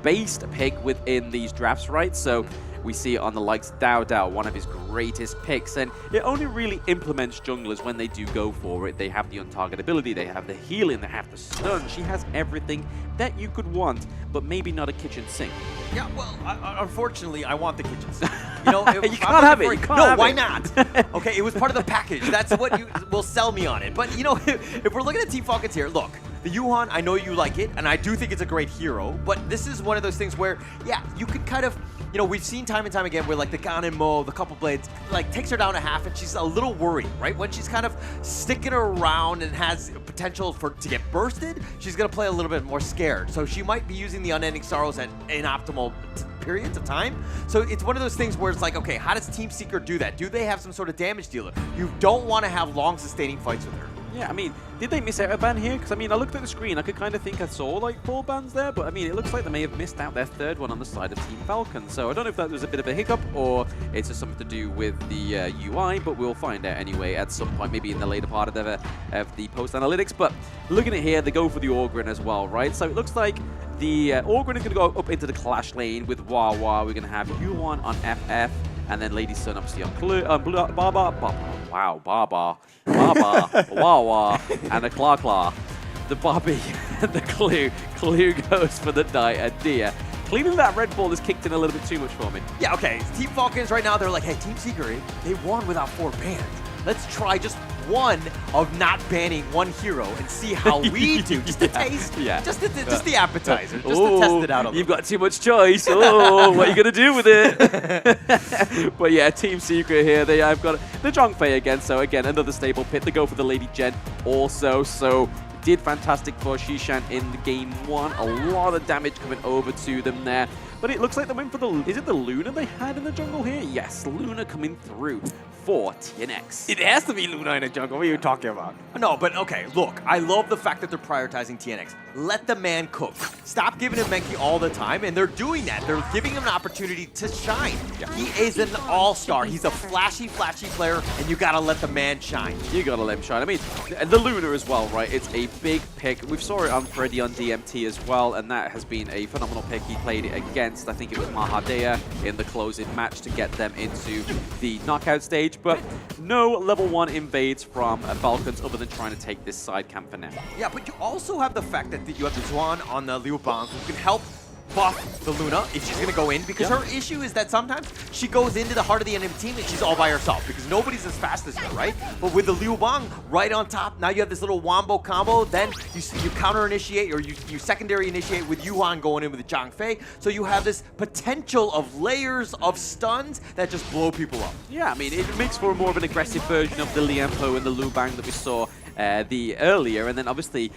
based pick within these drafts, right? So we see it on the likes of Dao Dao, one of his greatest picks, and it only really implements junglers when they do go for it. They have the on-target ability, they have the healing, they have the stun. She has everything that you could want, but maybe not a kitchen sink. Yeah, well, unfortunately, I want the kitchen sink. You can't have it. You can't have why it. not? Okay, it was part of the package. That's what you will sell me on it. But, if we're looking at Team Falcons here, look, the Yuhan, I know you like it, and I do think it's a great hero, but this is one of those things where, yeah, you could kind of, you know, we've seen time and time again where like the Ganon Mo, the couple blades, like takes her down a half and she's a little worried, right? When she's kind of sticking around and has potential to get bursted, she's gonna play a little bit more scared. So she might be using the Unending Sorrows at inoptimal periods of time. So it's one of those things where it's like, okay, how does Team Seeker do that? Do they have some sort of damage dealer? You don't want to have long sustaining fights with her. Yeah, I mean, did they miss out a ban here? Because, I mean, I looked at the screen, I could kind of think I saw, like, 4 bans there, but, I mean, it looks like they may have missed out their 3rd one on the side of Team Falcon. So I don't know if that was a bit of a hiccup or it's just something to do with the UI, but we'll find out anyway at some point, maybe in the later part of the post-analytics. But looking at here, they go for the Orgrin as well, right? So it looks like the Orgrin is going to go up into the clash lane with Wawa. We're going to have Yuan on FF. And then Lady Sun obviously on Blue, Baba, Wawa, and the Kla, the Bobby, and the Clue goes for the Diadea. Clearly that red ball has kicked in a little bit too much for me. Yeah, okay, Team Falcons right now, they're like, hey, Team Seeker, they won without 4 bans. Let's try just one of not banning one hero and see how we do. Just to taste, just the appetizer, just to test it out a little. You've got too much choice. Oh, what are you going to do with it? But yeah, Team Secret here, they have got the Zhongfei again. So again, another stable pick. They go for the Lady Jen also. So did fantastic for Shishan in the game 1. A lot of damage coming over to them there. But it looks like they went for the, is it the Luna they had in the jungle here? Yes, Luna coming through for TNX. It has to be Luna in the jungle. What are you talking about? No, but okay, look, I love the fact that they're prioritizing TNX. Let the man cook. Stop giving him Menki all the time, and they're doing that. They're giving him an opportunity to shine. He is an all-star. He's a flashy player, and you gotta let the man shine. You gotta let him shine. I mean, the Luna as well, right? It's a big pick. We saw it on Freddy on DMT as well, and that has been a phenomenal pick. He played it against, I think it was Mahadea in the closing match to get them into the knockout stage, but no level 1 invades from Falcons other than trying to take this side camp for now. Yeah, but you also have the fact that you have the Zhuan on the Liu Bang who can help buff the Luna if she's going to go in, because her issue is that sometimes she goes into the heart of the enemy team and she's all by herself because nobody's as fast as her, right? But with the Liu Bang right on top, now you have this little wombo combo, then you counter initiate or you secondary initiate with Yuan going in with the Zhongfei, so you have this potential of layers of stuns that just blow people up. Yeah, I mean, it makes for more of an aggressive version of the Liempo and the Liu Bang that we saw earlier, and then obviously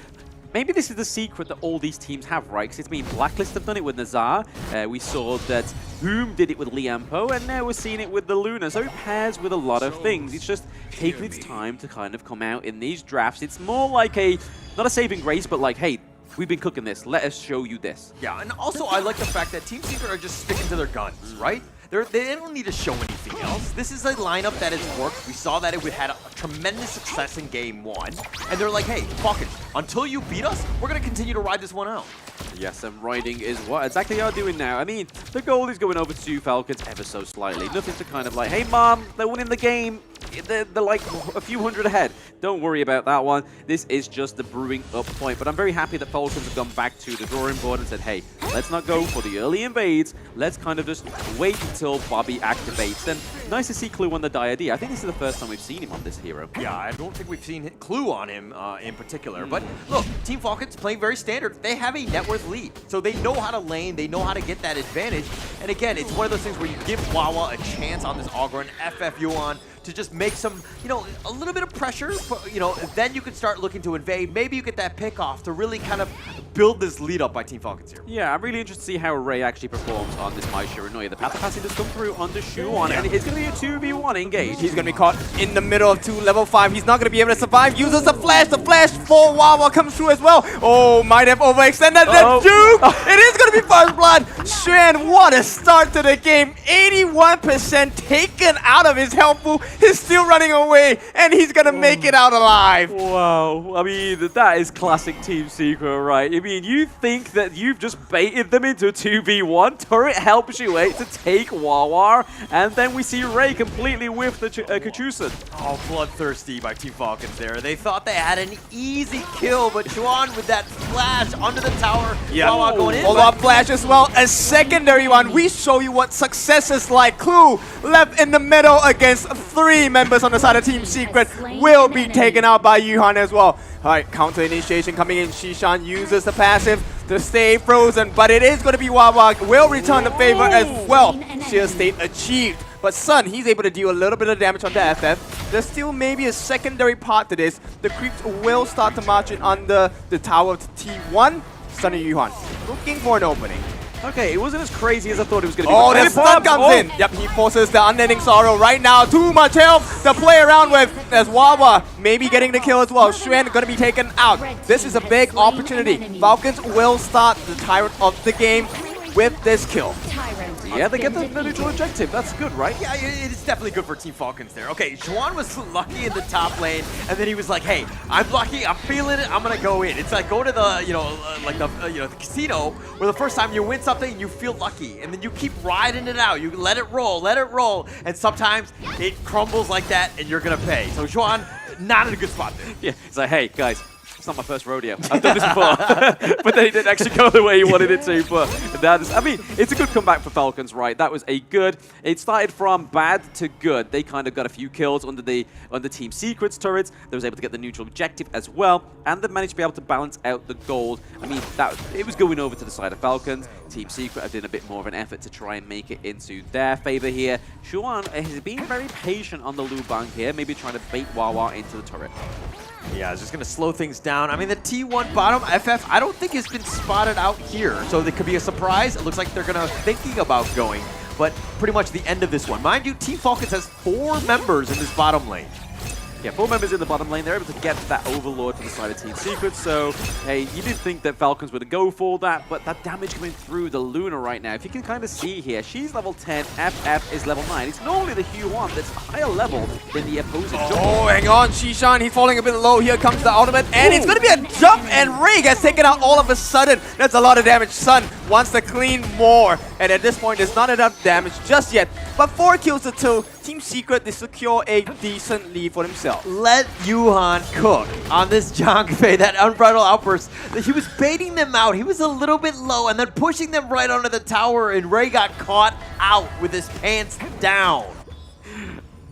maybe this is the secret that all these teams have, right? Because it's been Blacklist have done it with Nazar. We saw that Boom did it with Liempo, and now we're seeing it with the Luna. So it pairs with a lot of things. It's just taking its time to kind of come out in these drafts. It's more like not a saving grace, but like, hey, we've been cooking this. Let us show you this. Yeah, and also I like the fact that Team Secret are just sticking to their guns, right? They don't need to show anything else. This is a lineup that has worked. We saw that it had a tremendous success in game 1. And they're like, hey, fuck it. Until you beat us, we're going to continue to ride this one out. Yes, and riding is what exactly they are doing now. I mean, the goal is going over to Falcons ever so slightly. Nothing to kind of like, hey, Mom, they're winning the game. They're like a few hundred ahead. Don't worry about that one. This is just the brewing up point. But I'm very happy that Falcons have gone back to the drawing board and said, hey, let's not go for the early invades. Let's kind of just wait until Bobby activates. And nice to see Clue on the Diadea. I think this is the first time we've seen him on this hero. Yeah, I don't think we've seen Clue on him in particular. But look, Team Falcons playing very standard. They have a net worth lead. So they know how to lane. They know how to get that advantage. And again, it's one of those things where you give Wawa a chance on this Ogre and FF Yuan to just make some, a little bit of pressure, then you can start looking to invade. Maybe you get that pick off to really kind of build this lead up by Team Falcons here. Yeah, I'm really interested to see how Ray actually performs on this Mai Shiranui. The path of passing does come through onto Shuan, and it's going to be a 2v1 engage. He's going to be caught in the middle of 2 level 5. He's not going to be able to survive. Uses the flash. The flash for Wawa comes through as well. Oh, might have overextended the Duke. It is going to be first blood. Xuan, what a start to the game. 81% taken out of his health pool. He's still running away, and he's going to make it out alive. Wow. I mean, that is classic Team Secret, right? I mean, mean, you think that you've just baited them into a 2v1. Turret helps you, to take Wawa, and then we see Ray completely whiff the Kachusen. Oh, bloodthirsty by Team Falcons there. They thought they had an easy kill, but Juan with that flash under the tower. Wawa going in. Follow-up flash as well. A secondary one. We show you what success is like. Clue left in the middle against 3 members on the side of Team Secret will be taken out by Yuhan as well. Alright, counter initiation coming in. Shishan uses the passive to stay frozen, but it is going to be Wawa. Will return the favor as well. Sheer state achieved. But Sun, he's able to deal a little bit of damage on the FF. There's still maybe a secondary part to this. The creeps will start to march in under the tower of T1. Sun and Yuhan looking for an opening. Okay, it wasn't as crazy as I thought it was going to be. Oh, the stun comes in. Yep, he forces the unending sorrow right now. Too much help to play around with. As Wawa maybe getting the kill as well. Xuan going to be taken out. This is a big opportunity. Falcons will start the tyrant of the game with this kill. Yeah, they get the neutral objective. That's good, right? Yeah, it's definitely good for Team Falcons there. Okay, Juan was lucky in the top lane, and then he was like, "Hey, I'm lucky. I'm feeling it. I'm gonna go in." It's like go to the, the casino, where the first time you win something, you feel lucky, and then you keep riding it out. You let it roll, and sometimes it crumbles like that, and you're gonna pay. So Juan, not in a good spot there. Yeah, it's like, hey guys. It's not my first rodeo. I've done this before. But then it didn't actually go the way he wanted it to. But that is, I mean, it's a good comeback for Falcons, right? That was a good. It started from bad to good. They kind of got a few kills under Team Secret's turrets. They was able to get the neutral objective as well. And they managed to be able to balance out the gold. I mean, it was going over to the side of Falcons. Team Secret have done a bit more of an effort to try and make it into their favor here. Xuan has been very patient on the Lu Bang here, maybe trying to bait Wawa into the turret. Yeah, it's just going to slow things down. I mean, the T1 bottom FF, I don't think has been spotted out here. So there could be a surprise. It looks like they're going to thinking about going, but pretty much the end of this one. Mind you, Team Falcons has 4 members in this bottom lane. Yeah, 4 members in the bottom lane. They're able to get that Overlord to the side of Team Secret. So, hey, you didn't think that Falcons would go for that, but that damage coming through the Luna right now. If you can kind of see here, she's level 10, FF is level 9. It's normally the Huan that's higher level than the opposing jump. Oh, hang on, Shishan, he's falling a bit low. Here comes the ultimate, and it's going to be a jump, and Ray gets taken out all of a sudden. That's a lot of damage. Sun wants to clean more, and at this point, there's not enough damage just yet. But 4 kills to 2. Team Secret, they secure a decent lead for themselves. Let Yuhan cook on this Zhangfei, that unbridled outburst. He was baiting them out. He was a little bit low and then pushing them right onto the tower, and Ray got caught out with his pants down.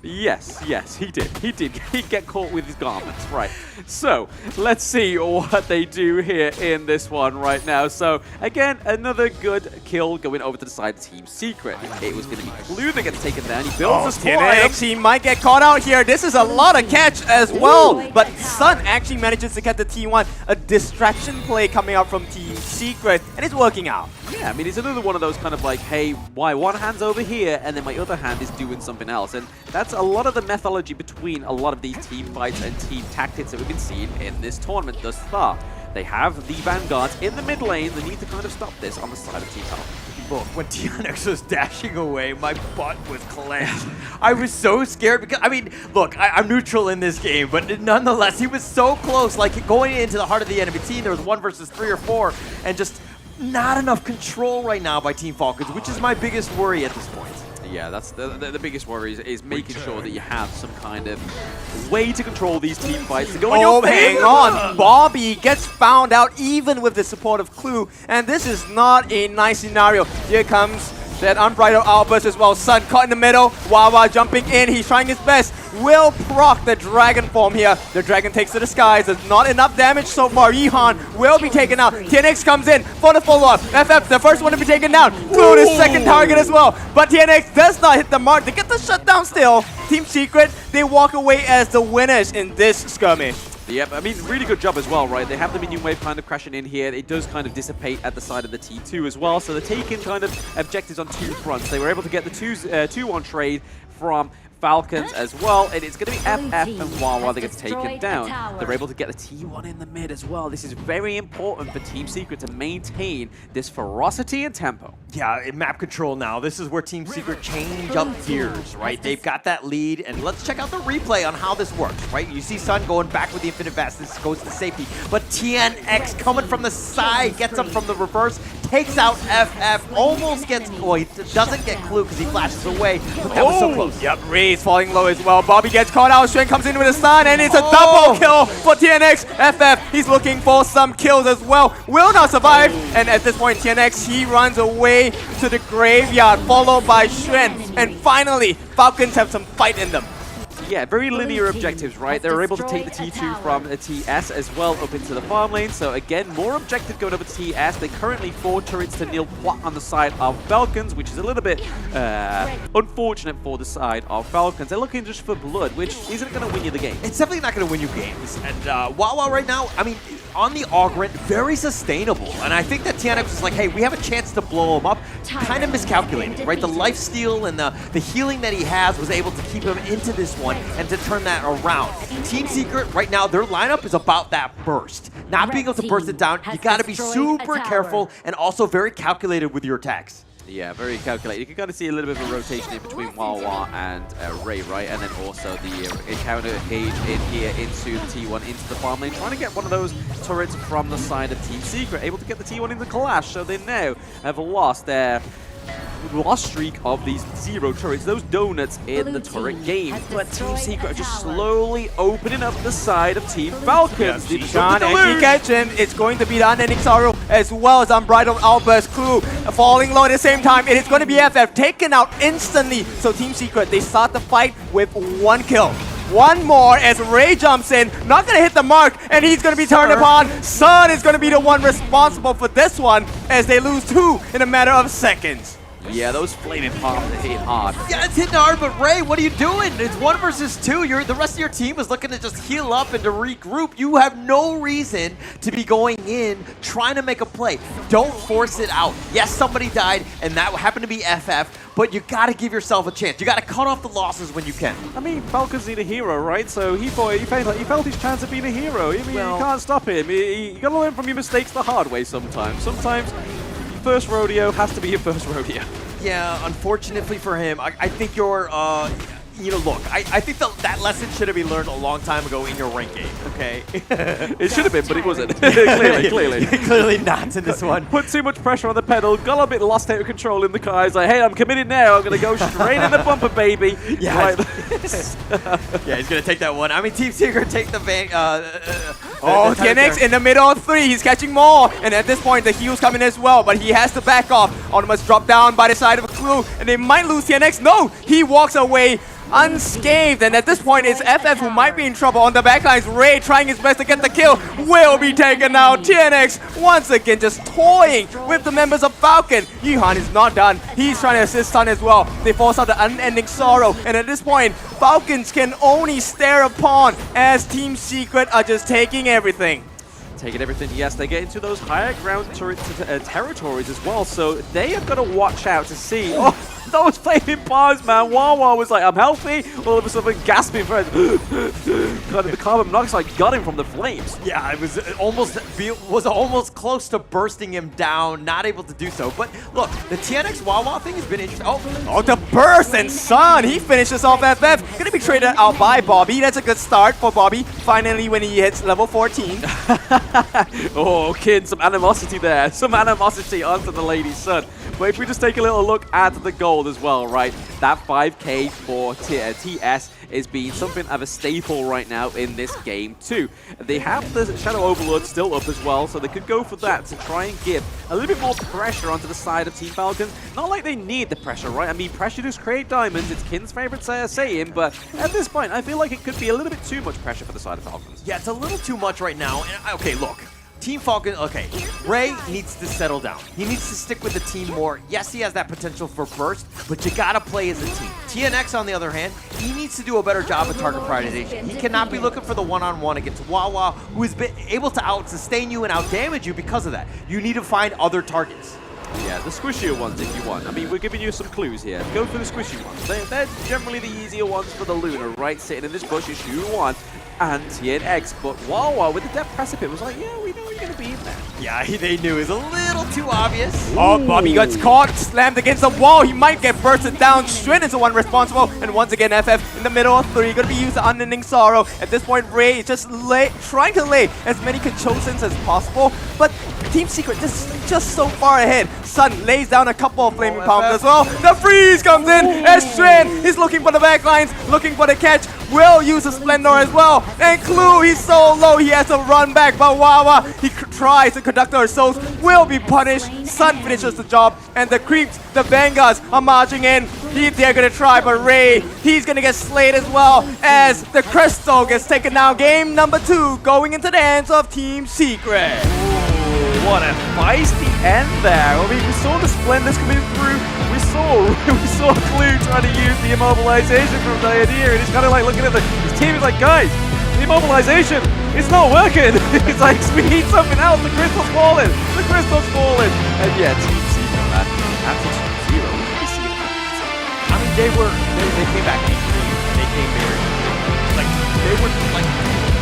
Yes, he did. He'd get caught with his garments, right. So, let's see what they do here in this one right now. So, again, another good kill going over to the side of Team Secret. It was going to be Clue that gets taken down. He builds a TNX, he might get caught out here. This is a lot of catch as well. But Sun actually manages to get the T1. A distraction play coming out from Team Secret, and it's working out. Yeah, I mean, it's another one of those kind of like, hey, why one hand's over here and then my other hand is doing something else. And that's a lot of the methodology between a lot of these team fights and team tactics that we've been seeing in this tournament thus far. They have the Vanguards in the mid lane. They need to kind of stop this on the side of Team Talon. Look, when TNX was dashing away, my butt was clenched. I was so scared because, I mean, look, I'm neutral in this game, but nonetheless, he was so close, like going into the heart of the enemy team. There was 1 versus 3 or 4, and just not enough control right now by Team Falcons, which is my biggest worry at this point. Yeah, that's the biggest worry is making sure that you have some kind of way to control these team fights to go in your favor. Hang on. Bobby gets found out even with the support of Clue, and this is not a nice scenario. Here comes that unbridled outburst as well. Sun caught in the middle. Wawa jumping in. He's trying his best. Will proc the dragon form here. The dragon takes to the skies. There's not enough damage so far. Yihan will be taken out. TNX comes in for the follow-up. FF, the first one to be taken down. Clue, the second target as well. But TNX does not hit the mark. They get the shutdown still. Team Secret, they walk away as the winners in this skirmish. Yep, I mean, really good job as well, right? They have the minion wave kind of crashing in here. It does kind of dissipate at the side of the T2 as well. So they're taking kind of objectives on 2 fronts. They were able to get the 2-1 trade from Falcons as well, and it's going to be FF and Wawa that gets taken down. They're able to get the T1 in the mid as well. This is very important for Team Secret to maintain this ferocity and tempo. Yeah, in map control now, this is where Team Secret change up gears, right? They've got that lead, and let's check out the replay on how this works, right? You see Sun going back with the infinite vastness, goes to safety, but TNX coming from the side, gets him from the reverse, takes out FF, almost gets, oh, he doesn't get Clue because he flashes away, but that was so close. Yep, Ray's falling low as well. Bobby gets caught out, Xuan comes in with a stun, and it's a double kill for TNX. FF, he's looking for some kills as well, will not survive, and at this point, TNX, he runs away to the graveyard, followed by Xuan, and finally, Falcons have some fight in them. Yeah, very linear objectives, right? They were able to take the T2 from the TS as well up into the farm lane. So again, more objective going over to TS. They currently 4 turrets to nil on the side of Falcons, which is a little bit unfortunate for the side of Falcons. They're looking just for blood, which isn't going to win you the game. It's definitely not going to win you games. And Wawa right now, I mean, on the augment, very sustainable. And I think that TNX was like, hey, we have a chance to blow him up. Kind of miscalculated, right? The lifesteal and the healing that he has was able to keep him into this one and to turn that around. Team Secret, right now, their lineup is about that burst. Not being able to burst it down, you got to be super careful and also very calculated with your attacks. Yeah, very calculated. You can kind of see a little bit of a rotation in between Wawa and Ray, right? And then also the counter engage in here into the T1, into the farm lane, trying to get one of those turrets from the side of Team Secret, able to get the T1 into Clash, so they now have lost their last streak of these 0 turrets, those donuts in the turret game. But Team Secret are just slowly opening up the side of Team Falcons. Yeah, Sean, and he catch him. It's going to be the Unending Sorrow as well as Unbridled Outburst. Clue falling low at the same time. It is going to be FF taken out instantly. So Team Secret, they start the fight with 1 kill. One more as Ray jumps in, not going to hit the mark, and he's going to be turned upon. Sun is going to be the one responsible for this one as they lose 2 in a matter of seconds. Yeah, those flaming bombs hit hard. Yeah, it's hitting hard, but Ray, what are you doing? It's 1 versus 2. The rest of your team is looking to just heal up and to regroup. You have no reason to be going in trying to make a play. Don't force it out. Yes, somebody died, and that happened to be FF, but you got to give yourself a chance. You got to cut off the losses when you can. I mean, Falcons need a hero, right? So he felt his chance of being a hero. I mean, you can't stop him. You got to learn from your mistakes the hard way sometimes. Sometimes first rodeo has to be your first rodeo. Yeah, unfortunately for him, I think you're, look, I think that lesson should have been learned a long time ago in your rank game, okay? It should have been, but it wasn't. Clearly. Clearly not in this one. Put too much pressure on the pedal, got a bit lost out of control in the car. He's like, hey, I'm committed now. I'm going to go straight in the bumper, baby. Yeah. Right. Yeah, he's going to take that one. I mean, Team Secret take the van. TNX in the middle of 3. He's catching more. And at this point, the heal's coming as well, but he has to back off. Almost drop down by the side of a Clue, and they might lose TNX. No, he walks away unscathed, and at this point it's FF who might be in trouble on the backlines. Ray trying his best to get the kill, will be taken out. TNX once again just toying with the members of Falcon. Yuhan is not done. He's trying to assist Sun as well. They force out the Unending Sorrow, and at this point Falcons can only stare upon as Team Secret are just taking everything. Taking everything, yes, they get into those higher ground territories as well, so they have got to watch out to see. Oh, those flaming bombs, man. Wawa was like, I'm healthy. All of a sudden, gasping for it. God, the carbon monoxide got him from the flames. Yeah, it was almost close to bursting him down, not able to do so. But look, the TNX Wawa thing has been interesting. Oh, the burst, and Sun, he finishes off FF. Gonna be traded out by Bobby. That's a good start for Bobby. Finally, when he hits level 14. Oh, kid, some animosity there. Some animosity onto the Lady Sun. But if we just take a little look at the gold as well, right? That 5k for TS is being something of a staple right now in this game too. They have the Shadow Overlord still up as well, so they could go for that to try and give a little bit more pressure onto the side of Team Falcons. Not like they need the pressure, right? I mean, pressure does create diamonds. It's Kin's favorite saying, but at this point, I feel like it could be a little bit too much pressure for the side of Falcons. Yeah, it's a little too much right now. And okay, look. Team Falcon, okay, Ray needs to settle down. He needs to stick with the team more. Yes, he has that potential for burst, but you gotta play as a team. TNX, on the other hand, he needs to do a better job of target prioritization. He cannot be looking for the one-on-one against Wawa, who has been able to out-sustain you and out-damage you because of that. You need to find other targets. Yeah, the squishier ones if you want. I mean, we're giving you some clues here. Go for the squishy ones. They're generally the easier ones for the Luna, right? Sitting in this bush is Shu1 and TNX. But Wawa with the depth precipice was like, yeah, we know you're going to be in there. Yeah, they knew. It was a little too obvious. Oh, Bobby gets caught, slammed against the wall. He might get bursted down. Strin is the one responsible. And once again, FF in the middle of 3. Going to be used the Unending Sorrow. At this point, Ray is just trying to lay as many Conchosins as possible. But Team Secret just so far ahead. Sun lays down a couple of Flaming Palms as well. The freeze comes in as Strin is looking for the backlines, looking for the catch. Will use a Splendor as well. And Clue, he's so low, he has to run back. But Wawa, he tries to conduct our souls, will be punished. Sun finishes the job. And the creeps, the Vanguards are marching in. They're gonna try, but Ray, he's gonna get slayed as well as the Crystal gets taken down. Game number 2 going into the hands of Team Secret. What a feisty end there. I mean, we saw the Splendors coming through. We saw Clue trying to use the immobilization from Diadir, and he's kind of like looking at his team. He's like, guys, the immobilization, it's not working. It's like, we need something else. The crystal's falling. The crystal's falling. And yeah, Team Secret, man. After 2-0, we see it. I mean, they came back and they came very like they were like.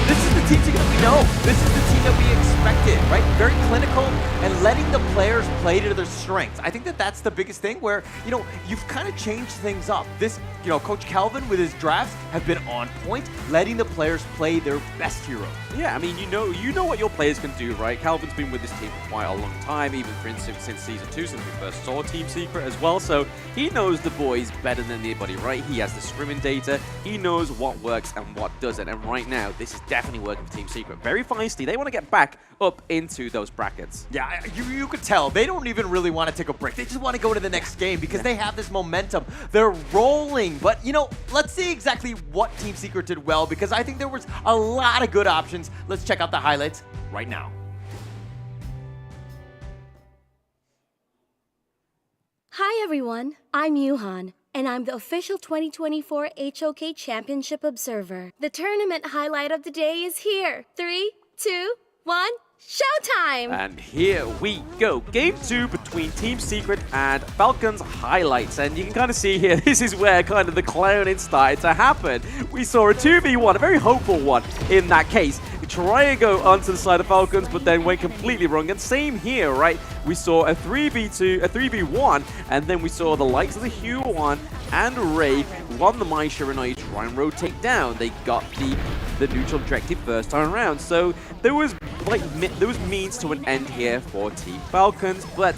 This is the team that we know. This is the team that we expected, right? Very clinical and letting the players play to their strengths. I think that that's the biggest thing where, you know, you've kind of changed things up. This, you know, Coach Calvin with his drafts have been on point, letting the players play their best heroes. Yeah, I mean, you know what your players can do, right? Calvin's been with this team for quite a long time, even for instance since Season 2, since we first saw Team Secret as well, so he knows the boys better than anybody, right? He has the scrimming data, he knows what works and what doesn't, and right now, this is definitely working for Team Secret. Very feisty, they want to get back up into those brackets. Yeah, you could tell, they don't even really want to take a break, they just want to go to the next game because they have this momentum, they're rolling, but you know, let's see exactly what Team Secret did well because I think there was a lot of good options. Let's check out the highlights right now. Hi everyone, I'm Yuhan, and I'm the official 2024 HOK Championship Observer. The tournament highlight of the day is here. 3, 2, 1, showtime! And here we go. Game 2 between Team Secret and Falcons highlights. And you can kind of see here, this is where kind of the clowning started to happen. We saw a 2v1, a very hopeful one in that case. We try to go onto the side of Falcons, but then went completely wrong. And same here, right? We saw a 3v2, a 3v1, and then we saw the likes of the Hue1 and Ray on the Mai Shiranui try and rotate down. They got the neutral objective first time around. So there was means to an end here for Team Falcons, but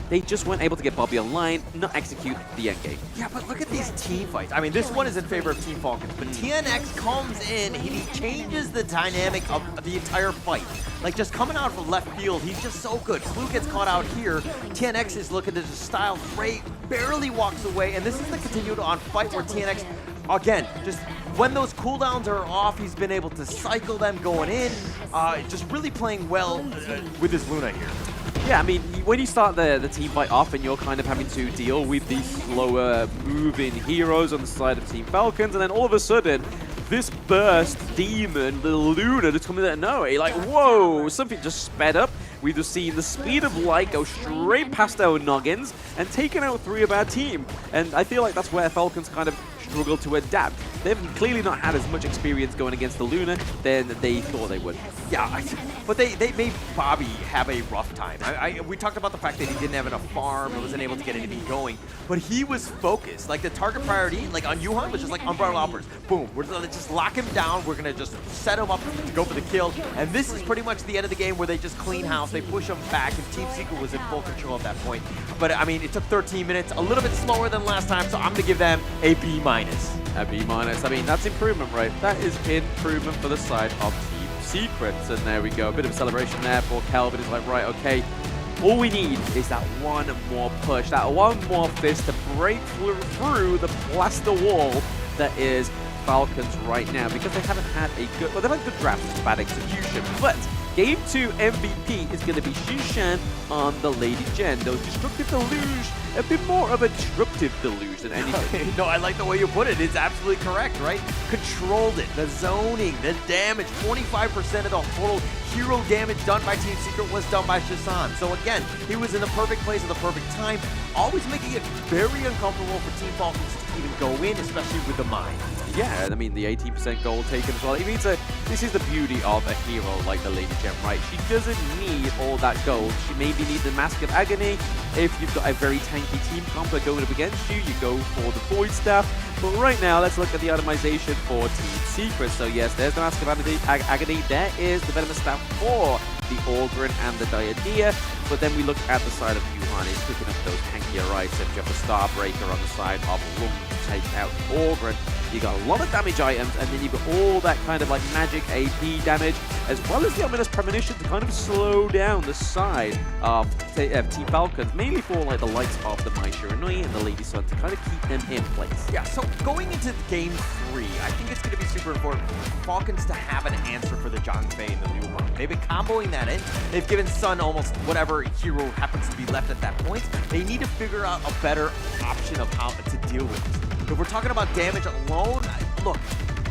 they just weren't able to get Bobby online, not execute the end game. Yeah, but look at these team fights. I mean, this one is in favor of Team Falcons, but TNX comes in and he changes the dynamic of the entire fight. Like, just coming out from left field, he's just so good. Clue gets caught out here. TNX is looking to just style. Ray barely walks away, and this is the continued on fight where TNX, again, just when those cooldowns are off, he's been able to cycle them going in. Just really playing well with his Luna here. Yeah, I mean, when you start the team fight off and you're kind of having to deal with these slower moving heroes on the side of Team Falcons, and then all of a sudden, this burst demon, the Luna, just coming out of nowhere, like, whoa, something just sped up. We've just seen the speed of light go straight past our noggins and taken out 3 of our team. And I feel like that's where Falcons kind of struggle to adapt. They've clearly not had as much experience going against the Luna than they thought they would. Yeah, but they made Bobby have a rough time. We talked about the fact that he didn't have enough farm and wasn't able to get anything going, but he was focused. Like, the target priority, like on Yuhan, was just like Umbrella Uppers. Boom, we're gonna just lock him down. We're gonna just set him up to go for the kill. And this is pretty much the end of the game where they just clean house. They push him back, and Team Secret was in full control at that point. But I mean, it took 13 minutes, a little bit slower than last time, so I'm gonna give them a B-. A B-. I mean, that's improvement, right? That is improvement for the side of Team Secrets. And there we go, a bit of a celebration there for Calvin. It's like, right, okay, all we need is that one more push, that one more fist to break through the plaster wall that is Falcons right now, because they haven't had a good, well, they've had good drafts, bad execution, but Game 2 MVP is going to be Xushan on the Lady Gen. Those destructive deluge, a bit more of a disruptive deluge than anything. No, I like the way you put it. It's absolutely correct, right? Controlled it. The zoning, the damage. 25% of the total hero damage done by Team Secret was done by Xushan. So again, he was in the perfect place at the perfect time, always making it very uncomfortable for Team Falcons to even go in, especially with the mine. Yeah, I mean, the 18% goal taken as well. It means that this is the beauty of a hero like the Lady Gem, right? She doesn't need all that gold. She maybe needs the Mask of Agony. If you've got a very tanky team comp going up against you, you go for the Void Staff. But right now, let's look at the itemization for Team Secret. So yes, there's the Mask of Agony. There is the Venomous Staff for the Orgrin and the Diadea. But then we look at the side of Yuhan. He's picking up those tankier items. You have the Starbreaker on the side of Lung to take out Orgrin. You got a lot of damage items, and then you've got all that kind of like magic AP damage, as well as the Ominous Premonition to kind of slow down the side of Team Falcons, mainly for like the likes of the Mai Shiranui and the Lady Sun to kind of keep them in place. Yeah, so going into Game 3, I think it's going to be super important for Falcons to have an answer for the Zhang Fei and the Liu Wang. They've been comboing that in. They've given Sun almost whatever hero happens to be left at that point. They need to figure out a better option of how to deal with it. If we're talking about damage alone, look,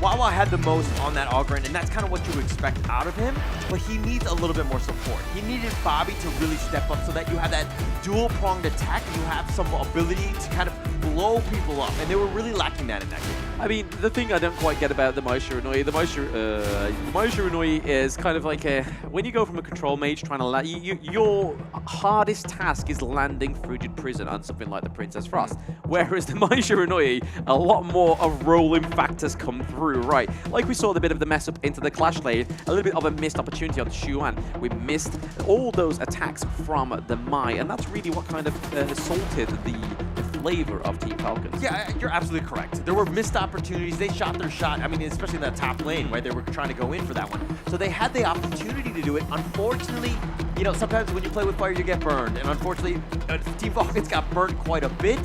Wawa had the most on that Ogren, and that's kind of what you expect out of him, but he needs a little bit more support. He needed Bobby to really step up so that you have that dual-pronged attack, and you have some ability to kind of blow people up, and they were really lacking that in that game. I mean, the thing I don't quite get about the Mai Shiranui, the Mai Shiranui is kind of like a, when you go from a control mage trying to land, your hardest task is landing Frigid Prison on something like the Princess Frost. Whereas the Mai Shiranui, a lot more of rolling factors come through, right? Like we saw the bit of the mess up into the Clash lane, a little bit of a missed opportunity on Xuan. We missed all those attacks from the Mai, and that's really what kind of assaulted the flavor of Team Falcons. Yeah, you're absolutely correct. There were missed opportunities. They shot their shot. I mean, especially in that top lane, right? They were trying to go in for that one. So they had the opportunity to do it. Unfortunately, you know, sometimes when you play with fire, you get burned. And unfortunately, Team Falcons got burned quite a bit.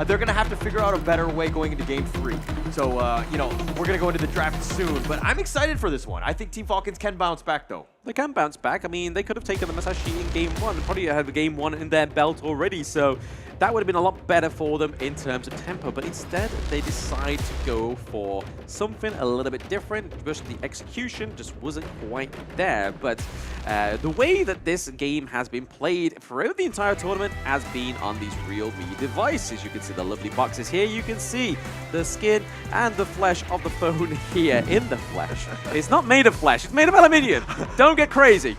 They're going to have to figure out a better way going into Game 3. So, you know, we're going to go into the draft soon. But I'm excited for this one. I think Team Falcons can bounce back, though. They can bounce back. I mean, they could have taken the Masashi in Game 1. Probably had Game 1 in their belt already. So that would have been a lot better for them in terms of tempo, but instead they decide to go for something a little bit different because the execution just wasn't quite there. But the way that this game has been played throughout the entire tournament has been on these Realme devices. You can see the lovely boxes here. You can see the skin and the flesh of the phone here in the flesh. It's not made of flesh, it's made of aluminium. Don't get crazy.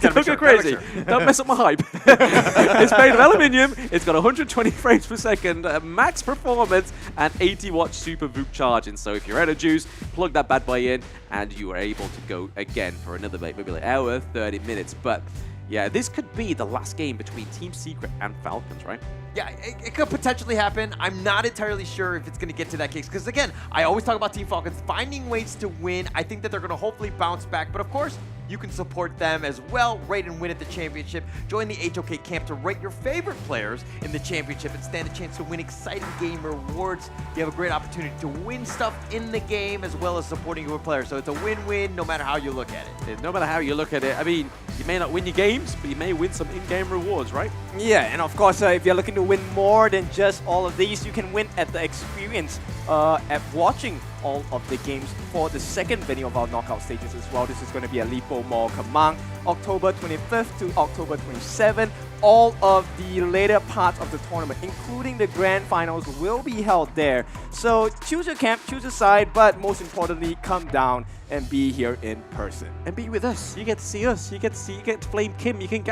Don't get crazy. Don't mess up my hype. It's made of aluminium. It's got 120 frames per second, max performance, and 80-watt super VOOC charging. So if you're out of juice, plug that bad boy in, and you are able to go again for another maybe like hour, 30 minutes. But yeah, this could be the last game between Team Secret and Falcons, right? Yeah, it could potentially happen. I'm not entirely sure if it's going to get to that case. Because, again, I always talk about Team Falcons finding ways to win. I think that they're going to hopefully bounce back. But, of course, you can support them as well, rate and win at the championship. Join the HOK camp to rate your favorite players in the championship and stand a chance to win exciting game rewards. You have a great opportunity to win stuff in the game as well as supporting your players. So it's a win-win no matter how you look at it. No matter how you look at it. I mean, you may not win your games, but you may win some in-game rewards, right? Yeah, and of course, if you're looking to win more than just all of these, you can win at the experience at watching all of the games for the second venue of our knockout stages as well. This is going to be at Lipo Mall, Kemang, October 25th to October 27th. All of the later parts of the tournament, including the grand finals, will be held there. So choose your camp, choose your side, but most importantly, come down and be here in person. And be with us. You get to see us. You get to flame Kim. You can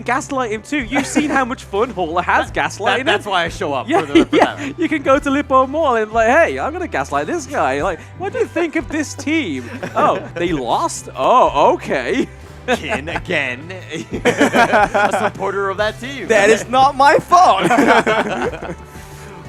gaslight him too. You've seen how much fun Hauler has gaslighting. That's why I show up. Yeah, yeah. You can go to Lipo Mall and like, hey, I'm gonna gaslight this guy. Like, what do you think of this team? Oh, they lost. Oh, okay. Kin again, a supporter of that team. That is not my fault.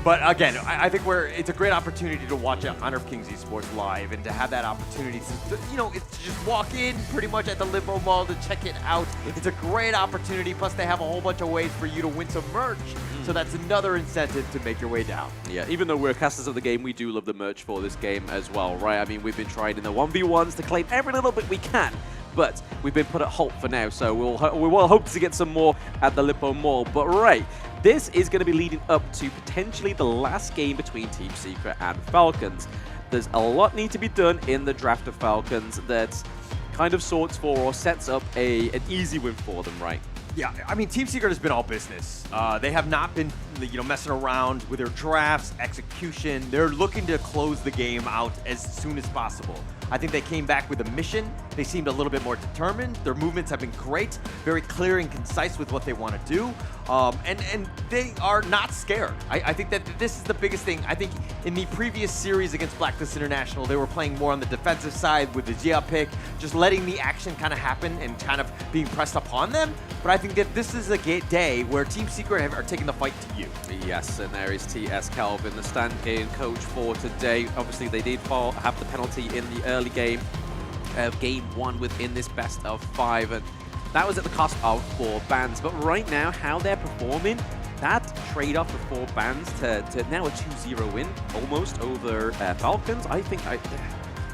But again, I think it's a great opportunity to watch Honor of Kings Esports live and to have that opportunity to, you know, it's to just walk in pretty much at the Limbo Mall to check it out. It's a great opportunity. Plus, they have a whole bunch of ways for you to win some merch. So that's another incentive to make your way down. Yeah, even though we're casters of the game, we do love the merch for this game as well, right? I mean, we've been trying in the 1v1s to claim every little bit we can. but we've been put at halt for now, so we will hope to get some more at the Lippo Mall. But right, this is going to be leading up to potentially the last game between Team Secret and Falcons. There's a lot need to be done in the draft of Falcons that kind of sorts for or sets up an easy win for them, right? Yeah, I mean, Team Secret has been all business. They have not been, messing around with their drafts, execution. They're looking to close the game out as soon as possible. I think they came back with a mission. They seemed a little bit more determined. Their movements have been great, very clear and concise with what they want to do. And they are not scared. I think that this is the biggest thing. I think in the previous series against Blacklist International, they were playing more on the defensive side with the Jia pick, just letting the action kind of happen and kind of being pressed upon them. But I think that this is a day where Team Secret are taking the fight to you. Yes, and there is TS Calvin, the stand-in coach for today. Obviously, they did have the penalty in the early game of game 1 within this best of 5, and that was at the cost of 4 bans. But right now, how they're performing, that trade-off of 4 bans to now a 2-0 win, almost over Falcons, I think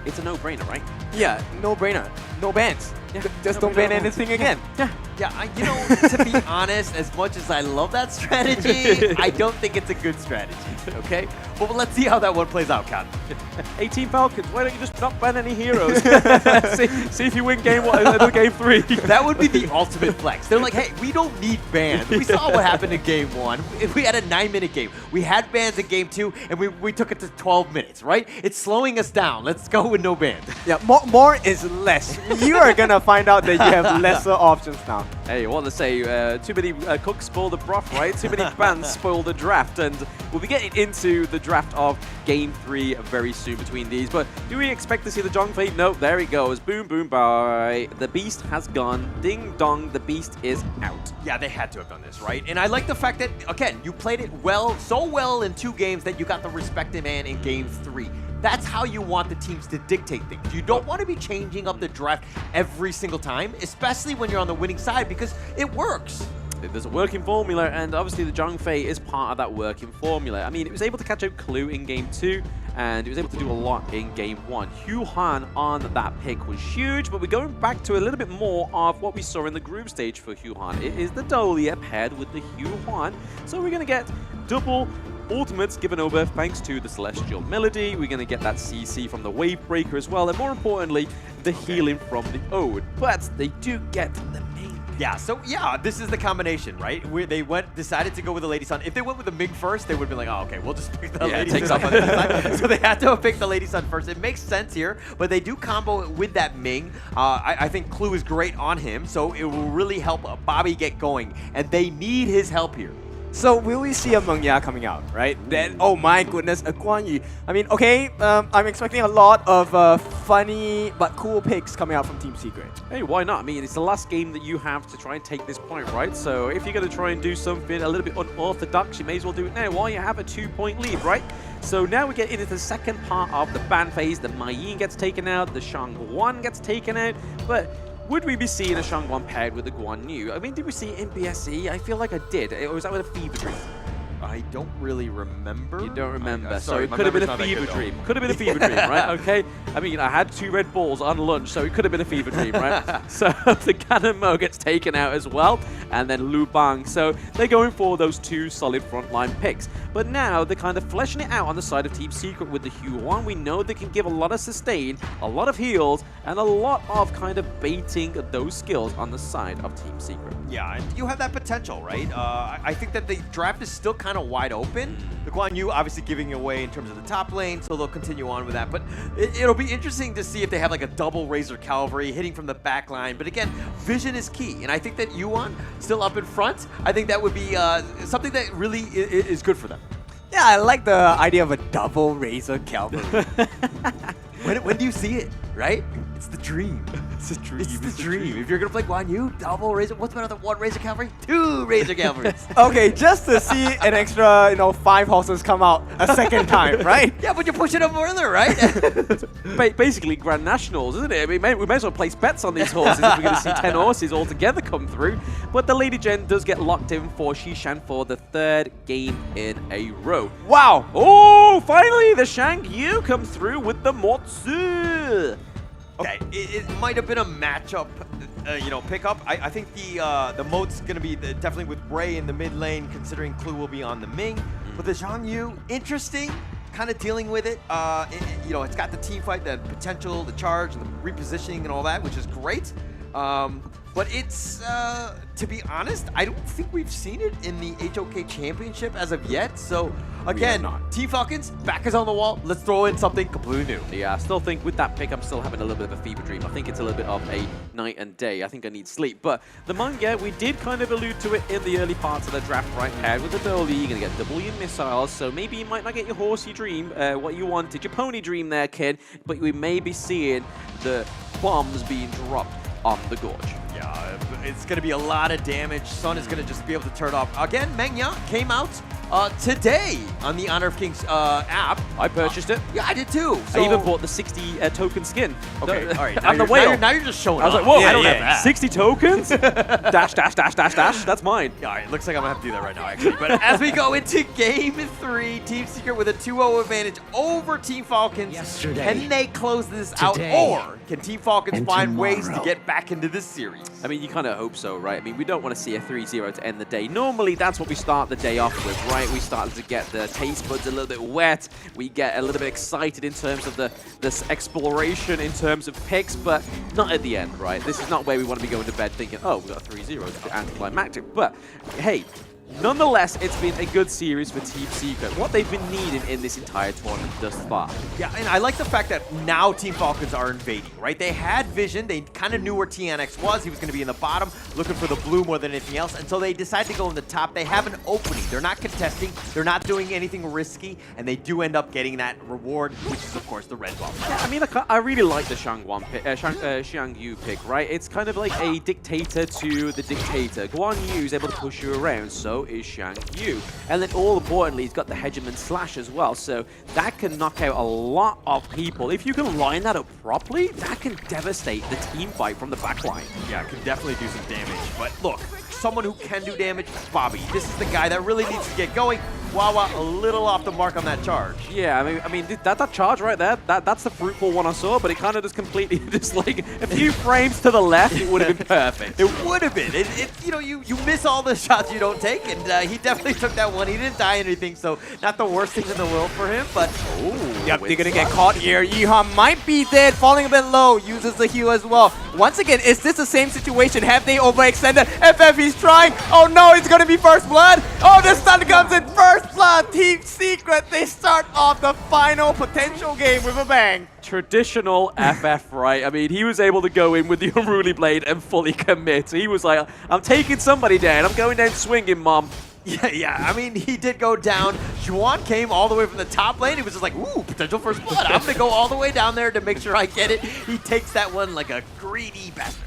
it's a no-brainer, right? Yeah, no-brainer. No bans. Yeah, just don't ban anything again. Yeah, to be honest, as much as I love that strategy, I don't think it's a good strategy, okay? But let's see how that one plays out, Kat. 18 Falcons, why don't you just not ban any heroes? see if you win game 1 and game 3. That would be the ultimate flex. They're like, hey, we don't need bans. We saw what happened in game 1. We had a 9-minute game. We had bans in game 2, and we took it to 12 minutes, right? It's slowing us down. Let's go with no bans. Yeah, more is less. You are going to find out that you have lesser options now. Hey, what to say? Too many cooks spoil the broth, right? Too many bans spoil the draft, and we'll be getting into the draft of Game 3 very soon between these. But do we expect to see the Zhongfei? No, there he goes. Boom, boom, bye. The Beast has gone. Ding dong, the Beast is out. Yeah, they had to have done this, right? And I like the fact that, again, you played it so well in 2 games that you got the respected man in Game 3. That's how you want the teams to dictate things. You don't want to be changing up the draft every single time, especially when you're on the winning side, because it works. There's a working formula, and obviously the Zhongfei is part of that working formula. I mean, it was able to catch out Clue in Game 2, and it was able to do a lot in Game 1. Hugh Han on that pick was huge, but we're going back to a little bit more of what we saw in the group stage for Hugh Han. It is the Dolia paired with the Hugh Han, so we're going to get double ultimates given over thanks to the Celestial Melody. We're going to get that CC from the Wave Breaker as well, and more importantly, the healing from the Ode. But they do get the main. Yeah, so yeah, this is the combination, right? Where they decided to go with the Lady Sun. If they went with the Mig first, they would have been like, oh, okay, we'll just pick the Lady Sun. So they had to have picked the Lady Sun first. It makes sense here, but they do combo it with that Ming. I think Clue is great on him, so it will really help Bobby get going, and they need his help here. So will we see a Meng Ya coming out, right? Then, oh my goodness, a Guan Yu. I mean, okay, I'm expecting a lot of funny but cool picks coming out from Team Secret. Hey, why not? I mean, it's the last game that you have to try and take this point, right? So if you're going to try and do something a little bit unorthodox, you may as well do it now while you have a 2-point lead, right? So now we get into the second part of the ban phase. The Mai Yin gets taken out, the Shangguan gets taken out, but would we be seeing a Shangguan paired with a Guan Yu? I mean, did we see it in BSE? I feel like I did. Or was that with a Fever Dream? I don't really remember. You don't remember. So it could have been a fever dream. Could have been a fever dream, right? Okay. I mean, I had 2 Red Balls on lunch, so it could have been a fever dream, right? So the Cannon Mo gets taken out as well, and then Lu Bang. So they're going for those 2 solid frontline picks. But now they're kind of fleshing it out on the side of Team Secret with the Hugh Wan. We know they can give a lot of sustain, a lot of heals, and a lot of kind of baiting those skills on the side of Team Secret. Yeah, and you have that potential, right? I think that the draft is still kind of wide open. The Guan Yu obviously giving away in terms of the top lane, so they'll continue on with that. But it'll be interesting to see if they have like a double Razor Cavalry hitting from the back line. But again, vision is key. And I think that Yuan still up in front, I think that would be something that really is good for them. Yeah, I like the idea of a double Razor Cavalry. When do you see it, right? It's the dream. It's a dream. It's the dream. If you're going to play Guan Yu, double Razor. What's another 1 Razor Cavalry? 2 Razor Cavalries. Okay, just to see an extra, 5 horses come out a second time, right? Yeah, but you're pushing them further, right? Basically, Grand Nationals, isn't it? I mean, we may as well place bets on these horses if we're going to see 10 horses all together come through. But the Lady Gen does get locked in for Xishan for the 3rd game in a row. Wow! Oh, finally, the Shang Yu comes through with the Motsu. Okay, it might have been a matchup, pickup. I think the moat's going to be definitely with Bray in the mid lane, considering Clue will be on the Ming. But the Zhang Yu, interesting, kind of dealing with it. It's got the team fight, the potential, the charge, and the repositioning and all that, which is great. But it's, to be honest, I don't think we've seen it in the HOK Championship as of yet. So, again, Team Falcons, back is on the wall. Let's throw in something completely new. Yeah, I still think with that pick, I'm still having a little bit of a fever dream. I think it's a little bit of a night and day. I think I need sleep. But the manga, we did kind of allude to it in the early parts of the draft, right? Paired with the Dolly, you're going to get double your missiles. So maybe you might not get your horsey dream, what you wanted, your pony dream there, kid. But we may be seeing the bombs being dropped on the Gorge. Yeah, it's going to be a lot of damage. Sun is going to just be able to turn off. Again, Mengya came out today on the Honor of Kings app. I purchased it. Yeah, I did too. I even bought the 60 token skin. Okay, all right. I'm the whale. Now you're just showing I was off. like, whoa, Yeah, I don't yeah, have that. 60 tokens? dash, dash, dash, dash, dash. That's mine. Yeah, all right, looks like I'm going to have to do that right now, actually. But as we go into Game 3, Team Secret with a 2-0 advantage over Team Falcons. Can they close this out, or can Team Falcons find ways to get back into this series? I mean, you kind of hope so, right? I mean, we don't want to see a 3-0 to end the day. Normally, that's what we start the day off with, right? We start to get the taste buds a little bit wet. We get a little bit excited in terms of this exploration, in terms of picks, but not at the end, right? This is not where we want to be going to bed thinking, oh, we've got a 3-0, it's anticlimactic. But, hey, nonetheless, it's been a good series for Team Secret. What they've been needing in this entire tournament thus far. Yeah, and I like the fact that now Team Falcons are invading, right? They had vision. They kind of knew where TNX was. He was going to be in the bottom, looking for the blue more than anything else. And so they decided to go in the top. They have an opening. They're not contesting. They're not doing anything risky. And they do end up getting that reward, which is, of course, the red buff. Yeah, I mean, I really like the Xiang Yu pick, right? It's kind of like a dictator to the dictator. Guan Yu is able to push you around, so is Xiang Yu. And then all importantly, he's got the Hegemon Slash as well, so that can knock out a lot of people. If you can line that up properly, that can devastate the team fight from the backline. Yeah, it can definitely do some damage. But look, someone who can do damage, Bobby. This is the guy that really needs to get going. Wawa a little off the mark on that charge. Yeah, I mean that charge right there, that's the fruitful one I saw, but it kind of just completely just like a few frames to the left, it would have been perfect. It would have been. You miss all the shots you don't take, and he definitely took that one. He didn't die or anything, so not the worst thing in the world for him, but yep, they're gonna get caught here. Yihan might be dead, falling a bit low, uses the heal as well. Once again, is this the same situation? Have they overextended? FF, he's trying. Oh no, it's gonna be first blood. Oh, the stun comes in first blood. Team Secret, they start off the final potential game with a bang. Traditional FF, right? I mean, he was able to go in with the Unruly Blade and fully commit. He was like, I'm taking somebody down. I'm going down swinging, mom. Yeah, I mean, he did go down. Juan came all the way from the top lane. He was just like, ooh, potential first blood. I'm going to go all the way down there to make sure I get it. He takes that one like a greedy bastard.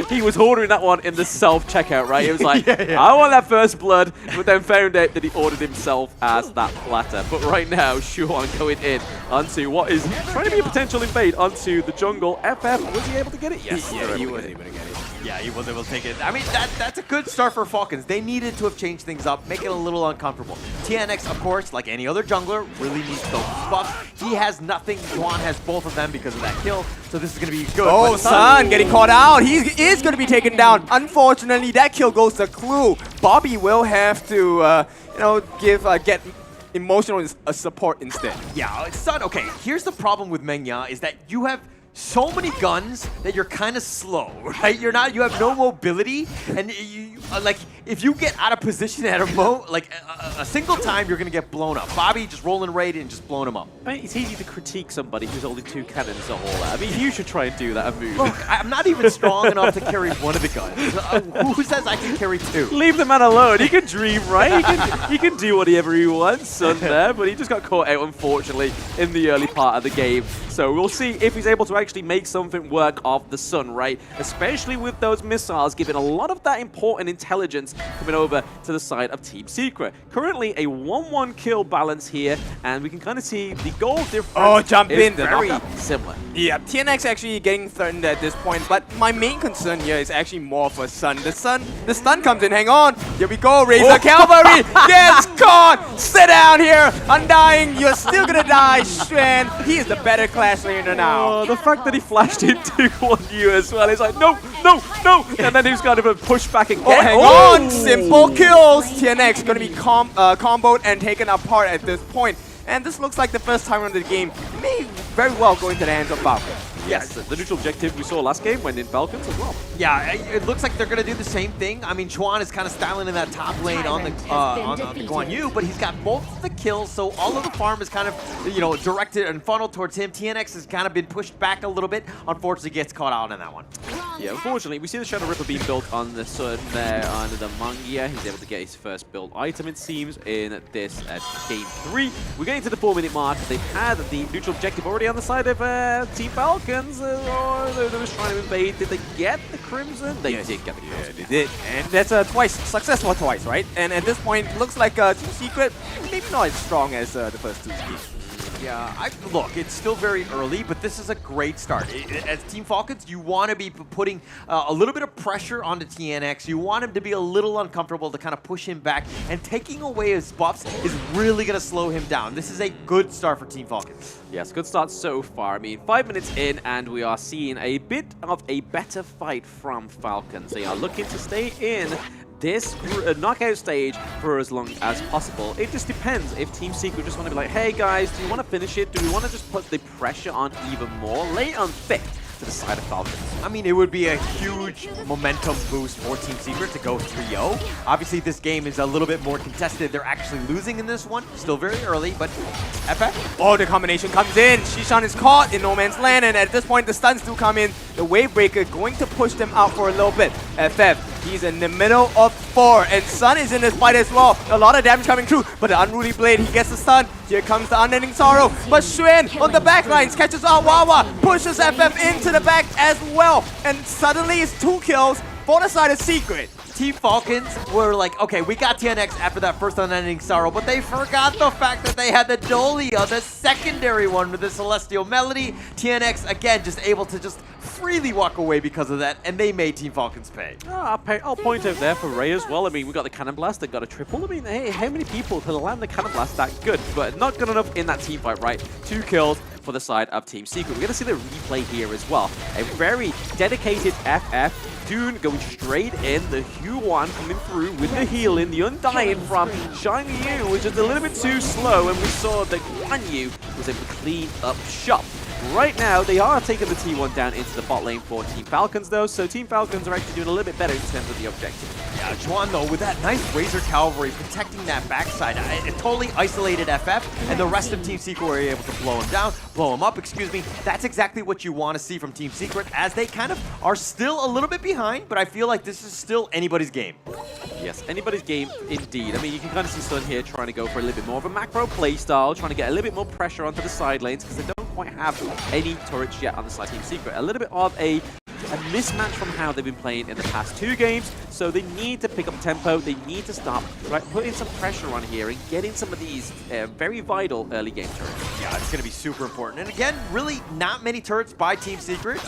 He was ordering that one in the self-checkout, right? It was like, yeah. I want that first blood, but then found out that he ordered himself as that platter. But right now, Shuan going in onto what is trying to be a potential invade onto the jungle. FF, was he able to get it? Yes. Yeah, he was able to get it. Yeah, he was able to take it. I mean, that's a good start for Falcons. They needed to have changed things up, make it a little uncomfortable. TNX, of course, like any other jungler, really needs those buffs. He has nothing. Juan has both of them because of that kill, so this is going to be good. Oh, Sun getting caught out. He is going to be taken down. Unfortunately, that kill goes to Clue. Bobby will have to, get emotional support instead. Yeah, Sun, okay, here's the problem with Mengya is that you have so many guns that you're kind of slow, right? You have no mobility, and you like if you get out of position at a single time, you're gonna get blown up. Bobby just rolling raid and just blowing him up. I mean, it's easy to critique somebody who's holding 2 cannons and all that. I mean, you should try and do that move. Look, I'm not even strong enough to carry one of the guns. Who says I can carry 2? Leave the man alone. He can dream, right? He can do whatever he wants, Sun there, but he just got caught out, unfortunately, in the early part of the game. So we'll see if he's able to actually make something work off the Sun, right? Especially with those missiles, giving a lot of that important intelligence coming over to the side of Team Secret. Currently a 1-1 kill balance here, and we can kind of see the goal difference is very similar. Yeah, TNX actually getting threatened at this point, but my main concern here is actually more for Sun. The stun comes in, hang on. Here we go, Razor Cavalry gets caught. Sit down here, Undying, you're still gonna die, Xuan. He is the better class laner now. The fact that he flashed into Guan Yu as well, he's like, no, no, no, and then he's kind of pushed back again. Oh, hang on, simple kills. TNX gonna be comboed and taken apart at this point. And this looks like the first time in the game may very well go into the hands of Falcons. Yes, the neutral objective we saw last game went in Falcons as well. Yeah, it looks like they're going to do the same thing. I mean, Chuan is kind of styling in that top lane on the Guan Yu, but he's got both the kills, so all of the farm is kind of, you know, directed and funneled towards him. TNX has kind of been pushed back a little bit. Unfortunately, gets caught out in that one. Yeah, unfortunately, we see the Shadow Ripper being built on the Sun there on the Mangia. He's able to get his first build item, it seems, in this game 3. We're getting to the 4-minute mark. They've had the neutral objective already on the side of Team Falcons. They're just trying to invade. Did they get the Crimson? They did get the Crimson. Yeah, they did. And that's twice, successful twice, right? And at this point, looks like Team Secret, maybe not as strong as the first two teams. Yeah, look, it's still very early, but this is a great start. As Team Falcons, you want to be putting a little bit of pressure onto TNX. You want him to be a little uncomfortable to kind of push him back, and taking away his buffs is really going to slow him down. This is a good start for Team Falcons. Yes, good start so far. I mean, 5 minutes in, and we are seeing a bit of a better fight from Falcons. They are looking to stay in this knockout stage for as long as possible. It just depends if Team Secret just want to be like, hey guys, do you want to finish it? Do we want to just put the pressure on even more? Lay on thick to the side of Falcons. I mean, it would be a huge momentum boost for Team Secret to go 3-0. Obviously, this game is a little bit more contested. They're actually losing in this one. Still very early, but FF. Oh, the combination comes in. Shishan is caught in no man's land, and at this point, the stuns do come in. The Wave Breaker going to push them out for a little bit. FF, he's in the middle of 4, and Sun is in this fight as well. A lot of damage coming through, but the Unruly Blade, he gets the stun. Here comes the Unending Sorrow, but Xuan on the back lines catches out Wawa, pushes FF into the back as well, and suddenly it's 2 kills for the side of Secret. Team Falcons were like, okay, we got TNX after that first Unending Sorrow, but they forgot the fact that they had the Dolia, the secondary one with the Celestial Melody. TNX, again, just able to just freely walk away because of that, and they made Team Falcons pay. I'll point out there for Ray as well. I mean, we got the Cannon Blast that got a triple. I mean, hey, how many people can land the Cannon Blast that good? But not good enough in that team fight, right? 2 kills for the side of Team Secret. We're going to see the replay here as well. A very dedicated FF. Dune going straight in, the Huan coming through with the healing, the Undying from Shiny Yu, which is a little bit too slow, and we saw that Guan Yu was able to clean up shop. Right now, they are taking the T1 down into the bot lane for Team Falcons, though, so Team Falcons are actually doing a little bit better in terms of the objective. Yeah, Chuan, though, with that nice Razor Cavalry protecting that backside, it totally isolated FF, and the rest of Team Secret were able to blow him down, blow him up, excuse me. That's exactly what you want to see from Team Secret, as they kind of are still a little bit behind, but I feel like this is still anybody's game. Yes, anybody's game indeed. I mean, you can kind of see Sun here trying to go for a little bit more of a macro playstyle, trying to get a little bit more pressure onto the side lanes, because they don't quite have any turrets yet on the side Team Secret. A little bit of a mismatch from how they've been playing in the past 2 games, so they need to pick up tempo, they need to start putting some pressure on here and getting some of these very vital early game turrets. Yeah, it's going to be super important. And again, really not many turrets by Team Secret.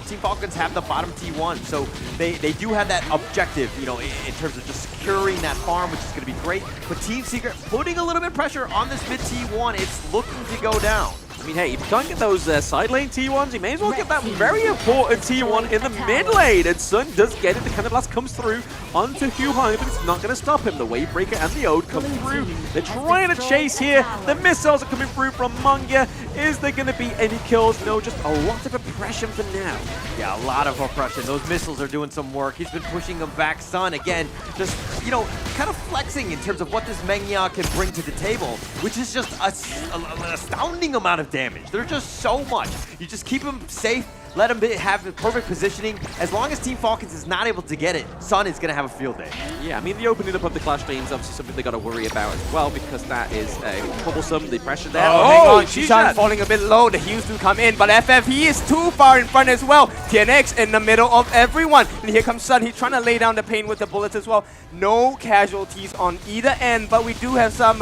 Team Falcons have the bottom T1, so they do have that objective, you know, in terms of just securing that farm, which is going to be great. But Team Secret putting a little bit of pressure on this mid T1, it's looking to go down. I mean, hey, if you can't get those side lane T1s, you may as well get that very important T1 in the mid lane. And Sun does get it. The Cannon Blast comes through onto Huan, but it's not going to stop him. The Wave Breaker and the Ode come through. They're trying to chase here. The missiles are coming through from Mangia. Is there going to be any kills? No, just a lot of oppression for now. Yeah, a lot of oppression. Those missiles are doing some work. He's been pushing them back. Sun, again, just you know, kind of flexing in terms of what this Mengya can bring to the table, which is just an astounding amount of damage. There's just so much. You just keep him safe, let him have the perfect positioning. As long as Team Falcons is not able to get it, Sun is going to have a field day. Yeah, I mean, the opening up of the Clash lanes is obviously something they got to worry about as well, because that is troublesome, the pressure there. Oh, hang on, Shishan falling a bit low, the heals do come in, but FF, he is too far in front as well. TNX in the middle of everyone, and here comes Sun, he's trying to lay down the pain with the bullets as well. No casualties on either end, but we do have some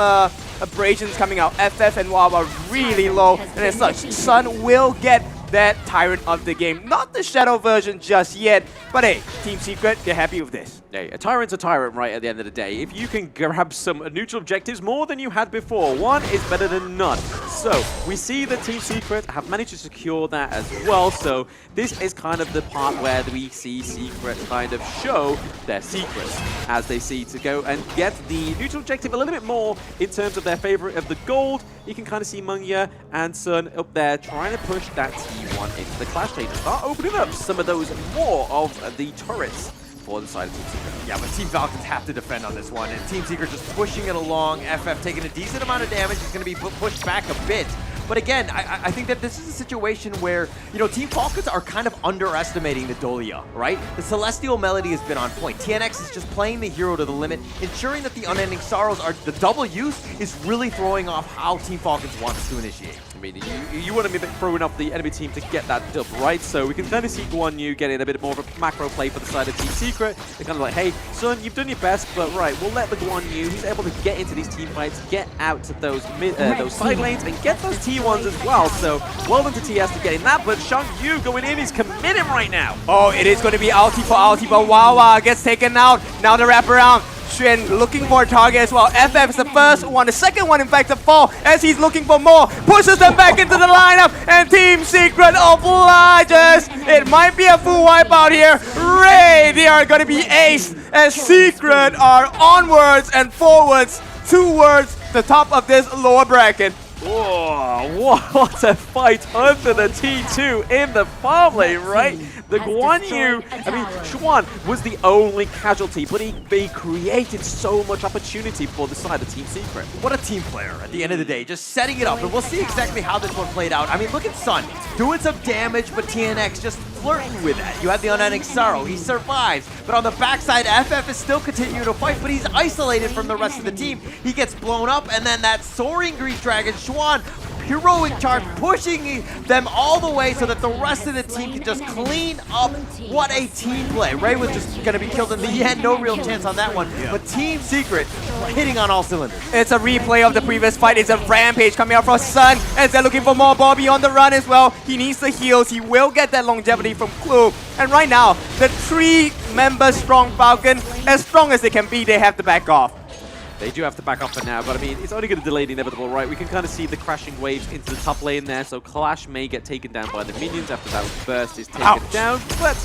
abrasions coming out. FF and WoW are really low, and as such, Sun will get that Tyrant of the game. Not the Shadow version just yet, but hey, Team Secret, they're happy with this. Hey, a tyrant's a tyrant, right, at the end of the day. If you can grab some neutral objectives more than you had before, one is better than none. So, we see that Team Secret have managed to secure that as well, so this is kind of the part where we see Secret kind of show their secrets, as they see to go and get the neutral objective a little bit more in terms of their favorite of the gold. You can kind of see Mengya and Sun up there trying to push that T1 into the Clash lane and start opening up some of those more of the turrets for the side of Team Secret. Yeah, but Team Falcons have to defend on this one, and Team Secret just pushing it along. FF taking a decent amount of damage. Is going to be pushed back a bit. But again, I think that this is a situation where, you know, Team Falcons are kind of underestimating the Dolia, right? The Celestial Melody has been on point. TNX is just playing the hero to the limit, ensuring that the Unending Sorrows are the double use is really throwing off how Team Falcons wants to initiate. I mean, you want to be throwing off the enemy team to get that dub, right? So we can kind of see Guan Yu getting a bit more of a macro play for the side of Team Secret. They're kind of like, hey, Sun, you've done your best, but right, we'll let the Guan Yu, who's able to get into these team fights, get out to those side lanes and get those T1s as well. So well done to TS to getting that, but Shang Yu going in, he's committed right now. Oh, it is going to be ulti for ulti, but Wawa gets taken out. Now the wraparound. Xuan looking for a target as well. FF is the first one, the second one in fact to fall as he's looking for more. Pushes them back into the lineup and Team Secret obliges. It might be a full wipeout here. Ray, they are going to be aced as Secret are onwards and forwards towards the top of this lower bracket. Whoa, what a fight under the T2 in the farm lane, right? The Guan Yu, I mean, Xuan was the only casualty, but he created so much opportunity for the side of Team Secret. What a team player at the end of the day, just setting it up, and we'll see exactly how this one played out. I mean, look at Sun, doing some damage, but TNX just flirting with that. You have the Unending Sorrow, he survives, but on the backside, FF is still continuing to fight, but he's isolated from the rest of the team. He gets blown up, and then that Soaring Grease Dragon, Xuan, heroic charge, pushing them all the way so that the rest of the team can just clean up. What a team play. Ray was just going to be killed in the end. No real chance on that one. But Team Secret hitting on all cylinders. It's a replay of the previous fight. It's a rampage coming out from Sun as they're looking for more. Bobby on the run as well. He needs the heals. He will get that longevity from Clue. And right now, the 3-member strong Falcon, as strong as they can be, they have to back off. They do have to back off for now, but I mean, it's only going to delay the inevitable, right? We can kind of see the crashing waves into the top lane there, so Clash may get taken down by the minions after that burst is taken down, but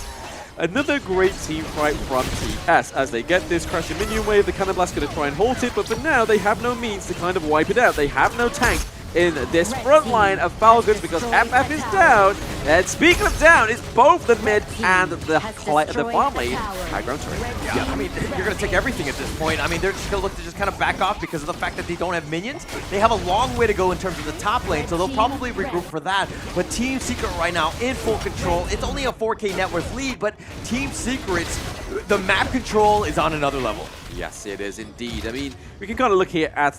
another great team fight from TS as they get this crashing minion wave. The Cannon Blast going to try and halt it, but for now, they have no means to kind of wipe it out. They have no tank in this front line of Falcons because FF is down. And speaking of down, it's both the mid and the farm lane high ground turret. Yeah, I mean, you're going to take everything at this point. I mean, they're just going to look to just kind of back off because of the fact that they don't have minions. They have a long way to go in terms of the top lane, so they'll probably regroup for that. But Team Secret right now in full control. It's only a 4K net worth lead, but Team Secret's, the map control is on another level. Yes, it is indeed. I mean, we can kind of look here at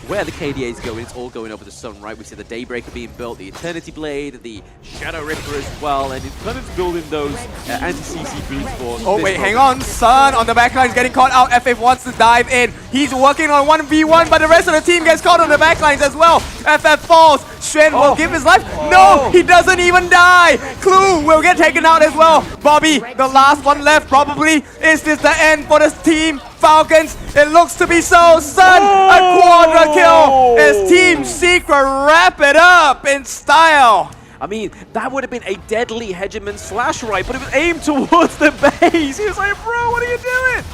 where the KDA is going. It's all going over the sun, right? We see the Daybreaker being built, the Eternity Blade, the Shadow Ripper as well, and it's kind of building those anti-CC boots for oh, wait, hang on. Sun on the backline is getting caught out. FF wants to dive in. He's working on 1v1, but the rest of the team gets caught on the backlines as well. FF falls. Xuan will give his life. No, he doesn't even die. Clue will get taken out as well. Bobby, the last one left probably. Is this the end for this team? Falcons, it looks to be so. Sun, a quadra kill as Team Secret wrap it up in style. I mean, that would have been a deadly hegemon slash right, but it was aimed towards the base. He was like, bro, what are you doing?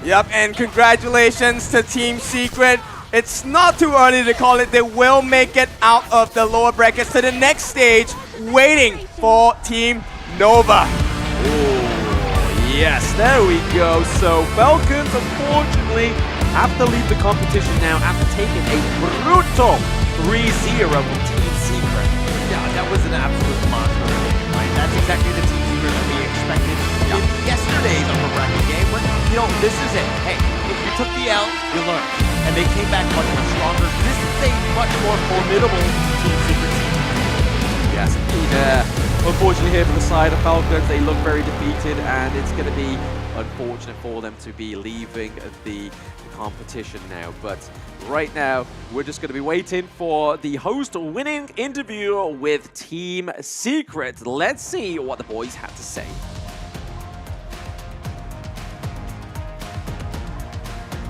Yep, and congratulations to Team Secret. It's not too early to call it. They will make it out of the lower brackets to the next stage, waiting for Team Nova. Ooh, Yes, there we go. So Falcons, unfortunately, have to leave the competition now after taking a brutal 3-0 from Team Secret. Yeah, that was an absolute monster, right? That's exactly the Team Secret that we expected in yesterday's upper bracket game. But, this is it. Hey, if you took the L, you learned. And they came back much, much stronger. This is a much more formidable Team Secret team. Yes, indeed. Unfortunately here for the side of Falcons, they look very defeated, and it's going to be unfortunate for them to be leaving the competition now. But right now, we're just going to be waiting for the host winning interview with Team Secret. Let's see what the boys have to say.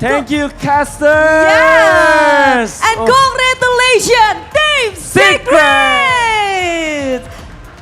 Thank you, casters! Yes! And congratulations, Team Secret!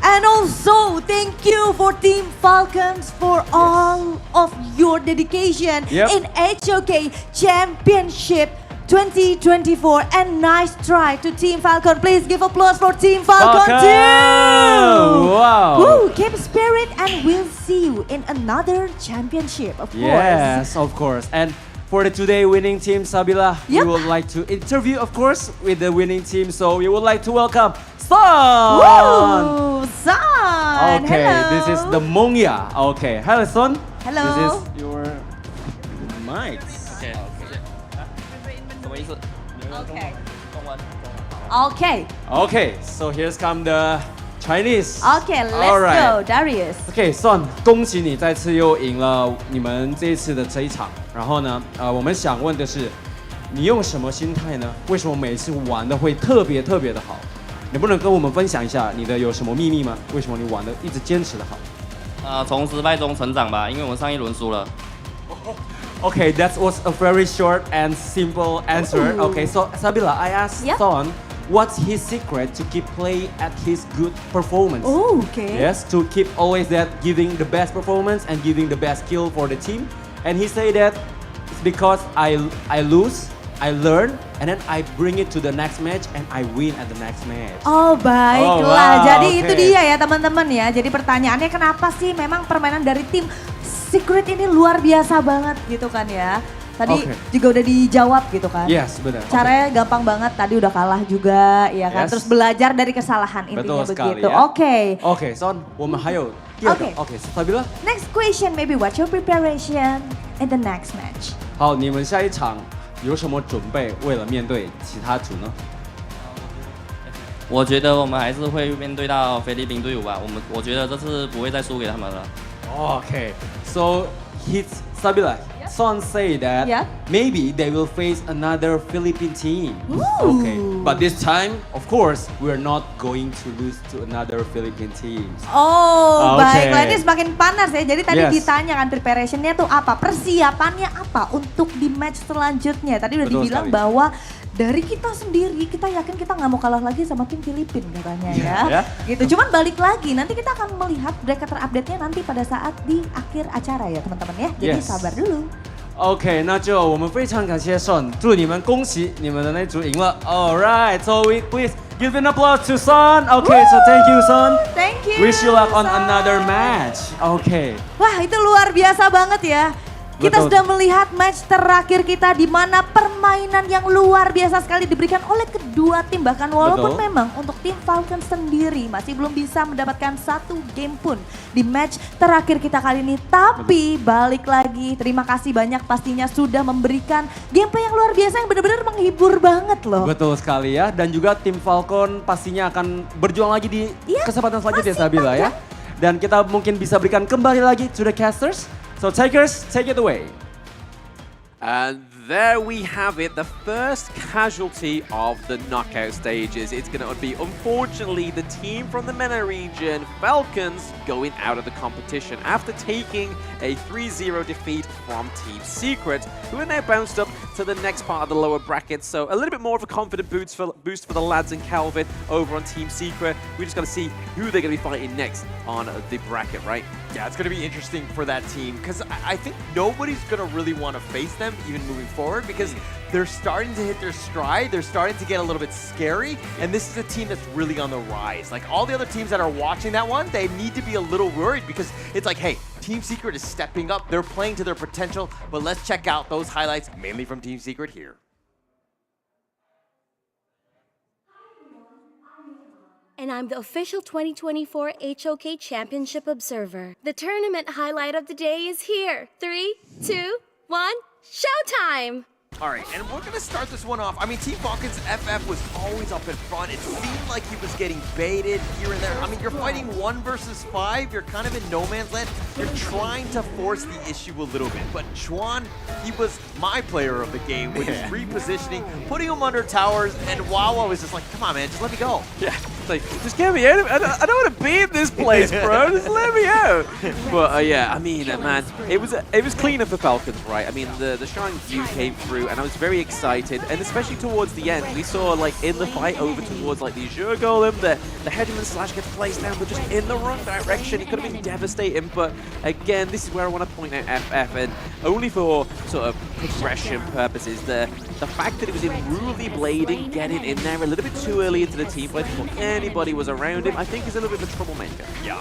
And also, thank you for Team Falcons for all of your dedication in HOK Championship 2024. And nice try to Team Falcon. Please give applause for Team Falcon too! Wow! Woo, keep spirit, and we'll see you in another championship, of course. Yes, of course. And for the today winning team, Sabila, we would like to interview, of course, with the winning team. So we would like to welcome Son! Woo! Son! Okay, hello. this is the Mongya. Okay, hello, Son. Hello. This is your mic. Okay. Okay. Okay, so here's come the Chinese. Okay, let's Alright. go, Darius. Okay, Son，恭喜你再次又赢了你们这一次的这一场。然后呢，我们想问的是，你用什么心态呢？为什么每次玩的会特别的好？能不能跟我们分享一下你的有什么秘密吗？为什么你玩的一直坚持的好？从失败中成长吧，因为我们上一轮输了。Okay, that was a very short and simple answer. Ooh. Okay, so Sabila, I asked Son, what's his secret to keep playing at his good performance? Oh, okay. Yes, to keep always that giving the best performance and giving the best skill for the team. And he said that it's because I lose, I learn, and then I bring it to the next match and I win at the next match. Oh, baiklah. Oh, wow, Jadi okay. itu dia ya teman-teman ya. Jadi pertanyaannya kenapa sih memang permainan dari tim Secret ini luar biasa banget gitu kan ya. Tadi juga udah dijawab gitu kan. Yes, benar. Caranya gampang banget, tadi udah kalah juga ya kan. Yes. Terus belajar dari kesalahan intinya Betul sekali, begitu. ya. Oke. Okay, Son, 我们还有第二个。Okay, Sabila. Next question, maybe what's your preparation in the next match? 好，你们下一场有什么准备？为了面对其他组呢？我觉得我们还是会面对到菲律宾队伍吧。我觉得这次不会再输给他们了。Okay, so Sabila, Son say that maybe they will face another Philippine team. Okay, but this time, of course, we're not going to lose to another Philippine team. Oh, baiklah, ini semakin panas ya. Jadi tadi Yes. ditanya kan preparationnya tuh apa, persiapannya apa untuk di match selanjutnya. Tadi udah Betul dibilang sekali. bahwa dari kita sendiri, kita yakin kita nggak mau kalah lagi sama tim Filipina katanya ya. Gitu. Cuman balik lagi, nanti kita akan melihat bracket terupdate-nya nanti pada saat di akhir acara ya teman-teman ya. Jadi sabar dulu. OK， 那就我们非常感谢 Son， 祝你们恭喜你们的那组赢了。Alright, so we please give an applause to Son. Okay, so thank you Son. Thank you. Wish you luck on Son. another match. Okay. Wah, itu luar biasa banget ya. Kita Betul. sudah melihat match terakhir kita di mana permainan yang luar biasa sekali diberikan oleh kedua tim. Bahkan walaupun memang untuk tim Falcon sendiri masih belum bisa mendapatkan satu game pun di match terakhir kita kali ini. Tapi balik lagi, terima kasih banyak pastinya sudah memberikan gameplay yang luar biasa yang benar-benar menghibur banget loh. Betul sekali ya. Dan juga tim Falcon pastinya akan berjuang lagi di kesempatan selanjutnya Sabila ya. Dan kita mungkin bisa berikan kembali lagi to the casters. So takers, take it away. And there we have it, the first casualty of the knockout stages. It's going to be, unfortunately, the team from the MENA region, Falcons, going out of the competition after taking a 3-0 defeat from Team Secret, who are now bounced up to the next part of the lower bracket. So a little bit more of a confident boost for the lads in Calvin over on Team Secret. We just got to see who they're going to be fighting next on the bracket, right? Yeah, it's going to be interesting for that team because I think nobody's going to really want to face them even moving forward because they're starting to hit their stride. They're starting to get a little bit scary. And this is a team that's really on the rise. Like all the other teams that are watching that one, they need to be a little worried because it's like, hey, Team Secret is stepping up. They're playing to their potential, but let's check out those highlights, mainly from Team Secret here. And I'm the official 2024 HOK Championship Observer. The tournament highlight of the day is here. 3, 2, 1, showtime! All right, and we're going to start this one off. I mean, Team Falcon's FF was always up in front. It seemed like he was getting baited here and there. I mean, you're fighting 1 versus 5. You're kind of in no man's land. You're trying to force the issue a little bit. But Chuan, he was my player of the game with his repositioning, putting him under towers, and Wawa was just like, come on, man, just let me go. Yeah, like, just get me out. I don't want to be in this place, bro. Just let me out. But yeah, I mean, man, it was cleaner for Falcons, right? I mean, the Shine View came through, and I was very excited, and especially towards the end, we saw like in the fight over towards like the Azure Golem, the Hegemon Slash gets placed down, but just in the wrong direction. It could have been devastating, but again, this is where I want to point out FF, and only for sort of progression purposes. The fact that it was in Ruly Blading, getting in there a little bit too early into the team fight before anybody was around him, I think is a little bit of a troublemaker. Yeah,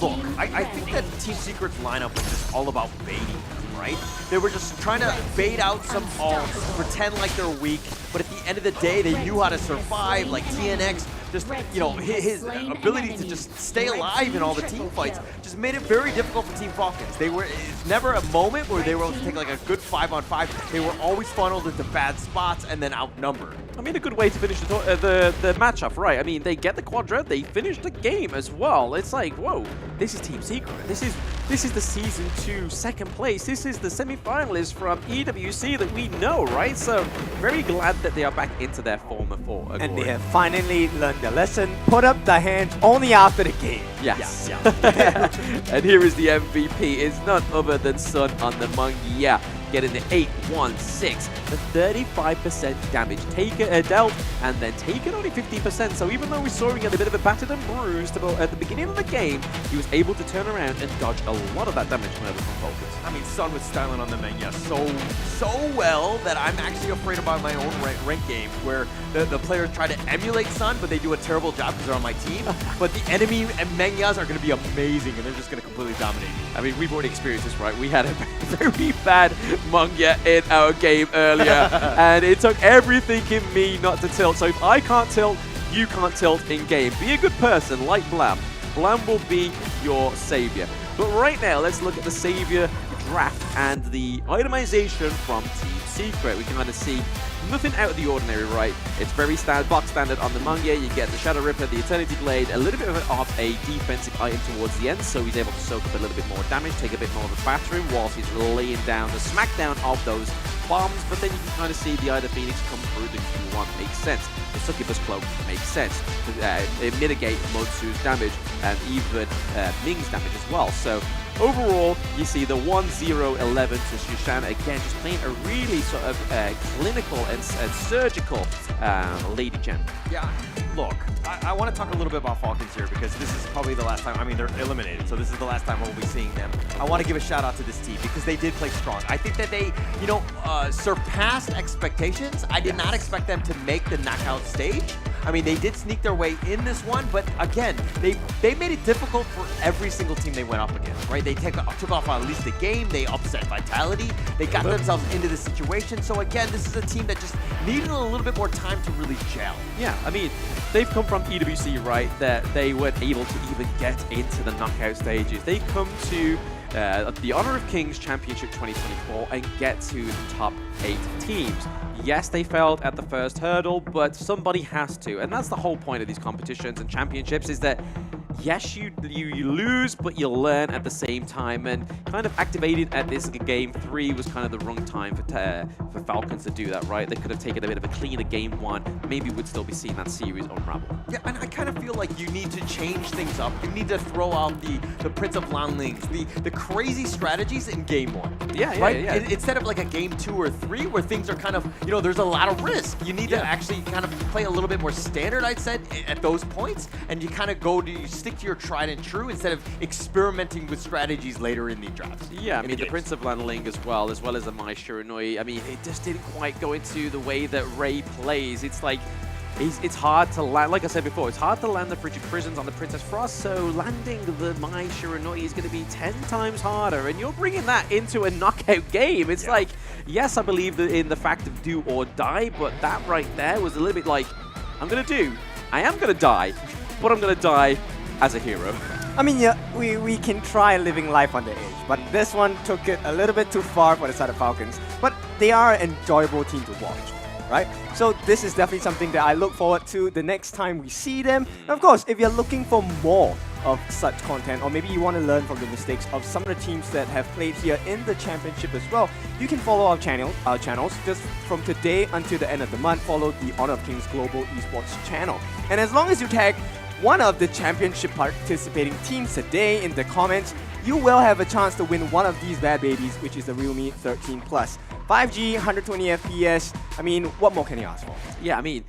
look, I think that Team Secret's lineup was just all about baiting, right? They were just trying to bait out some ults, pretend like they're weak, but at the end of the day, they knew how to survive. Like TNX, just, you know, his ability to just stay alive in all the team fights just made it very difficult for Team Falcons. It's never a moment where they were able to take like a good 5-on-5. They were always funneled into bad spots and then outnumbered. I mean, a good way to finish the matchup, right? I mean, they get the Quadra, they finish the game as well. It's like, whoa, this is Team Secret. This is the Season 2 second place. This is the semi-finalists from EWC that we know, right? So, very glad that they are back into their former form. And they have finally learned the lesson. Put up the hands only after the game. Yes. Yeah. And here is the MVP. It's none other than Sun on the Mungia. Getting the 8-1-6, the 35% damage dealt, and then taken only 15%. So even though we saw him get a bit of a battered and bruised at the beginning of the game, he was able to turn around and dodge a lot of that damage from Falcons. I mean, Sun was styling on the Menya so well that I'm actually afraid about my own rank games where the players try to emulate Sun, but they do a terrible job because they're on my team. But the enemy Menyas are going to be amazing, and they're just going to completely dominate you. I mean, we've already experienced this, right? We had a very bad Mungia in our game earlier, and it took everything in me not to tilt. So if I can't tilt, you can't tilt in game. Be a good person like Blam. Blam will be your savior. But right now, let's look at the savior draft and the itemization from Team Secret. We can kind of see nothing out of the ordinary, right? It's very box standard on the Mungia. You get the Shadow Ripper, the Eternity Blade, a little bit of a defensive item towards the end, so he's able to soak up a little bit more damage, take a bit more of a battering whilst he's laying down the smackdown of those bombs. But then you can kind of see the Ida Phoenix come through the Q1. Makes sense. The Succubus Cloak makes sense. It mitigate Motsu's damage and even Ming's damage as well. So overall, you see the 1-0-11 to Shushan, again, just playing a really sort of clinical and surgical Lady Gen. Yeah, look, I want to talk a little bit about Falcons here because this is probably the last time, I mean, they're eliminated, so this is the last time we'll be seeing them. I want to give a shout out to this team because they did play strong. I think that they, you know, surpassed expectations. I did not expect them to make the knockout stage. I mean, they did sneak their way in this one, but again, they made it difficult for every single team they went up against, right? They took off at least the game, they upset Vitality, they got themselves into the situation. So again, this is a team that just needed a little bit more time to really gel. Yeah, I mean, they've come from EWC, right, that they weren't able to even get into the knockout stages. They come to the Honor of Kings Championship 2024 and get to the top 8 teams. Yes, they failed at the first hurdle, but somebody has to. And that's the whole point of these competitions and championships, is that yes, you lose, but you learn at the same time. And kind of activating at this game 3 was kind of the wrong time for Falcons to do that, right? They could have taken a bit of a cleaner game 1. Maybe we'd still be seeing that series unravel. Yeah, and I kind of feel like you need to change things up. You need to throw out the Prince of Lanlings, the crazy strategies in game 1. Yeah, right? yeah. Instead of like a game 2 or 3 where things are kind of, you know, there's a lot of risk. You need to actually kind of play a little bit more standard, I'd said, at those points. And you kind of stick to your tried and true instead of experimenting with strategies later in the drafts. Yeah, I mean, the Prince of Lanling as well as the Mai Shiranui. I mean, it just didn't quite go into the way that Ray plays. It's like it's hard to land, like I said before, it's hard to land the Frigid Prisons on the Princess Frost, so landing the Mai Shiranui is going to be 10 times harder, and you're bringing that into a knockout game. It's like, yes, I believe in the fact of do or die, but that right there was a little bit like, I am going to die, but I'm going to die as a hero. I mean, yeah, we can try living life on the edge, but this one took it a little bit too far for the side of Falcons. But they are an enjoyable team to watch, right? So this is definitely something that I look forward to the next time we see them. And of course, if you're looking for more of such content, or maybe you want to learn from the mistakes of some of the teams that have played here in the championship as well, you can follow our channels. Just from today until the end of the month, follow the Honor of Kings Global Esports channel. And as long as you tag one of the championship participating teams today in the comments, you will have a chance to win one of these bad babies, which is the Realme 13 Plus. 5G, 120 FPS, I mean, what more can you ask for? Yeah, I mean,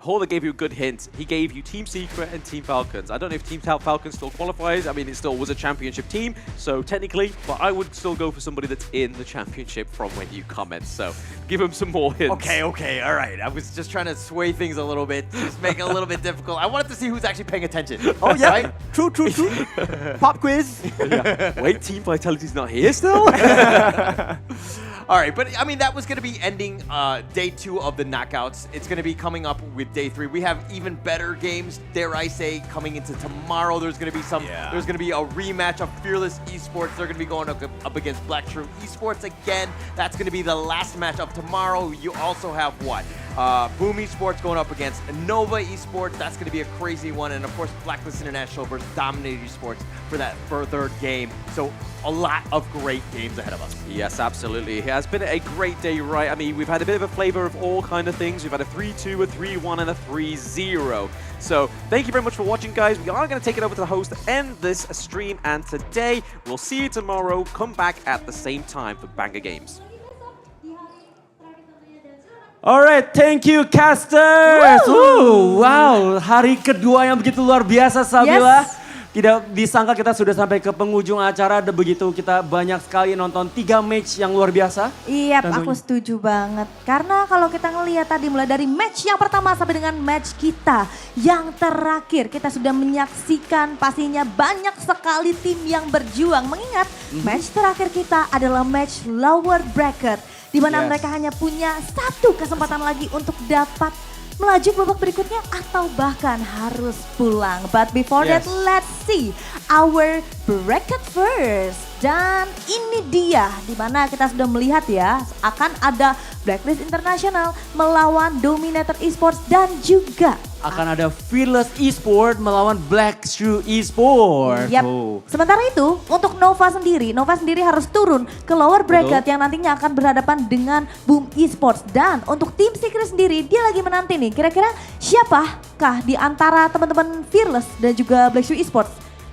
Horler gave you a good hint. He gave you Team Secret and Team Falcons. I don't know if Team Falcons still qualifies. I mean, it still was a championship team, so technically, but I would still go for somebody that's in the championship from when you comment. So give him some more hints. Okay, all right. I was just trying to sway things a little bit, just make it a little bit difficult. I wanted to see who's actually paying attention. Oh, yeah. Right? True. Pop quiz. Yeah. Wait, Team Vitality's not here still? All right, but I mean, that was going to be ending day 2 of the knockouts. It's going to be coming up with day 3. We have even better games, dare I say, coming into tomorrow. There's going to be there's going to be a rematch of Fearless Esports. They're going to be going up against Black Shrew Esports again. That's going to be the last match of tomorrow. You also have what? Boom Esports going up against Nova Esports. That's going to be a crazy one. And of course, Blacklist International versus Dominator Esports for that third game. So a lot of great games ahead of us. Yes, absolutely. It has been a great day, right? I mean, we've had a bit of a flavor of all kind of things. We've had a 3-2, a 3-1, and a 3-0. So thank you very much for watching, guys. We are going to take it over to the host to end this stream. And today, we'll see you tomorrow. Come back at the same time for Banger Games. Alright, thank you casters. Wow, hari kedua yang begitu luar biasa, Sabila. Yes. Tidak disangka kita sudah sampai ke penghujung acara, dan begitu kita banyak sekali nonton 3 match yang luar biasa. Iya, aku setuju banget. Karena kalau kita ngelihat tadi mulai dari match yang pertama sampai dengan match kita yang terakhir, kita sudah menyaksikan pastinya banyak sekali tim yang berjuang. Mengingat match terakhir kita adalah match lower bracket, di mana mereka hanya punya 1 kesempatan lagi untuk dapat melaju babak berikutnya atau bahkan harus pulang. But before that, let's see our bracket first. Dan ini dia dimana kita sudah melihat ya, akan ada Blacklist International melawan Dominator Esports dan juga akan ada Fearless Esports melawan Black Shrew Esports. Yap. Sementara itu untuk Nova sendiri harus turun ke lower bracket yang nantinya akan berhadapan dengan Boom Esports. Dan untuk tim Secret sendiri dia lagi menanti nih, kira-kira siapakah di antara teman-teman Fearless dan juga Black Shrew Esports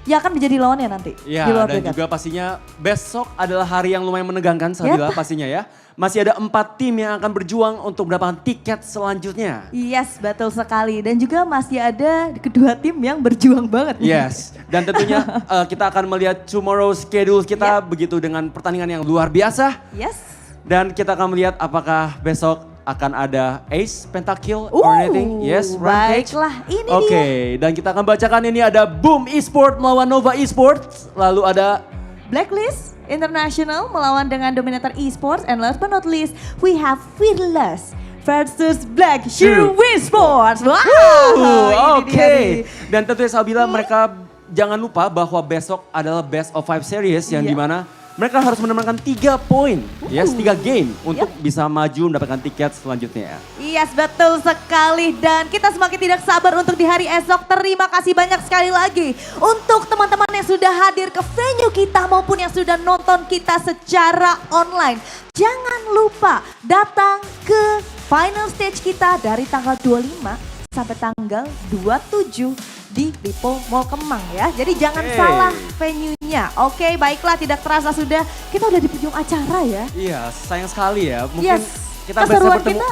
yang akan menjadi lawannya nanti di lower dan bracket. juga pastinya besok adalah hari yang lumayan menegangkan, Sabila, pastinya ya. Masih ada 4 tim yang akan berjuang untuk mendapatkan tiket selanjutnya. Yes, betul sekali. Dan juga masih ada kedua tim yang berjuang banget. Yes, dan tentunya kita akan melihat tomorrow schedule kita begitu dengan pertandingan yang luar biasa. Yes. Dan kita akan melihat apakah besok akan ada Ace, Pentakill, or anything. Yes, Rampage. Baiklah, ini Oke, dan kita akan bacakan ini ada Boom Esports melawan Nova Esports. Lalu ada Blacklist International melawan dengan Dominator Esports. And last but not least, we have Fearless versus Black Shrew Esports. Wow, Oke. Dan tentunya Sabila, mereka jangan lupa bahwa besok adalah Best of 5 Series yang dimana mereka harus menambahkan 3 poin, 3 game untuk bisa maju mendapatkan tiket selanjutnya. Yes, betul sekali. Dan kita semakin tidak sabar untuk di hari esok. Terima kasih banyak sekali lagi untuk teman-teman yang sudah hadir ke venue kita maupun yang sudah nonton kita secara online. Jangan lupa datang ke final stage kita dari tanggal 25 sampai tanggal 27 di Lipo Mall Kemang ya. Jadi jangan salah venue-nya. Oke, baiklah, tidak terasa sudah kita udah di penghujung acara ya. Iya, sayang sekali ya. Mungkin kita bisa keseruan bertemu.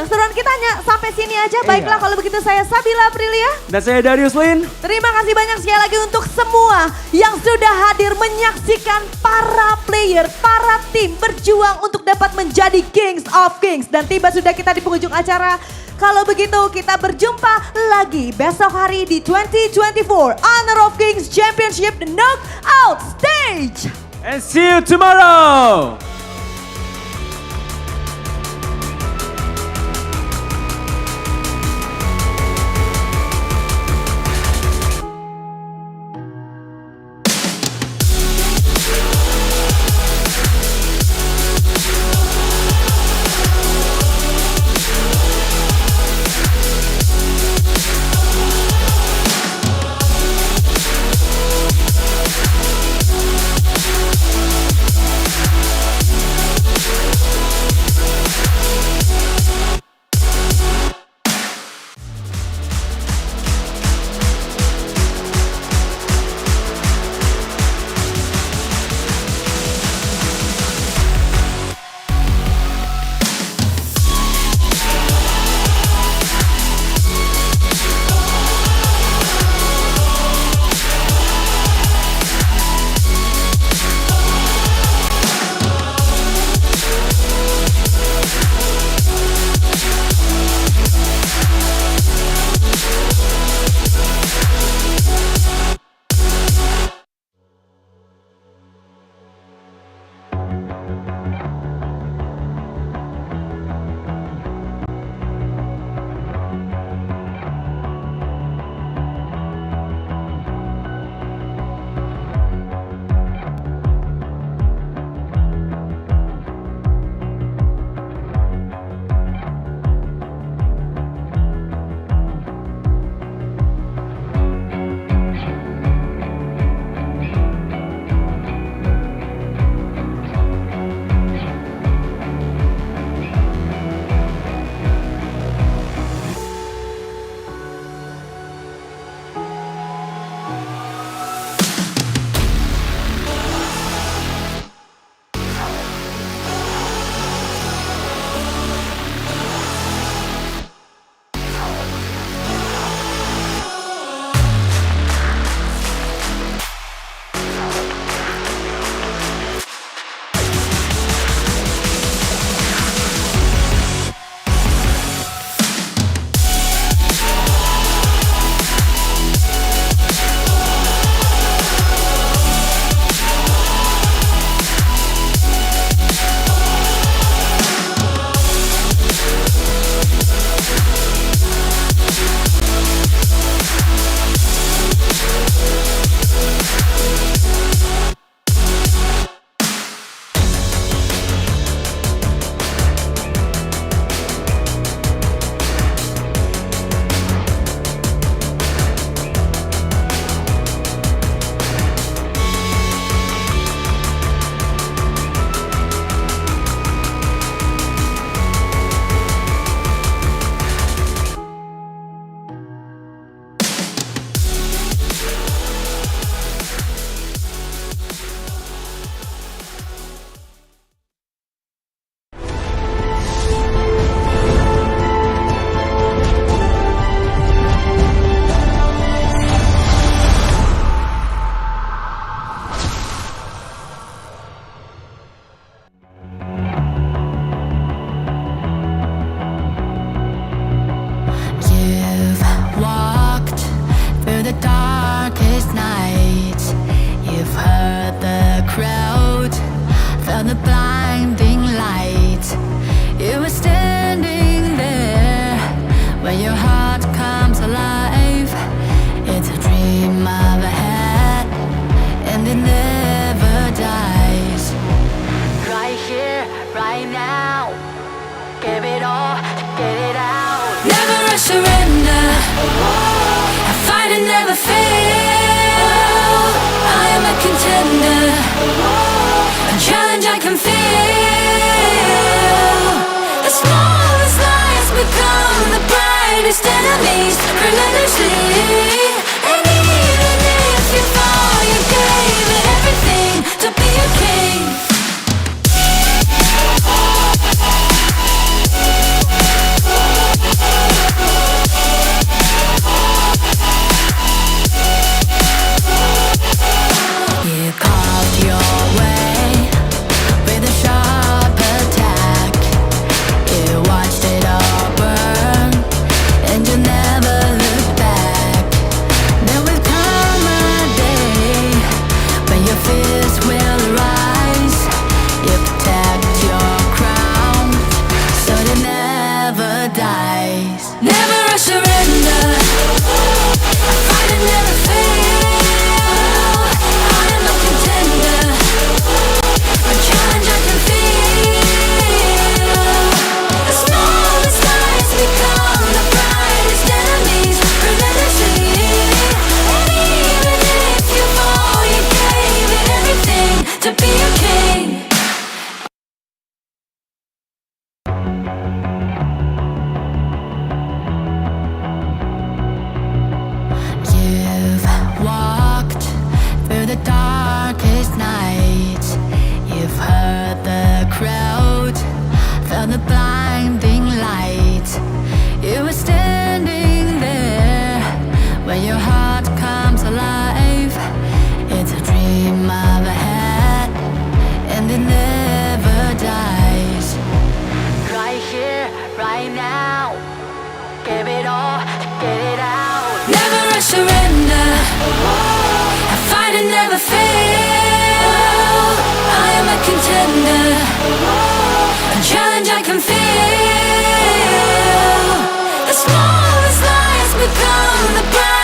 keseruan kita hanya sampai sini aja. Baiklah, kalau begitu saya Sabila Aprilia. Dan saya Darius Lin. Terima kasih banyak sekali lagi untuk semua yang sudah hadir menyaksikan para player, para tim berjuang untuk dapat menjadi Kings of Kings. Dan tiba sudah kita di penghujung acara. Kalau begitu kita berjumpa lagi besok hari di 2024 Honor of Kings Championship Knockout Stage. And see you tomorrow. Watched it all burn.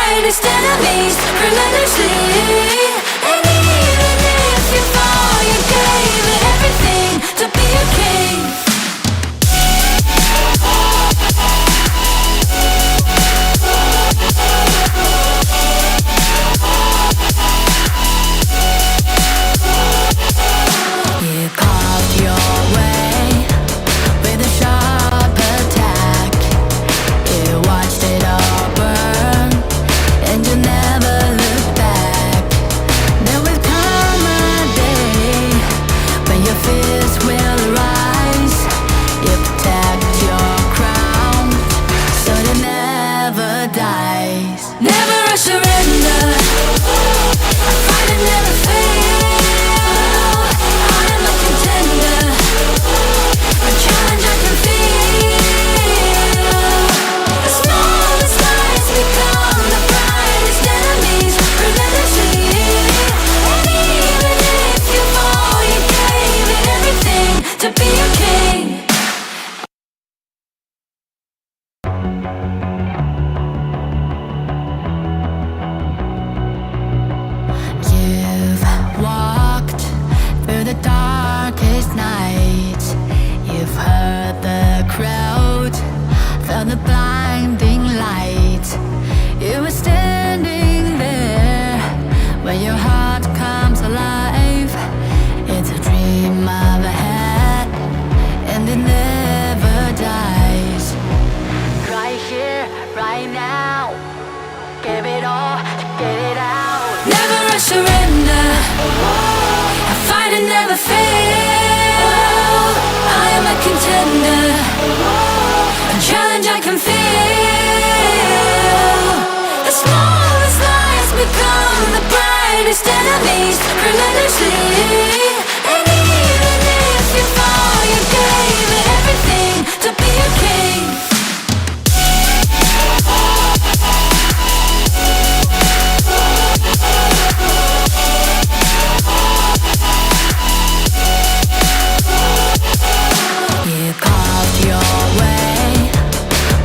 brightest enemies relentlessly. And even if you fall, you gave it everything to be a king. You carved your way with a sharp attack. You watched it all burn, and you never looked back. There will come a day when your fears will arise. You protect your crown, so it never dies. Never a surrender. I fight and never fail. I am a contender. A challenge I can feel. The smallest lies become the brightest enemies relentlessly. And even if you fall, you gave it everything to be a king. You've walked through the darkest nights. You've heard the crowd, felt the blinding light. You were standing there when your heart comes alive. It's a dream of ahead, and it never dies. Right here, right now, give it all, get it out. Never a surrender. I fight and never fail. I am a contender. A challenge I can feel. The smallest lies become the brightest enemies relentlessly.